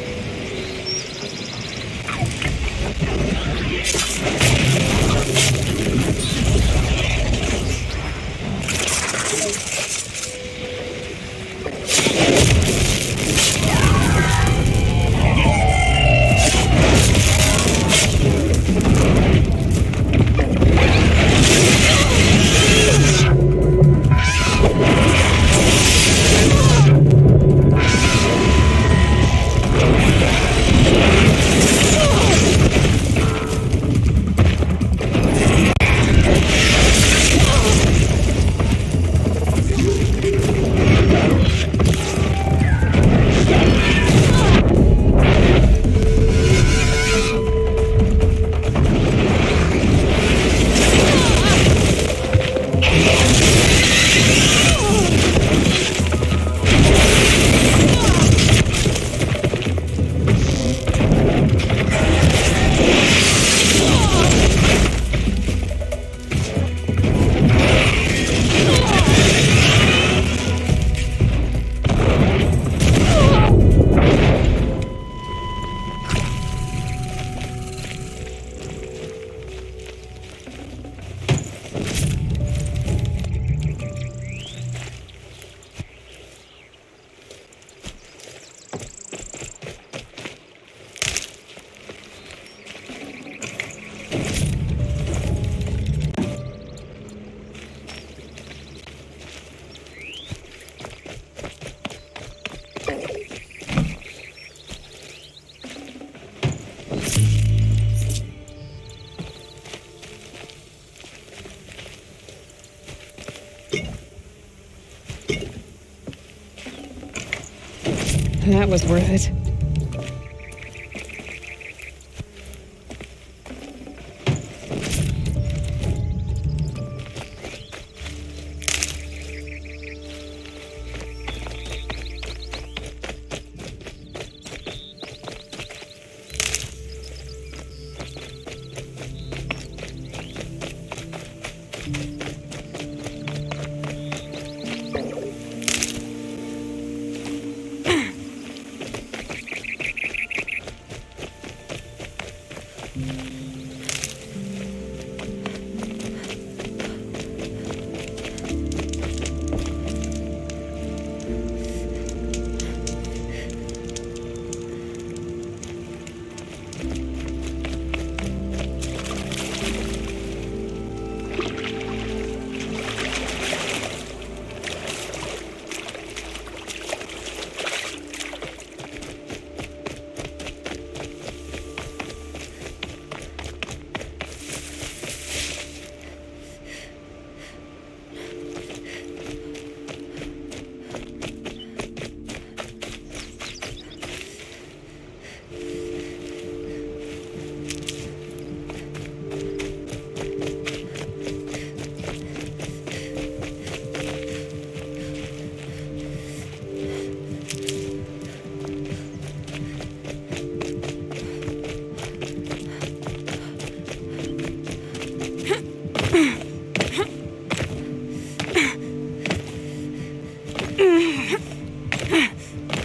That was worth it.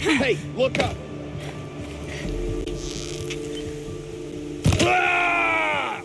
Hey, look up! Ah!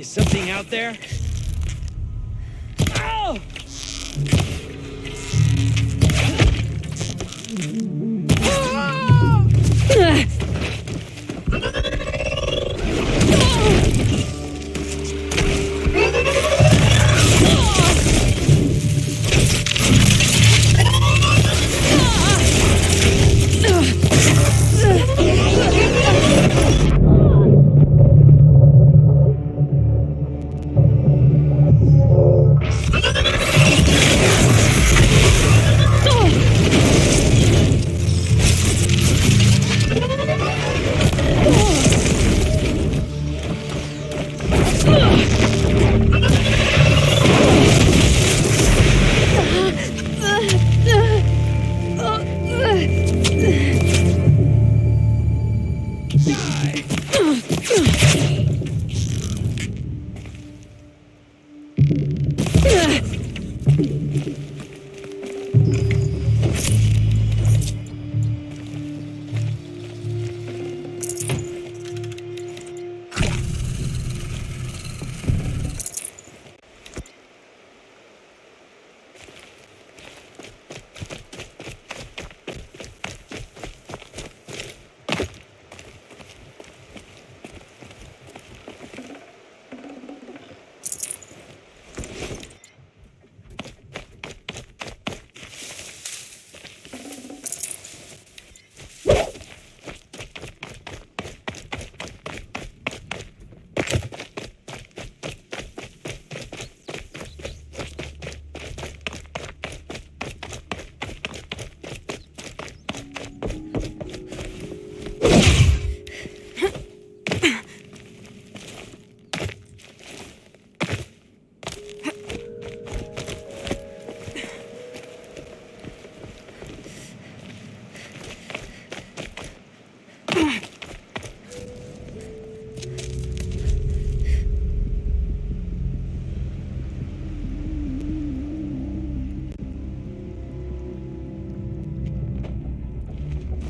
Is something out there? Oh!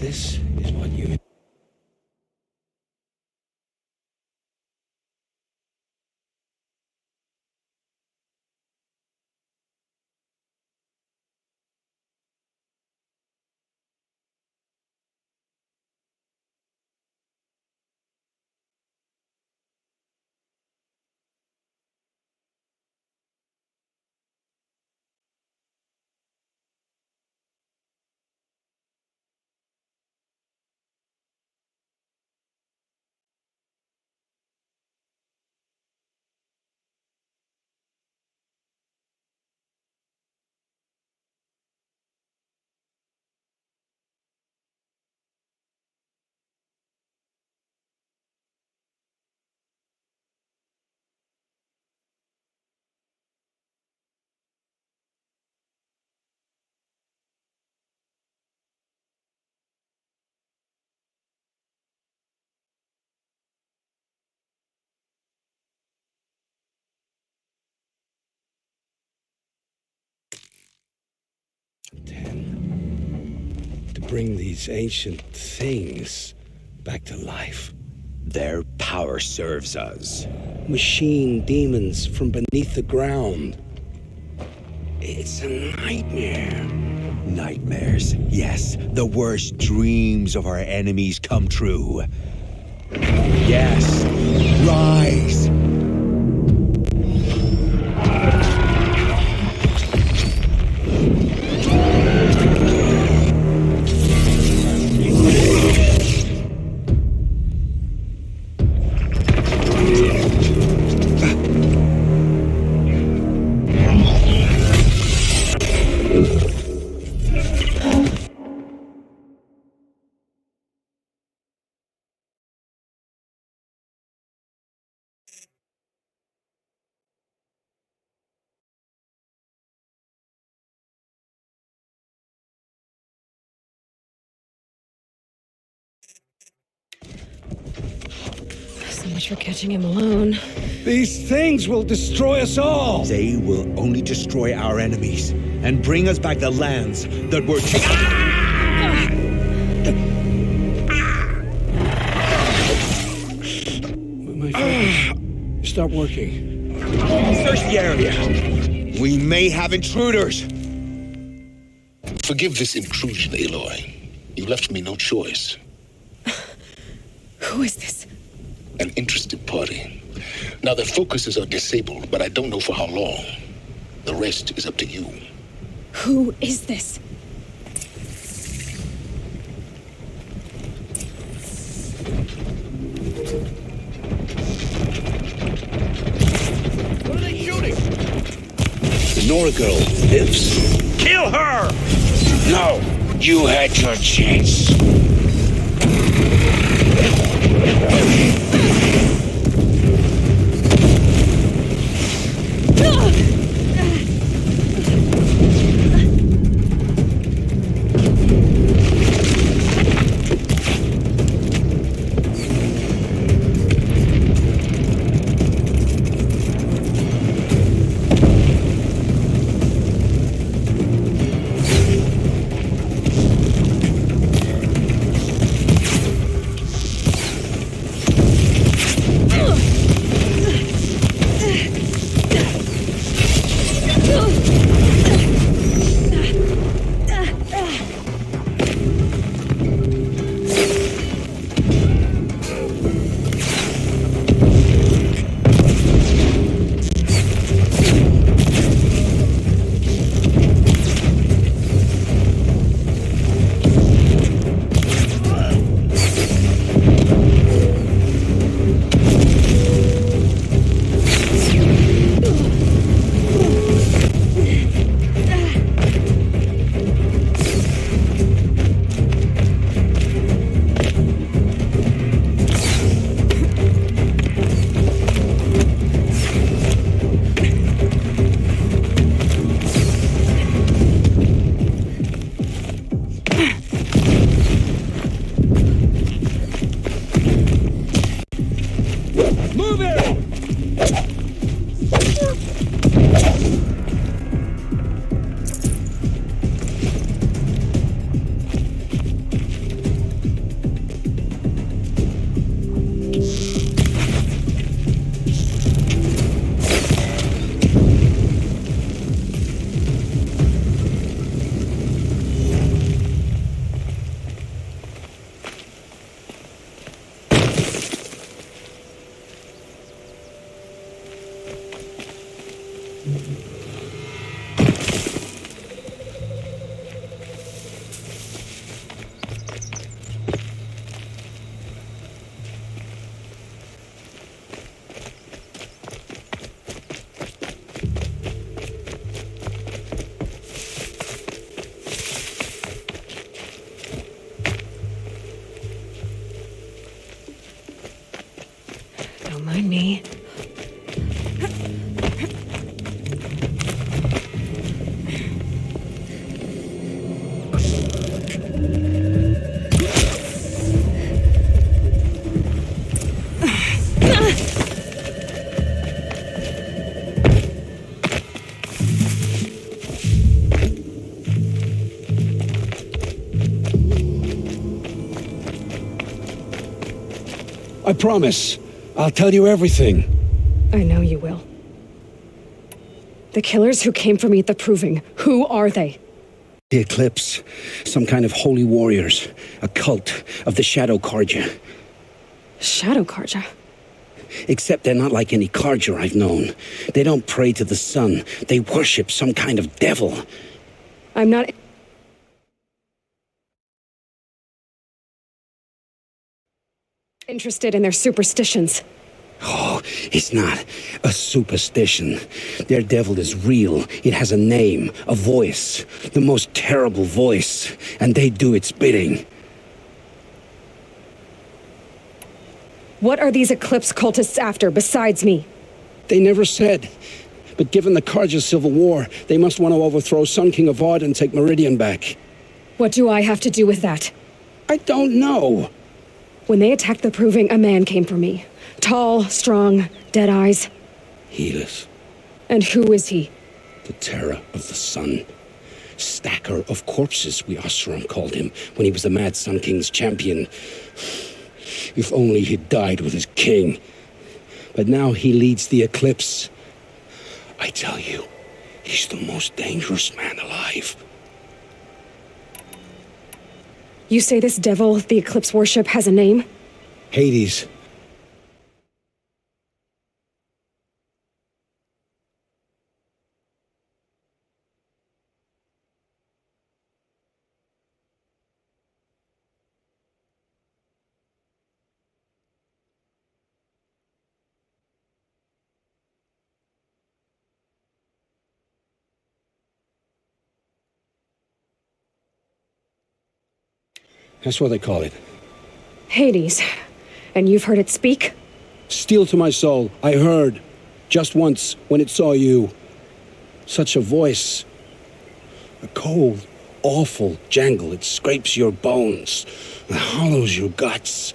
This is what you... To bring these ancient things back to life. Their power serves us. Machine demons from beneath the ground. It's a nightmare. Nightmares, yes. The worst dreams of our enemies come true. Yes. Rise. So much for catching him alone. These things will destroy us all. They will only destroy our enemies and bring us back the lands that were taken. My focus start working. Search the area. We may have intruders. Forgive this intrusion, Aloy. You left me no choice. Who is this? An interested party. Now, their focuses are disabled, but I don't know for how long. The rest is up to you. Who is this? What are they shooting? The Nora girl lives. Kill her! No! You had your chance. Don't mind me. I promise. I'll tell you everything. I know you will. The killers who came for me at the Proving, who are they? The Eclipse. Some kind of holy warriors. A cult of the Shadow Carja. Shadow Carja? Except they're not like any Carja I've known. They don't pray to the sun. They worship some kind of devil. I'm not... interested in their superstitions. Oh, it's not a superstition. Their devil is real. It has a name, a voice, the most terrible voice, and they do its bidding. What are these Eclipse cultists after, besides me? They never said. But given the Carja civil war, they must want to overthrow Sun King Avad and take Meridian back. What do I have to do with that? I don't know. When they attacked the Proving, a man came for me. Tall, strong, dead eyes. Helis. And who is he? The terror of the sun. Stacker of corpses, we Oseram called him, when he was the Mad Sun King's champion. If only he'd died with his king. but now he leads the Eclipse. I tell you, he's the most dangerous man alive. You say this devil the Eclipse worship has a name? Hades. That's what they call it. Hades. And you've heard it speak? Steel to my soul, I heard. Just once, when it saw you. Such a voice. A cold, awful jangle. It scrapes your bones. It hollows your guts.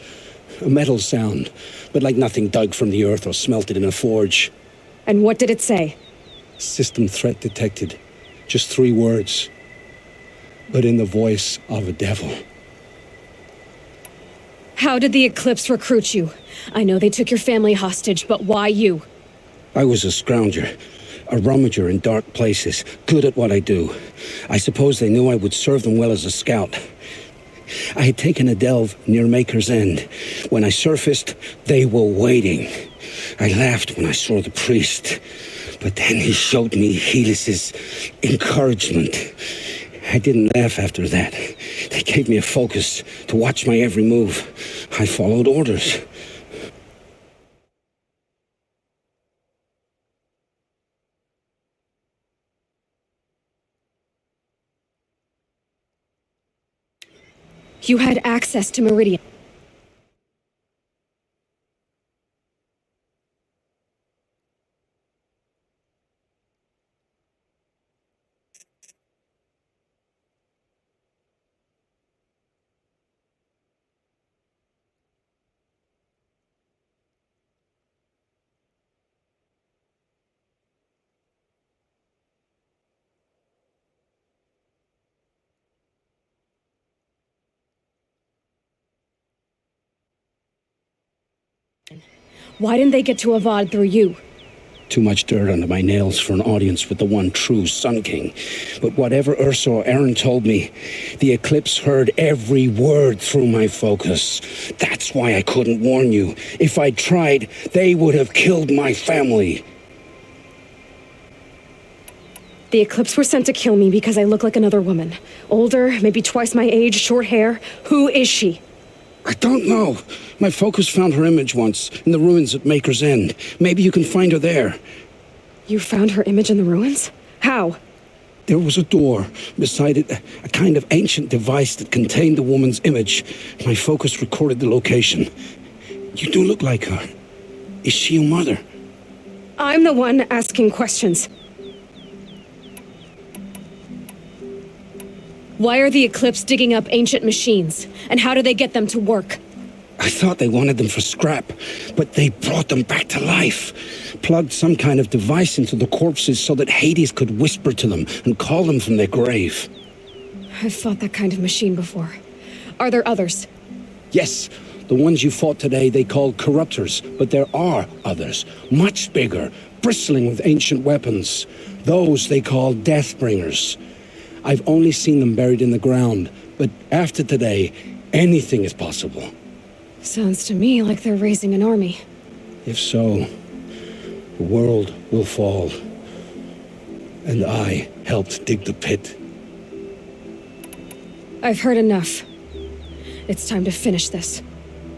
A metal sound, but like nothing dug from the earth or smelted in a forge. And what did it say? System threat detected. Just 3 words. But in the voice of a devil. How did the Eclipse recruit you? I know they took your family hostage, but why you? I was a scrounger, a rummager in dark places, good at what I do. I suppose they knew I would serve them well as a scout. I had taken a delve near Maker's End. When I surfaced, they were waiting. I laughed when I saw the priest, but then he showed me Helis's encouragement. I didn't laugh after that. They gave me a focus to watch my every move. I followed orders. You had access to Meridian. Why didn't they get to Avad through you? Too much dirt under my nails for an audience with the one true Sun King. But whatever Ursa or Aaron told me, the Eclipse heard every word through my focus. That's why I couldn't warn you. If I'd tried, they would have killed my family. The Eclipse were sent to kill me because I look like another woman. Older, maybe twice my age, short hair. Who is she? I don't know. My focus found her image once, in the ruins at Maker's End. Maybe you can find her there. You found her image in the ruins? How? There was a door. Beside it, a kind of ancient device that contained the woman's image. My focus recorded the location. You do look like her. Is she your mother? I'm the one asking questions. Why are the Eclipse digging up ancient machines? And how do they get them to work? I thought they wanted them for scrap, but they brought them back to life. Plugged some kind of device into the corpses so that Hades could whisper to them and call them from their grave. I've fought that kind of machine before. Are there others? Yes, the ones you fought today they called corruptors, but there are others, much bigger, bristling with ancient weapons. Those they call Deathbringers. I've only seen them buried in the ground, but after today, anything is possible. Sounds to me like they're raising an army. If so, the world will fall. And I helped dig the pit. I've heard enough. It's time to finish this.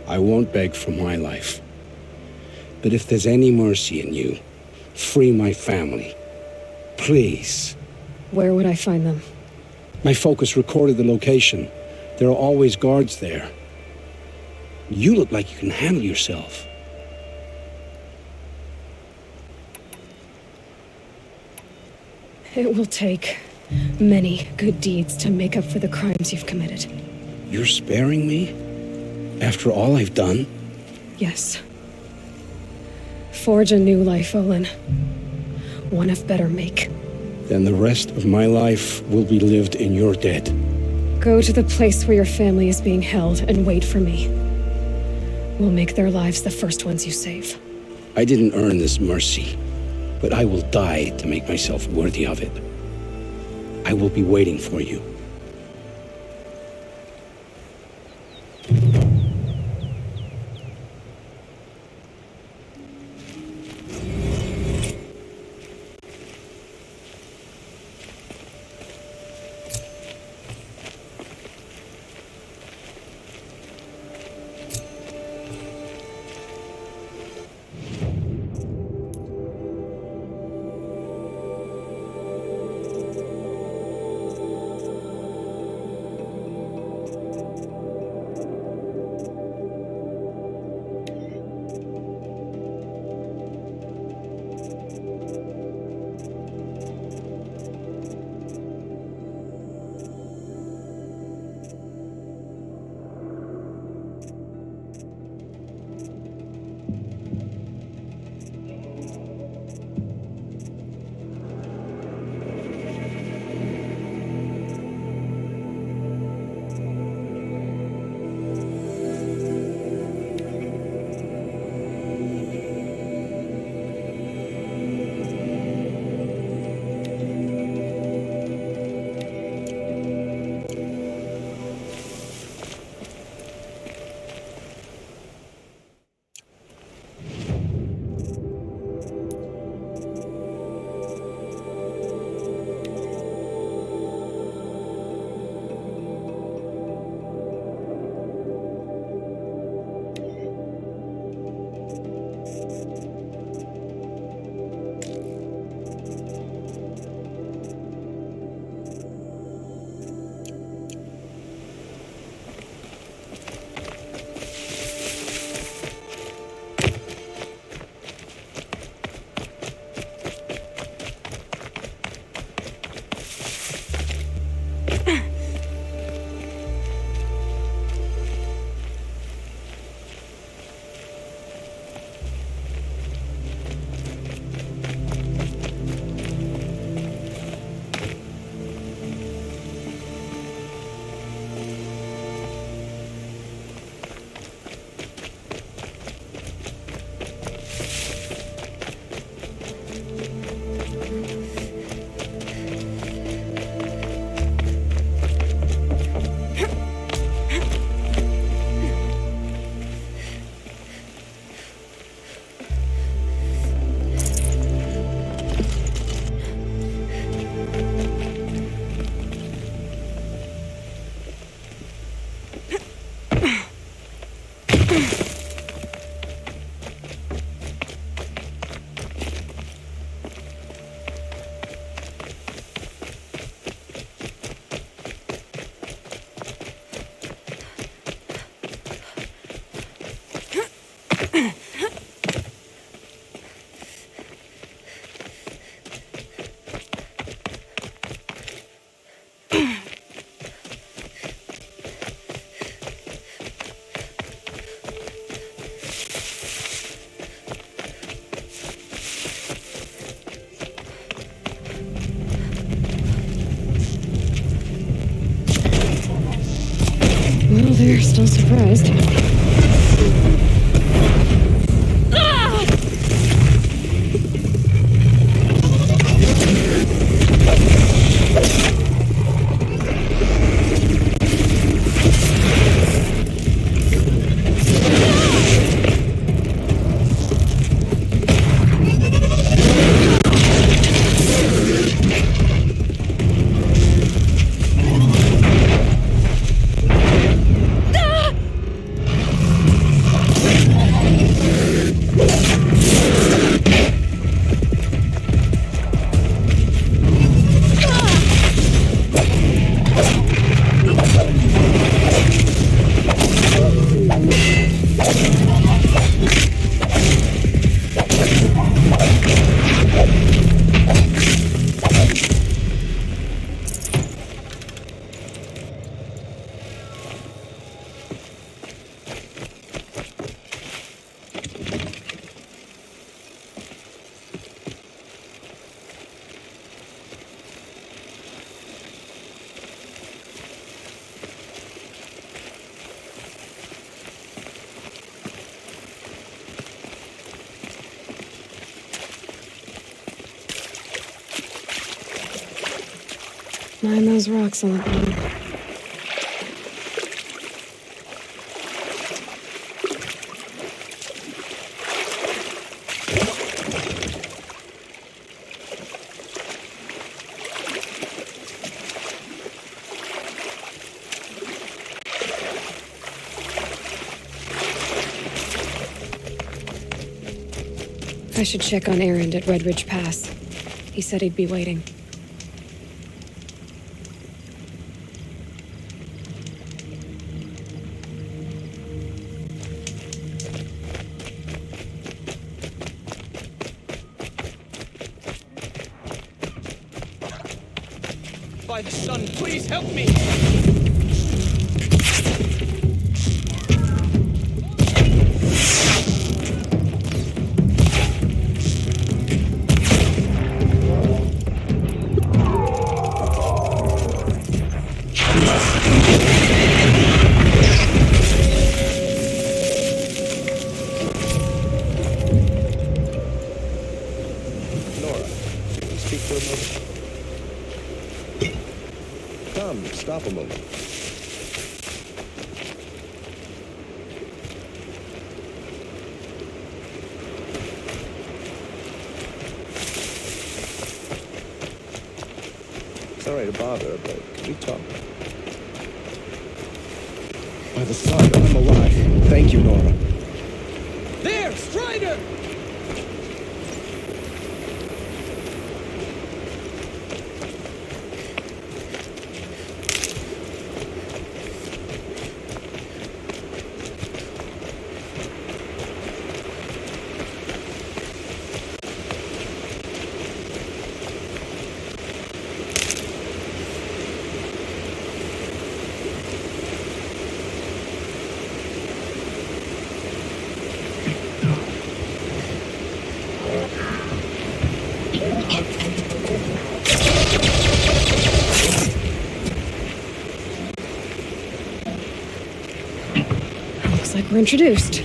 I won't beg for my life. But if there's any mercy in you, free my family. Please. Where would I find them? My focus recorded the location. There are always guards there. You look like you can handle yourself. It will take many good deeds to make up for the crimes you've committed. You're sparing me? After all I've done? Yes. Forge a new life, Olin. One of better make. Then the rest of my life will be lived in your debt. Go to the place where your family is being held and wait for me. We'll make their lives the first ones you save. I didn't earn this mercy, but I will die to make myself worthy of it. I will be waiting for you. Well, they're still surprised. Mind those rocks on the bottom. I should check on Errand at Red Ridge Pass. He said he'd be waiting. By the sun, please help me! Speak for a moment. Come, stop a moment. Sorry to bother, but can we talk? By the sun, I'm alive. Thank you, Nora. There! Strider! Looks like we're introduced.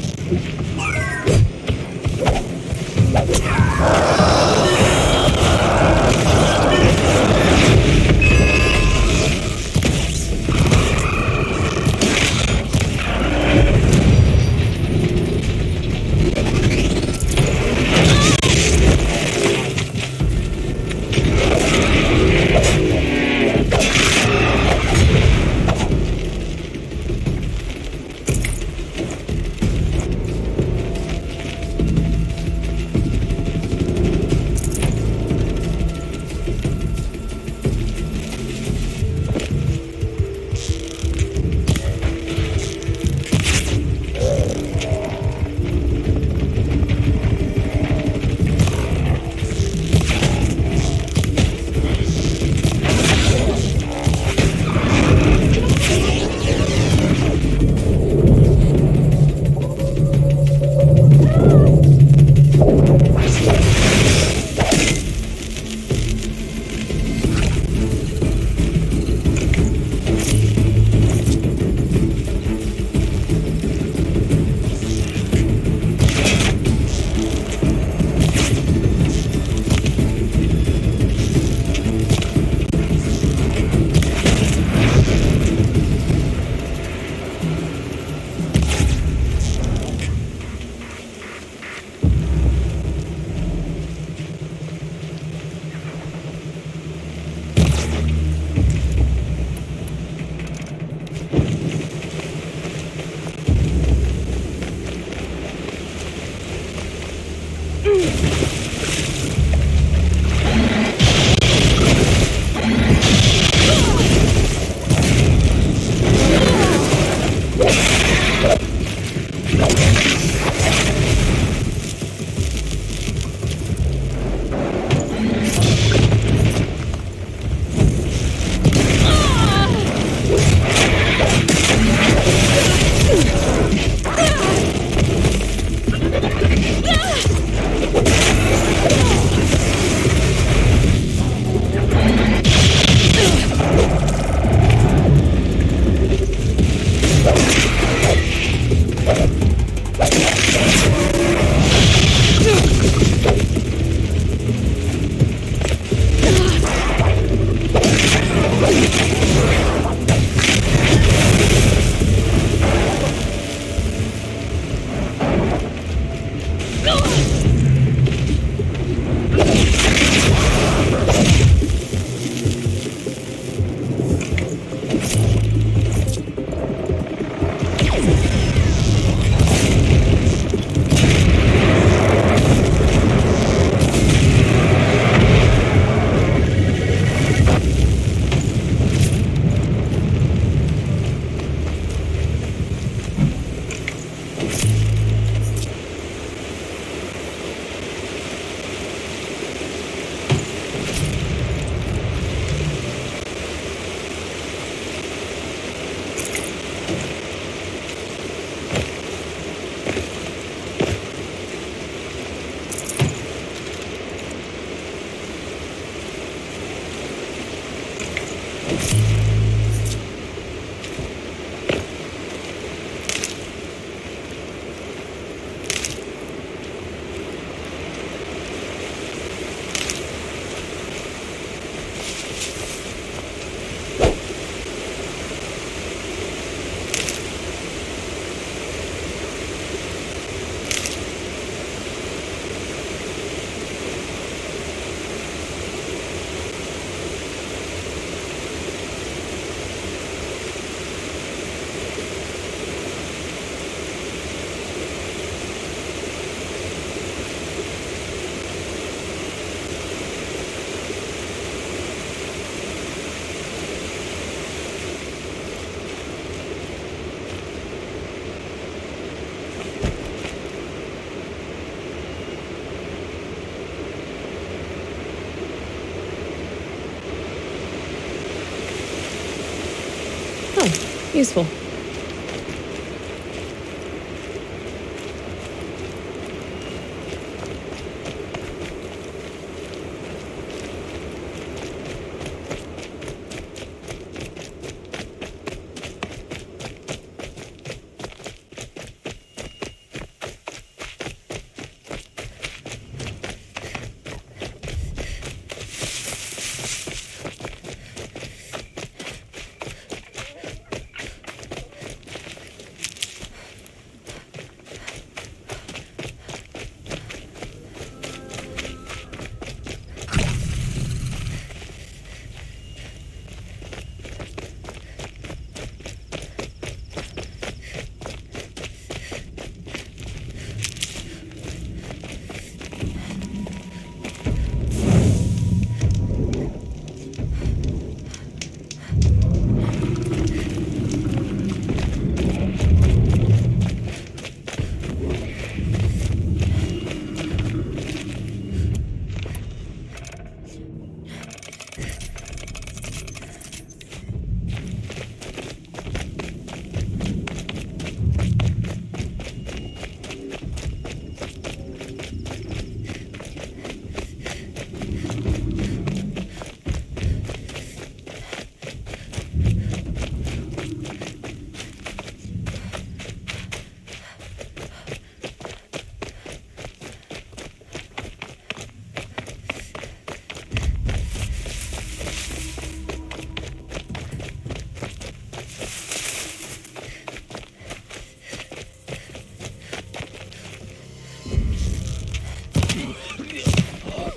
Useful.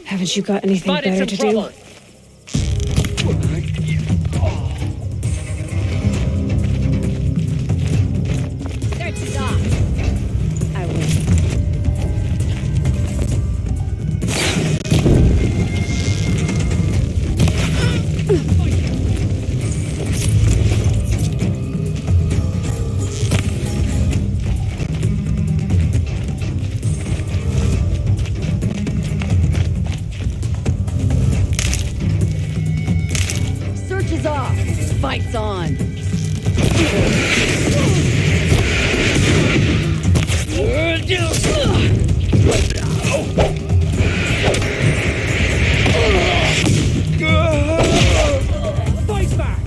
Haven't you got anything better to do? Search is off. I will. Search is off. Fight's on. Fight back!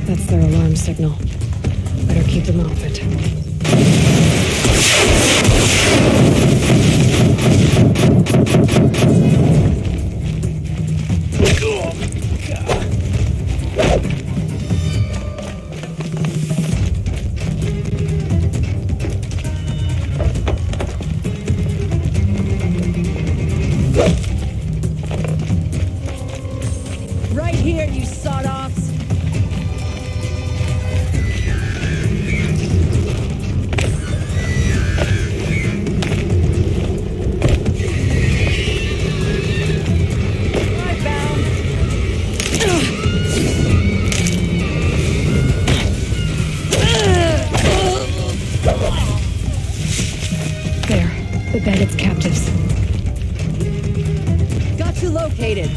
That's their alarm signal. Better keep them off it. Right here, you sawed-offs. There. The bandits' captives. Got you located.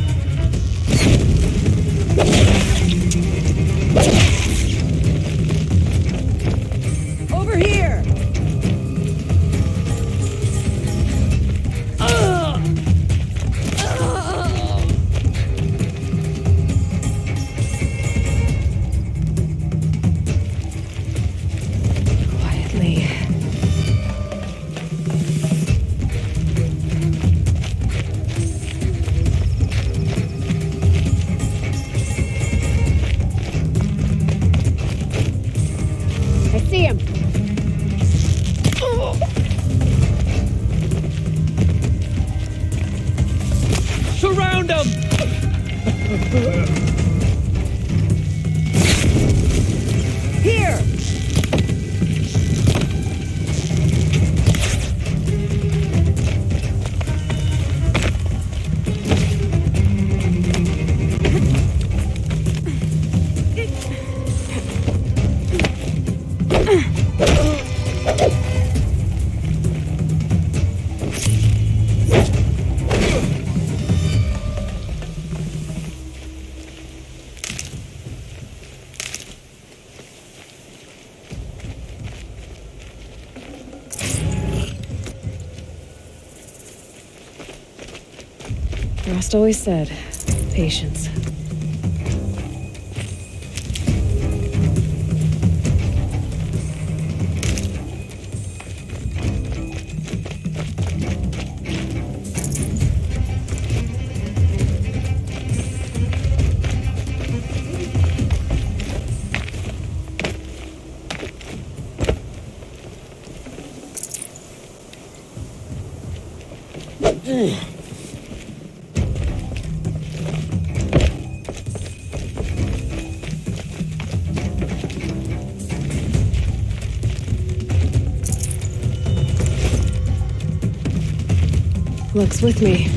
Frost always said, patience. Luck's with me.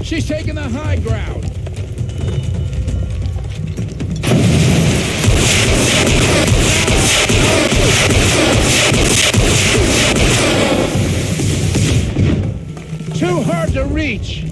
She's taking the high ground. Too hard to reach.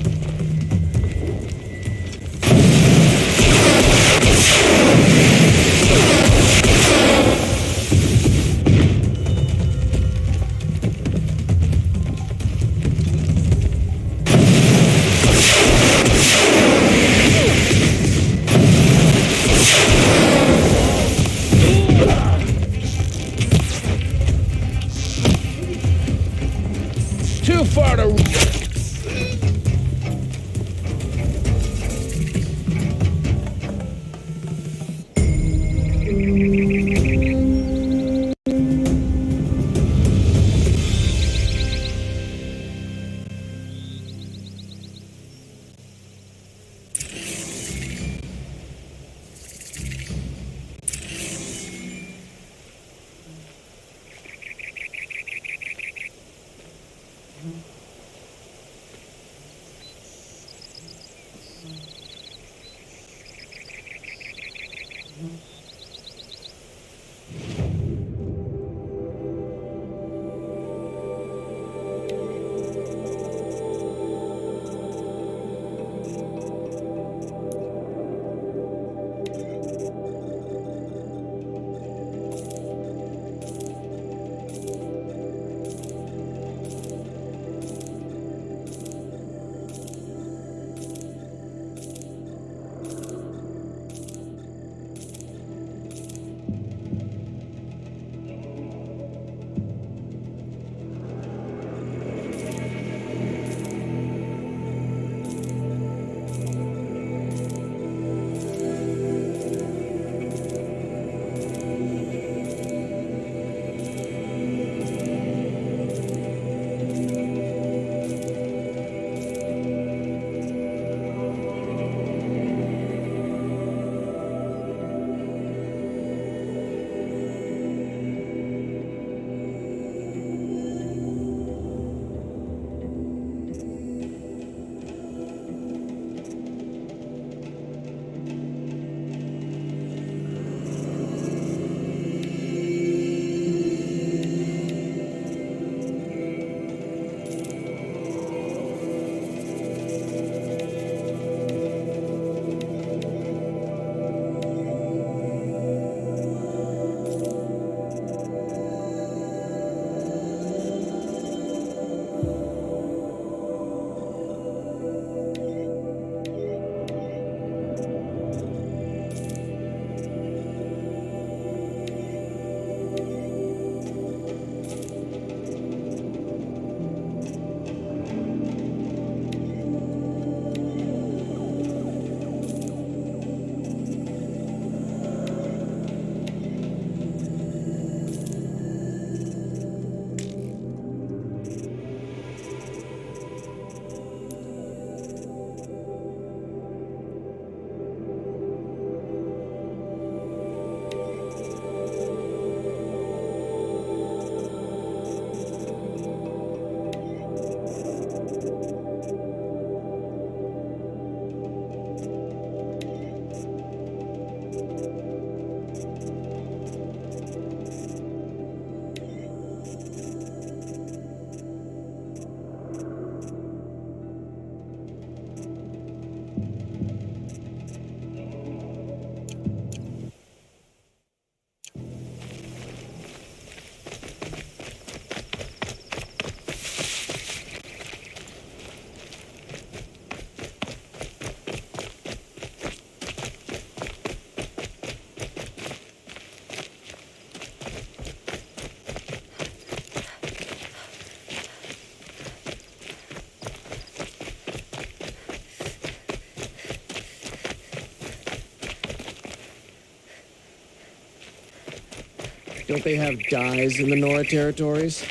Don't they have dyes in the Nora territories?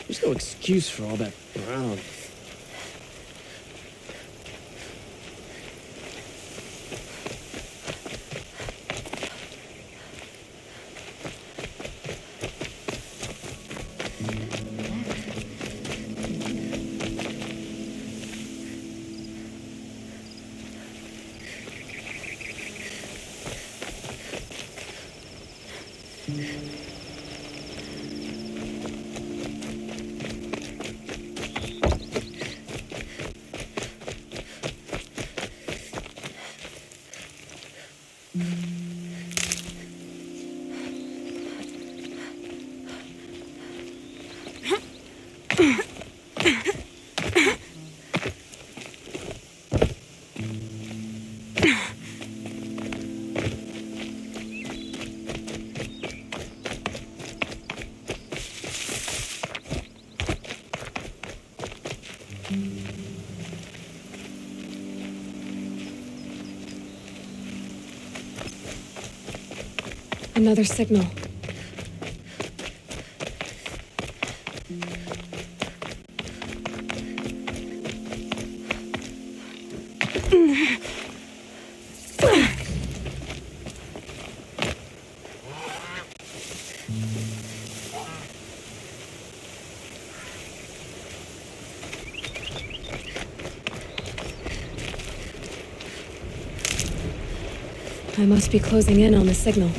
There's no excuse for all that brown. Another signal. I must be closing in on the signal.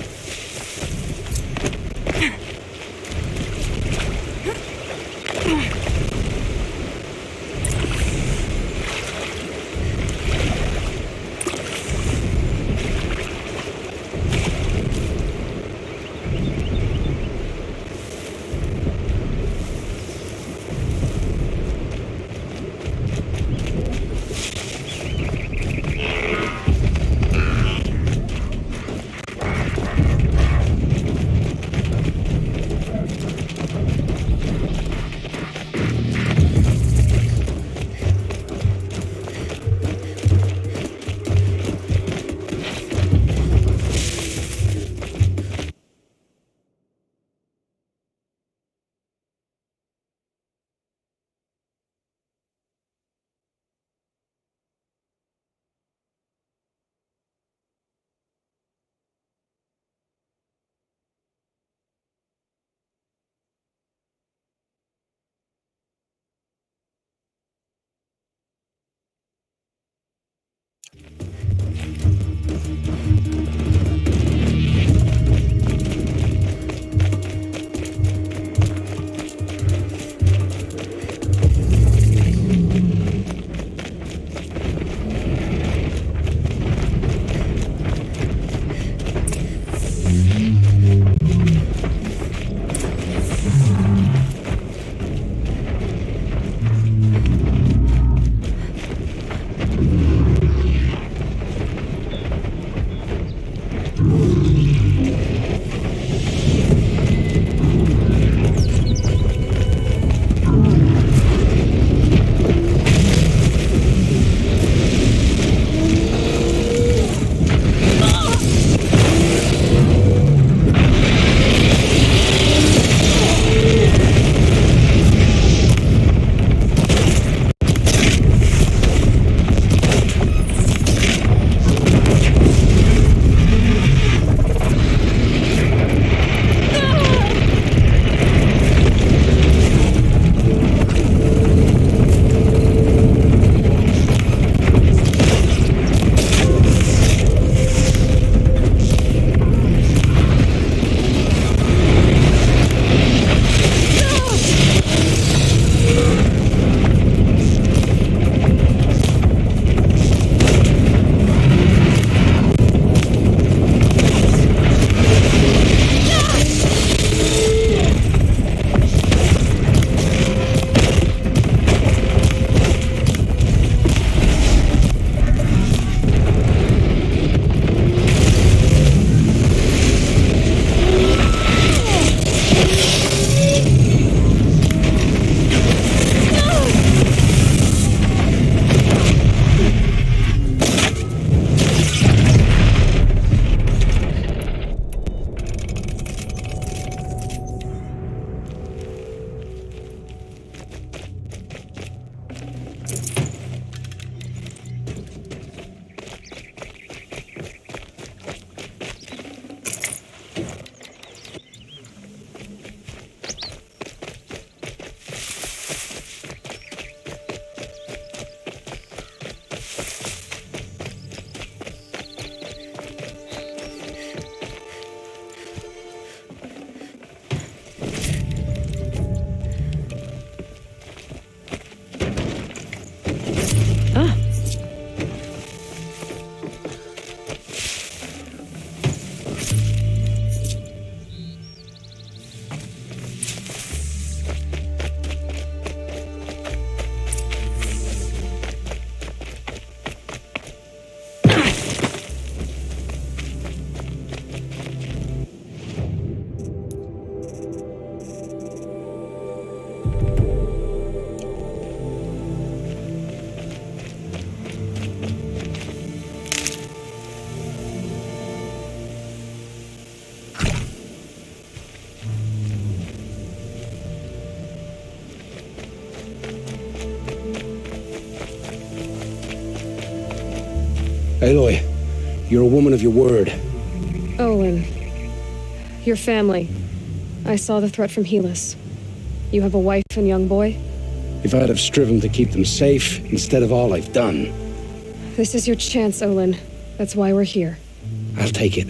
Aloy, you're a woman of your word. Owen. Your family. I saw the threat from Helis. You have a wife and young boy? If I'd have striven to keep them safe instead of all I've done. This is your chance, Olin. That's why we're here. I'll take it.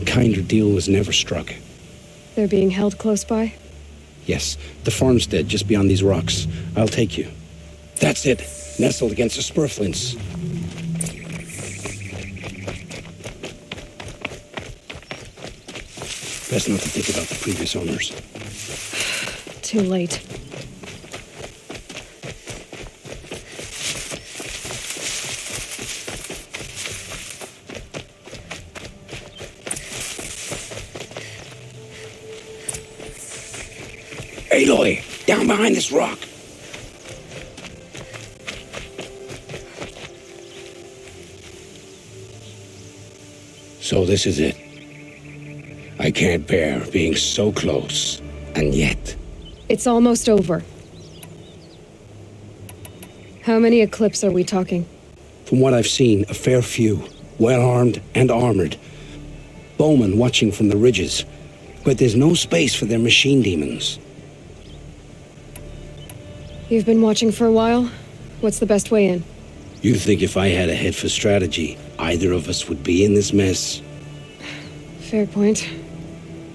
A kinder deal was never struck. They're being held close by? Yes, the farmstead just beyond these rocks. I'll take you. That's it. Nestled against the spurflints. Best not to think about the previous owners. Too late. Aloy, down behind this rock. So this is it. I can't bear being so close, and yet... It's almost over. How many Eclipse are we talking? From what I've seen, a fair few. Well-armed and armored. Bowmen watching from the ridges. But there's no space for their machine demons. You've been watching for a while? What's the best way in? You think if I had a head for strategy, either of us would be in this mess? Fair point.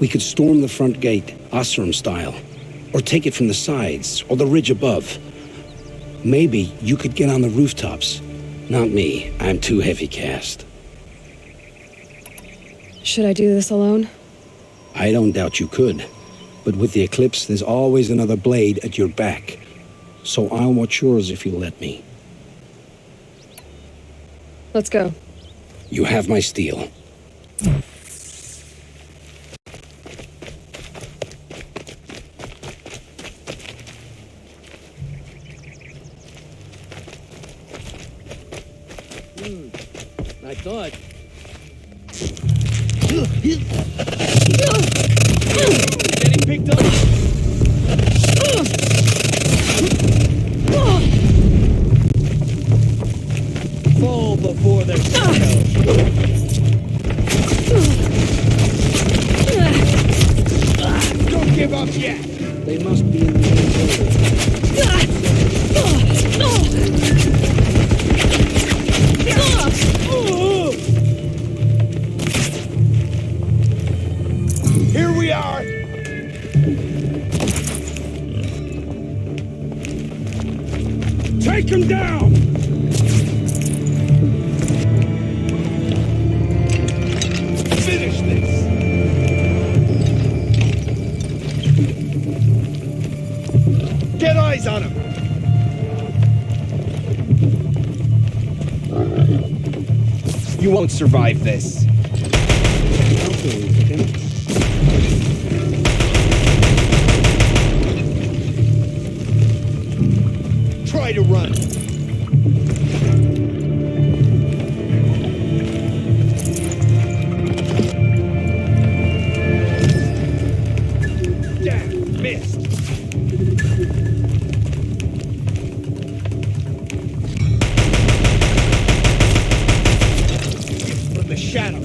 We could storm the front gate, Osram style. Or take it from the sides, or the ridge above. Maybe you could get on the rooftops. Not me. I'm too heavy cast. Should I do this alone? I don't doubt you could. But with the Eclipse, there's always another blade at your back. So I'll watch yours if you let me. Let's go. You have my steel. I thought. Getting picked up. Fall before their shadow. Don't give up yet! They must be in the Here we are! Take him down! Finish this! Get eyes on him! You won't survive this. Try to run. Damn, missed. From the shadow.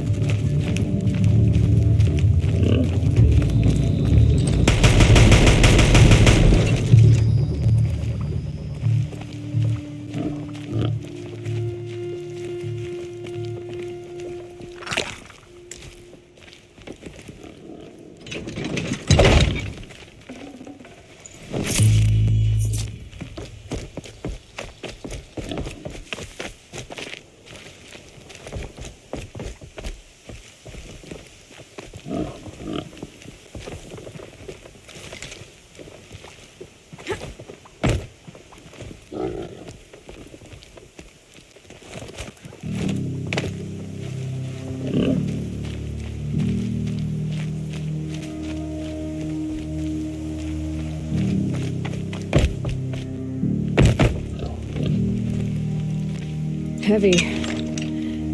Heavy.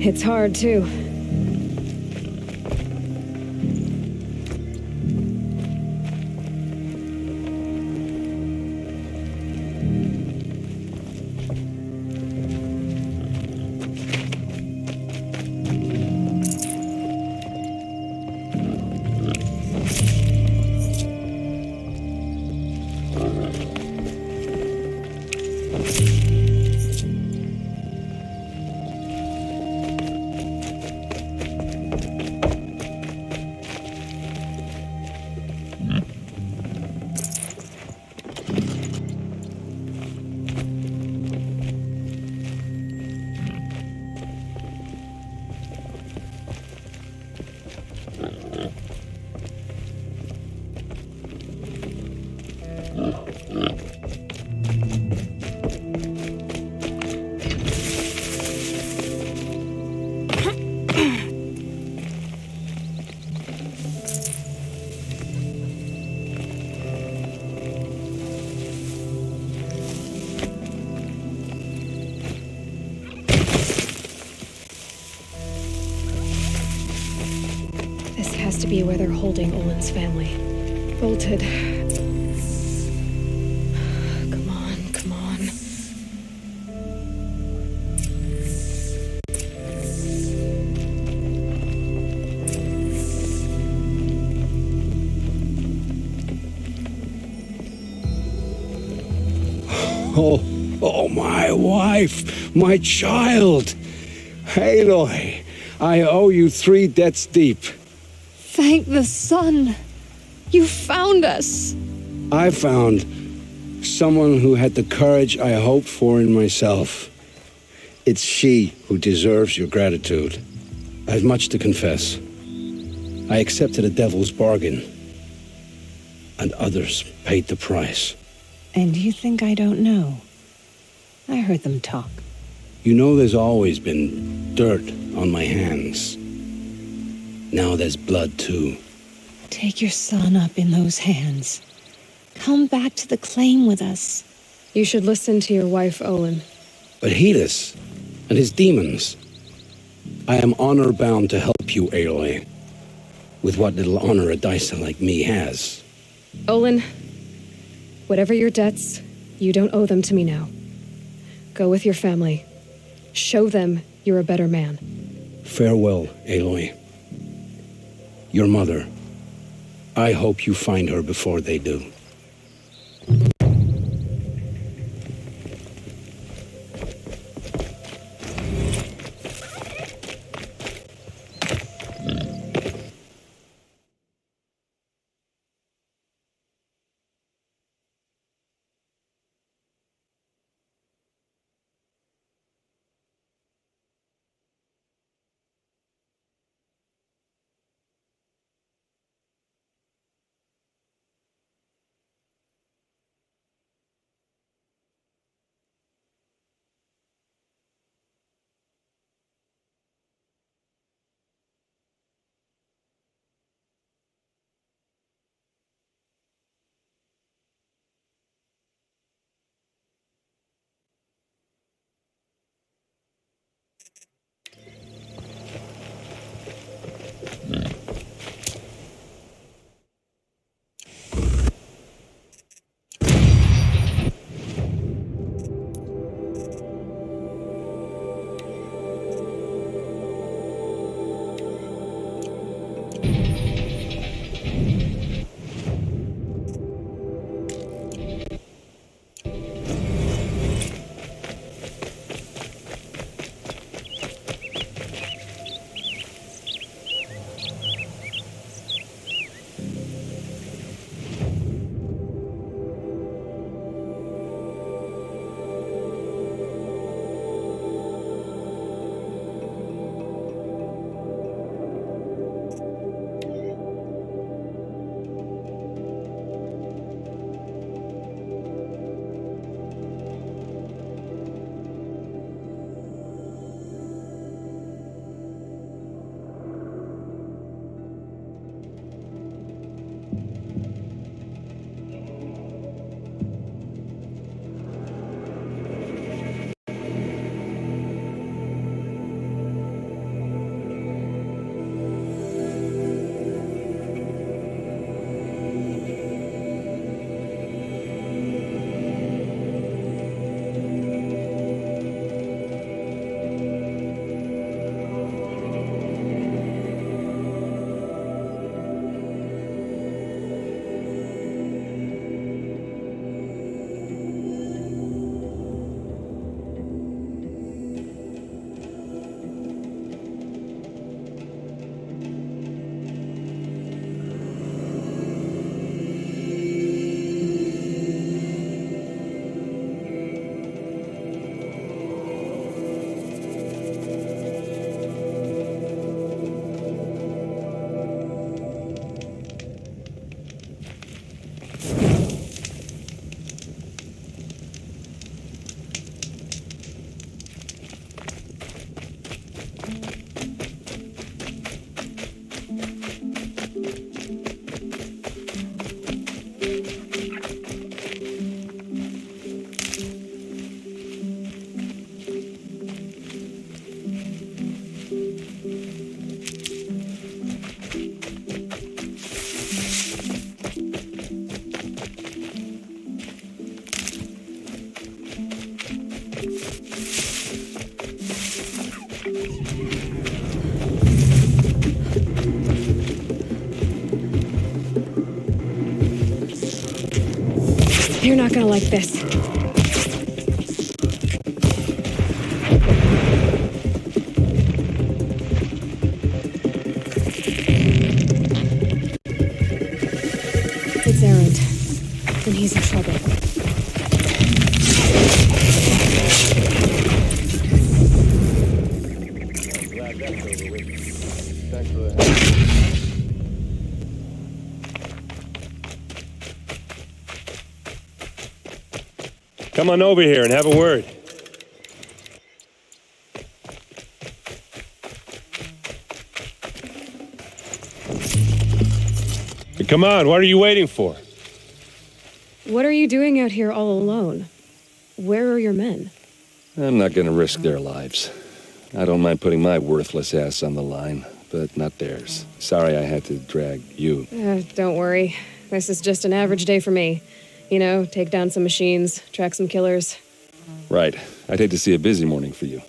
It's hard, too. be where they're holding Olin's family. Bolted. Come on, come on. Oh, my wife, my child. Aloy, I owe you 3 debts deep. Thank the sun. You found us. I found someone who had the courage I hoped for in myself. It's she who deserves your gratitude. I have much to confess. I accepted a devil's bargain, and others paid the price. And you think I don't know? I heard them talk. You know there's always been dirt on my hands. Now there's blood, too. Take your son up in those hands. Come back to the claim with us. You should listen to your wife, Olin. But Hedis and his demons. I am honor-bound to help you, Aloy. With what little honor a dicer like me has. Olin, whatever your debts, you don't owe them to me now. Go with your family. Show them you're a better man. Farewell, Aloy. Your mother. I hope you find her before they do. You're not gonna like this. It's Errant, and he's in trouble. I'm glad that's over with. Thanks for the help. Come on over here and have a word. Come on, what are you waiting for? What are you doing out here all alone? Where are your men? I'm not gonna risk their lives. I don't mind putting my worthless ass on the line, but not theirs. Sorry I had to drag you. Don't worry. This is just an average day for me. You know, take down some machines, track some killers. Right. I'd hate to see a busy morning for you.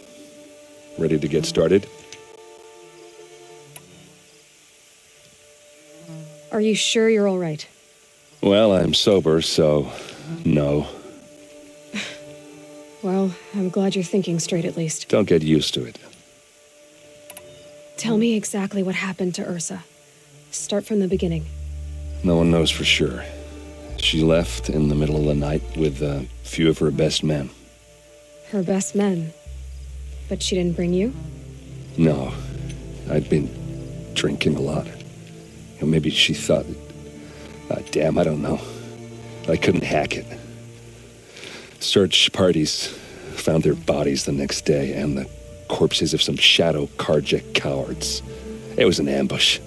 Ready to get started? Are you sure you're all right? Well, I'm sober, so no. Well, I'm glad you're thinking straight at least. Don't get used to it. Tell me exactly what happened to Ursa. Start from the beginning. No one knows for sure. She left in the middle of the night with a few of her best men. Her best men. But she didn't bring you? No. I'd been drinking a lot. Or maybe she thought... damn, I don't know. I couldn't hack it. Search parties found their bodies the next day and the corpses of some Shadow Karja cowards. It was an ambush.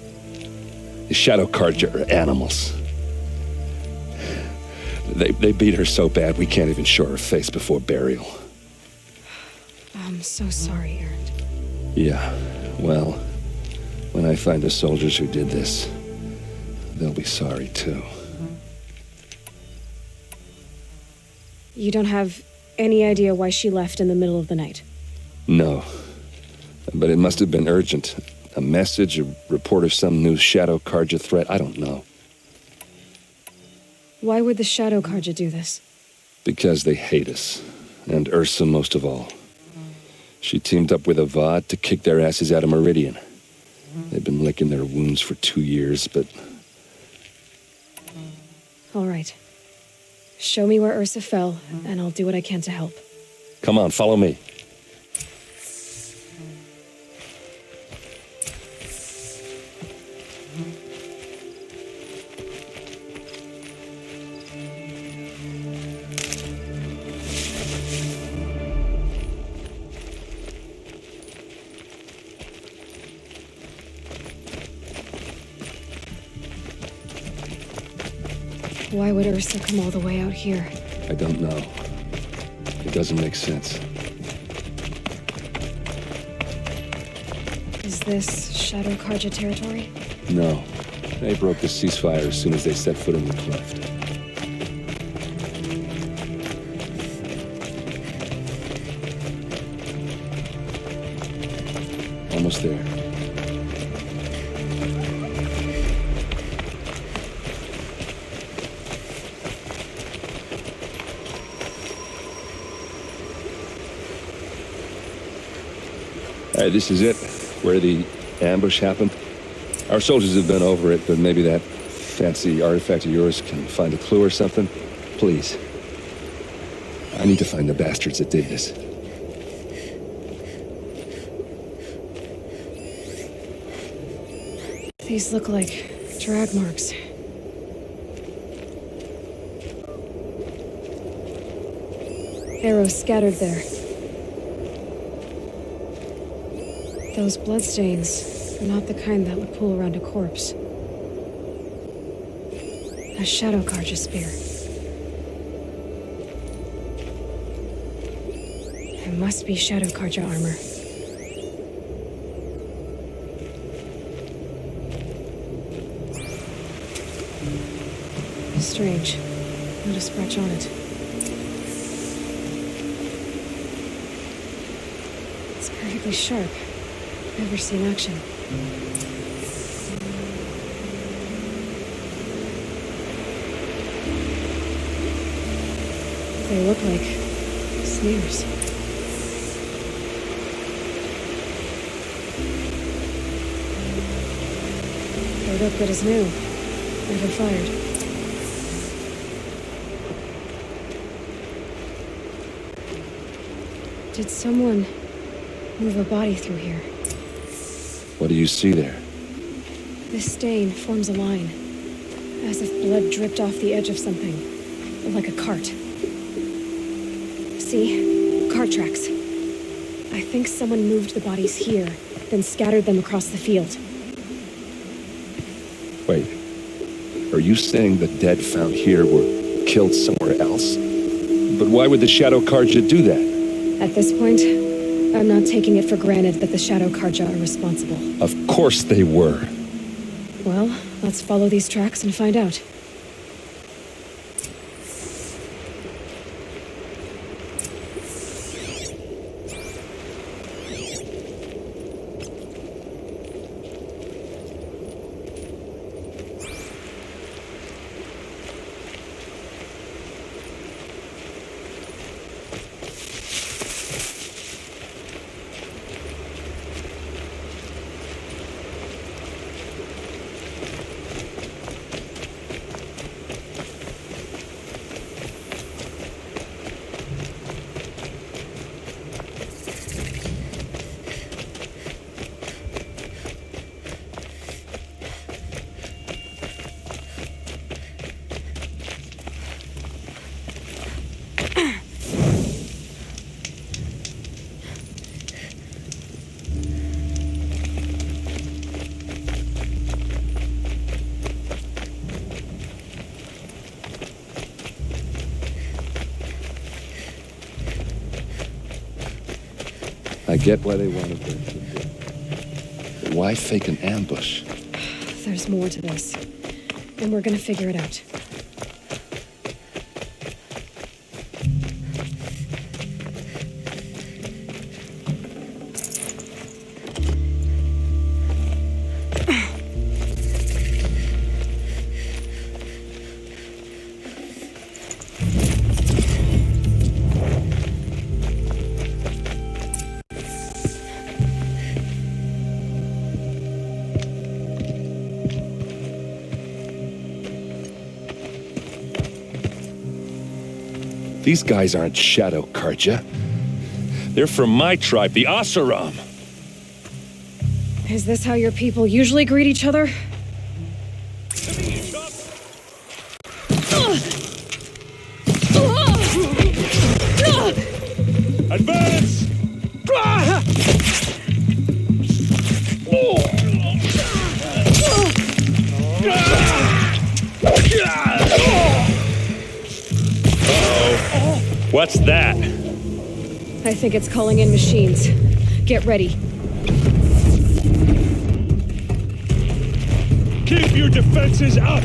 The Shadow Karja are animals. They beat her so bad we can't even show her face before burial. I'm so sorry, Errant. Yeah, well, when I find the soldiers who did this, they'll be sorry too. You don't have any idea why she left in the middle of the night? No, but it must have been urgent. A message, a report of some new Shadow Karja threat, I don't know. Why would the Shadow Karja do this? Because they hate us, and Ursa most of all. She teamed up with Avad to kick their asses out of Meridian. They've been licking their wounds for 2 years, but... All right. Show me where Ursa fell, and I'll do what I can to help. Come on, follow me. Why would Ursa come all the way out here? I don't know. It doesn't make sense. Is this Shadow Karja territory? No. They broke the ceasefire as soon as they set foot in the cleft. Almost there. This is it, where the ambush happened. Our soldiers have been over it, but maybe that fancy artifact of yours can find a clue or something. Please. I need to find the bastards that did this. These look like drag marks. Arrows scattered there. Those bloodstains are not the kind that would pool around a corpse. A Shadow Karja spear. It must be Shadow Karja armor. Strange. Not a scratch on it. It's perfectly sharp. Never seen action. They look like snares. They look good as new. Never fired. Did someone move a body through here? What do you see there? This stain forms a line, as if blood dripped off the edge of something, like a cart. See? Cart tracks. I think someone moved the bodies here, then scattered them across the field. Wait. Are you saying the dead found here were killed somewhere else? But why would the Shadow Karja do that? At this point, I'm not taking it for granted that the Shadow Karja are responsible. Of course they were. Well, let's follow these tracks and find out. I get why they wanted to. But why fake an ambush? There's more to this, and we're gonna figure it out. These guys aren't Shadow Karja. They're from my tribe, the Asaram. Is this how your people usually greet each other? Advance! What's that? I think it's calling in machines. Get ready. Keep your defenses up!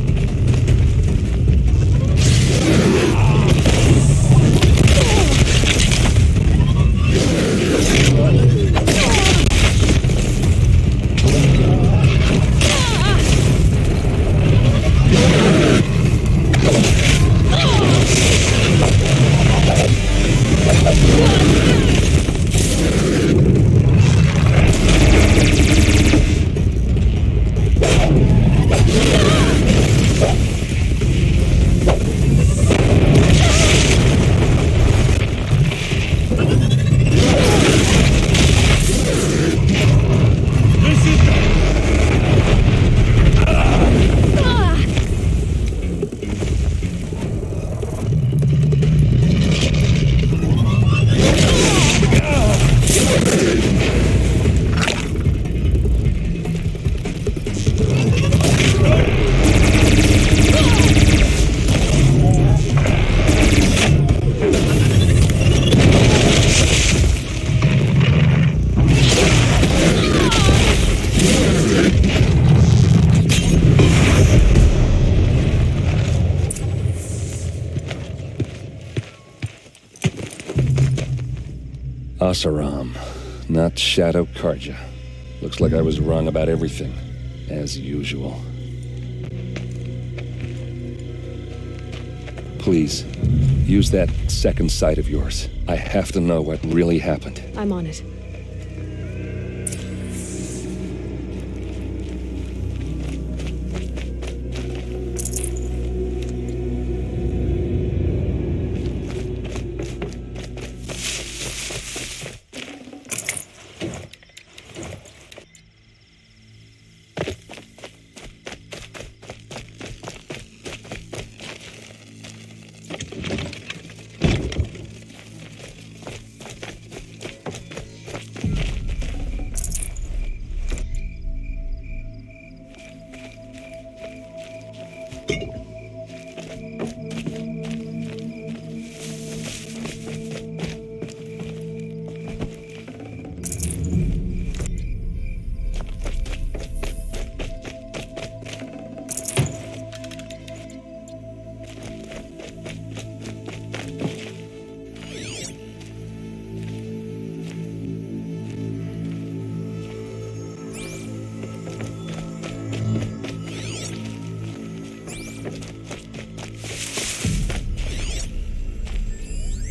Asaram, not Shadow Karja. Looks like I was wrong about everything, as usual. Please, use that second sight of yours. I have to know what really happened. I'm on it.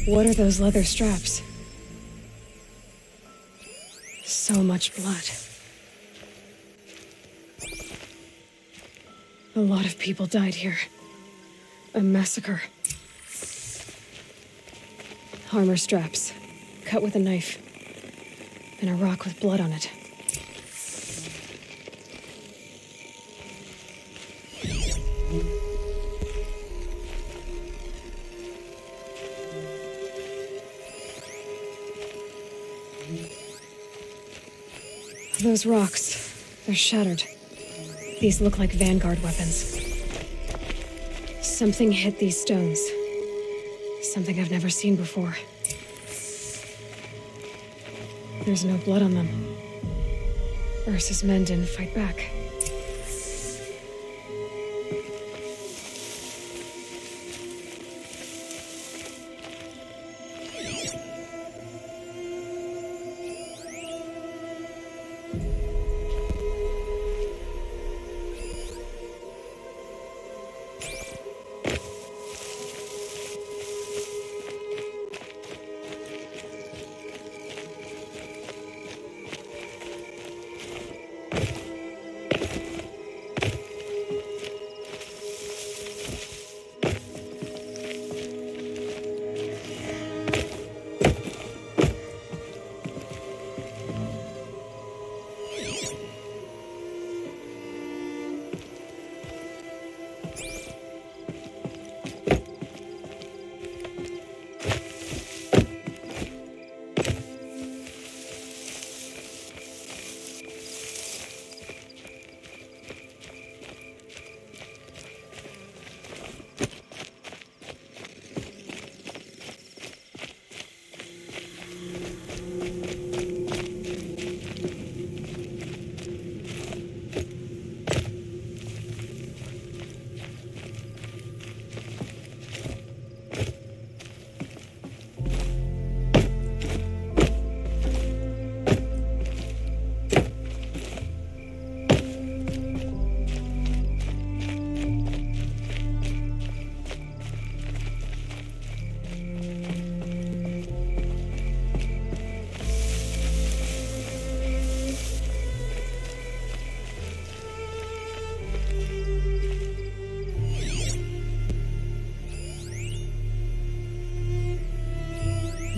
What are those leather straps? So much blood. A lot of people died here. A massacre. Armor straps, cut with a knife, and a rock with blood on it. Those rocks, they're shattered. These look like vanguard weapons. Something hit these stones. Something I've never seen before. There's no blood on them. Ursa's men didn't fight back.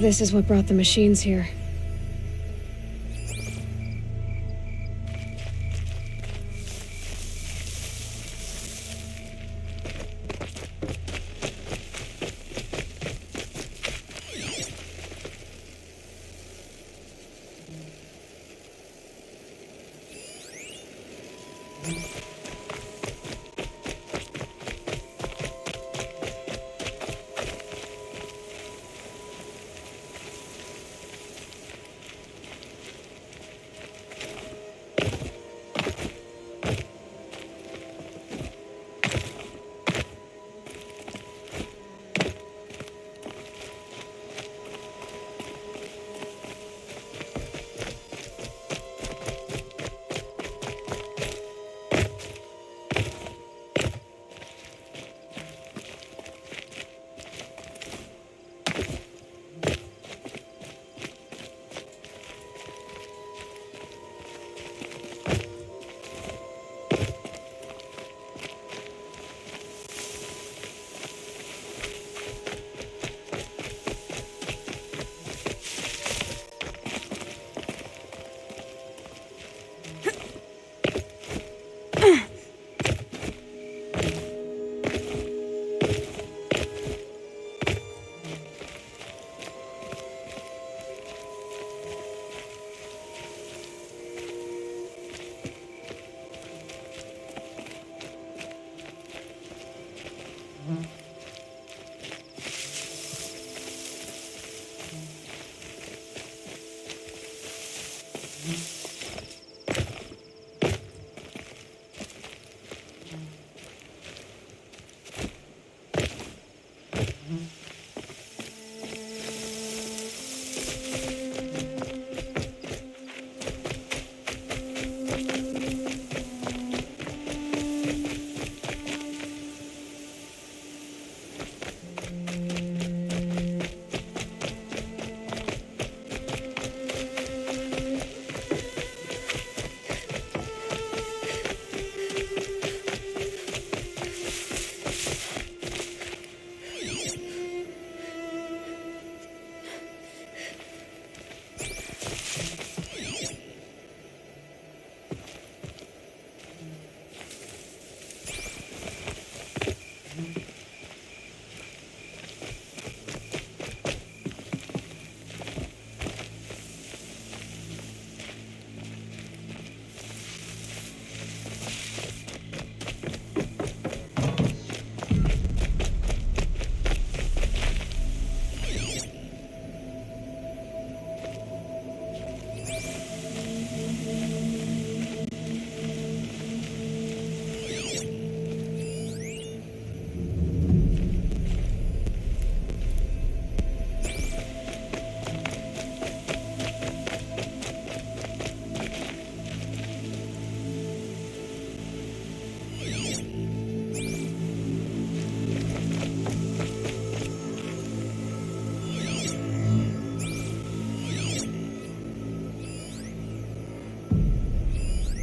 This is what brought the machines here.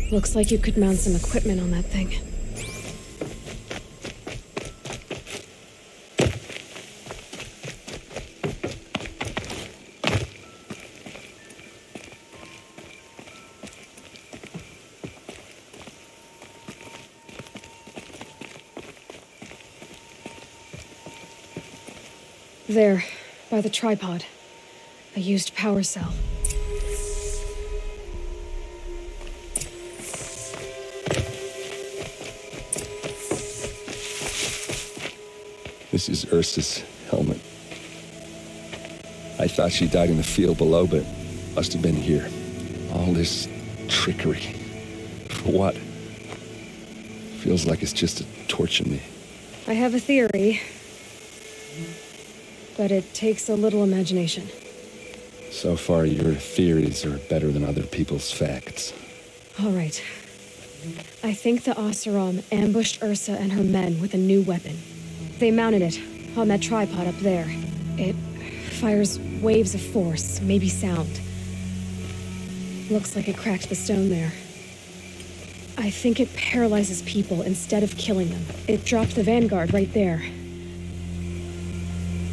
Looks like you could mount some equipment on that thing. There, by the tripod. A used power cell. This is Ursa's helmet. I thought she died in the field below, but must have been here. All this trickery. For what? Feels like it's just to torture me. I have a theory, but it takes a little imagination. So far, your theories are better than other people's facts. All right. I think the Oseram ambushed Ursa and her men with a new weapon. They mounted it on that tripod up there. It fires waves of force, maybe sound. Looks like it cracked the stone there. I think it paralyzes people instead of killing them. It dropped the vanguard right there.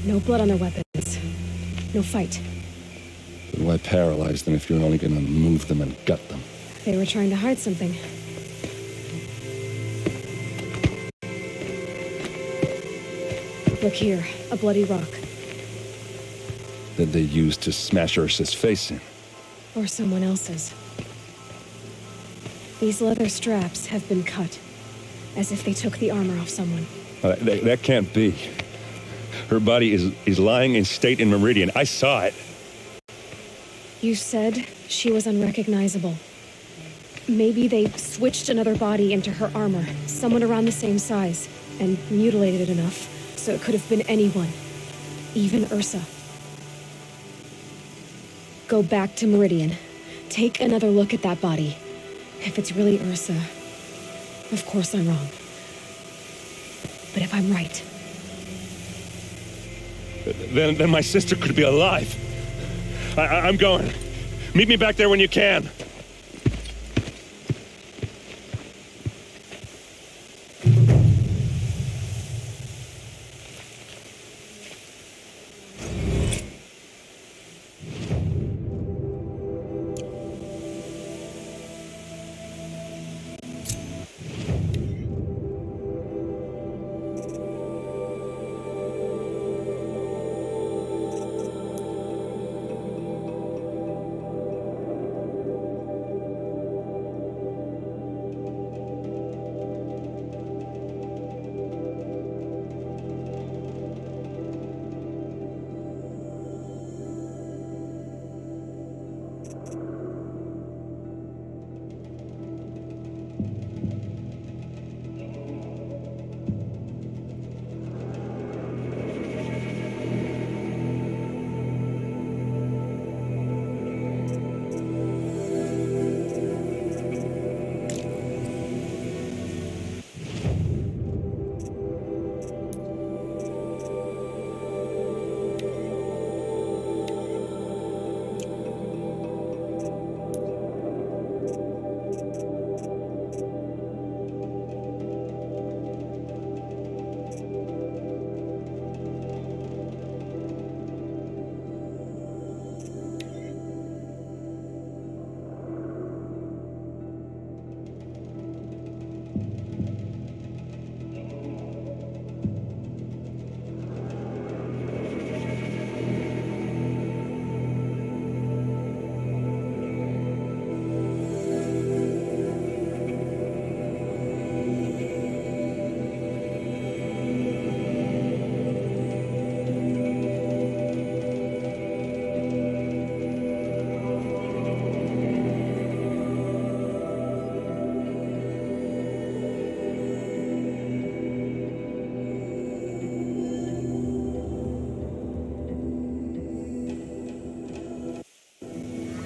No blood on their weapons. No fight. But why paralyze them if you're only gonna move them and gut them? They were trying to hide something. Look here, a bloody rock. That they used to smash Ursa's face in. Or someone else's. These leather straps have been cut, as if they took the armor off someone. That can't be. Her body is lying in state in Meridian. I saw it. You said she was unrecognizable. Maybe they switched another body into her armor, someone around the same size, and mutilated it enough so it could have been anyone, even Ursa. Go back to Meridian. Take another look at that body. If it's really Ursa, of course I'm wrong. But if I'm right... Then my sister could be alive. I'm going. Meet me back there when you can.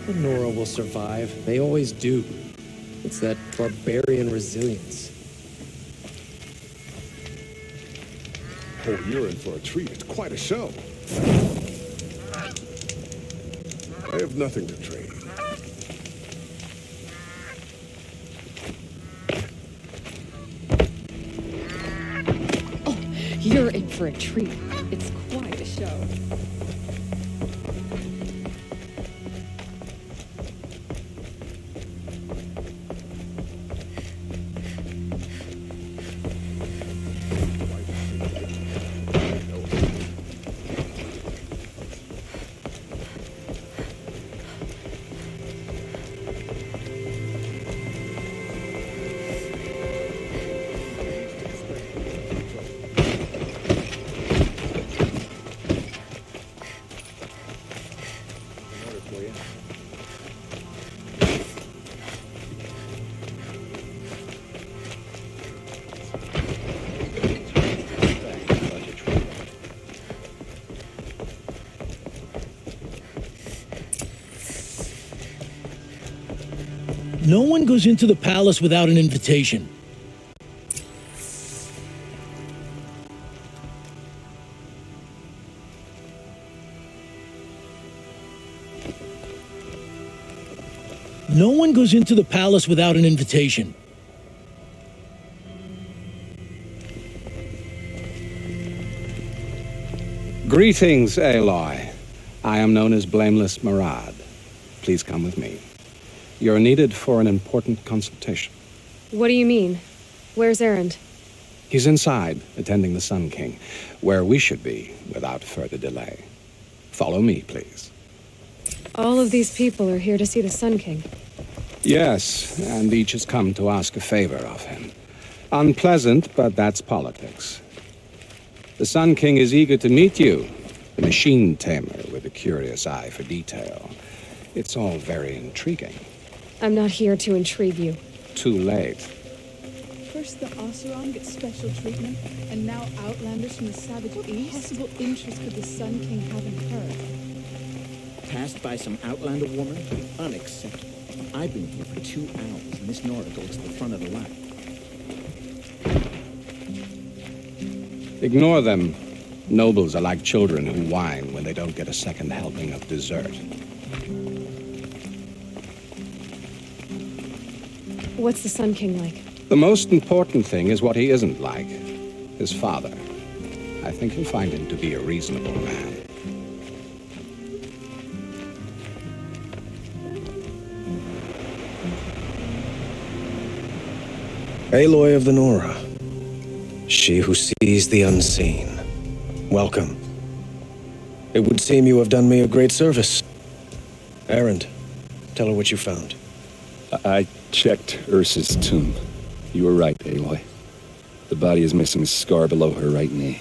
The Nora will survive. They always do. It's that barbarian resilience. Oh, you're in for a treat. It's quite a show. I have nothing to trade. You're in for a treat. It's quite a show. No one goes into the palace without an invitation. No one goes into the palace without an invitation. Greetings, Aloy. I am known as Blameless Murad. Please come with me. You're needed for an important consultation. What do you mean? Where's Erend? He's inside, attending the Sun King, where we should be without further delay. Follow me, please. All of these people are here to see the Sun King. Yes, and each has come to ask a favor of him. Unpleasant, but that's politics. The Sun King is eager to meet you, the machine tamer with a curious eye for detail. It's all very intriguing. I'm not here to intrigue you. Too late. First the Oseram gets special treatment, and now outlanders from the savage east? What possible interest could the Sun King have in her? Tasked by some outlander woman? Unacceptable. I've been here for 2 hours, and this Nora goes to the front of the line. Ignore them. Nobles are like children who whine when they don't get a second helping of dessert. What's the Sun King like? The most important thing is what he isn't like. His father. I think you'll find him to be a reasonable man. Aloy of the Nora. She who sees the unseen. Welcome. It would seem you have done me a great service. Erend, tell her what you found. I checked Ursa's tomb. You were right, Aloy. The body is missing a scar below her right knee.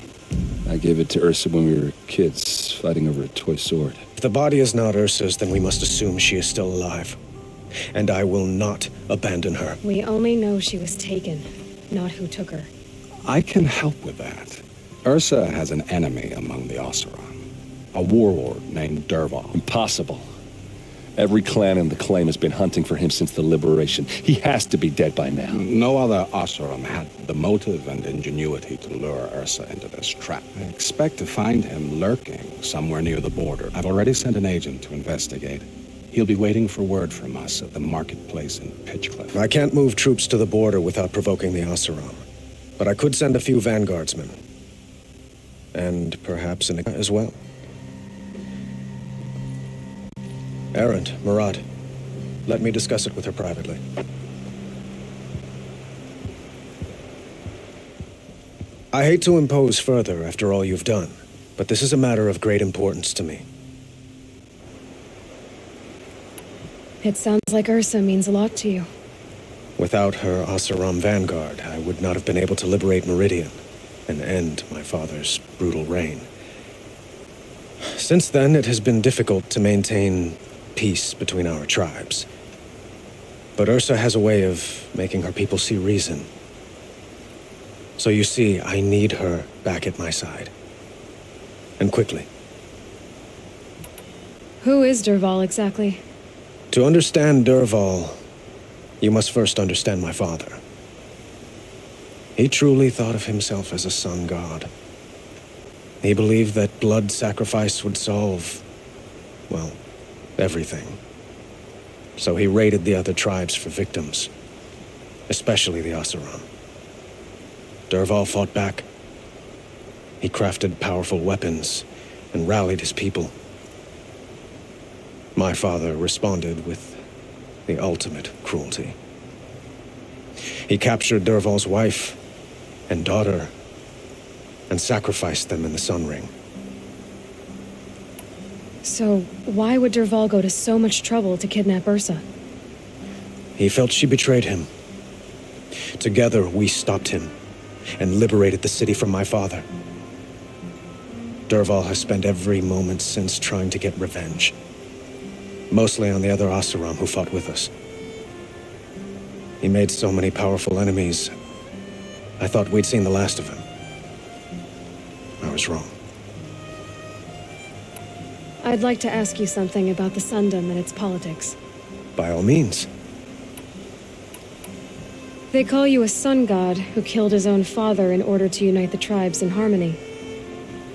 I gave it to Ursa when we were kids, fighting over a toy sword. If the body is not Ursa's, then we must assume she is still alive. And I will not abandon her. We only know she was taken, not who took her. I can help with that. Ursa has an enemy among the Oseram. A warlord named Dervahl. Impossible. Every clan in the claim has been hunting for him since the liberation. He has to be dead by now. No other Oseram had the motive and ingenuity to lure Ursa into this trap. I expect to find him lurking somewhere near the border. I've already sent an agent to investigate. He'll be waiting for word from us at the marketplace in Pitchcliff. I can't move troops to the border without provoking the Oseram. But I could send a few vanguardsmen. And perhaps an as well. Erend, Murad, let me discuss it with her privately. I hate to impose further after all you've done, but this is a matter of great importance to me. It sounds like Ursa means a lot to you. Without her Oseram vanguard, I would not have been able to liberate Meridian and end my father's brutal reign. Since then, it has been difficult to maintain peace between our tribes. But Ursa has a way of making her people see reason. So you see, I need her back at my side. And quickly. Who is Dervahl exactly? To understand Dervahl, you must first understand my father. He truly thought of himself as a sun god. He believed that blood sacrifice would solve, well, everything. So he raided the other tribes for victims, especially the Oseram. Dervahl fought back. He crafted powerful weapons and rallied his people. My father responded with the ultimate cruelty. He captured Dervahl's wife and daughter and sacrificed them in the Sun Ring. So, why would Dervahl go to so much trouble to kidnap Ursa? He felt she betrayed him. Together, we stopped him and liberated the city from my father. Dervahl has spent every moment since trying to get revenge. Mostly on the other Oseram who fought with us. He made so many powerful enemies, I thought we'd seen the last of him. I was wrong. I'd like to ask you something about the Sundom and its politics. By all means. They call you a sun god who killed his own father in order to unite the tribes in harmony.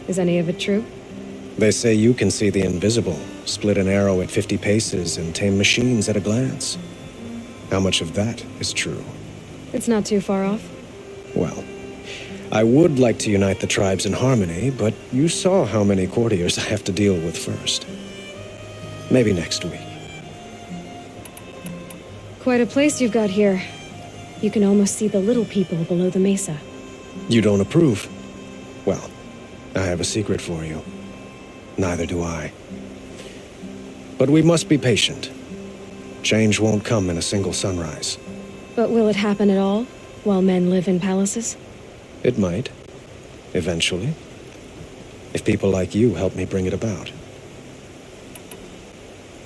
Is any of it true? They say you can see the invisible, split an arrow at 50 paces, and tame machines at a glance. How much of that is true? It's not too far off. Well, I would like to unite the tribes in harmony, but you saw how many courtiers I have to deal with first. Maybe next week. Quite a place you've got here. You can almost see the little people below the mesa. You don't approve? Well, I have a secret for you. Neither do I. But we must be patient. Change won't come in a single sunrise. But will it happen at all, while men live in palaces? It might. Eventually. If people like you help me bring it about.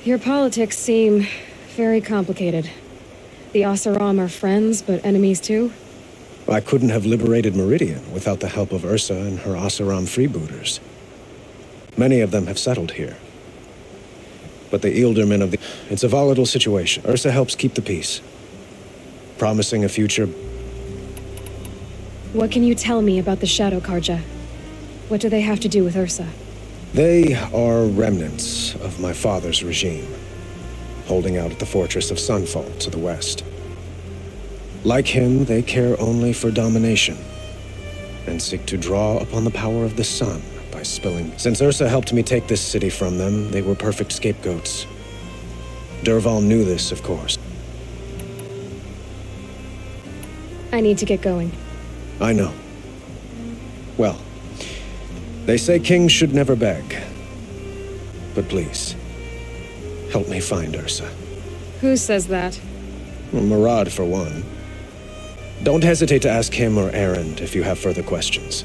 Your politics seem very complicated. The Oseram are friends, but enemies too? I couldn't have liberated Meridian without the help of Ursa and her Oseram freebooters. Many of them have settled here. But the Ealdormen of the... It's a volatile situation. Ursa helps keep the peace. Promising a future... What can you tell me about the Shadow Karja? What do they have to do with Ursa? They are remnants of my father's regime, holding out at the fortress of Sunfall to the west. Like him, they care only for domination, and seek to draw upon the power of the sun by spilling. Since Ursa helped me take this city from them, they were perfect scapegoats. Dervahl knew this, of course. I need to get going. I know. Well, they say kings should never beg. But please, help me find Ursa. Who says that? Well, Murad, for one. Don't hesitate to ask him or Erend if you have further questions.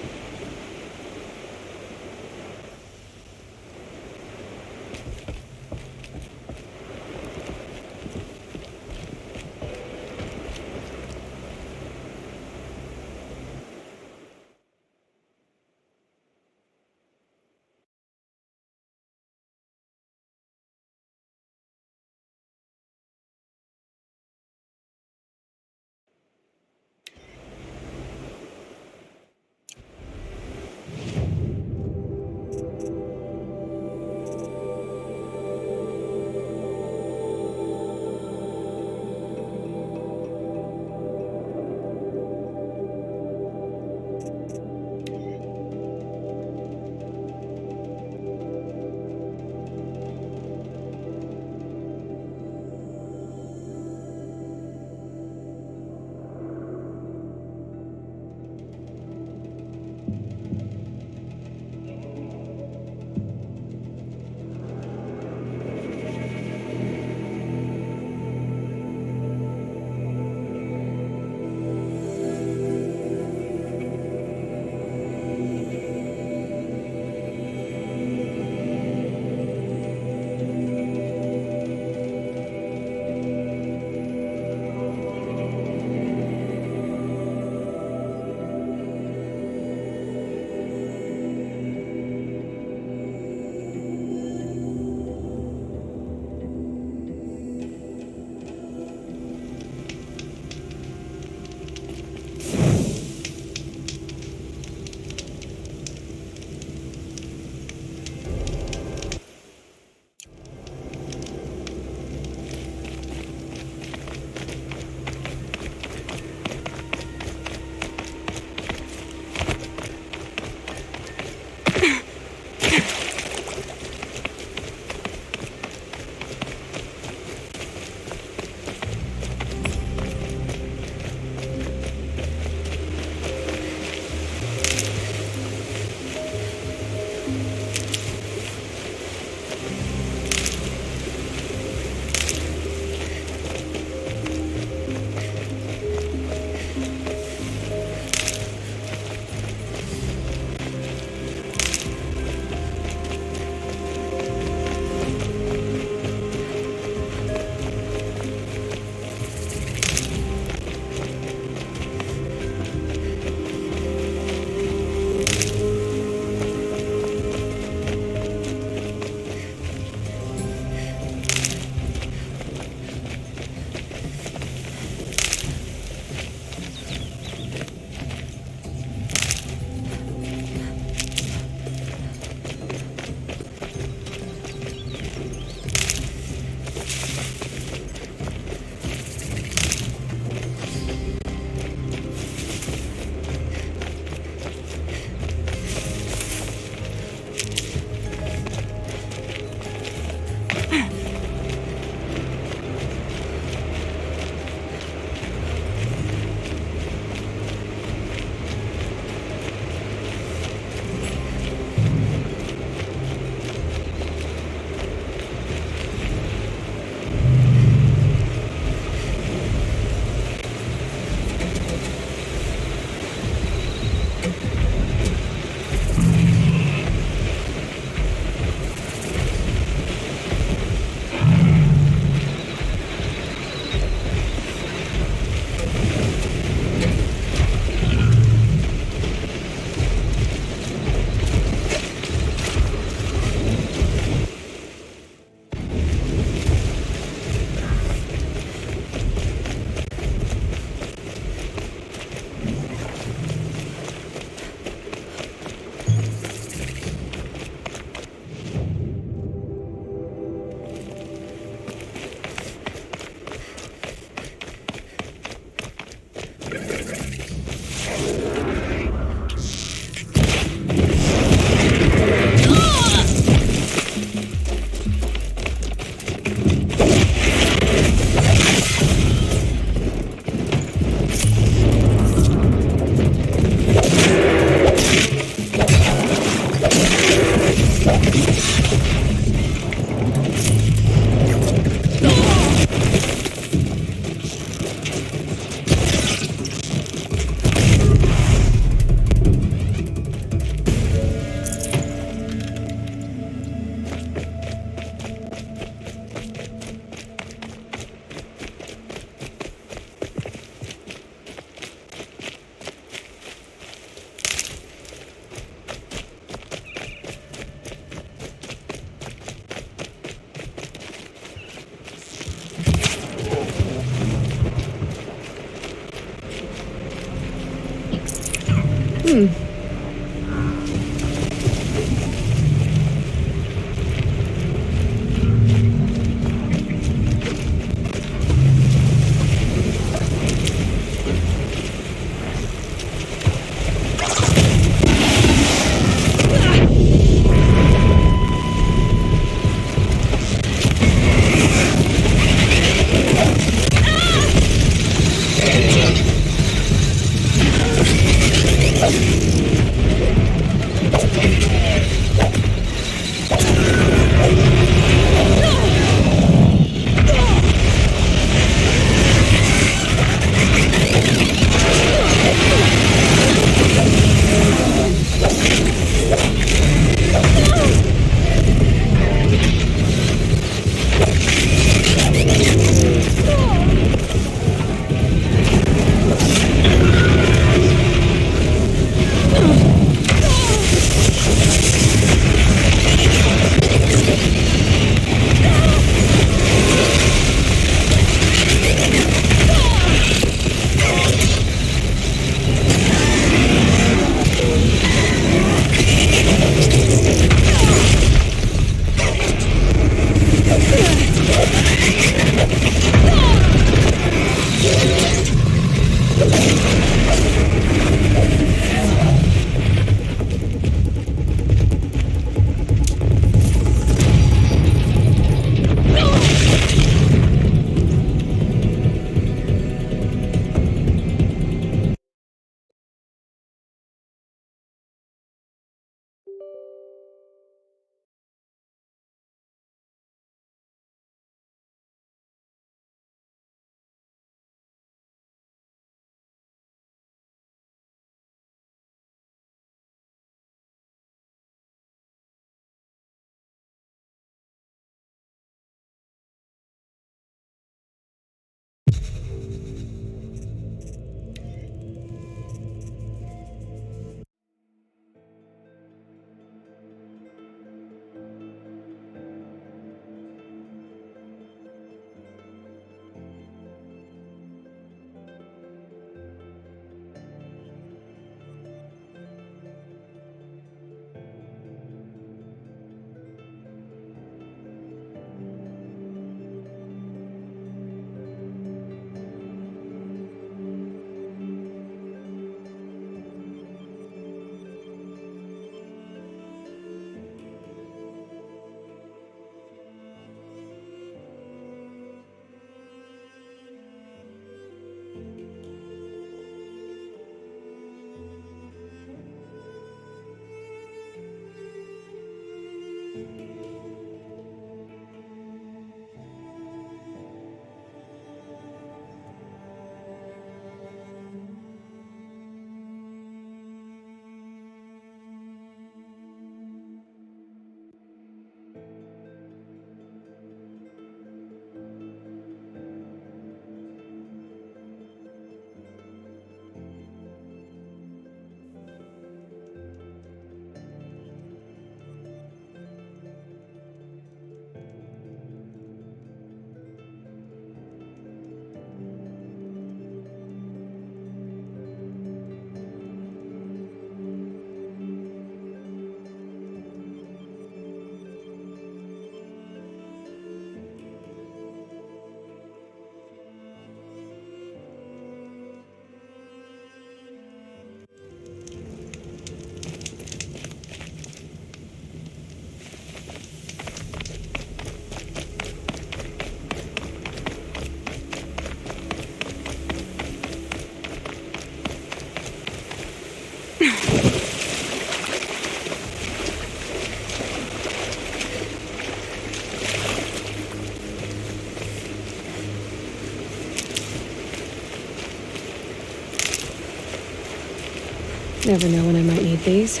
Never know when I might need these.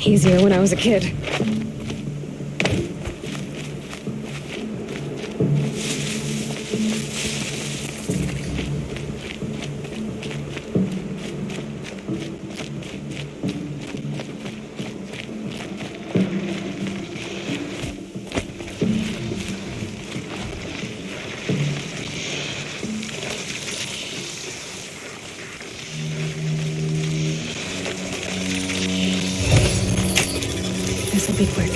Easier when I was a kid. This'll be quick.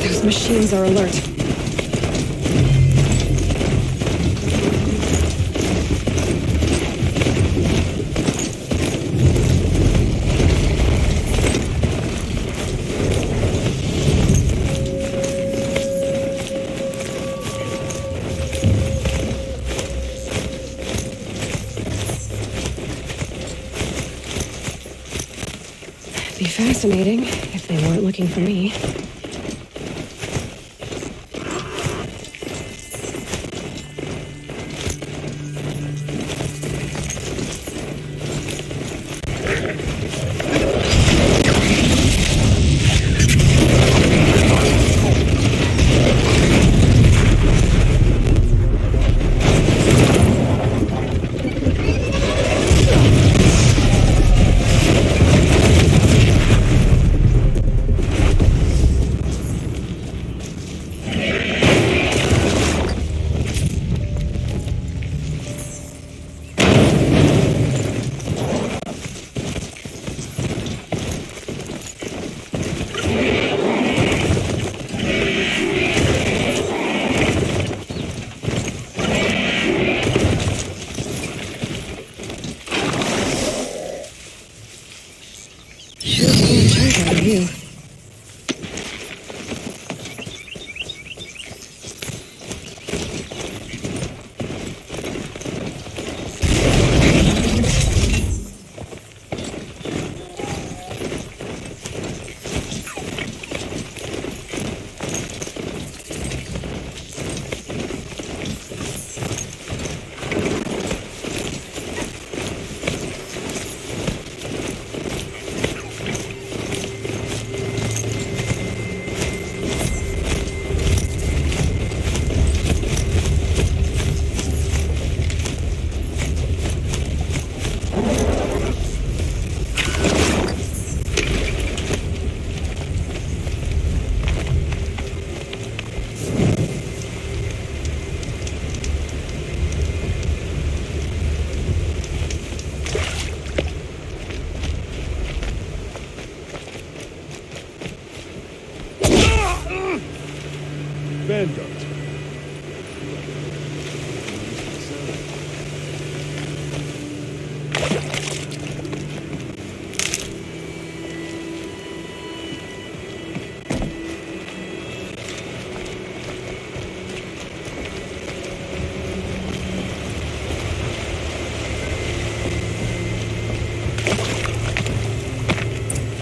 Those machines are alert. Be fascinating if they weren't looking for me. Sure can't charge out of you. Vanguard.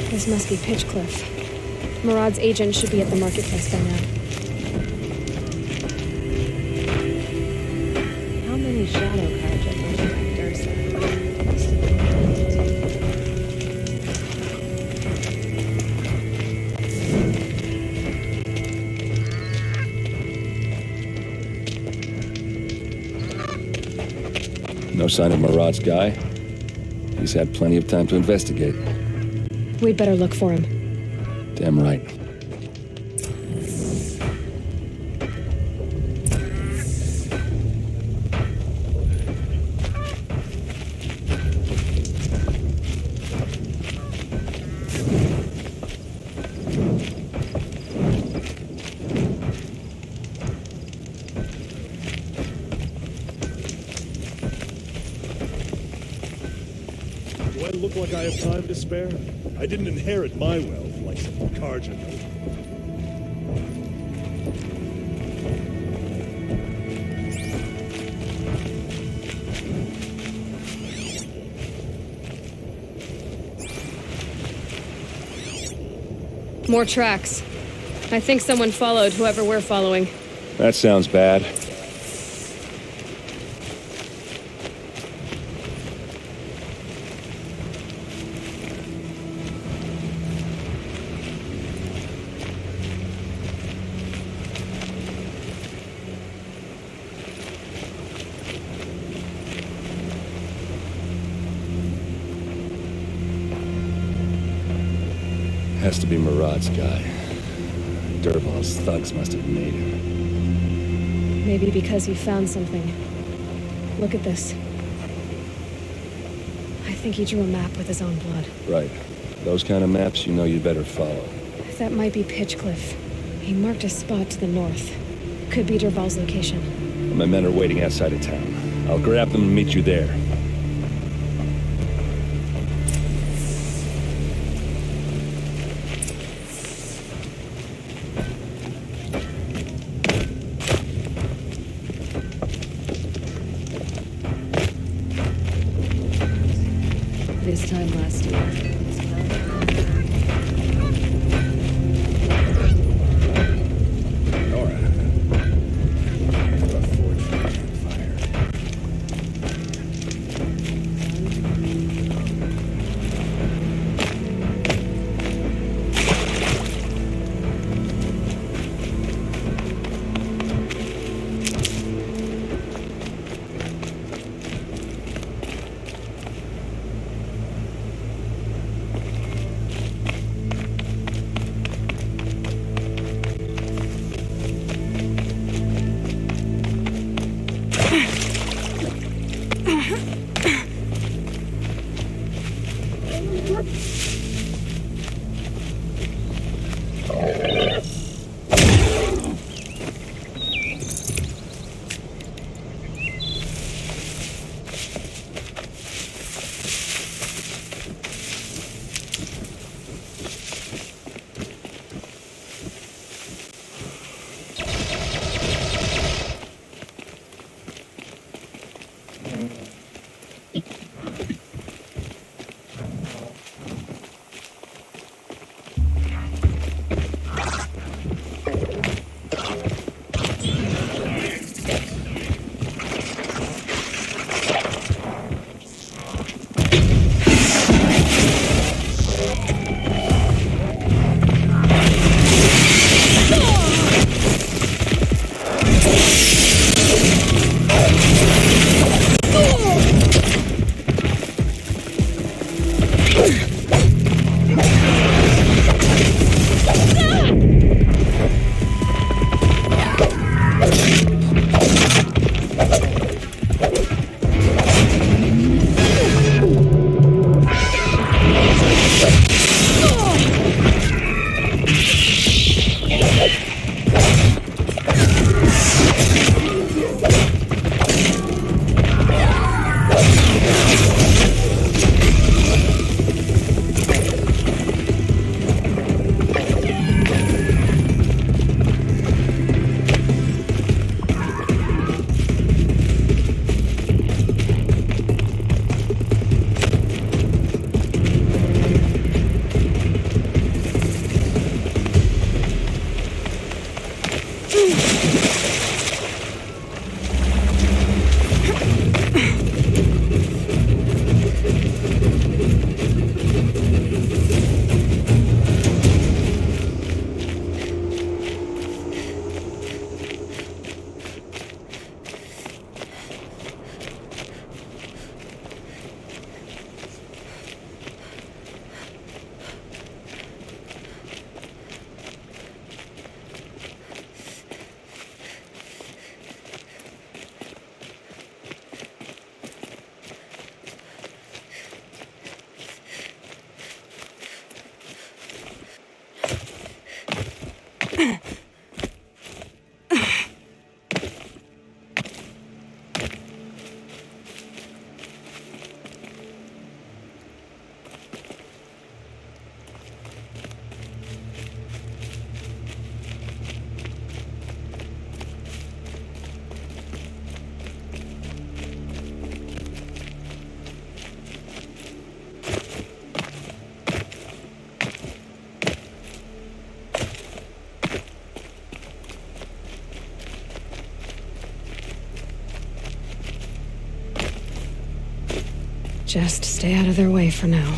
This must be Pitchcliff. Murad's agent should be at the marketplace by now. How many shadow cards are there like Dursa? No sign of Murad's guy. He's had plenty of time to investigate. We'd better look for him. Damn right. Do I look like I have time to spare? I didn't inherit my wealth like some Karja. More tracks. I think someone followed whoever we're following. That sounds bad. Has to be Murad's guy. Dervahl's thugs must have made him. Maybe because he found something. Look at this. I think he drew a map with his own blood. Right. Those kind of maps, you know you'd better follow. That might be Pitchcliff. He marked a spot to the north. Could be Dervahl's location. My men are waiting outside of town. I'll grab them and meet you there. This time last year. Just stay out of their way for now.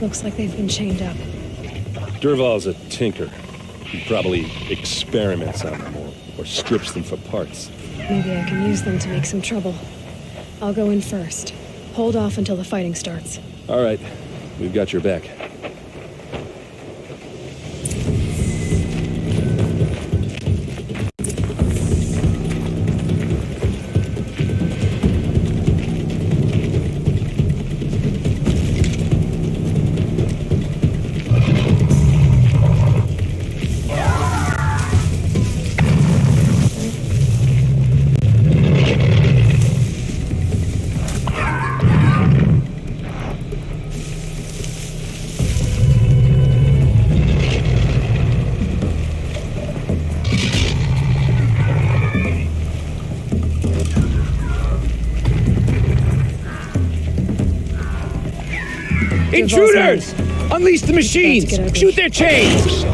Looks like they've been chained up. Durval's a tinker. He probably experiments on them or strips them for parts. Maybe I can use them to make some trouble. I'll go in first. Hold off until the fighting starts. All right. We've got your back. Intruders! Unleash the machines! Shoot their chains!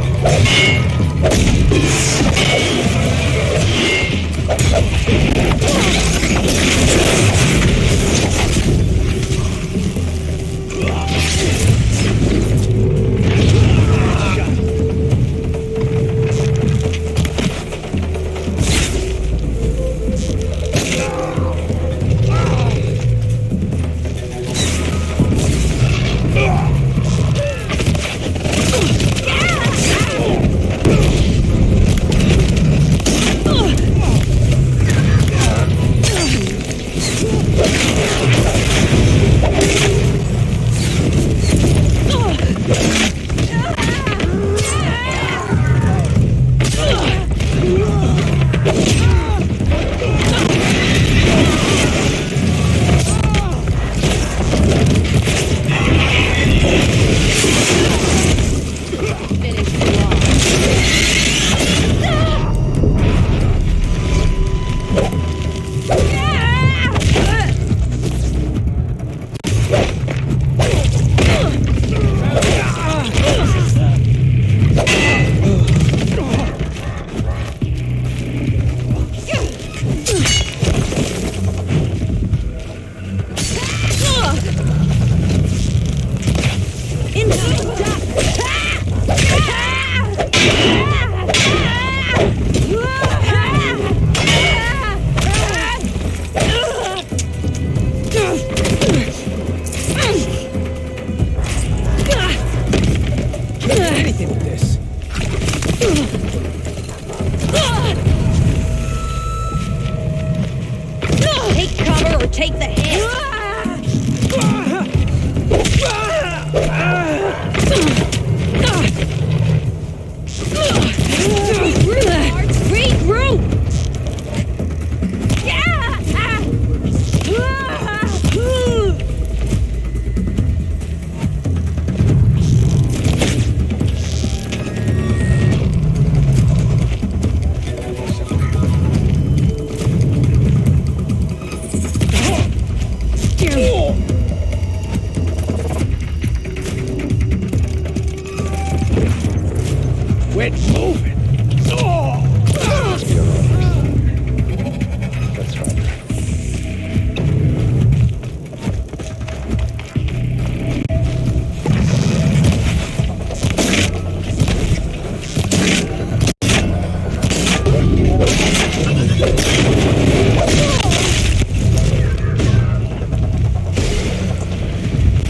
Quit moving! Let's be alone. Let's find her.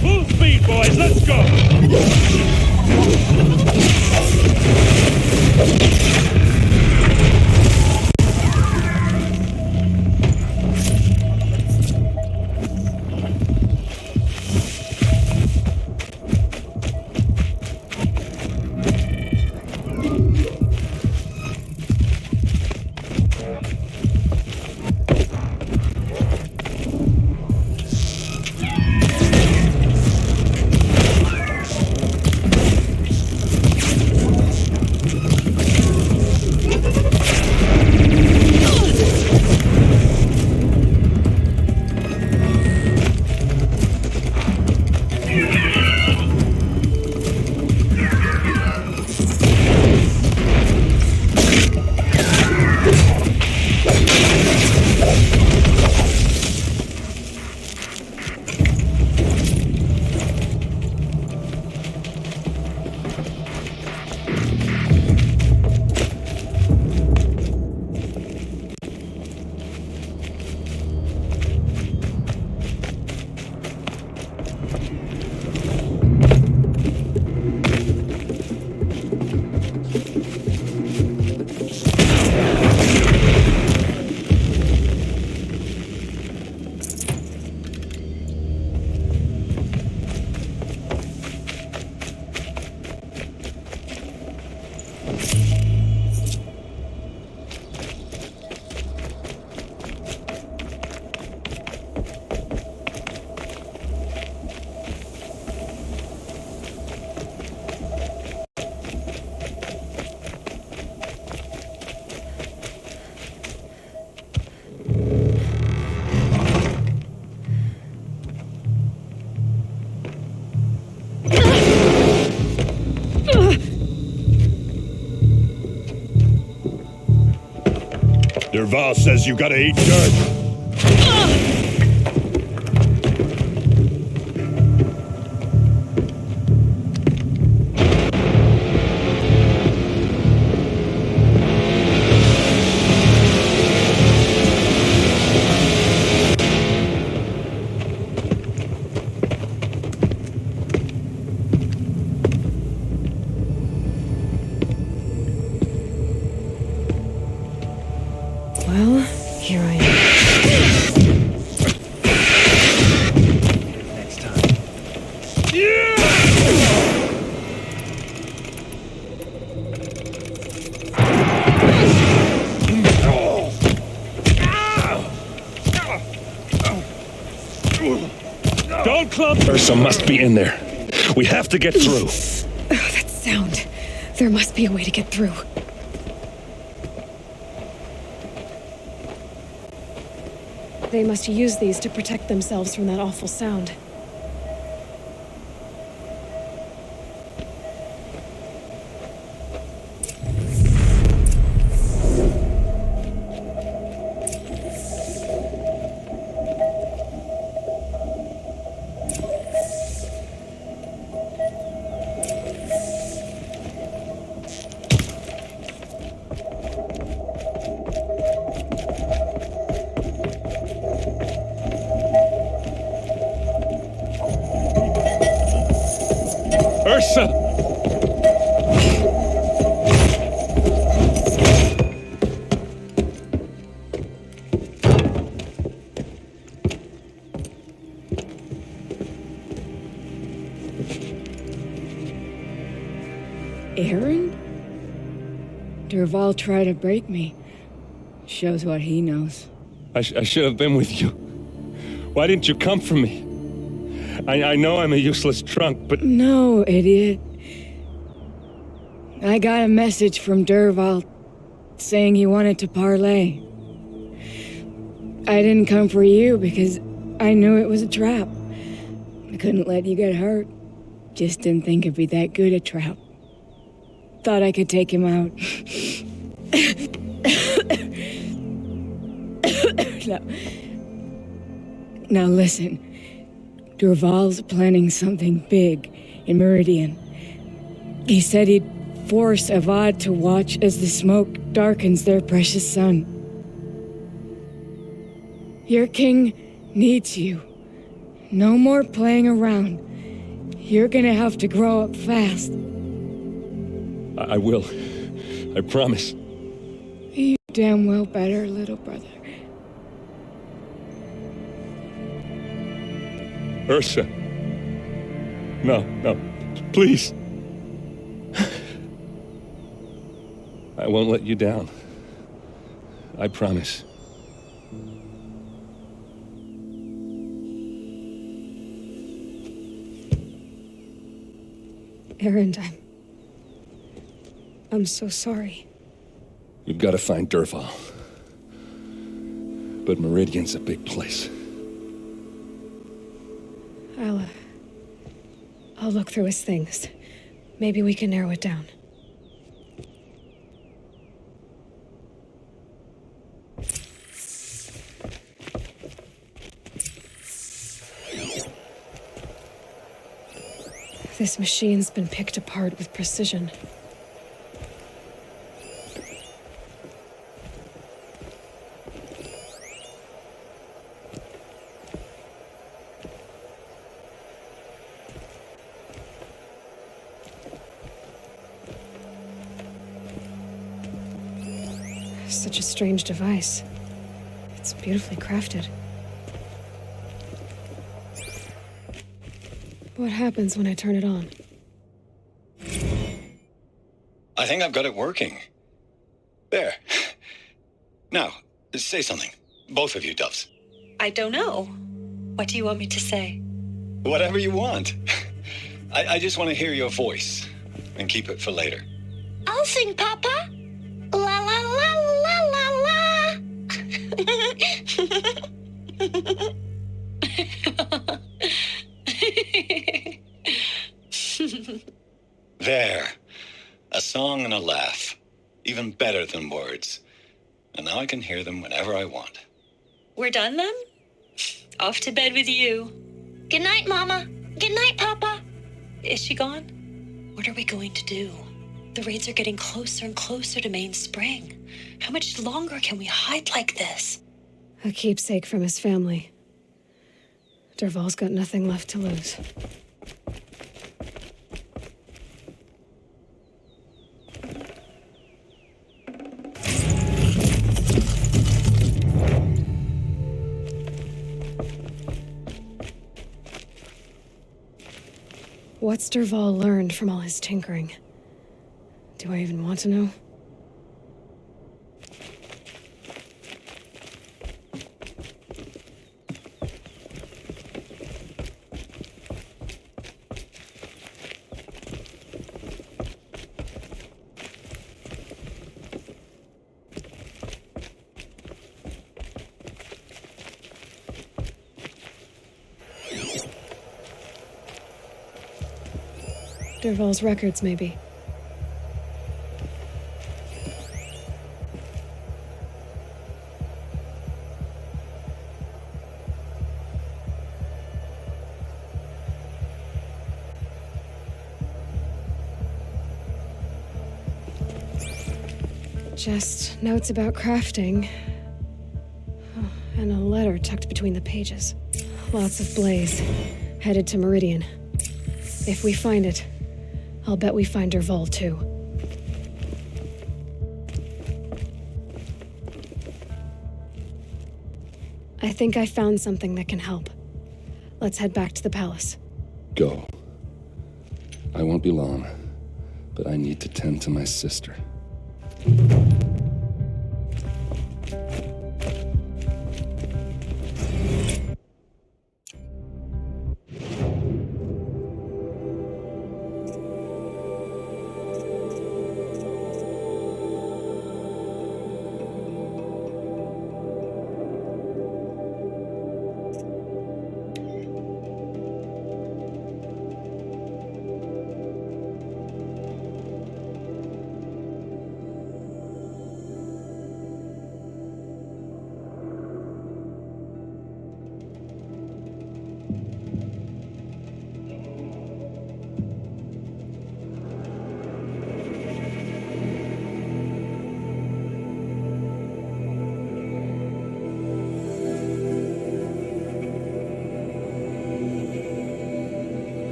Full speed, boys, let's go! Derval says you gotta eat dirt. Well, here I am. Next time. Don't clump! Ursa must be in there. We have to get through. Oh, that sound. There must be a way to get through. They must use these to protect themselves from that awful sound. Ursa! Aaron? Derval tried to break me. Shows what he knows. I should have been with you. Why didn't you come for me? I know I'm a useless trunk, but... No, idiot. I got a message from Derval saying he wanted to parlay. I didn't come for you because I knew it was a trap. I couldn't let you get hurt. Just didn't think it'd be that good a trap. thought I could take him out. Now listen. Durval's planning something big in Meridian. He said he'd force Avad to watch as the smoke darkens their precious sun. Your king needs you. No more playing around. You're gonna have to grow up fast. I will. I promise. You damn well better, little brother. Ursa. No, please. I won't let you down. I promise. Erend, I'm so sorry. You've got to find Durval. But Meridian's a big place. I'll look through his things. Maybe we can narrow it down. This machine's been picked apart with precision. Such a strange device. It's beautifully crafted. What happens when I turn it on? I think I've got it working. There. Now, say something. Both of you, doves. I don't know. What do you want me to say? Whatever you want. I just want to hear your voice. And keep it for later. I'll sing, Papa. La la la la la la. There. A song and a laugh. Even better than words. And now I can hear them whenever I want. We're done then? Off to bed with you. Good night, Mama. Good night, Papa. Is she gone? What are we going to do? The raids are getting closer and closer to Main Spring. How much longer can we hide like this? A keepsake from his family. Durval's got nothing left to lose. What's Durval learned from all his tinkering? Do I even want to know? Durval's records, maybe. Just notes about crafting. Oh, and a letter tucked between the pages. Lots of blaze. Headed to Meridian. If we find it, I'll bet we find Durval too. I think I found something that can help. Let's head back to the palace. Go. I won't be long, but I need to tend to my sister.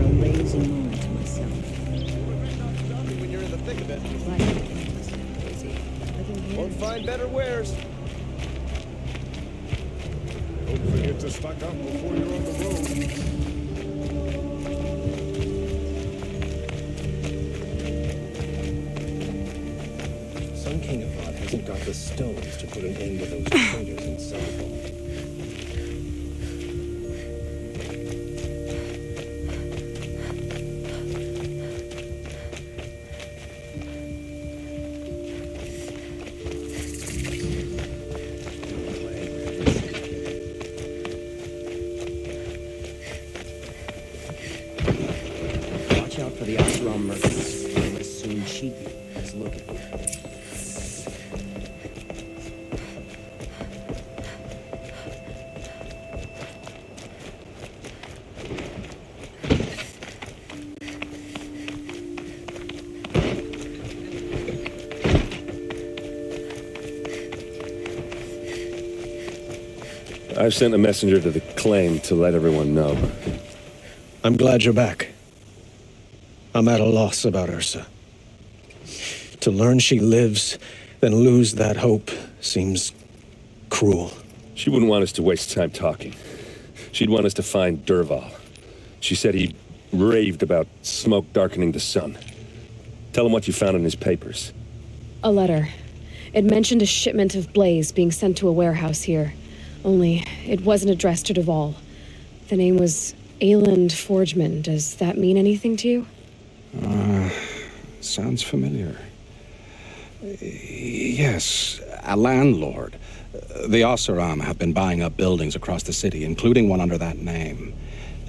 a lazy moment to myself. When you're in the thick of it. Won't find better wares. Don't forget to stock up before you're on the road. Sun King Avad hasn't got the stones to put an end to those traitors in Sunfall. Watch out for the Ashram merchants. I'll as soon cheat you as look at you. I've sent a messenger to the claim to let everyone know. I'm glad you're back. I'm at a loss about Ursa. To learn she lives, then lose that hope seems cruel. She wouldn't want us to waste time talking. She'd want us to find Dervahl. She said he raved about smoke darkening the sun. Tell him what you found in his papers. A letter. It mentioned a shipment of blaze being sent to a warehouse here. Only, it wasn't addressed to Dervahl. The name was Ayland Forgeman. Does that mean anything to you? Sounds familiar. Yes, a landlord. The Oseram have been buying up buildings across the city, including one under that name.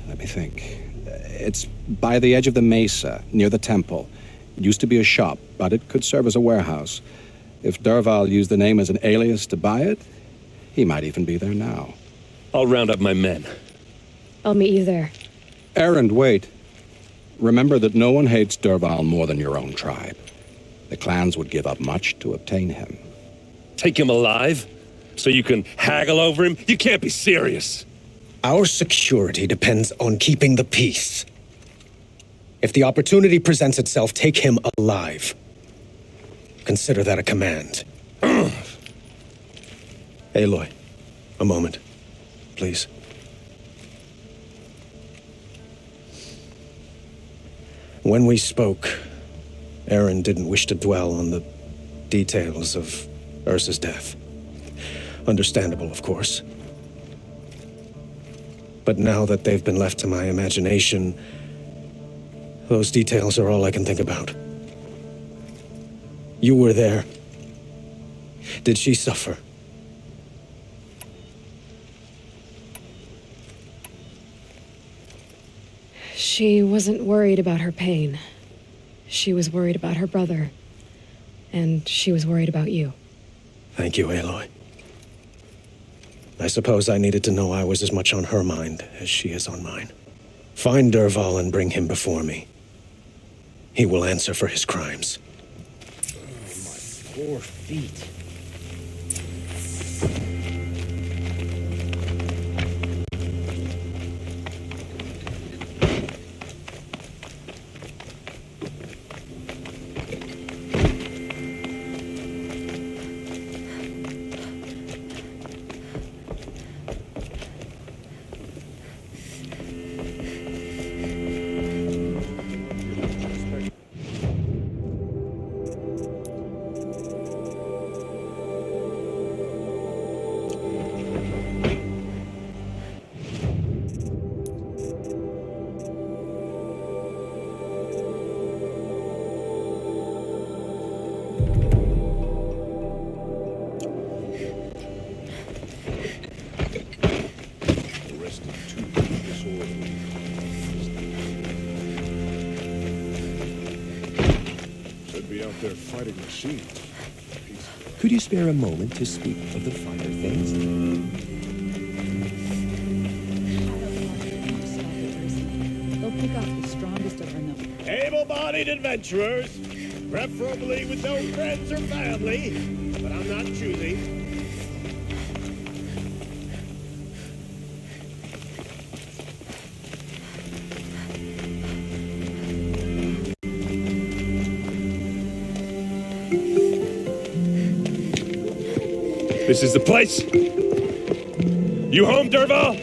Let me think. It's by the edge of the mesa, near the temple. It used to be a shop, but it could serve as a warehouse. If Dervahl used the name as an alias to buy it, he might even be there now. I'll round up my men. I'll meet you there. Errand, wait. Remember that no one hates Dervahl more than your own tribe. The clans would give up much to obtain him. Take him alive? So you can haggle over him? You can't be serious. Our security depends on keeping the peace. If the opportunity presents itself, take him alive. Consider that a command. Aloy, a moment, please. When we spoke, Aaron didn't wish to dwell on the details of Ursa's death. Understandable, of course. But now that they've been left to my imagination, those details are all I can think about. You were there. Did she suffer? She wasn't worried about her pain. She was worried about her brother. And she was worried about you. Thank you, Aloy. I suppose I needed to know I was as much on her mind as she is on mine. Find Dervahl and bring him before me. He will answer for his crimes. My poor feet. They're fighting machines. Could you spare a moment to speak of the finer things? They'll pick off the strongest of our number. Able-bodied adventurers, preferably with no friends or family, but I'm not choosy. This is the place? You home, Derval?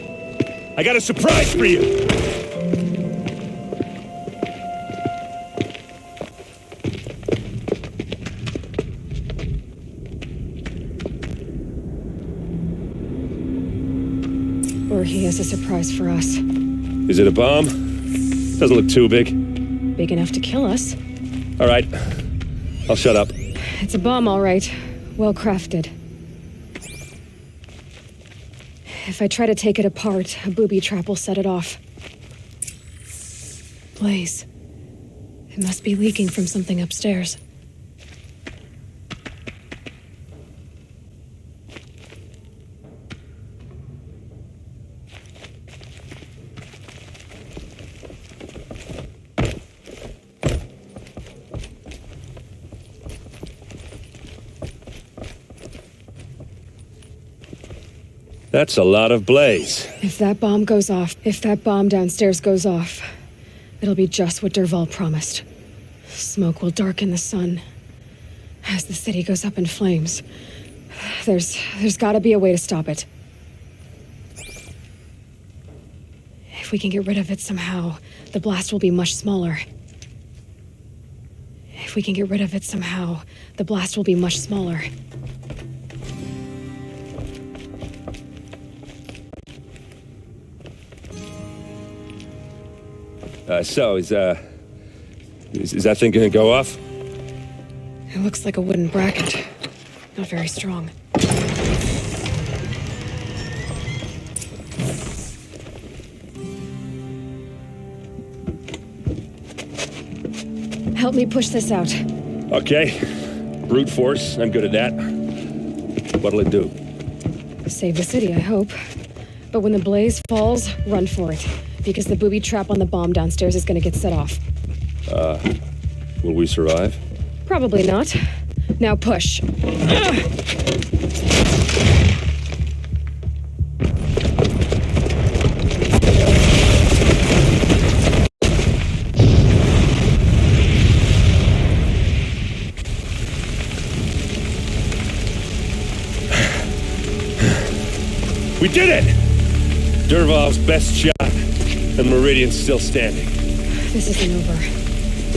I got a surprise for you! Or he has a surprise for us. Is it a bomb? Doesn't look too big. Big enough to kill us. All right. I'll shut up. It's a bomb, all right. Well crafted. If I try to take it apart, a booby trap will set it off. Blaze. It must be leaking from something upstairs. That's a lot of blaze. If that bomb goes off, if that bomb downstairs goes off, it'll be just what Derval promised. Smoke will darken the sun. As the city goes up in flames, there's gotta be a way to stop it. If we can get rid of it somehow, the blast will be much smaller. If we can get rid of it somehow, the blast will be much smaller. So, is that thing gonna go off? It looks like a wooden bracket. Not very strong. Help me push this out. Okay. Brute force, I'm good at that. What'll it do? Save the city, I hope. But when the blaze falls, run for it. Because the booby trap on the bomb downstairs is gonna get set off. Will we survive? Probably not. Now push. We did it! Derval's best shot, and Meridian's still standing. This isn't over.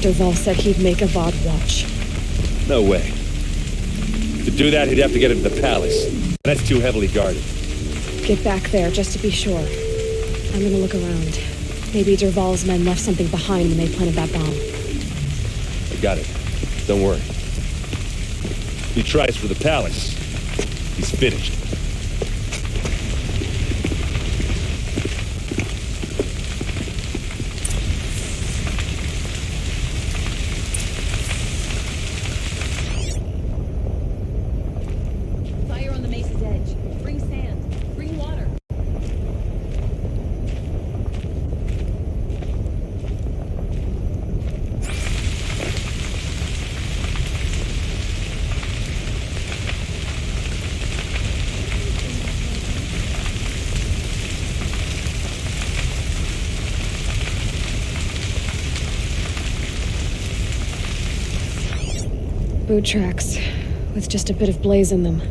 Derval said he'd make Avad watch. No way. To do that, he'd have to get into the palace. That's too heavily guarded. Get back there, just to be sure. I'm gonna look around. Maybe Derval's men left something behind when they planted that bomb. I got it. Don't worry. If he tries for the palace, he's finished. Fire on the mesa's edge. Bring sand. Bring water. Boot tracks, with just a bit of blaze in them.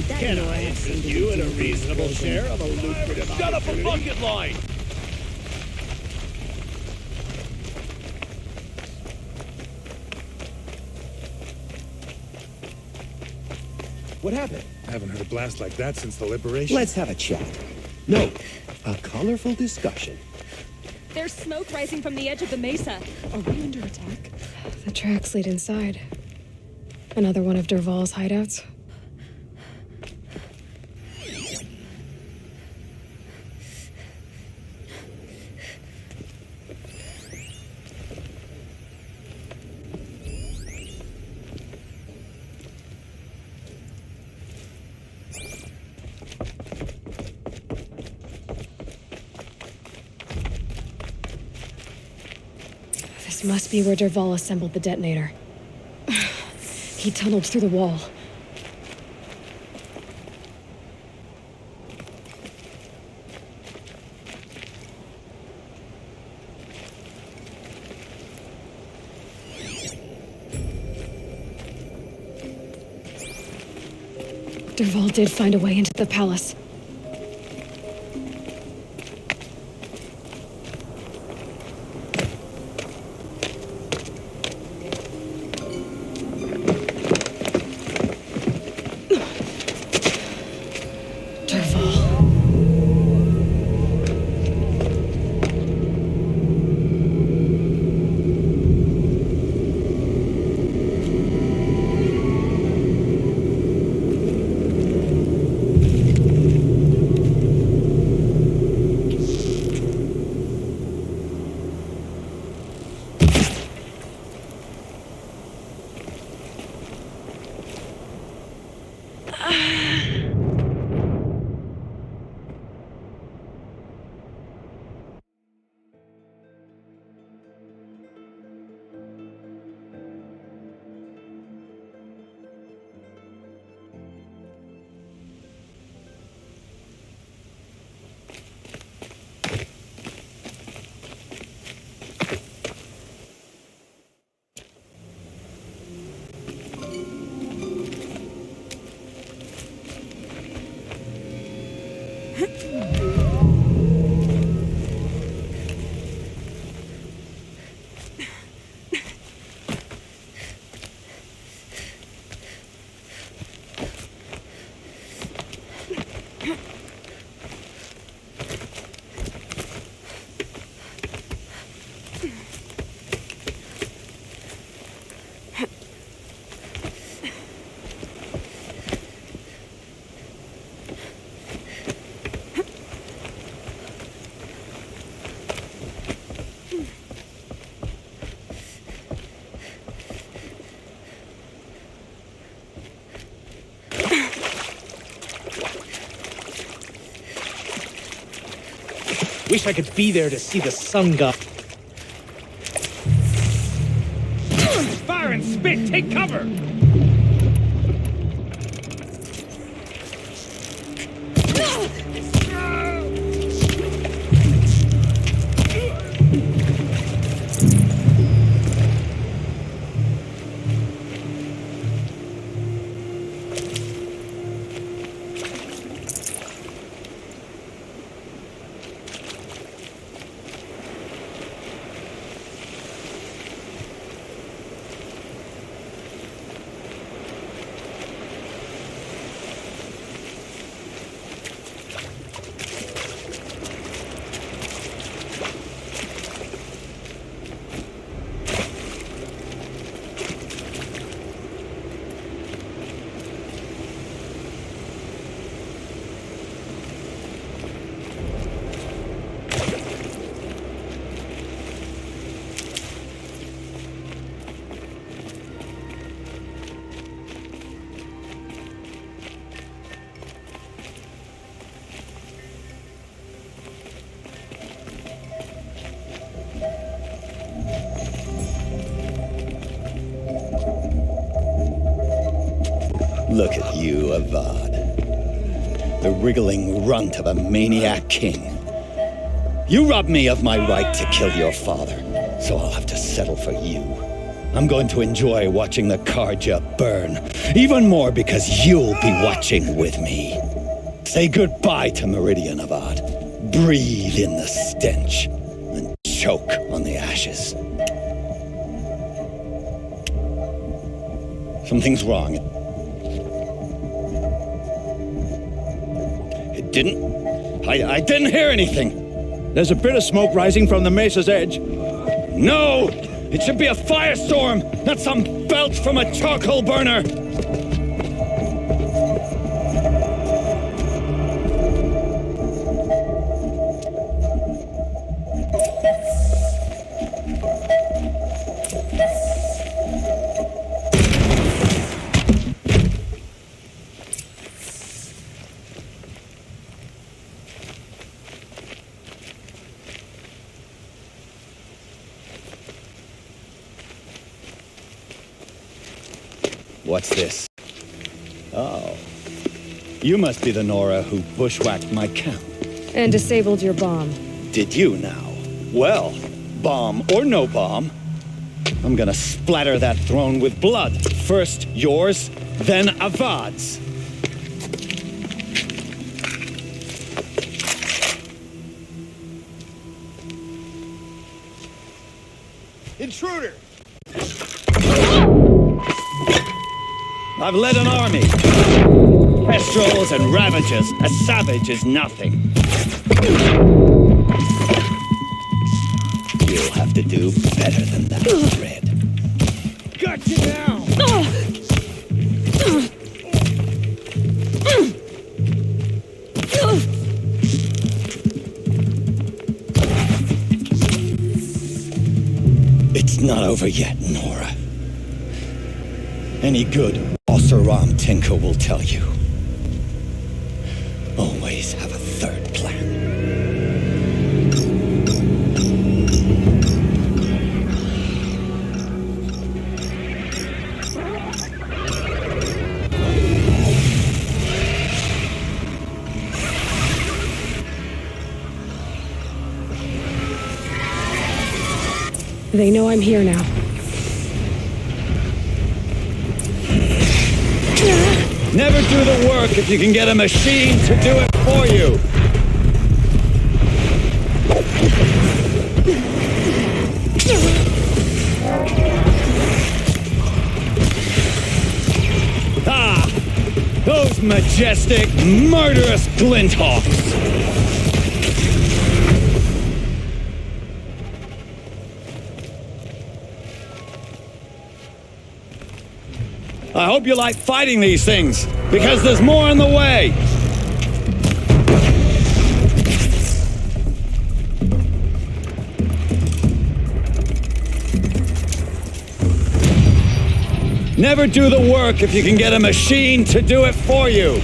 Can I interest you in a reasonable share of a lucrative Shut up a opportunity? bucket line! What happened? I haven't heard a blast like that since the liberation. Let's have a chat. No, a colorful discussion. There's smoke rising from the edge of the mesa. Are we under attack? The tracks lead inside. Another one of Derval's hideouts. This must be where Derval assembled the detonator. He tunneled through the wall. Dervahl did find a way into the palace. Wish I could be there to see the sun god. Fire and spit! Take cover! Look at you, Avad. The wriggling runt of a maniac king. You robbed me of my right to kill your father, so I'll have to settle for you. I'm going to enjoy watching the Karja burn, even more because you'll be watching with me. Say goodbye to Meridian, Avad. Breathe in the stench, and choke on the ashes. Something's wrong. I didn't hear anything. There's a bit of smoke rising from the mesa's edge. No! It should be a firestorm, not some belch from a charcoal burner! What's this? Oh. You must be the Nora who bushwhacked my camp. And disabled your bomb. Did you now? Well, bomb or no bomb, I'm gonna splatter that throne with blood. First yours, then Avad's. Intruder! I've led an army. Kestrels and ravagers. A savage is nothing. You'll have to do better than that, Red. Got you now! It's not over yet, Nora. Any good Oseram Tinker will tell you. Always have a third plan. They know I'm here now. Never do the work if you can get a machine to do it for you. Ah! Those majestic, murderous glinthawks! I hope you like fighting these things, because there's more in the way. Never do the work if you can get a machine to do it for you.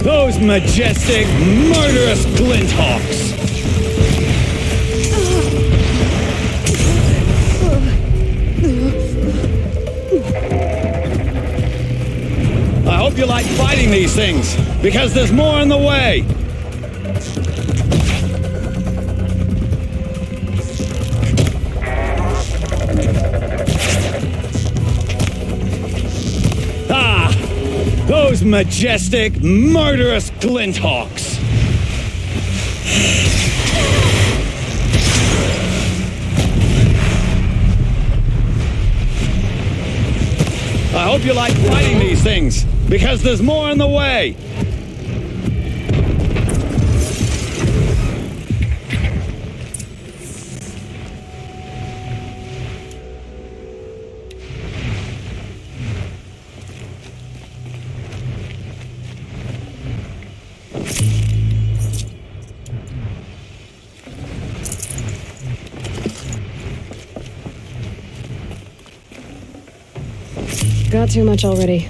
Those majestic, murderous glinthawks! I hope you like fighting these things, because there's more in the way! Those majestic, murderous glinthawks! I hope you like fighting these things, because there's more in the way! Got too much already.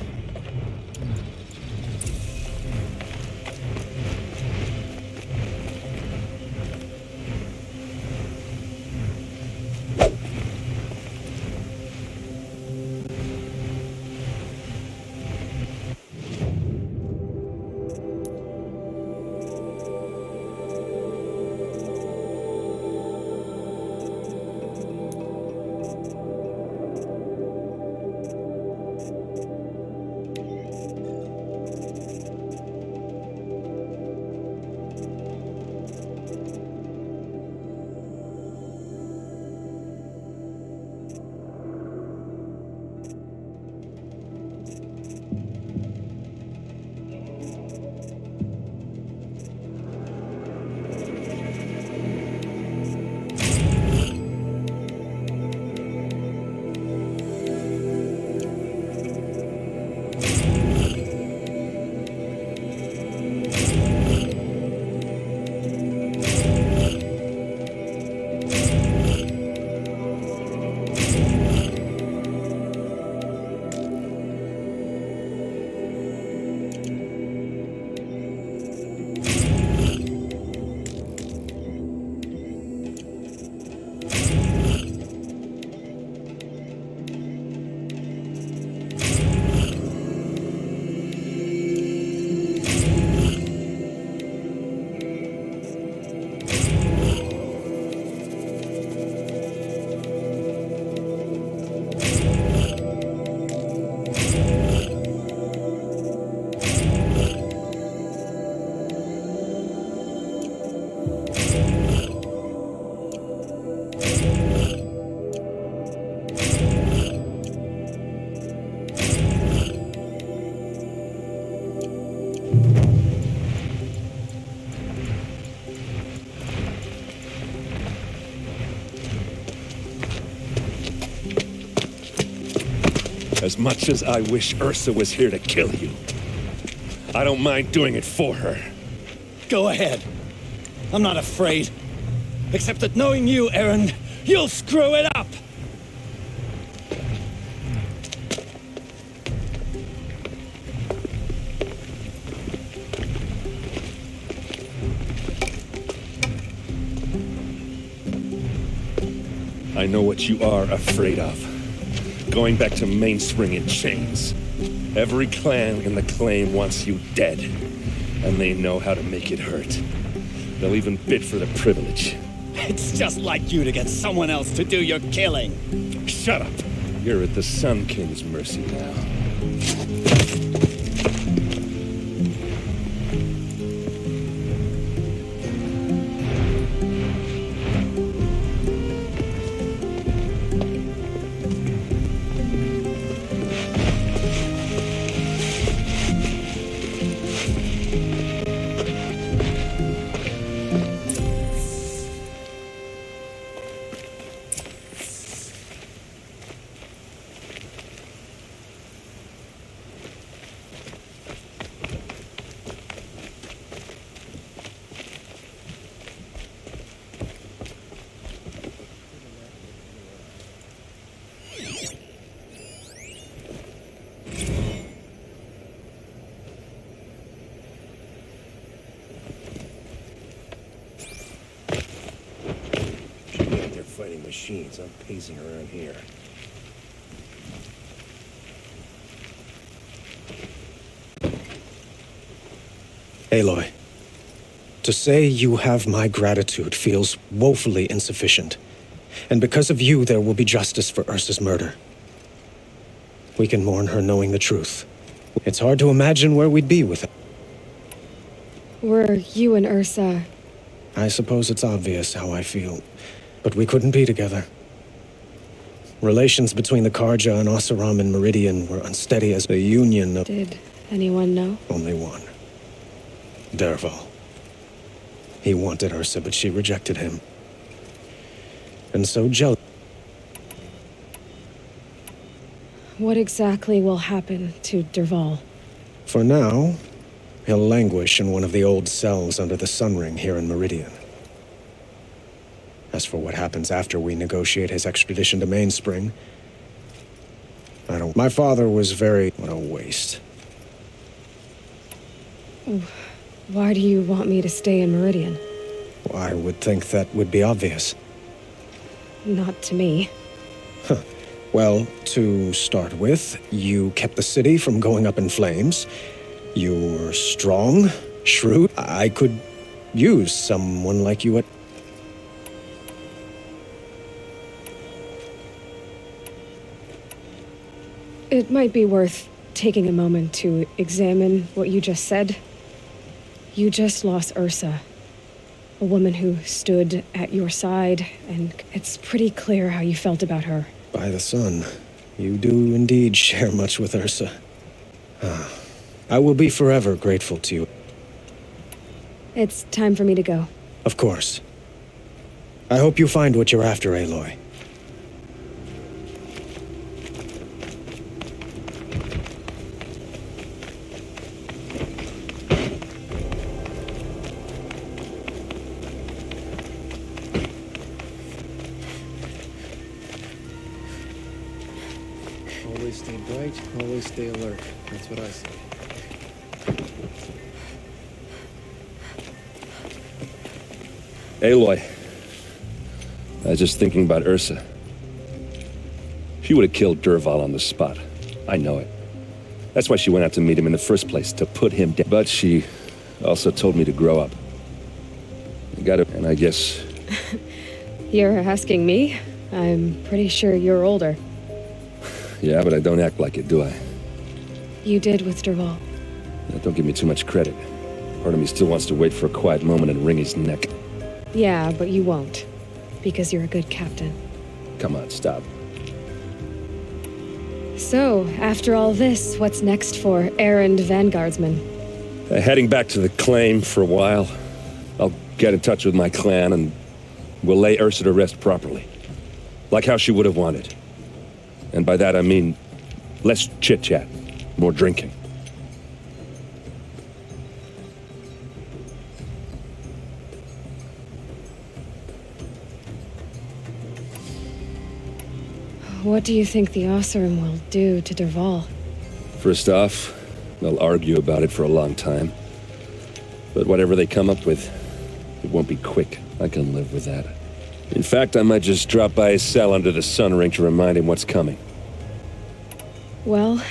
As much as I wish Ursa was here to kill you, I don't mind doing it for her. Go ahead. I'm not afraid. Except that knowing you, Aaron, you'll screw it up! I know what you are afraid of. Going back to Mainspring in chains. Every clan in the claim wants you dead. And they know how to make it hurt. They'll even bid for the privilege. It's just like you to get someone else to do your killing. Shut up. You're at the Sun King's mercy now. Fighting machines. I'm pacing around here. Aloy, to say you have my gratitude feels woefully insufficient. And because of you, there will be justice for Ursa's murder. We can mourn her knowing the truth. It's hard to imagine where we'd be with it. Were you and Ursa... I suppose it's obvious how I feel. But we couldn't be together. Relations between the Karja and Oseram and Meridian were unsteady as the union of... Did anyone know? Only one. Dervahl. He wanted Ursa, but she rejected him. And so jealous. What exactly will happen to Dervahl? For now, he'll languish in one of the old cells under the Sun Ring here in Meridian. As for what happens after we negotiate his extradition to Mainspring, I don't... My father was very... What a waste. Why do you want me to stay in Meridian? I would think that would be obvious. Not to me. Well, to start with, you kept the city from going up in flames. You were strong, shrewd. I could use someone like you at... It might be worth taking a moment to examine what you just said. You just lost Ursa, a woman who stood at your side, and it's pretty clear how you felt about her. By the sun, you do indeed share much with Ursa. I will be forever grateful to you. It's time for me to go. Of course. I hope you find what you're after, Aloy. Always stay bright, always stay alert. That's what I say. Aloy, I was just thinking about Ursa. She would have killed Dervahl on the spot. I know it. That's why she went out to meet him in the first place, to put him down. But she also told me to grow up. I got it, and I guess... You're asking me? I'm pretty sure you're older. Yeah, but I don't act like it, do I? You did with Dervahl. Don't give me too much credit. Part of me still wants to wait for a quiet moment and wring his neck. Yeah, but you won't. Because you're a good captain. Come on, stop. So, after all this, what's next for errand vanguardsman? Heading back to the claim for a while. I'll get in touch with my clan and we'll lay Ursa to rest properly. Like how she would have wanted. And by that I mean, Less chit-chat, more drinking. What do you think the Ossurum will do to Derval? First off, they'll argue about it for a long time. But whatever they come up with, it won't be quick. I can live with that. In fact, I might just drop by his cell under the sun ring to remind him what's coming. Well...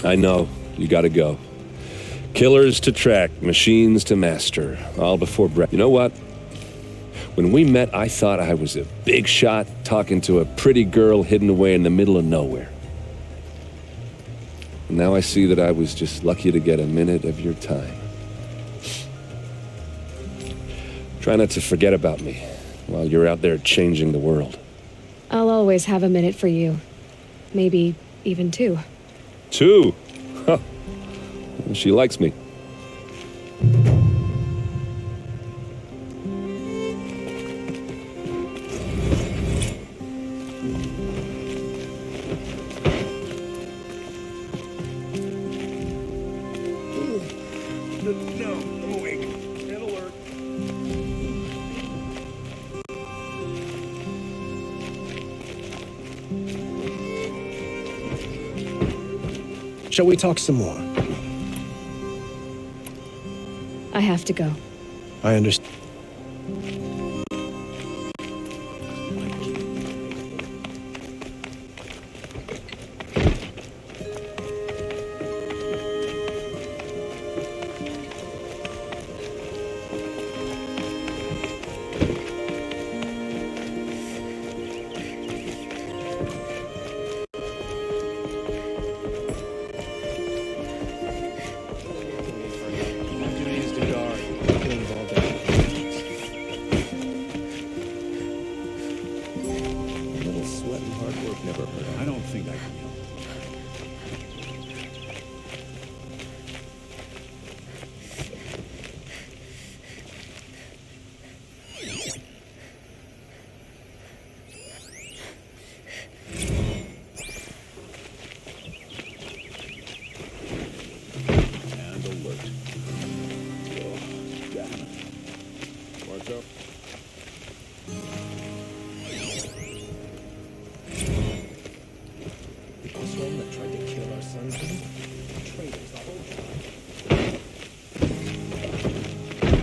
I know. You gotta go. Killers to track, machines to master. All before breath. You know what? When we met, I thought I was a big shot talking to a pretty girl hidden away in the middle of nowhere. Now I see that I was just lucky to get a minute of your time. Try not to forget about me while you're out there changing the world. I'll always have a minute for you. Maybe even 2. 2? Huh. She likes me. No, I'm awake. Red alert. Shall we talk some more? I have to go. I understand. I don't think I can help. And alert. Oh, damn it. What's up? Oswald that tried to kill our son king? Traitors, the whole tribe.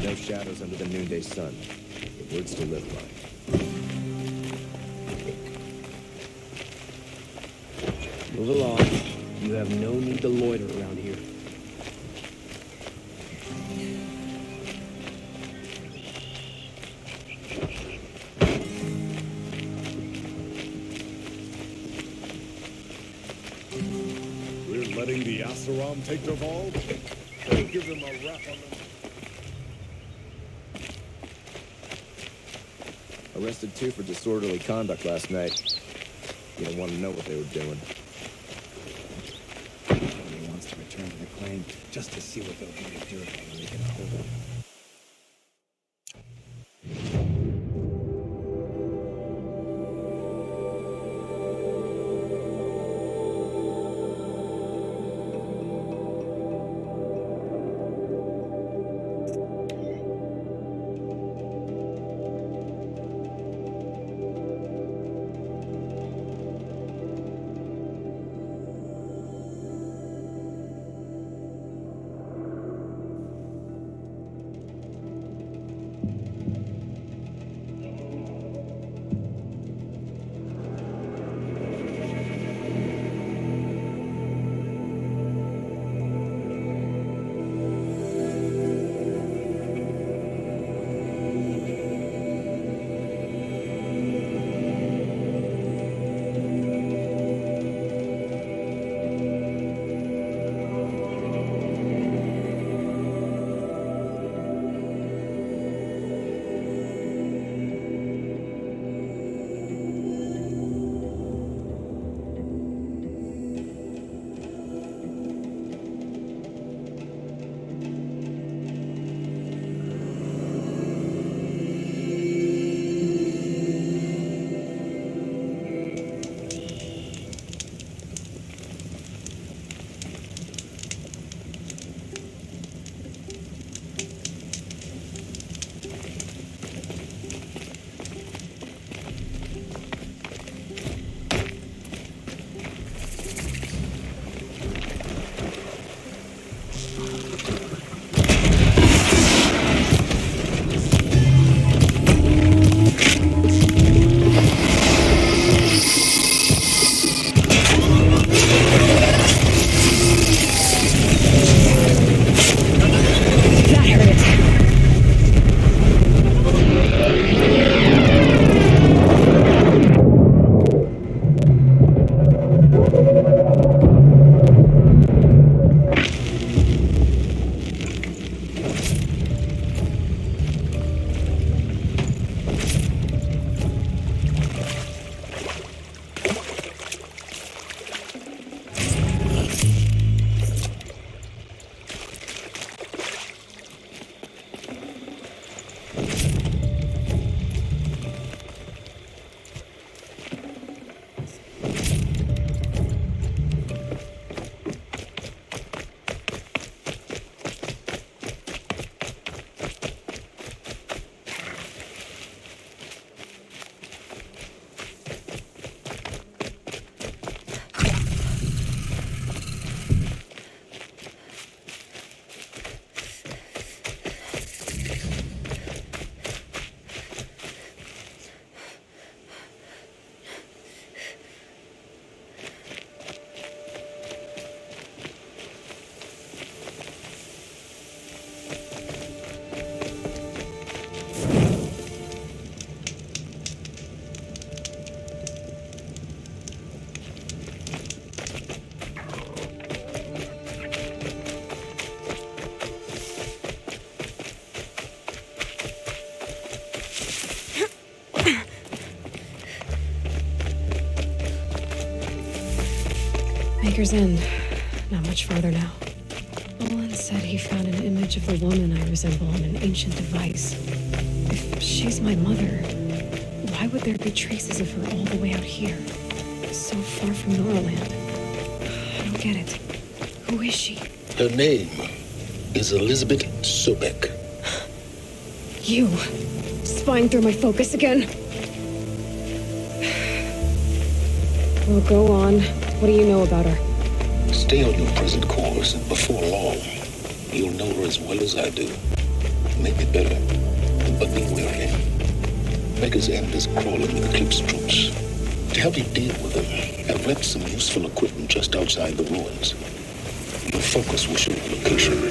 No shadows under the noonday sun. The words to live by. Move along. You have no need to loiter around here. We're letting the Ossurum take Derval? Don't give them a rap on them. Arrested 2 for disorderly conduct last night. You don't want to know what they were doing. Nobody wants to return to the claim just to see what they'll do to Durban when they get a hold of him. Maker's End. Not much farther now. Olin said he found an image of the woman I resemble on an ancient device. If she's my mother, why would there be traces of her all the way out here? So far from Noraland. I don't get it. Who is she? Her name is Elizabeth Sobek. You. Spying through my focus again? Well, go on. What do you know about her? Stay on your present course, and before long, you'll know her as well as I do. Maybe better, but be wary. Maker's End is crawling with Eclipse troops. To help you deal with them, I've left some useful equipment just outside the ruins. Your focus will show the location.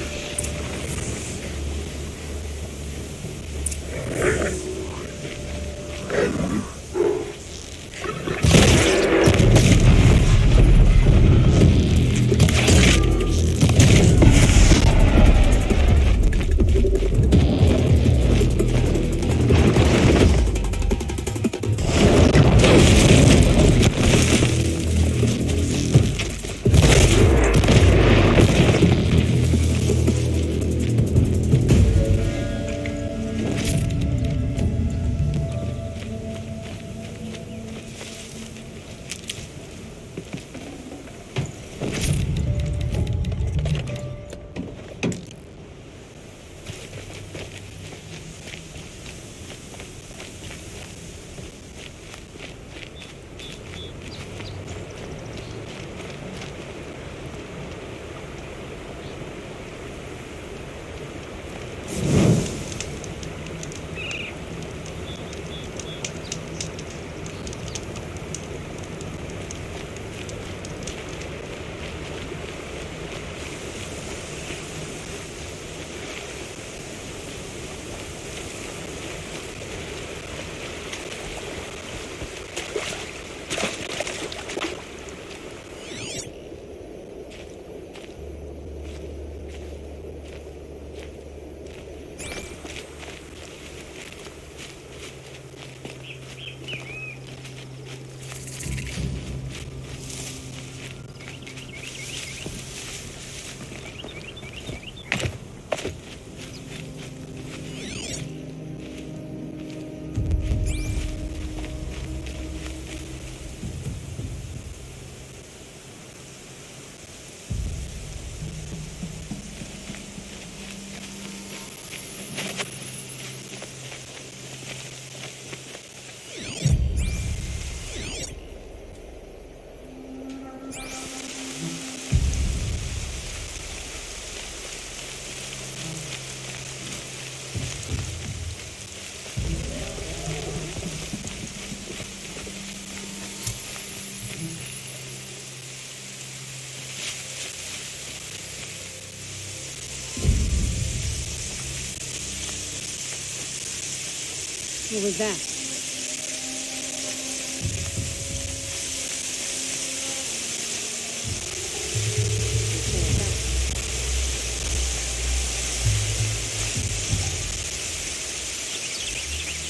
What was that?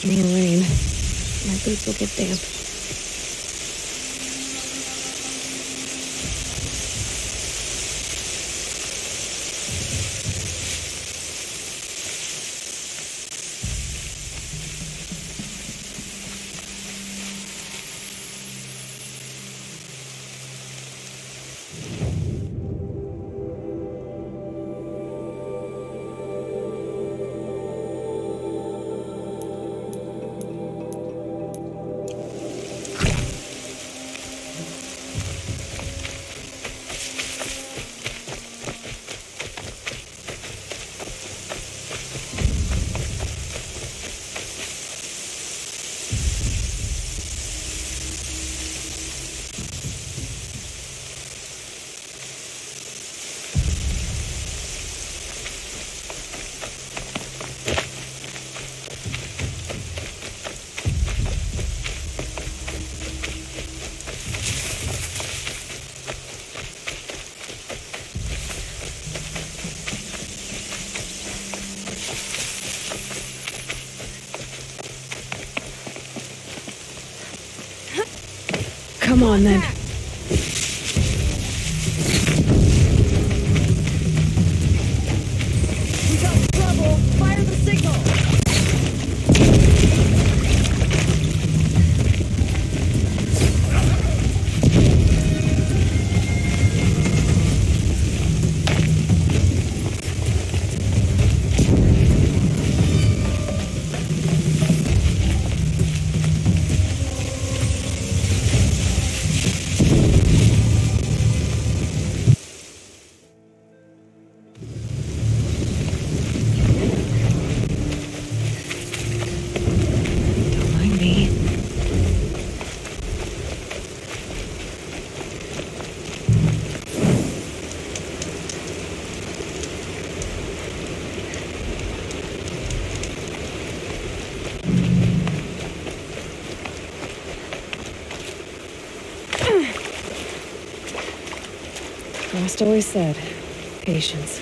More rain. My boots will get damp. Come on, then. We got trouble! Fire the signal! Don't mind me. Frost always said, patience.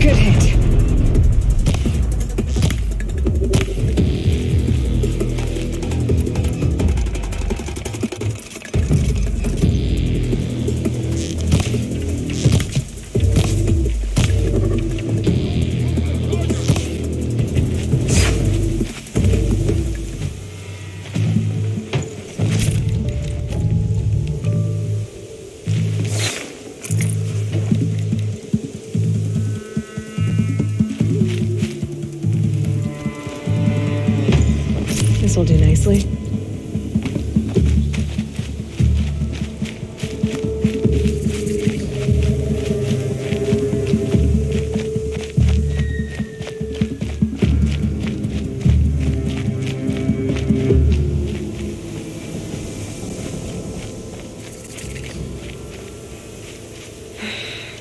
Good hit. This will do nicely.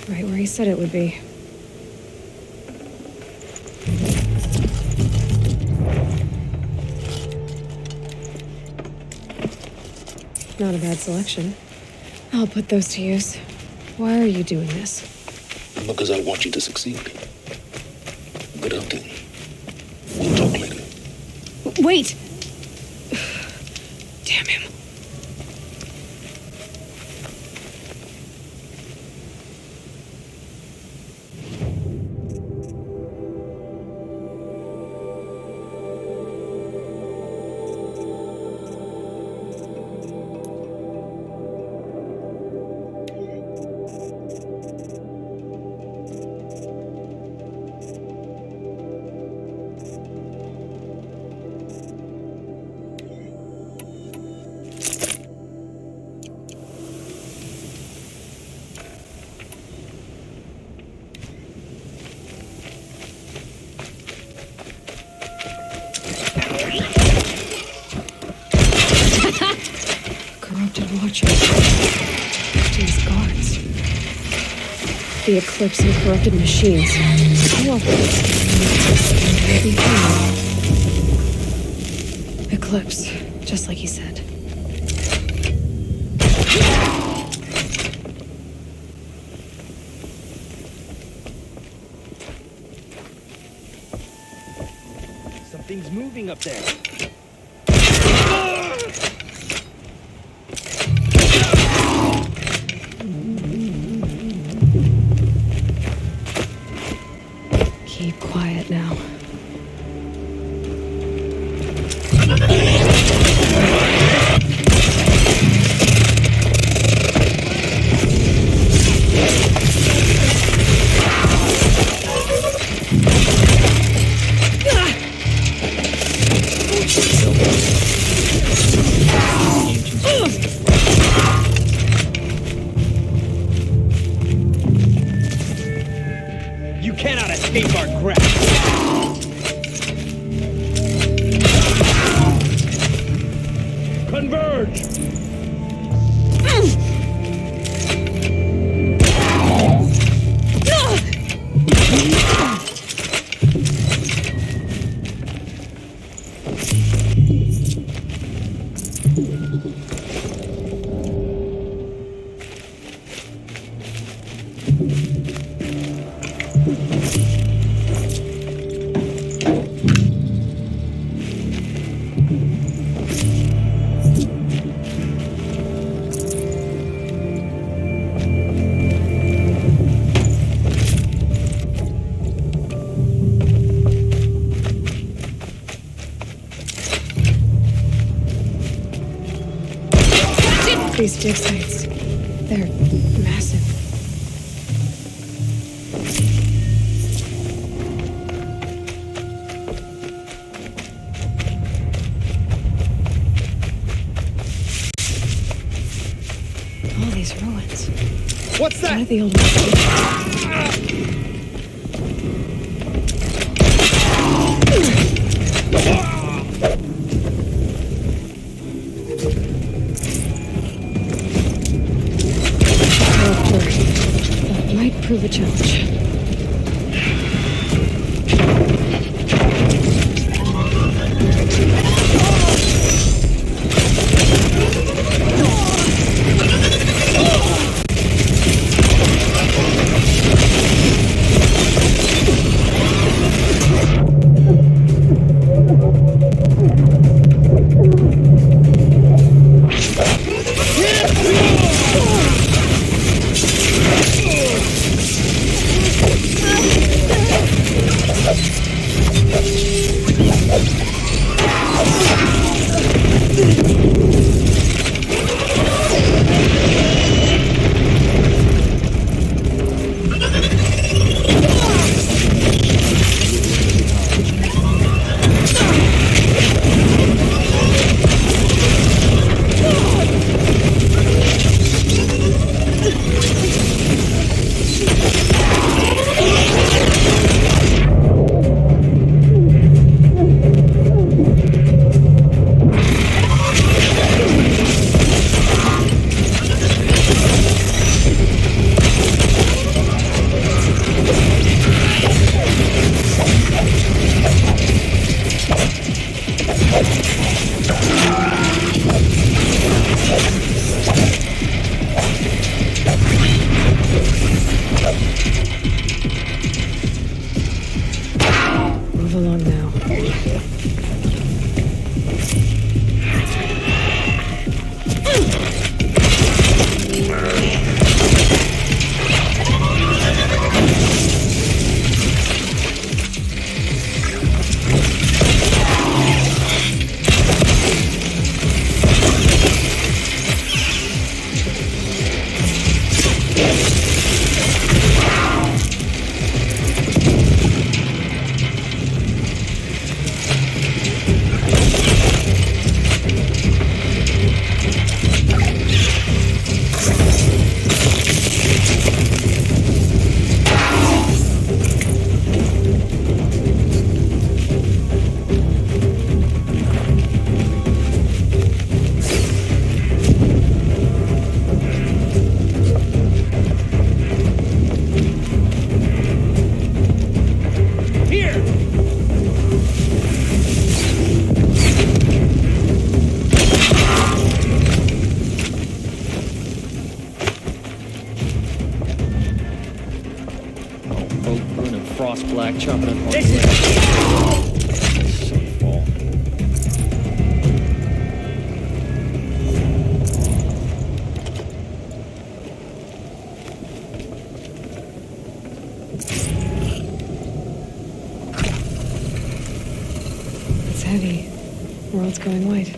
Right where he said it would be. Not a bad selection. I'll put those to use. Why are you doing this? Because I want you to succeed. it up then. We'll talk later. Wait! Damn him. Corrupted watchers. These guards. The Eclipse and corrupted machines. Eclipse, just like he said. Something's moving up there. Keep quiet now. You cannot escape our grasp. Converge! These dig sites, they're massive. All these ruins. What's that? What are the old ones? That might prove a challenge. boat burning frost black, chopping up hard. Sunfall. It's heavy. World's going white.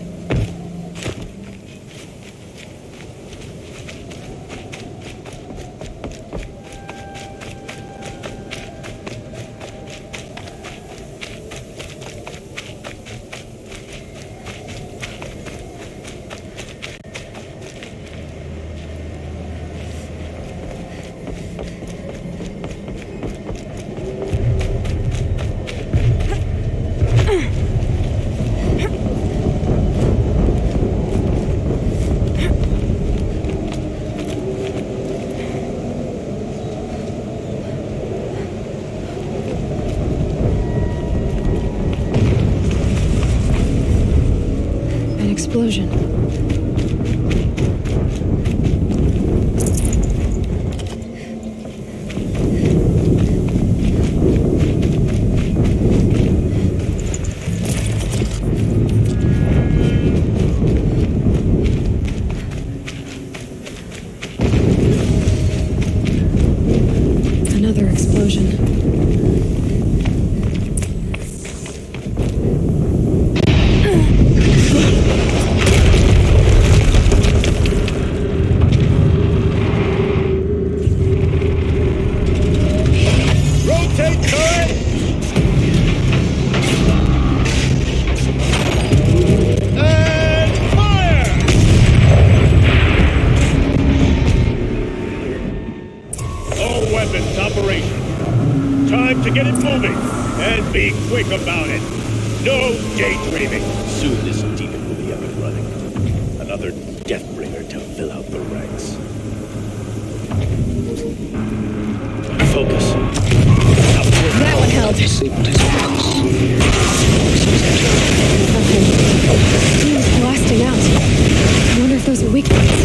Explosion. Another explosion. Time to get it moving, and be quick about it. No daydreaming. Soon this demon will be up and running. Another Deathbringer to fill out the ranks. Focus. That one held. Steam's blasting out. I wonder if those are weak points.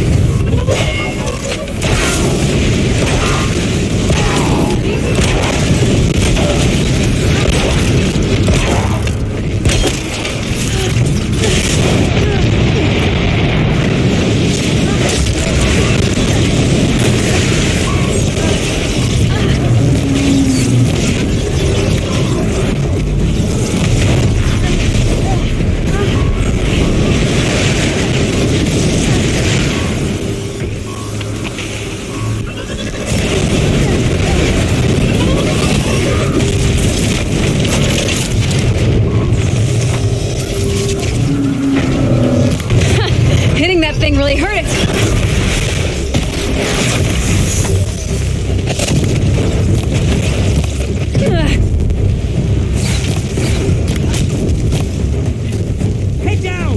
Hitting that thing really hurt it. Head down!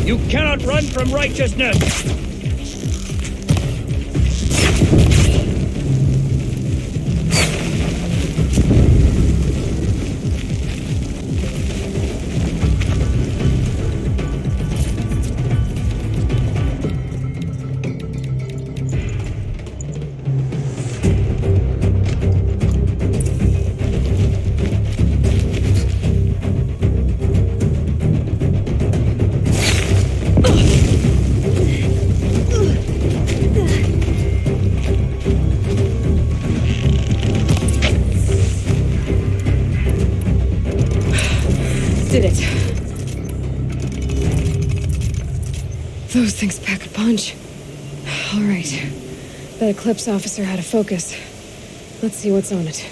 You cannot run from righteousness! Did it. Those things pack a punch. All right. That Eclipse officer had a focus. Let's see what's on it.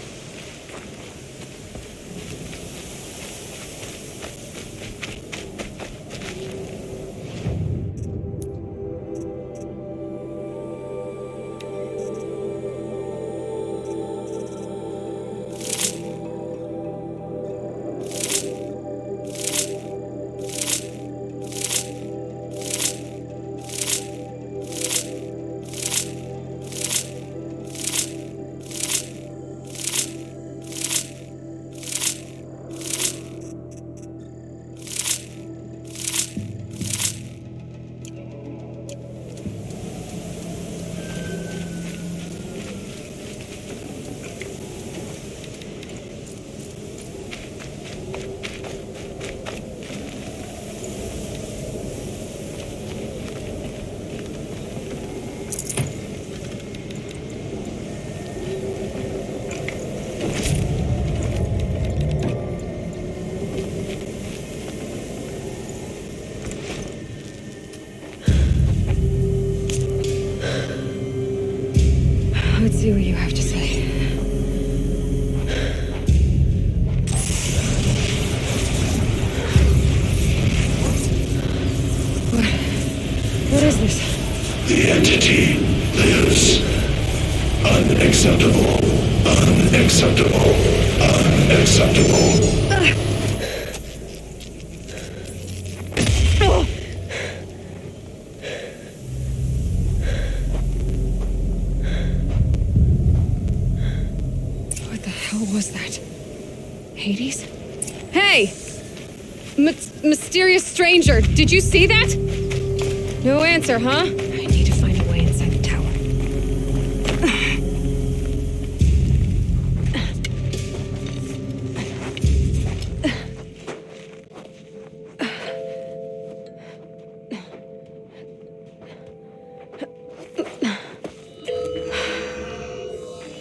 Let's see what you have to say. What is this? The entity lives. Unacceptable. Unacceptable. Unacceptable. What the hell was that? Hades? Hey! Mysterious stranger, did you see that? No answer, huh? I need to find a way inside the tower.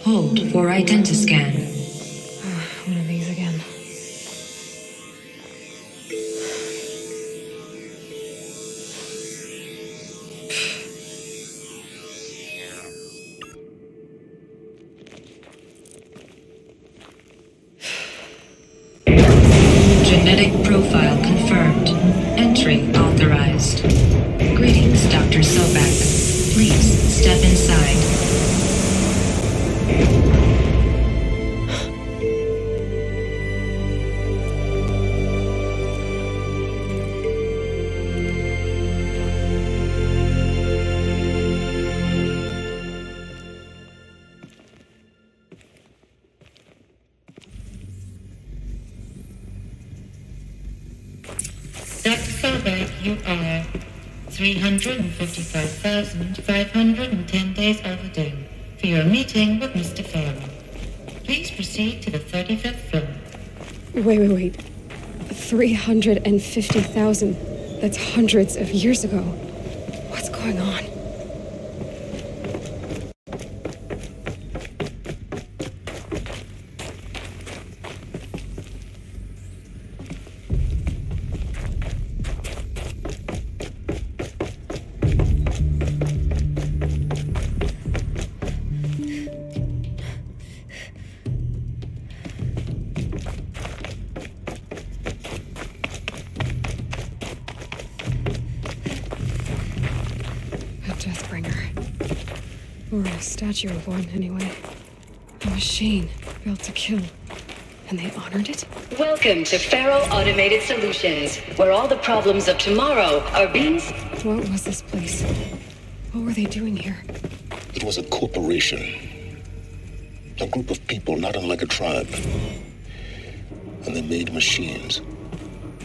Hold for identiscan. One of these again. Genetic profile confirmed. Entry authorized. Greetings, Dr. Sobek. Please step inside. Dr. Sobek, you are 355,510 days overdue for your meeting with Mr. Farrell. Please proceed to the 35th floor. Wait. 350,000. That's hundreds of years ago. What's going on? Or a statue of one, anyway. A machine built to kill. And they honored it? Welcome to Farrell Automated Solutions, where all the problems of tomorrow are being... What was this place? What were they doing here? It was a corporation. A group of people not unlike a tribe. And they made machines.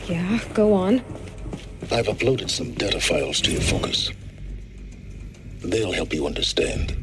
Yeah, go on. I've uploaded some data files to your focus. They'll help you understand.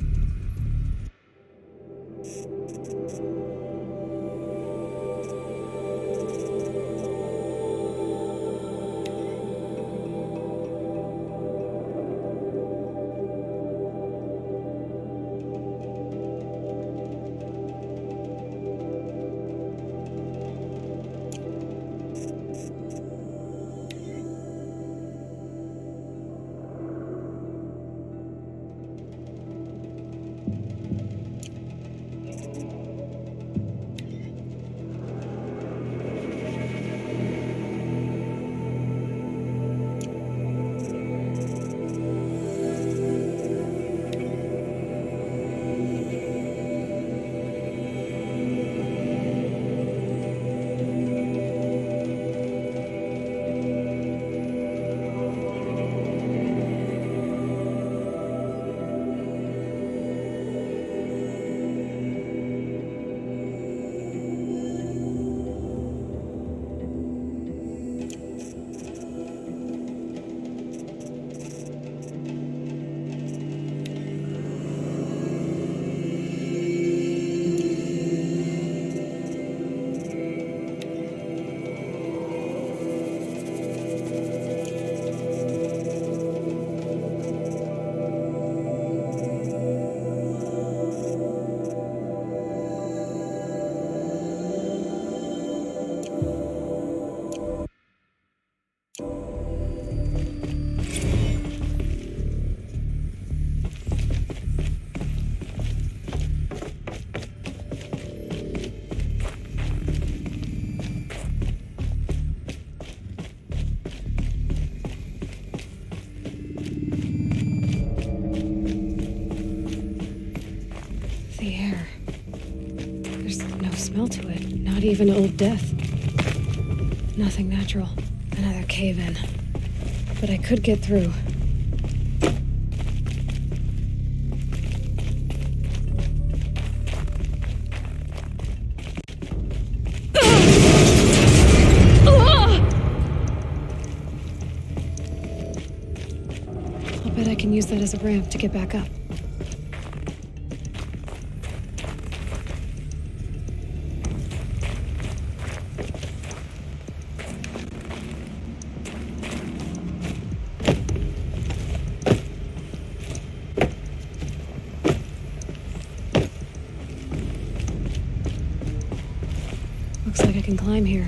smell to it. Not even Old Death. Nothing natural. Another cave-in. But I could get through. I'll bet I can use that as a ramp to get back up. Looks like I can climb here.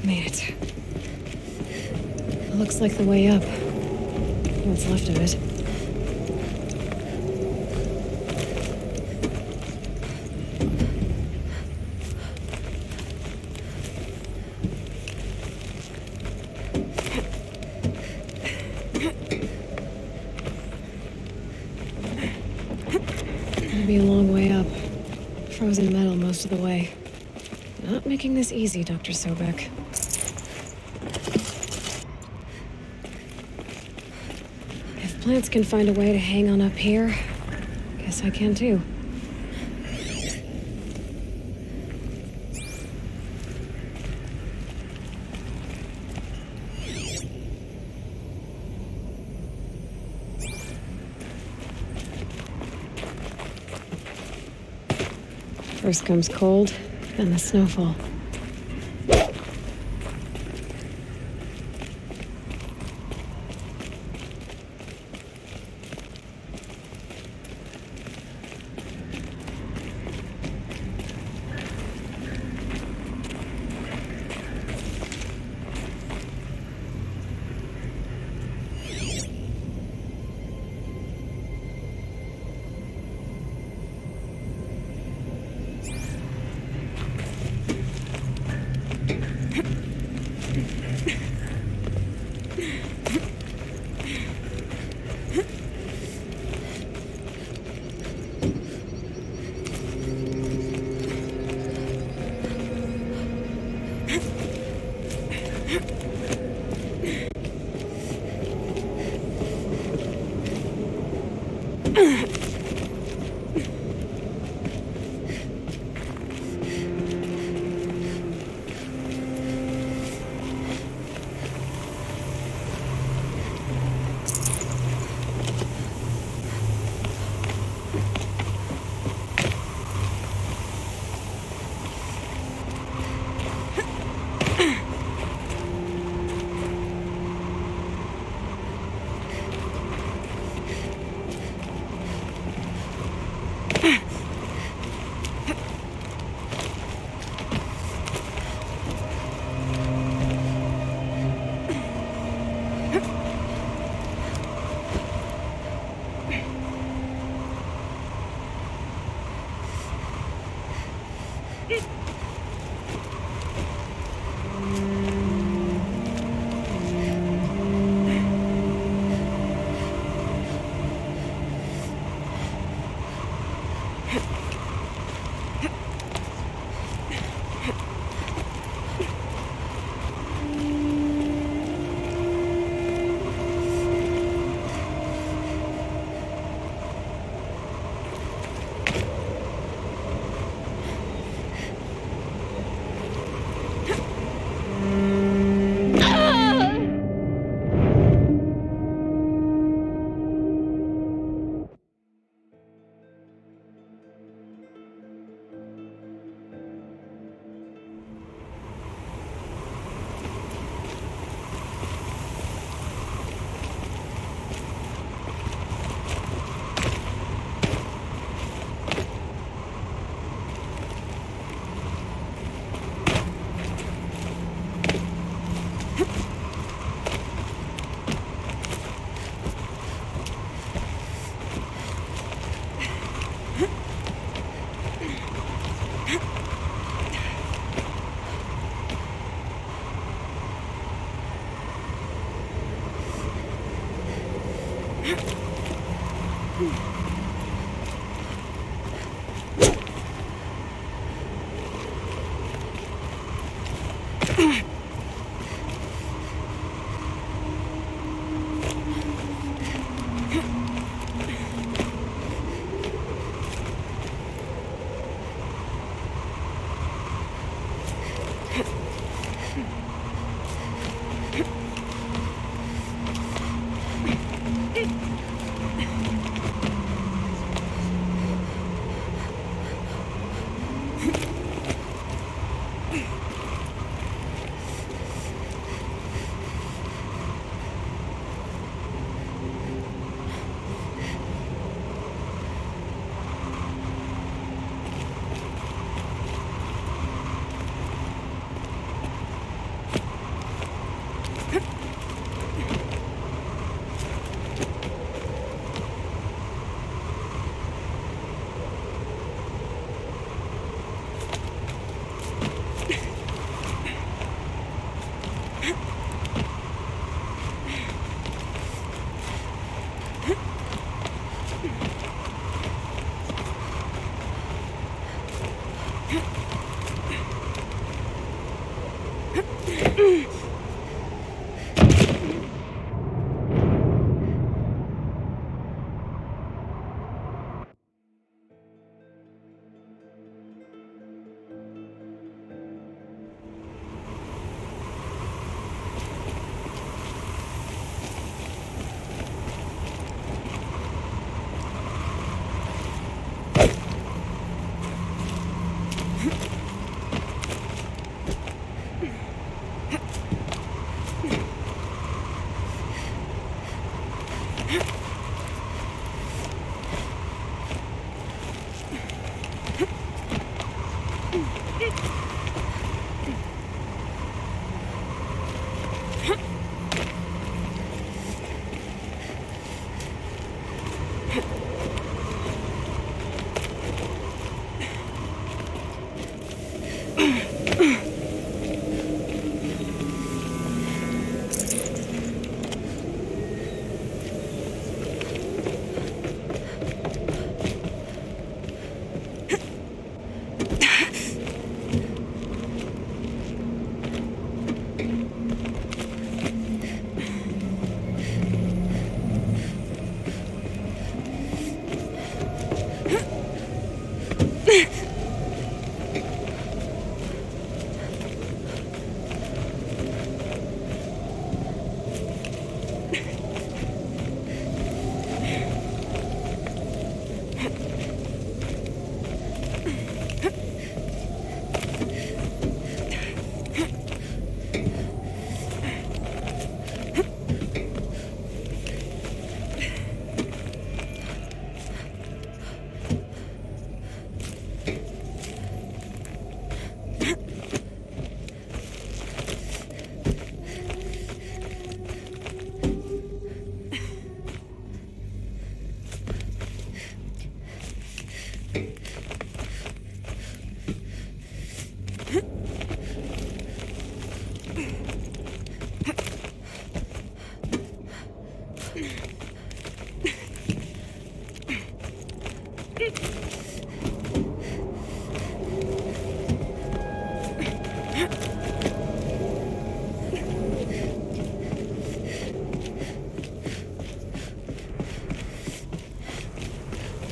Made it. Looks like the way up. What's left of it. Gonna be a long way up. Frozen metal most of the way. Not making this easy, Dr. Sobek. If plants can find a way to hang on up here, guess I can too. First comes cold, then the snowfall.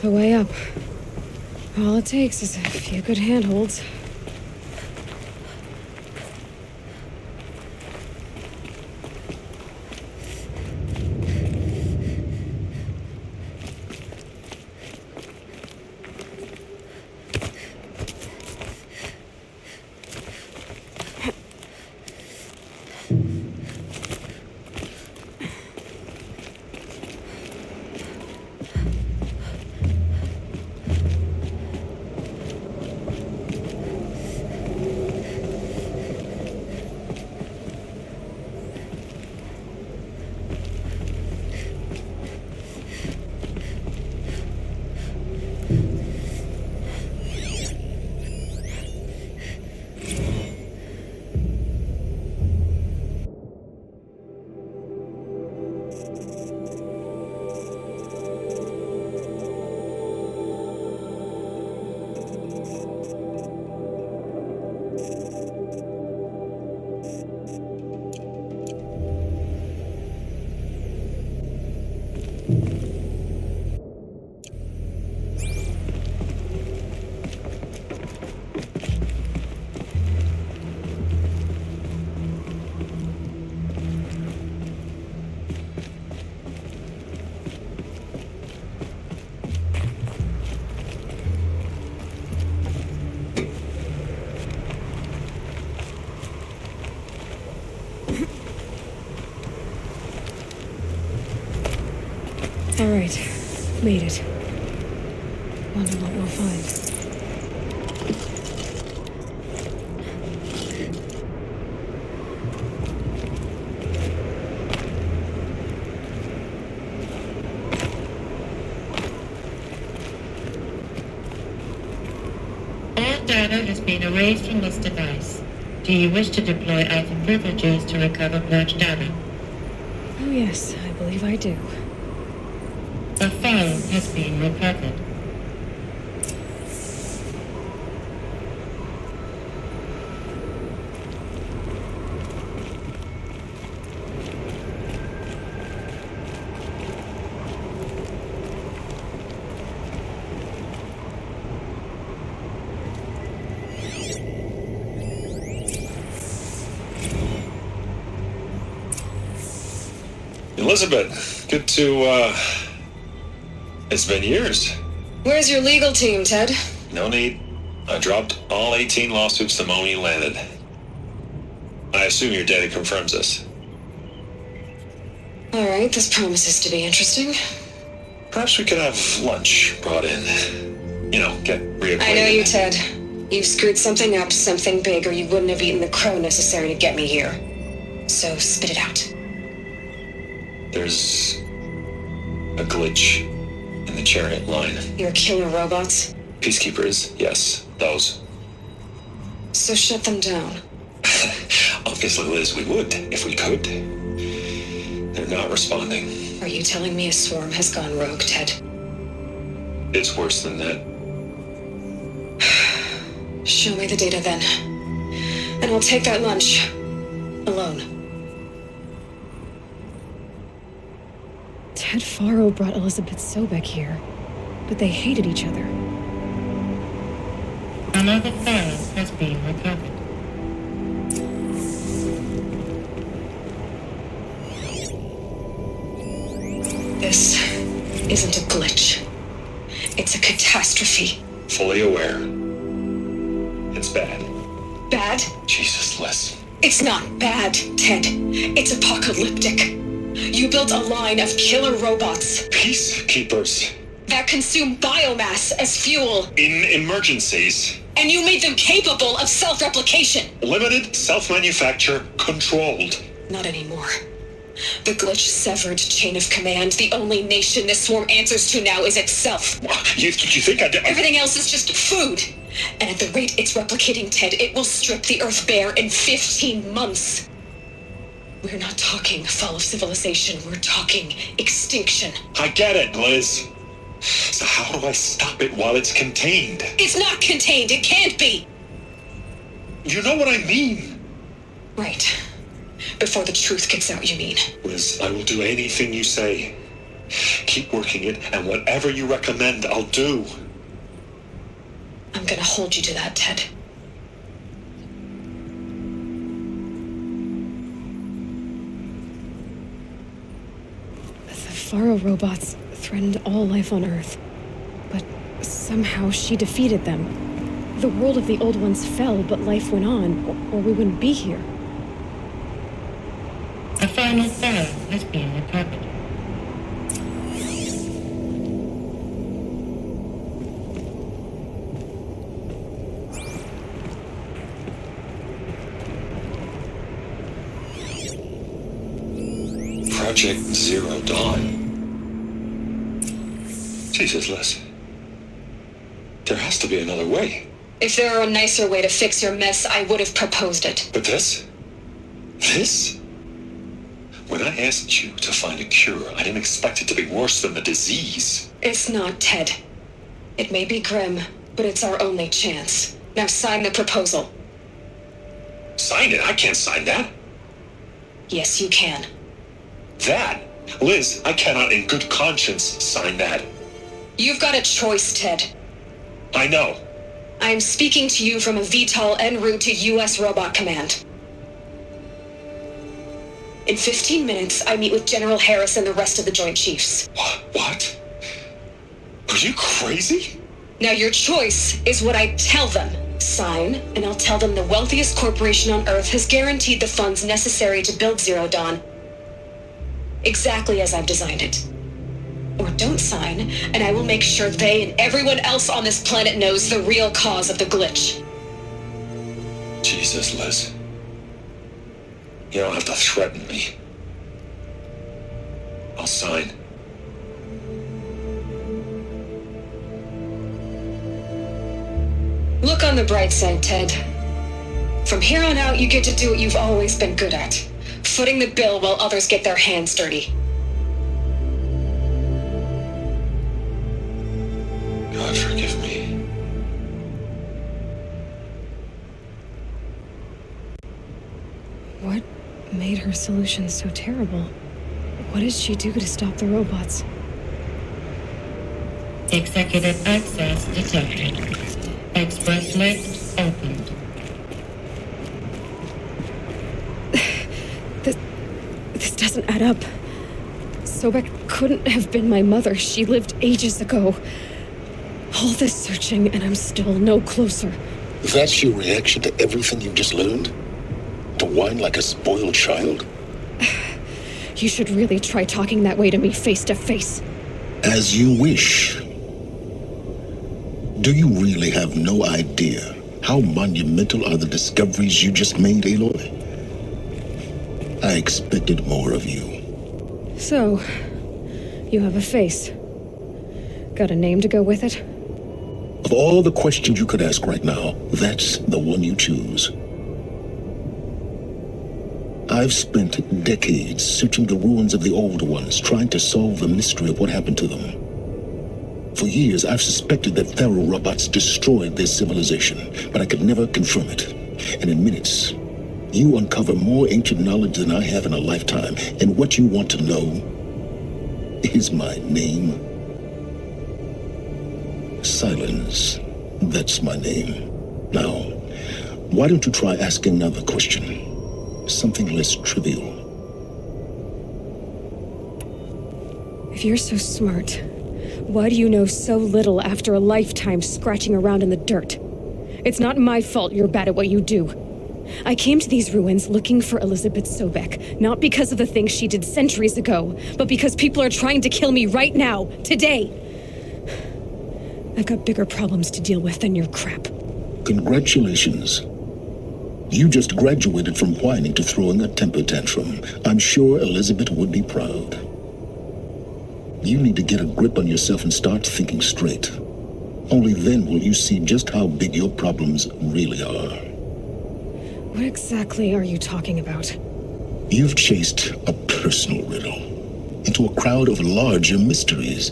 The way up. All it takes is a few good handholds. All right. Made it. Wonder what we'll find. All data has been erased from this device. Do you wish to deploy Alpha privileges to recover purged data? Oh yes, I believe I do. A file has been recovered. Elizabeth, good to, it's been years. Where's your legal team, Ted? No need. I dropped all 18 lawsuits the moment you landed. I assume your data confirms this. All right, this promises to be interesting. Perhaps we could have lunch brought in. You know, get reacquainted. I know you, Ted. You've screwed something up, something big, or you wouldn't have eaten the crow necessary to get me here. So spit it out. There's a glitch in the chariot line. Your killer robots? Peacekeepers, yes, those. So shut them down. Obviously, Liz, we would, if we could. They're not responding. Are you telling me a swarm has gone rogue, Ted? It's worse than that. Show me the data then. And I'll take that lunch. Alone. Ted Faro brought Elizabeth Sobek here, but they hated each other. Another file has been recovered. This isn't a glitch. It's a catastrophe. Fully aware. It's bad. Bad? Jesus, Liz. It's not bad, Ted. It's apocalyptic. You built a line of killer robots. Peacekeepers. That consume biomass as fuel. In emergencies. And you made them capable of self-replication. Limited, self-manufacture, controlled. Not anymore. The glitch severed chain of command. The only nation this swarm answers to now is itself. You think I did? Everything else is just food. And at the rate it's replicating, Ted, it will strip the Earth bare in 15 months. We're not talking fall of civilization. We're talking extinction. I get it, Liz. So how do I stop it while it's contained? It's not contained. It can't be. You know what I mean. Right. Before the truth gets out, you mean? Liz, I will do anything you say. Keep working it, and whatever you recommend, I'll do. I'm gonna hold you to that, Ted. The Faro robots threatened all life on Earth, but somehow she defeated them. The world of the old ones fell, but life went on, or we wouldn't be here. A final file has been recovered. Project Zero Dawn. Jesus, Liz. There has to be another way. If there were a nicer way to fix your mess, I would have proposed it. But this? This? When I asked you to find a cure, I didn't expect it to be worse than the disease. It's not, Ted. It may be grim, but it's our only chance. Now sign the proposal. Sign it? I can't sign that. Yes, you can. That? Liz, I cannot in good conscience sign that. You've got a choice, Ted. I know. I'm speaking to you from a VTOL en route to U.S. Robot Command. In 15 minutes, I meet with General Harris and the rest of the Joint Chiefs. What? Are you crazy? Now your choice is what I tell them. Sign, and I'll tell them the wealthiest corporation on Earth has guaranteed the funds necessary to build Zero Dawn. Exactly as I've designed it. or don't sign, and I will make sure they and everyone else on this planet knows the real cause of the glitch. Jesus, Liz. You don't have to threaten me. I'll sign. Look on the bright side, Ted. From here on out, you get to do what you've always been good at. Footing the bill while others get their hands dirty. God forgive me. What made her solution so terrible? What did she do to stop the robots? Executive access detected. Express lift opened. This doesn't add up. Sobek couldn't have been my mother. She lived ages ago. All this searching, and I'm still no closer. That's your reaction to everything you've just learned? To whine like a spoiled child? You should really try talking that way to me face to face. As you wish. Do you really have no idea how monumental are the discoveries you just made, Aloy? I expected more of you. So, you have a face. Got a name to go with it? Of all the questions you could ask right now, that's the one you choose. I've spent decades searching the ruins of the old ones, trying to solve the mystery of what happened to them. For years, I've suspected that Pharaoh robots destroyed their civilization, but I could never confirm it. And in minutes, you uncover more ancient knowledge than I have in a lifetime. And what you want to know is my name. Silence. That's my name. Now, why don't you try asking another question? Something less trivial. If you're so smart, why do you know so little after a lifetime scratching around in the dirt? It's not my fault you're bad at what you do. I came to these ruins looking for Elizabeth Sobek, not because of the things she did centuries ago, but because people are trying to kill me right now, today. I've got bigger problems to deal with than your crap. Congratulations. You just graduated from whining to throwing a temper tantrum. I'm sure Elizabeth would be proud. You need to get a grip on yourself and start thinking straight. Only then will you see just how big your problems really are. What exactly are you talking about? You've chased a personal riddle into a crowd of larger mysteries.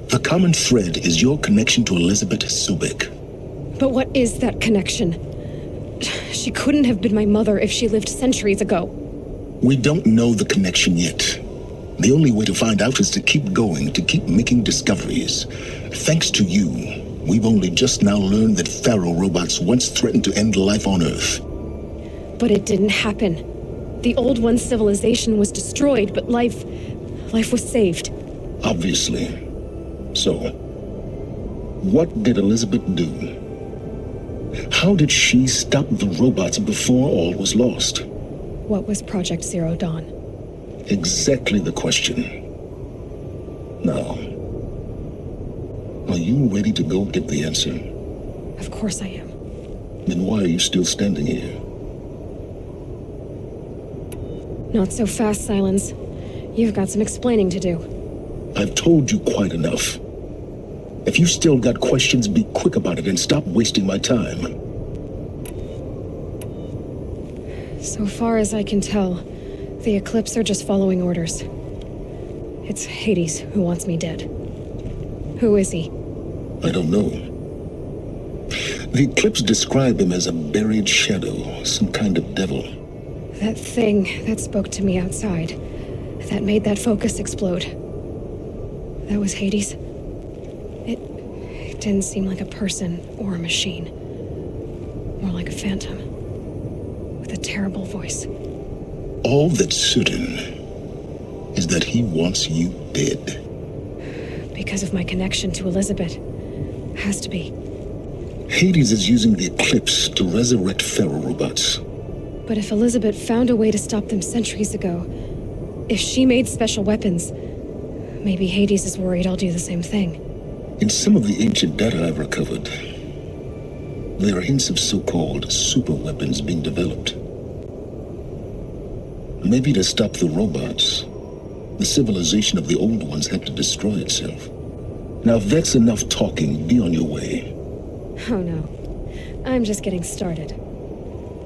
The common thread is your connection to Elizabeth Sobek. But what is that connection? She couldn't have been my mother if she lived centuries ago. We don't know the connection yet. The only way to find out is to keep going, to keep making discoveries. Thanks to you, we've only just now learned that Pharaoh robots once threatened to end life on Earth. But it didn't happen. The Old One's civilization was destroyed, but life was saved. Obviously. So, what did Elizabeth do? How did she stop the robots before all was lost? What was Project Zero Dawn? Exactly the question. Now, are you ready to go get the answer? Of course I am. Then why are you still standing here? Not so fast, Silence. You've got some explaining to do. I've told you quite enough. If you still got questions, be quick about it and stop wasting my time. So far as I can tell, the Eclipse are just following orders. It's Hades who wants me dead. Who is he? I don't know. The Eclipse describe him as a buried shadow, some kind of devil. That thing that spoke to me outside, that made that focus explode. That was Hades. It didn't seem like a person or a machine. More like a phantom. With a terrible voice. All that's certain is that he wants you dead. Because of my connection to Elizabeth. Has to be. Hades is using the Eclipse to resurrect Pharaoh robots. But if Elizabeth found a way to stop them centuries ago, if she made special weapons, Maybe Hades is worried I'll do the same thing. In some of the ancient data I've recovered, there are hints of so-called super weapons being developed. Maybe to stop the robots, the civilization of the old ones had to destroy itself. Now, if that's enough talking, be on your way. Oh no. I'm just getting started.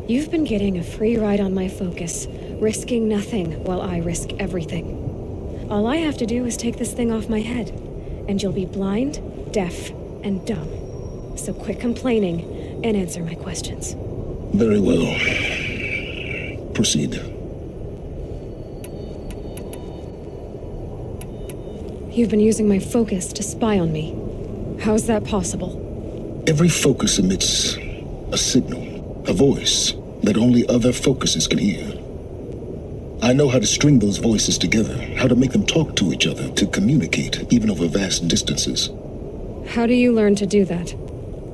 You've been getting a free ride on my focus, risking nothing while I risk everything. All I have to do is take this thing off my head, and you'll be blind, deaf, and dumb. So quit complaining and answer my questions. Very well. Proceed. You've been using my focus to spy on me. How's that possible? Every focus emits a signal, a voice that only other focuses can hear. I know how to string those voices together, how to make them talk to each other, to communicate, even over vast distances. How do you learn to do that?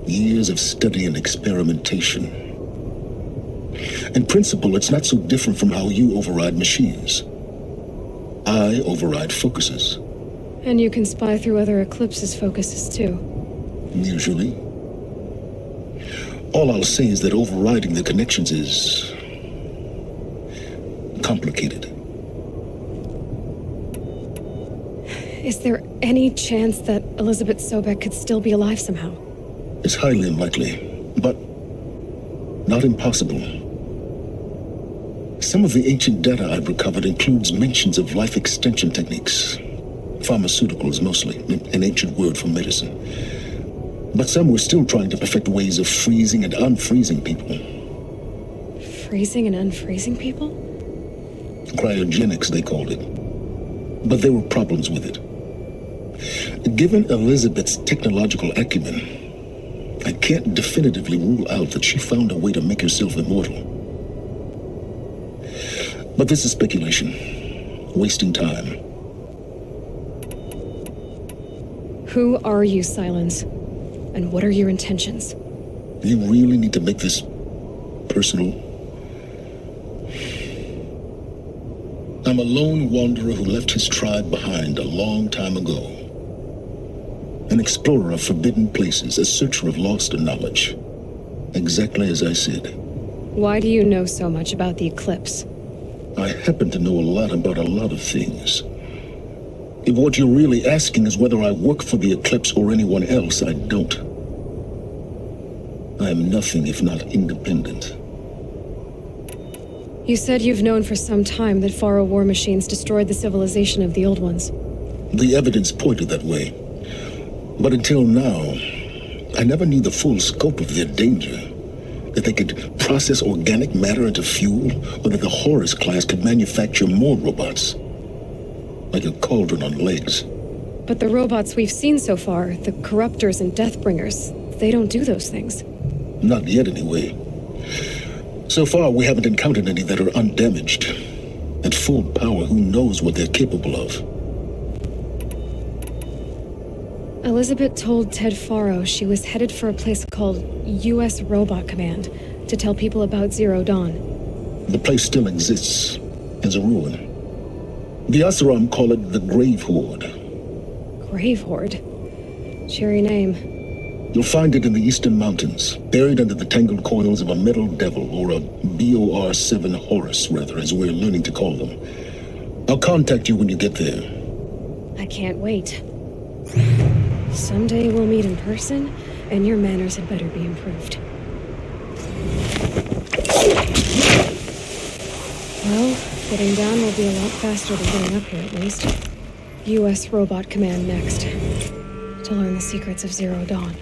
Years of study and experimentation. In principle, it's not so different from how you override machines. I override focuses. And you can spy through other Eclipse's focuses too. Usually. All I'll say is that overriding the connections is complicated. Is there any chance that Elizabeth Sobek could still be alive somehow? It's highly unlikely, but not impossible. Some of the ancient data I've recovered includes mentions of life extension techniques. Pharmaceuticals, mostly, an ancient word for medicine. But some were still trying to perfect ways of freezing and unfreezing people. Freezing and unfreezing people? Cryogenics, they called it. But there were problems with it. Given Elizabeth's technological acumen, I can't definitively rule out that she found a way to make herself immortal. But this is speculation. Wasting time. Who are you, Silence? And what are your intentions? You really need to make this personal? I'm a lone wanderer who left his tribe behind a long time ago. An explorer of forbidden places, a searcher of lost knowledge. Exactly as I said. Why do you know so much about the Eclipse? I happen to know a lot about a lot of things. If what you're really asking is whether I work for the Eclipse or anyone else, I don't. I am nothing if not independent. You said you've known for some time that Faro war machines destroyed the civilization of the old ones. The evidence pointed that way. But until now, I never knew the full scope of their danger. That they could process organic matter into fuel, or that the Horus class could manufacture more robots. Like a cauldron on legs. But the robots we've seen so far, the Corruptors and Deathbringers, they don't do those things. Not yet, anyway. So far, we haven't encountered any that are undamaged. At full power, who knows what they're capable of? Elizabeth told Ted Faro she was headed for a place called U.S. Robot Command to tell people about Zero Dawn. The place still exists, as a ruin. The Asaram call it the Grave Horde. Grave Horde? Cheery name. You'll find it in the Eastern Mountains, buried under the tangled coils of a metal devil, or a BOR-7 Horus, rather, as we're learning to call them. I'll contact you when you get there. I can't wait. Someday we'll meet in person, and your manners had better be improved. Well, getting down will be a lot faster than getting up here, at least. U.S. Robot Command next. To learn the secrets of Zero Dawn.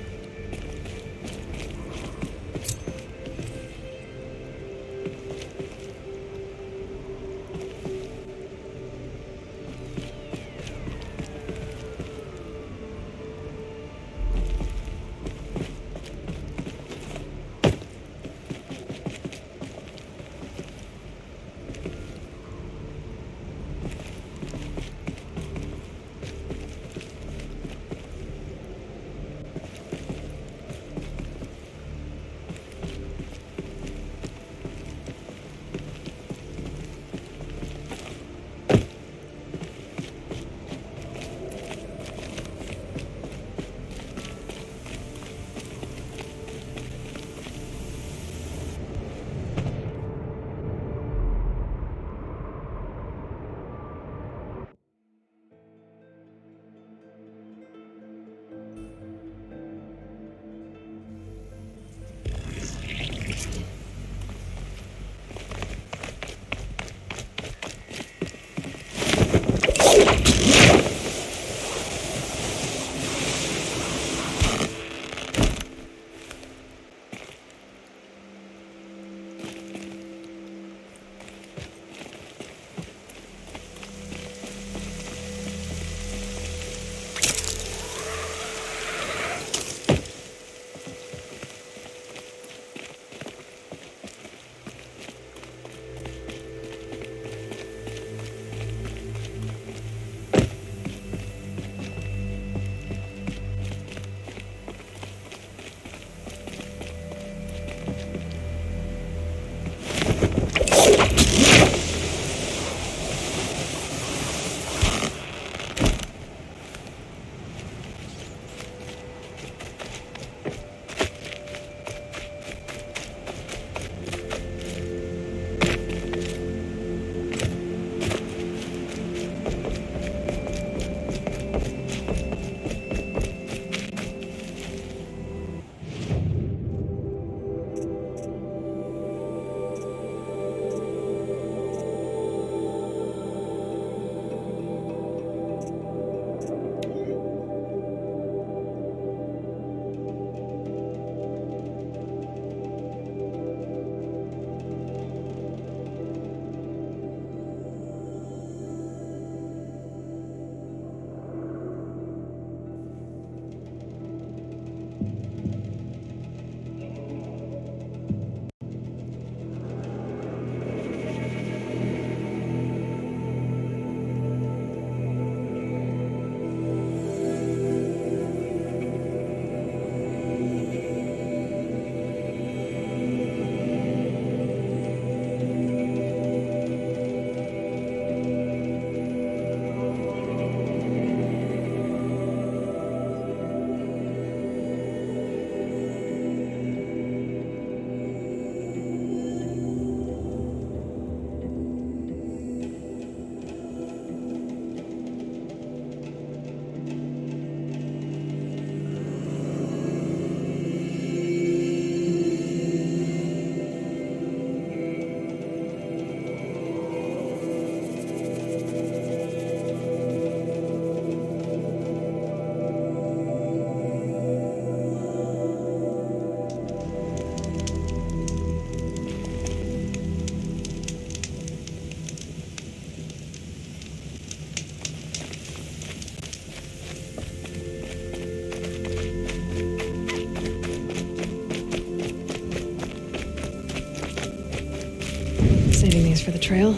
saving these for the trail.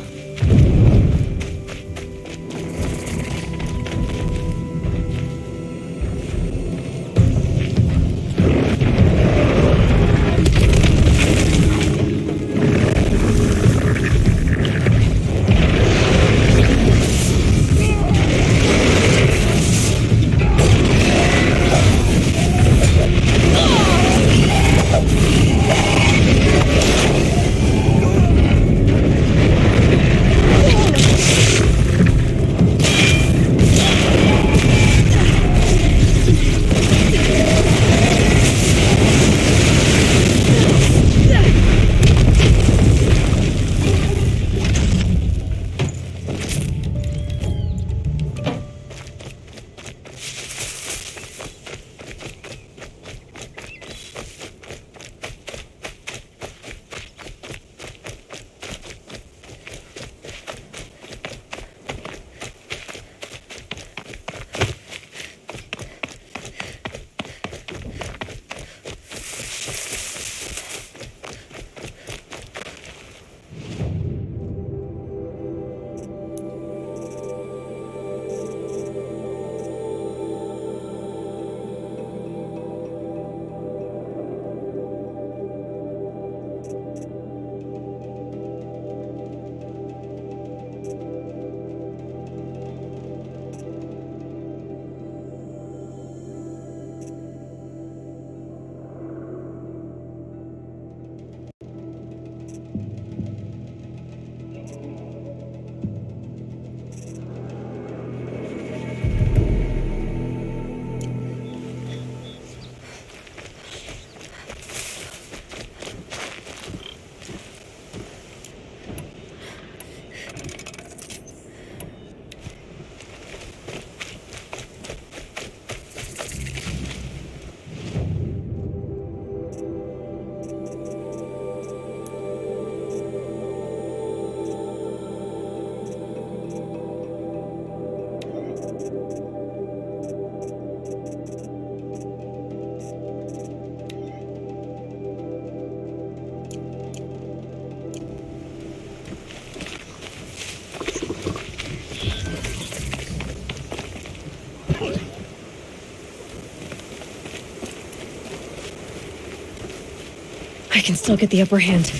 I can still get the upper hand.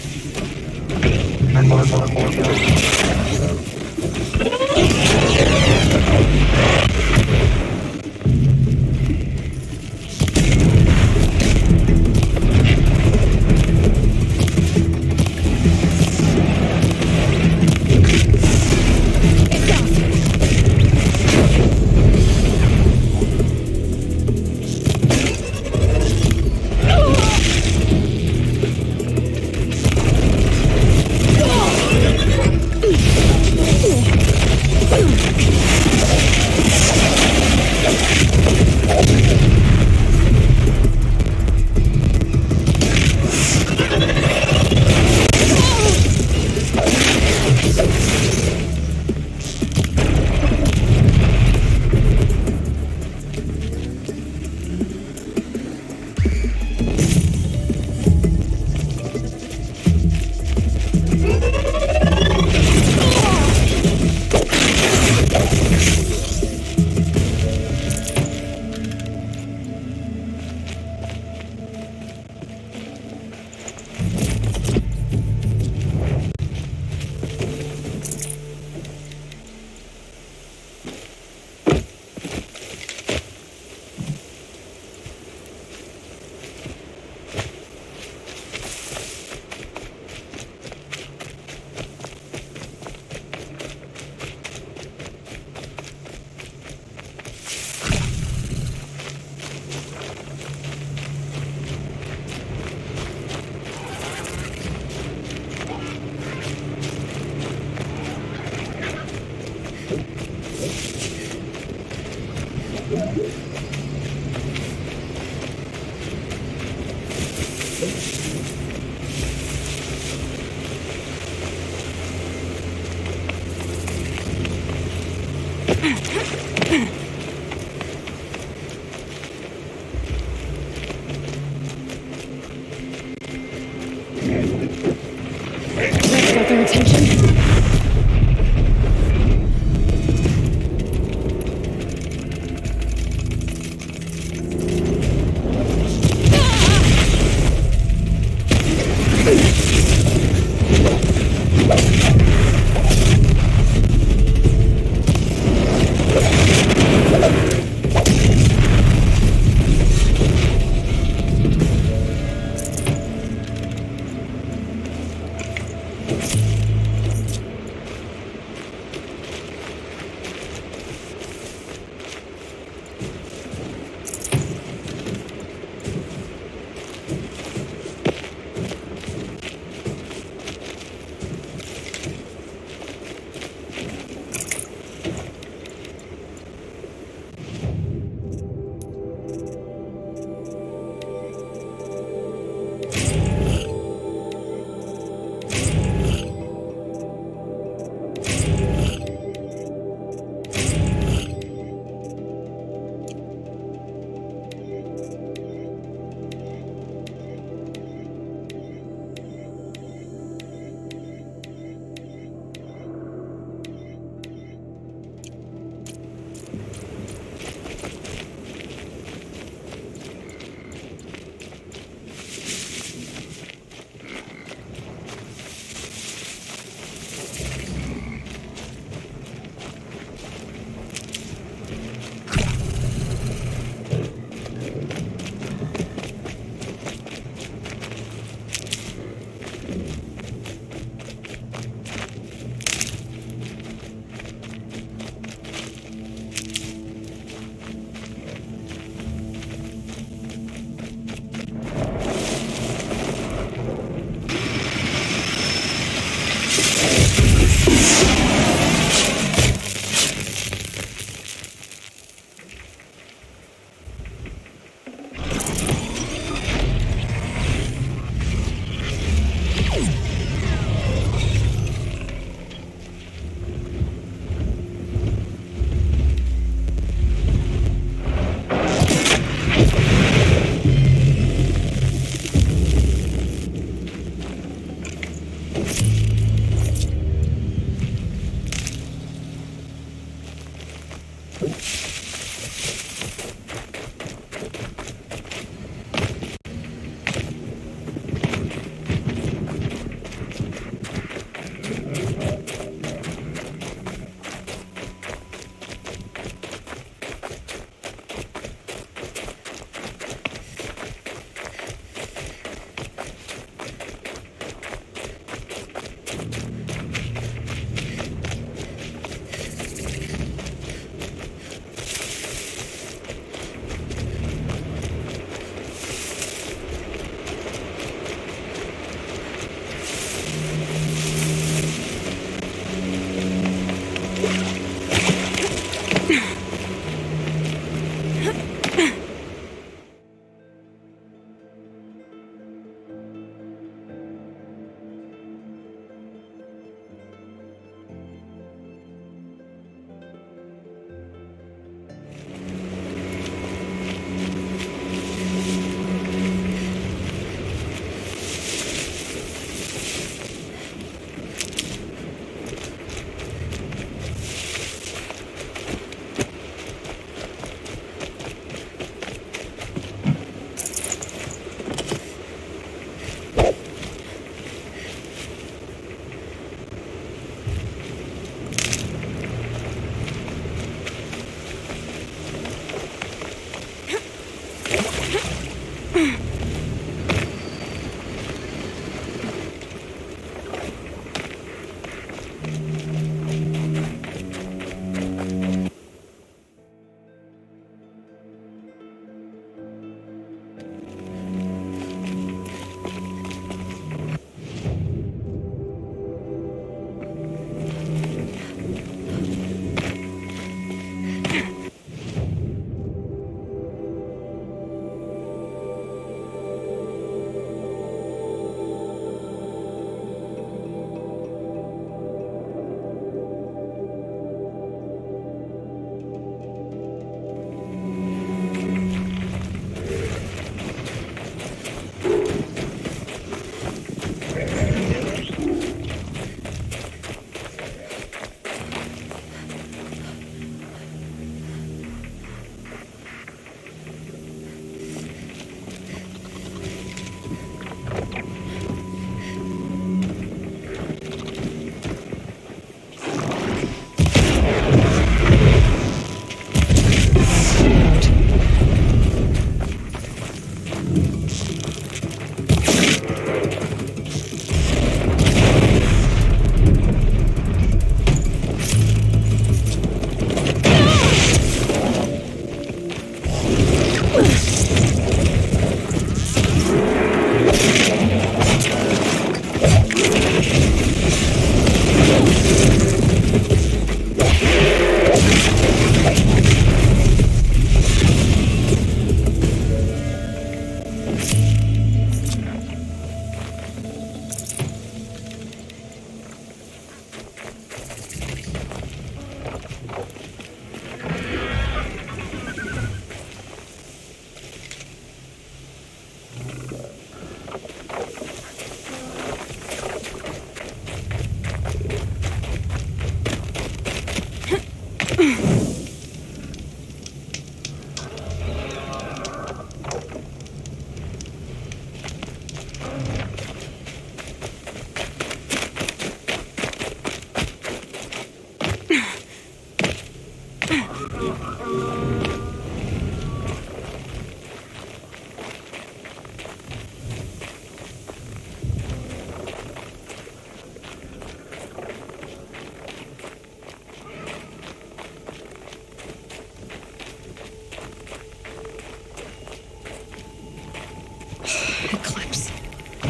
attention?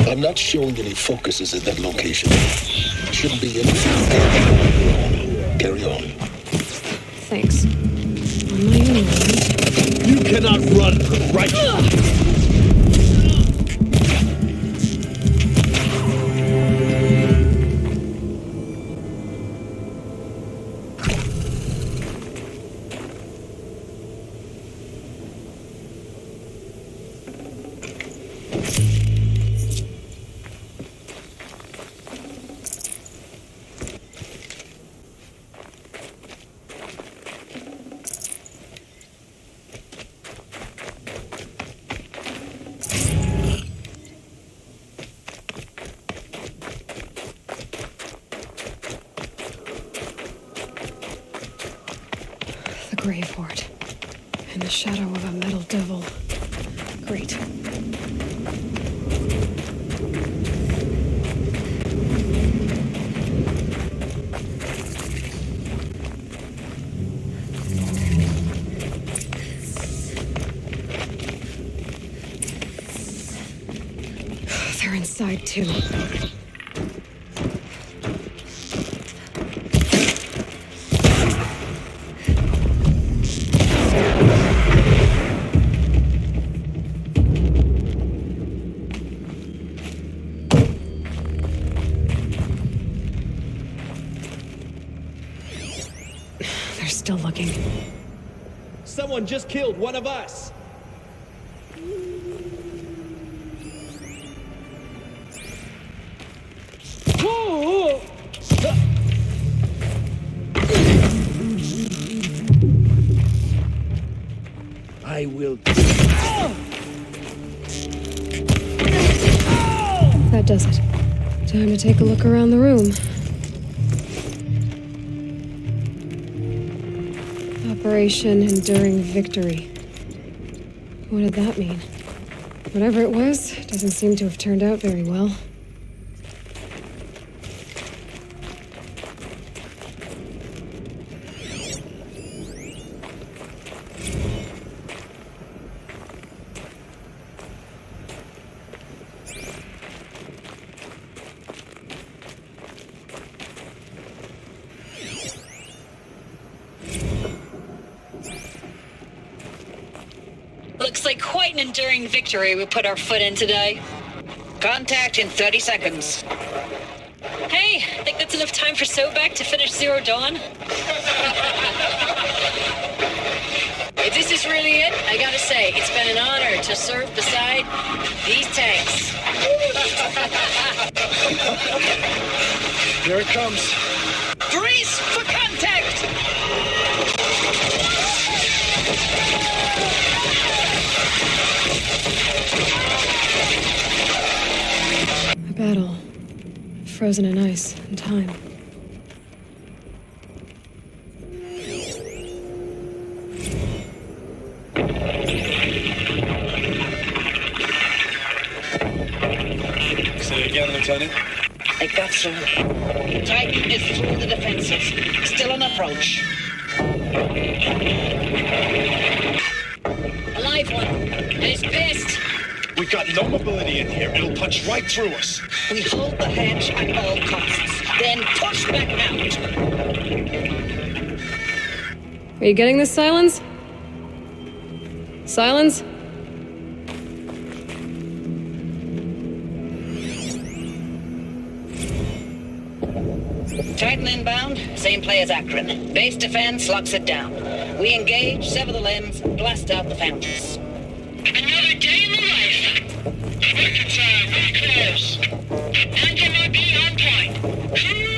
I'm not showing any focuses at that location. Shouldn't be anything. Carry on. Thanks. On my own, right? You cannot run from right. Grave hoard. In the shadow of a metal devil. Great. They're inside too. Still looking. Someone just killed one of us. I will. That does it. Time to take a look around the room. Operation Enduring Victory. What did that mean? Whatever it was, doesn't seem to have turned out very well. Looks like quite an enduring victory we put our foot in today. Contact in 30 seconds. Hey, think that's enough time for Sobek to finish Zero Dawn? If this is really it, I gotta say, it's been an honor to serve beside these tanks. Here it comes. Grease for contact! A battle. Frozen in ice and time. Say again, Lieutenant. I got you. Titan is through the defenses. Still an approach. A live one. And he's pissed. We've got no mobility in here. It'll punch right through us. We hold the hedge at all costs, then push back out. Are you getting this, Silence? Silence? Titan inbound, same play as Akron. Base defense locks it down. We engage, sever the limbs, blast out the fountains. Another day in the life. Record time, very close. Anti-MIB on point. Hoorah!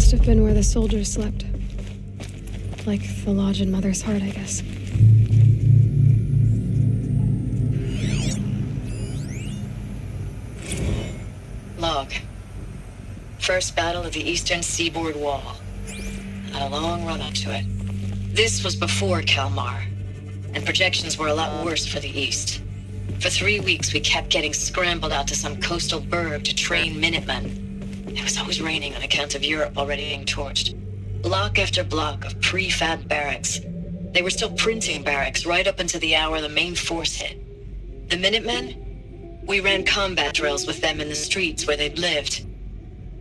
Must have been where the soldiers slept. Like the lodge in Mother's Heart, I guess. Log. First battle of the eastern seaboard wall. Had a long run up to it. This was before Kalmar, and projections were a lot worse for the east. For 3 weeks, we kept getting scrambled out to some coastal burg to train Minutemen. It was always raining on account of Europe already being torched. Block after block of prefab barracks. They were still printing barracks right up until the hour the main force hit. The Minutemen? We ran combat drills with them in the streets where they'd lived,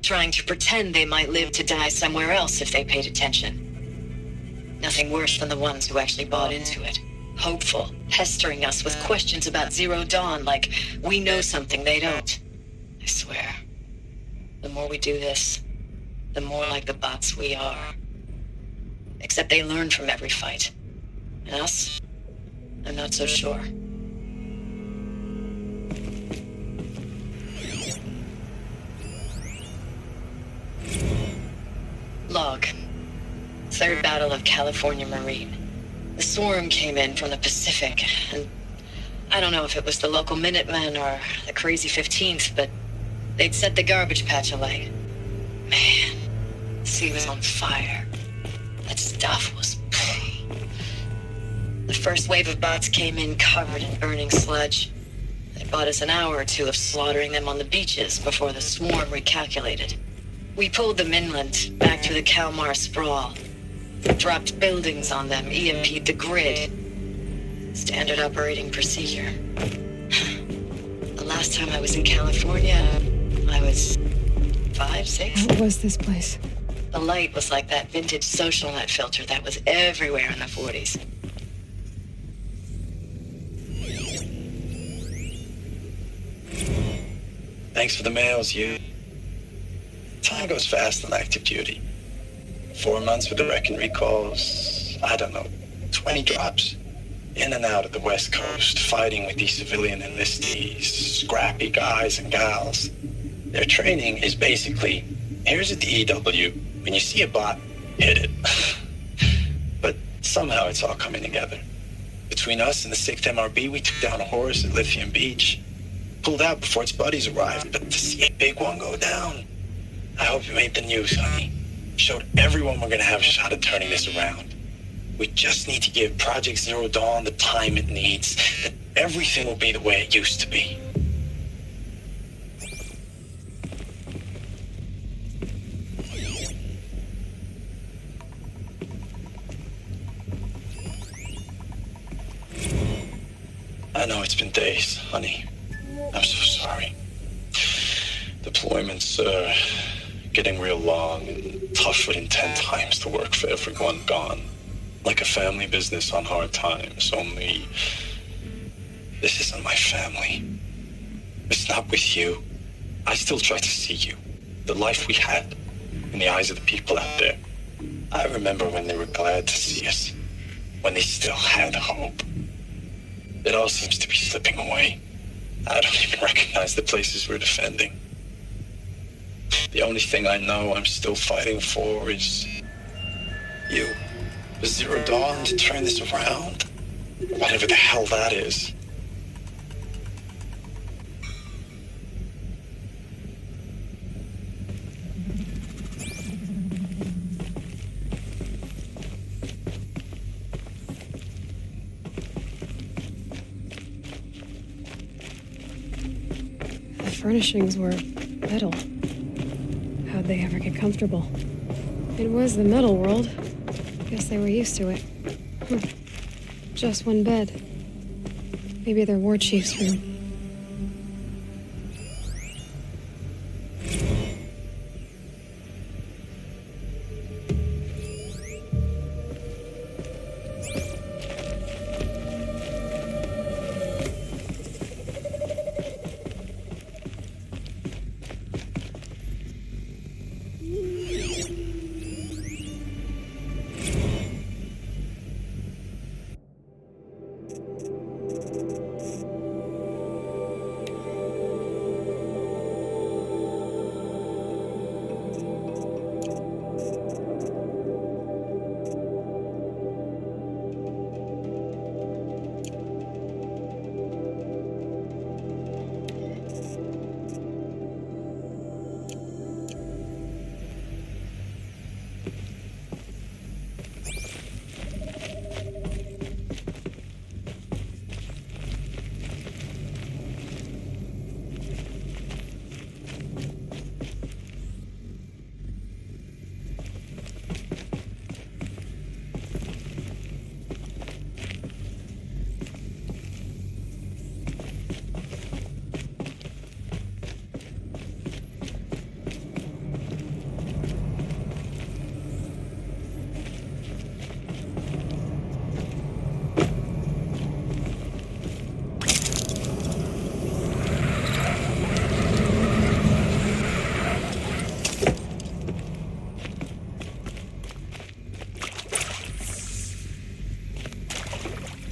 trying to pretend they might live to die somewhere else if they paid attention. Nothing worse than the ones who actually bought into it. Hopeful, pestering us with questions about Zero Dawn like we know something they don't. I swear, the more we do this, the more like the bots we are. Except they learn from every fight. And us? I'm not so sure. Log. Third Battle of California Marine. The swarm came in from the Pacific, and I don't know if it was the local Minutemen or the crazy 15th, but they'd set the garbage patch alight. Man, the sea was on fire. That stuff was... The first wave of bots came in covered in burning sludge. They bought us an hour or two of slaughtering them on the beaches before the swarm recalculated. We pulled them inland, back through the Kalmar sprawl. Dropped buildings on them, EMP'd the grid. Standard operating procedure. The last time I was in California, I was 5, 6. What was this place? The light was like that vintage social net filter that was everywhere in the 40s. Thanks for the mails, you. Time goes fast on active duty. 4 months with the wrecking recalls, I don't know, 20 drops. In and out of the West Coast, fighting with these civilian enlistees, scrappy guys and gals. Their training is basically, here's a DEW, when you see a bot, hit it. But somehow it's all coming together. Between us and the 6th MRB, we took down a horse at Lithium Beach. Pulled out before its buddies arrived, but to see a big one go down, I hope you made the news, honey. Showed everyone we're gonna have a shot at turning this around. We just need to give Project Zero Dawn the time it needs, that everything will be the way it used to be. I know it's been days, honey. I'm so sorry. Deployments are getting real long and tough putting 10 times the work for everyone gone. Like a family business on hard times, only this isn't my family. It's not with you. I still try to see you, the life we had, in the eyes of the people out there. I remember when they were glad to see us, when they still had hope. It all seems to be slipping away. I don't even recognize the places we're defending. The only thing I know I'm still fighting for is you. The Zero Dawn to turn this around. Whatever the hell that is. The furnishings were metal. How'd they ever get comfortable? It was the metal world. Guess they were used to it. Just one bed. Maybe their war chief's room.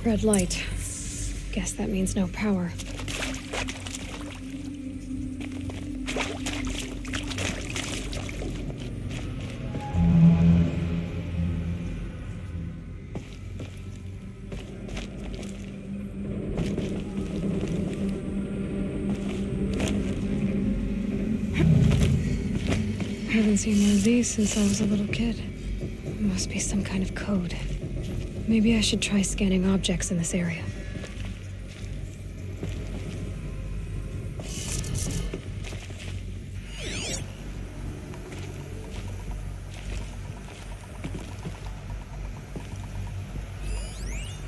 Red light. Guess that means no power. Haven't seen one of these since I was a little kid. It must be some kind of code. Maybe I should try scanning objects in this area.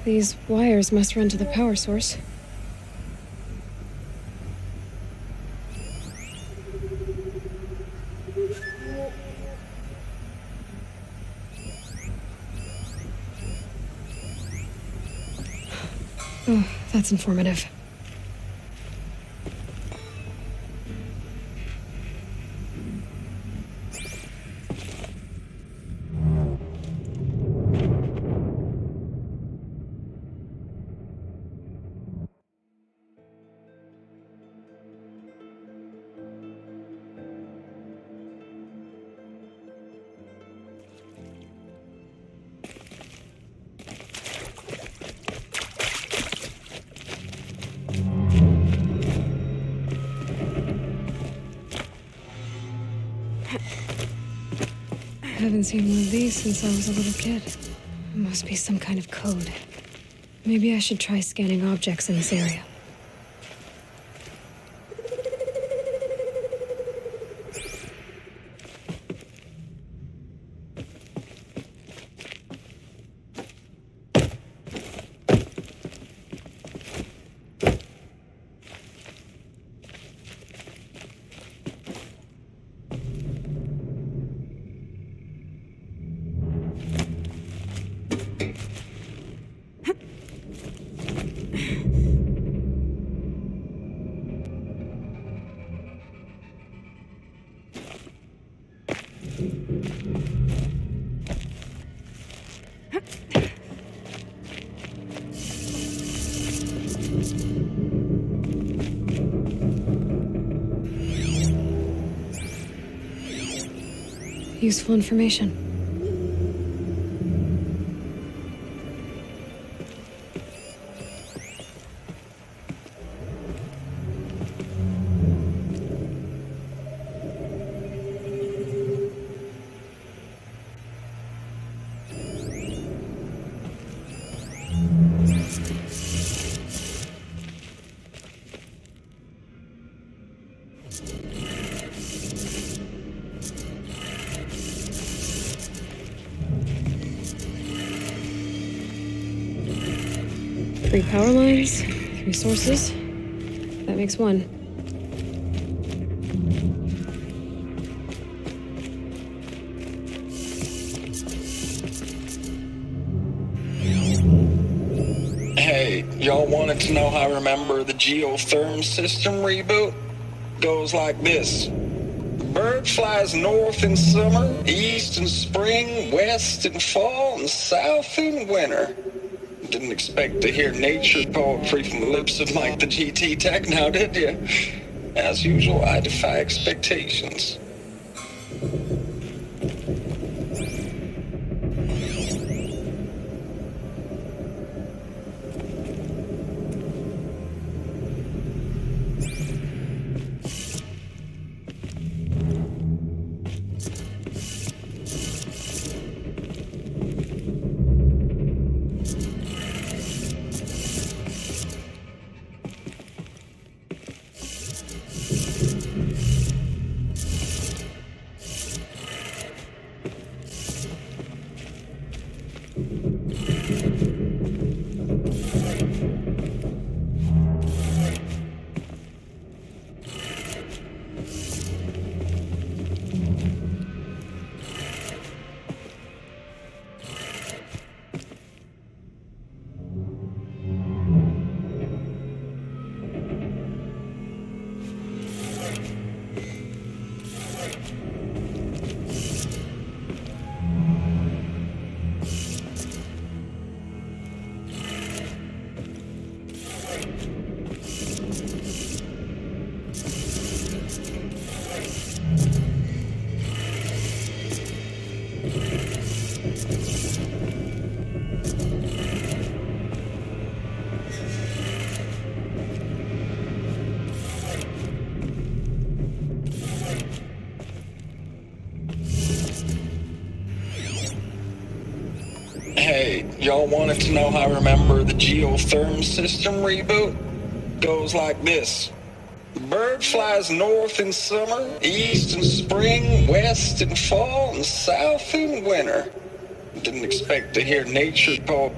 These wires must run to the power source. Oh, that's informative. Haven't seen one of these since I was a little kid. It must be some kind of code. Maybe I should try scanning objects in this area. Useful information. Three power lines, 3 sources. That makes 1. Hey, y'all wanted to know how I remember the geotherm system reboot? Goes like this. Bird flies north in summer, east in spring, west in fall, and south in winter. Didn't expect to hear nature poetry from the lips of Mike the GT Tech now, did you? As usual, I defy expectations. y'all wanted to know how I remember the geotherm system reboot? Goes like this. Bird flies north in summer, east in spring, west in fall, and south in winter. Didn't expect to hear nature call.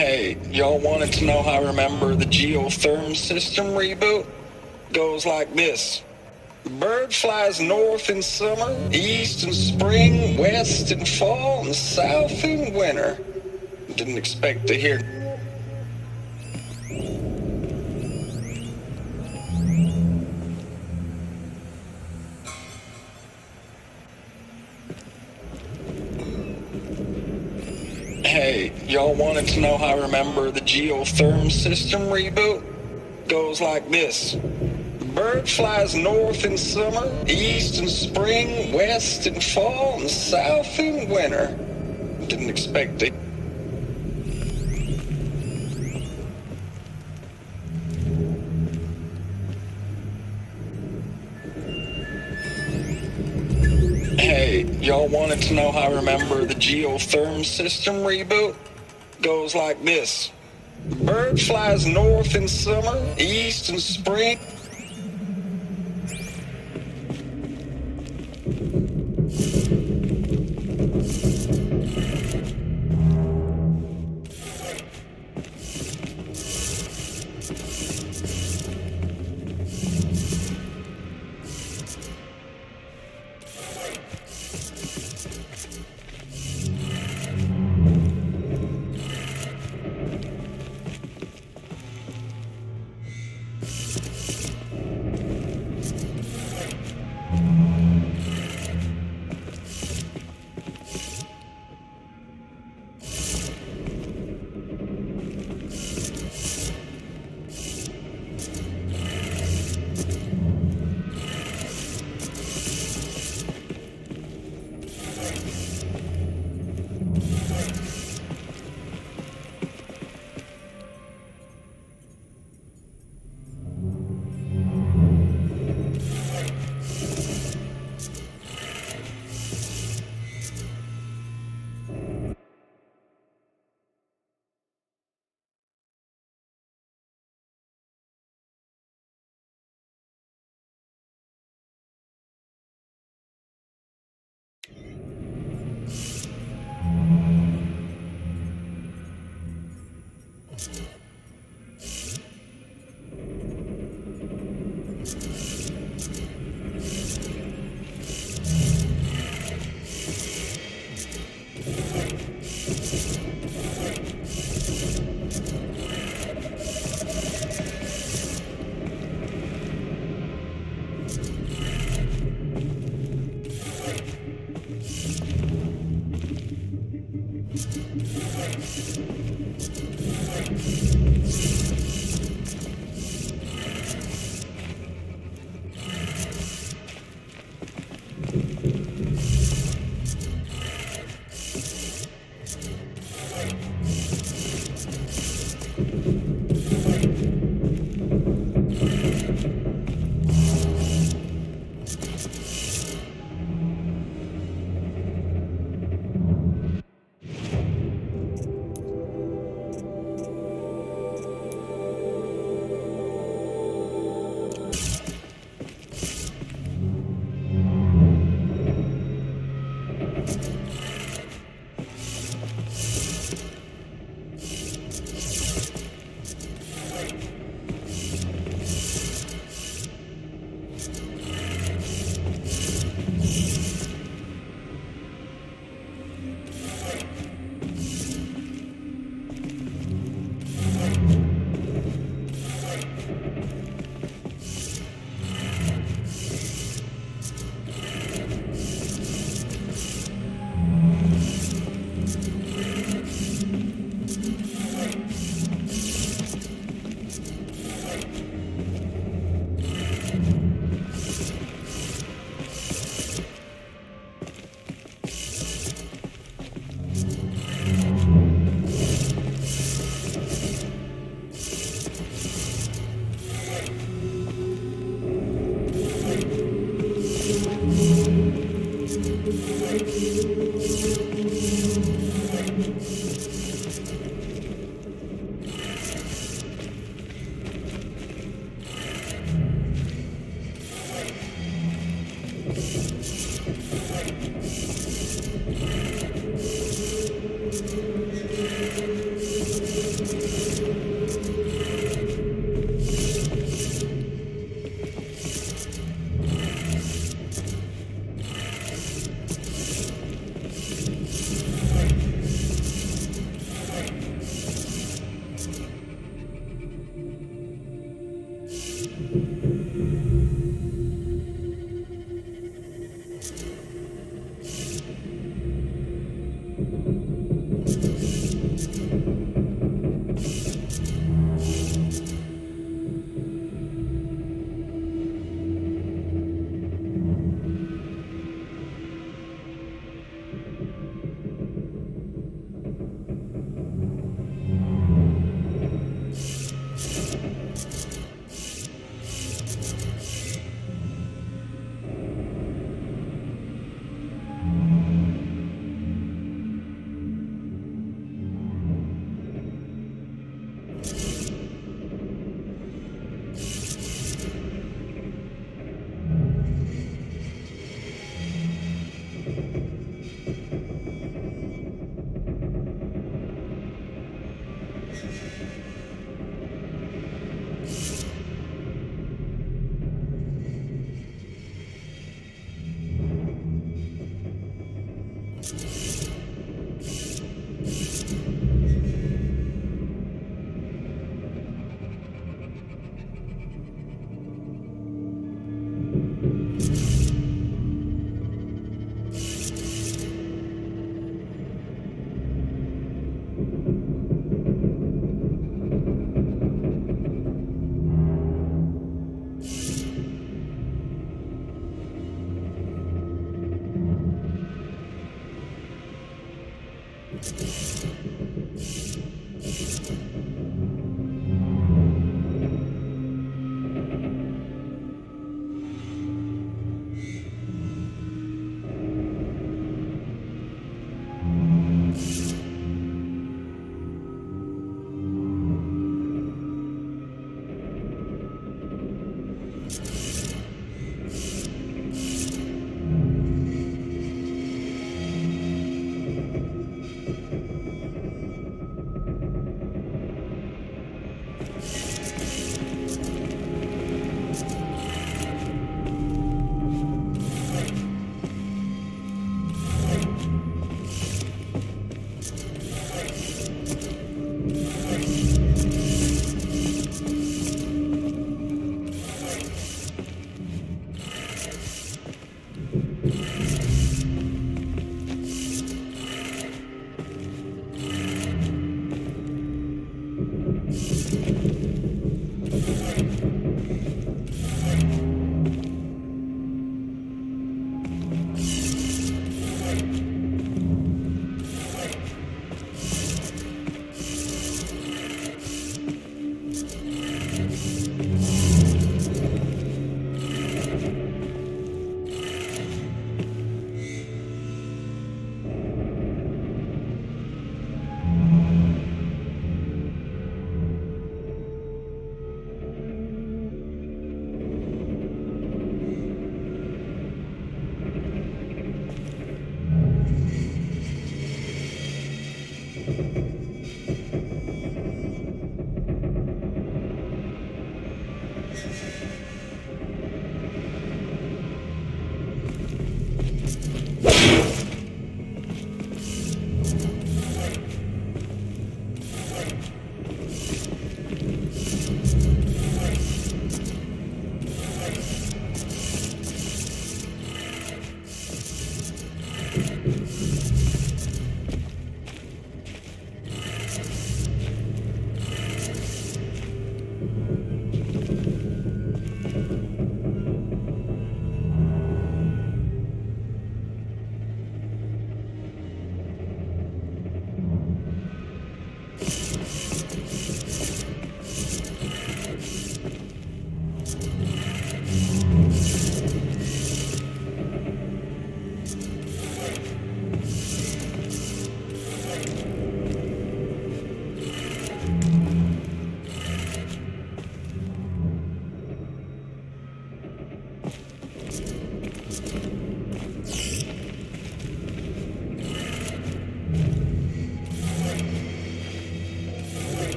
Hey, y'all wanted to know how I remember the geotherm system reboot? Goes like this. Bird flies north in summer, east in spring, west in fall, and south in winter. Didn't expect to hear. Hey, y'all wanted to know how I remember the geotherm system reboot? Goes like this. Bird flies north in summer, east in spring, west in fall, and south in winter. Didn't expect it. Hey, y'all wanted to know how I remember the geotherm system reboot? Goes like this. Bird flies north in summer, east in spring.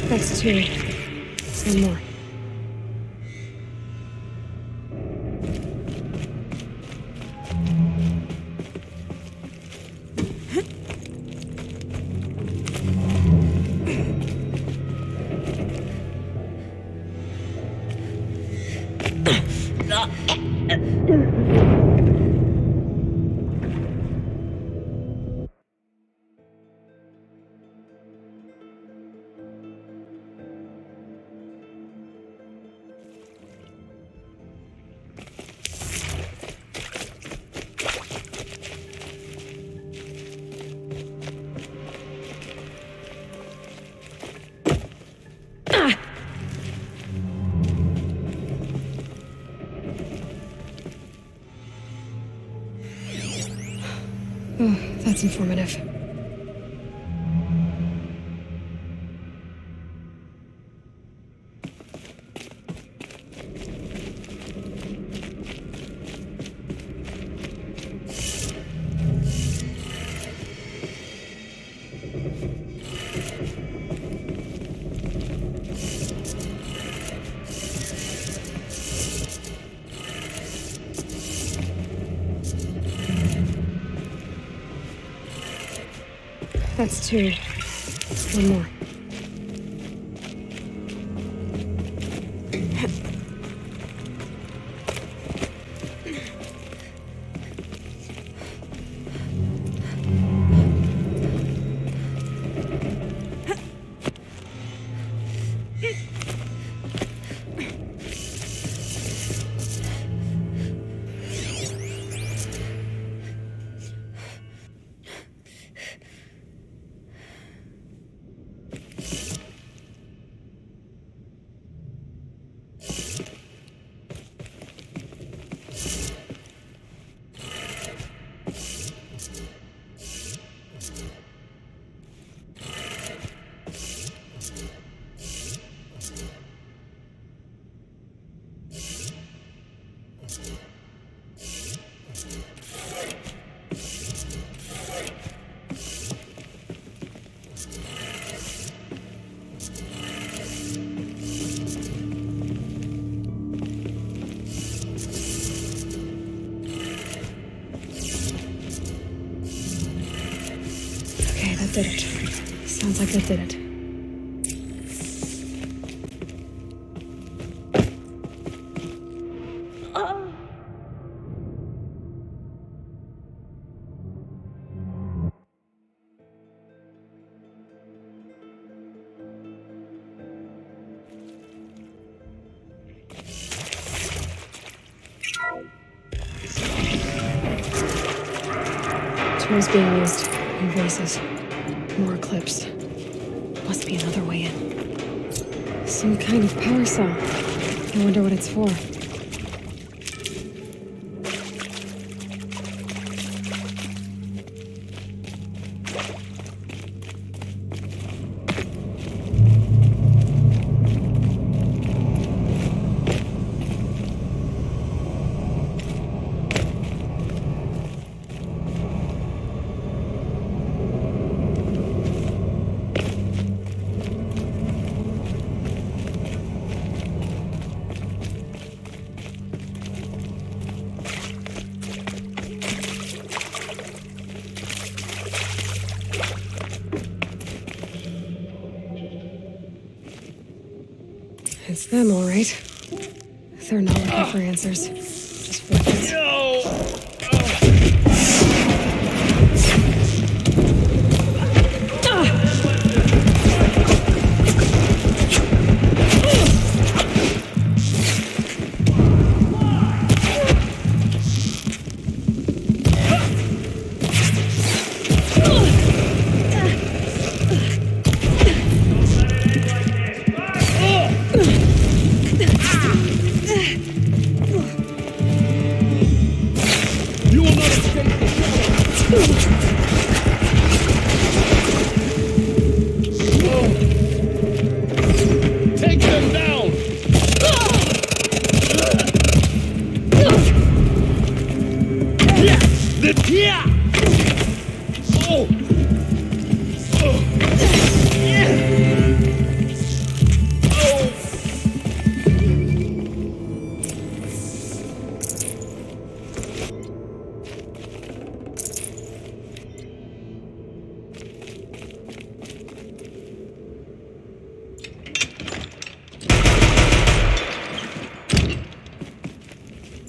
That's two. And more. That's informative. That's 2. One more. Did it. Sounds like that did it. Tools being used in vases. More clips. Must be another way in. Some kind of power cell. I wonder what it's for. It's them, all right. They're not looking for answers. Just weapons.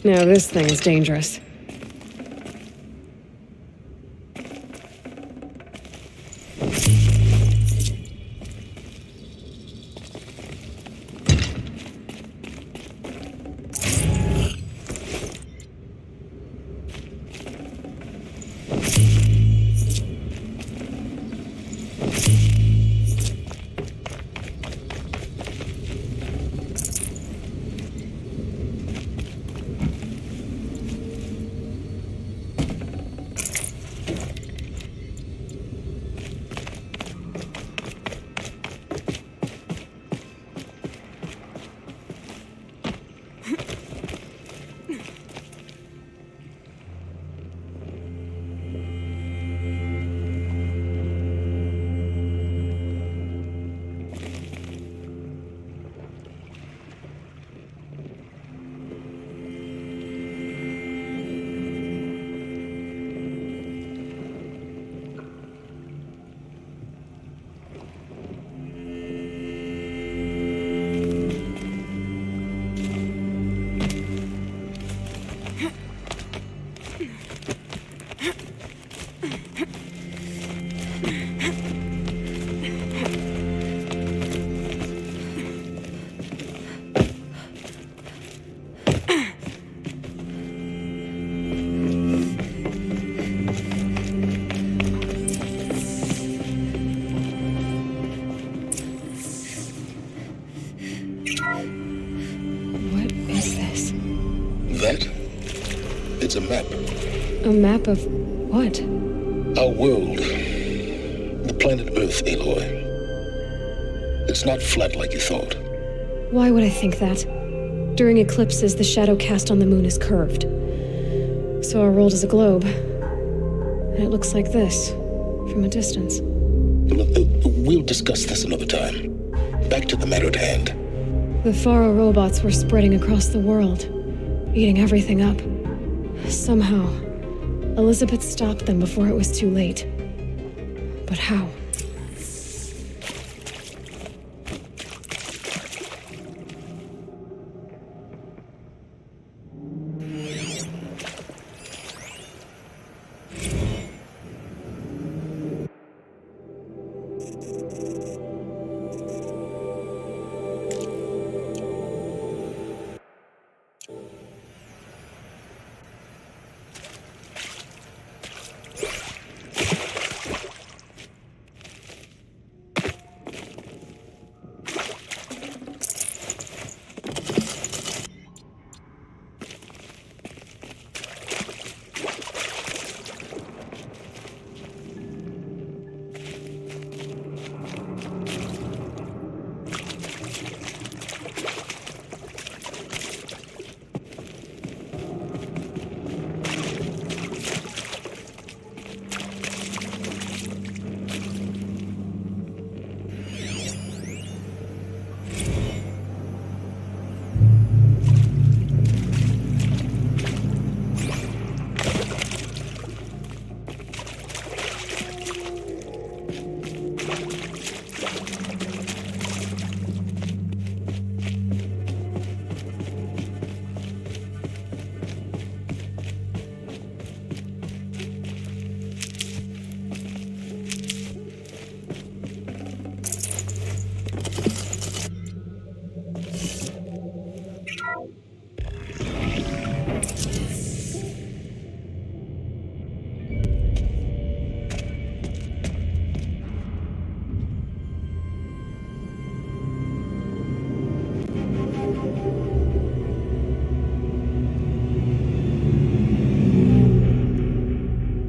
Now this thing is dangerous. That? It's a map. A map of what? Our world. The planet Earth, Aloy. It's not flat like you thought. Why would I think that? During eclipses, the shadow cast on the moon is curved. So our world is a globe. And it looks like this, from a distance. We'll discuss this another time. Back to the matter at hand. The Faro robots were spreading across the world, eating everything up. Somehow, Elizabeth stopped them before it was too late. But how?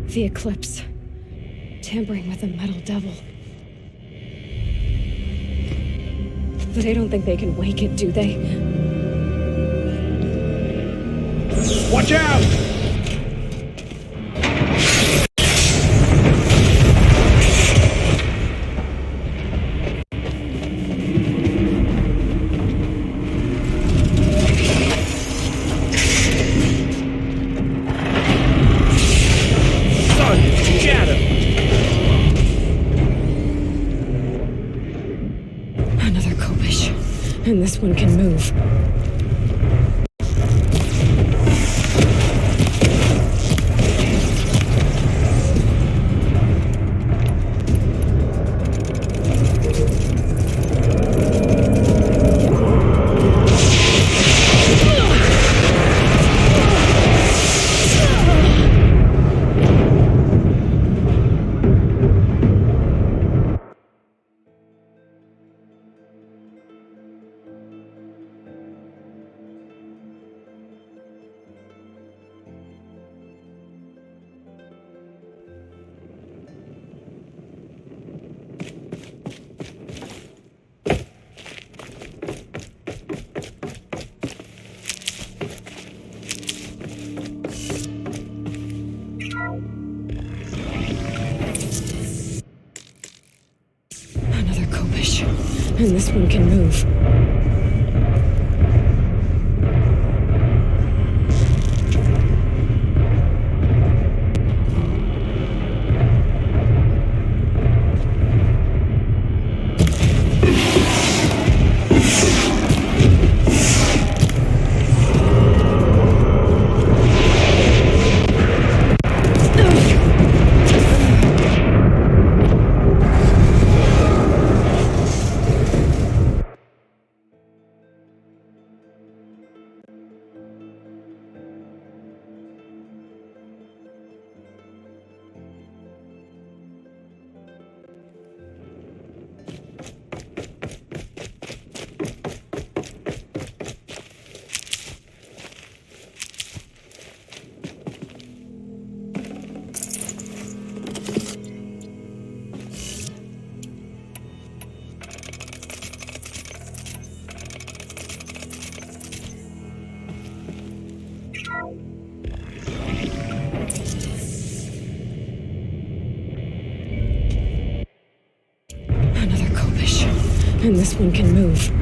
The eclipse. Tampering with the metal devil. But I don't think they can wake it, do they? Watch out! Another Kopish. And this one can move. Another Kopish. And this one can move. and this one can move.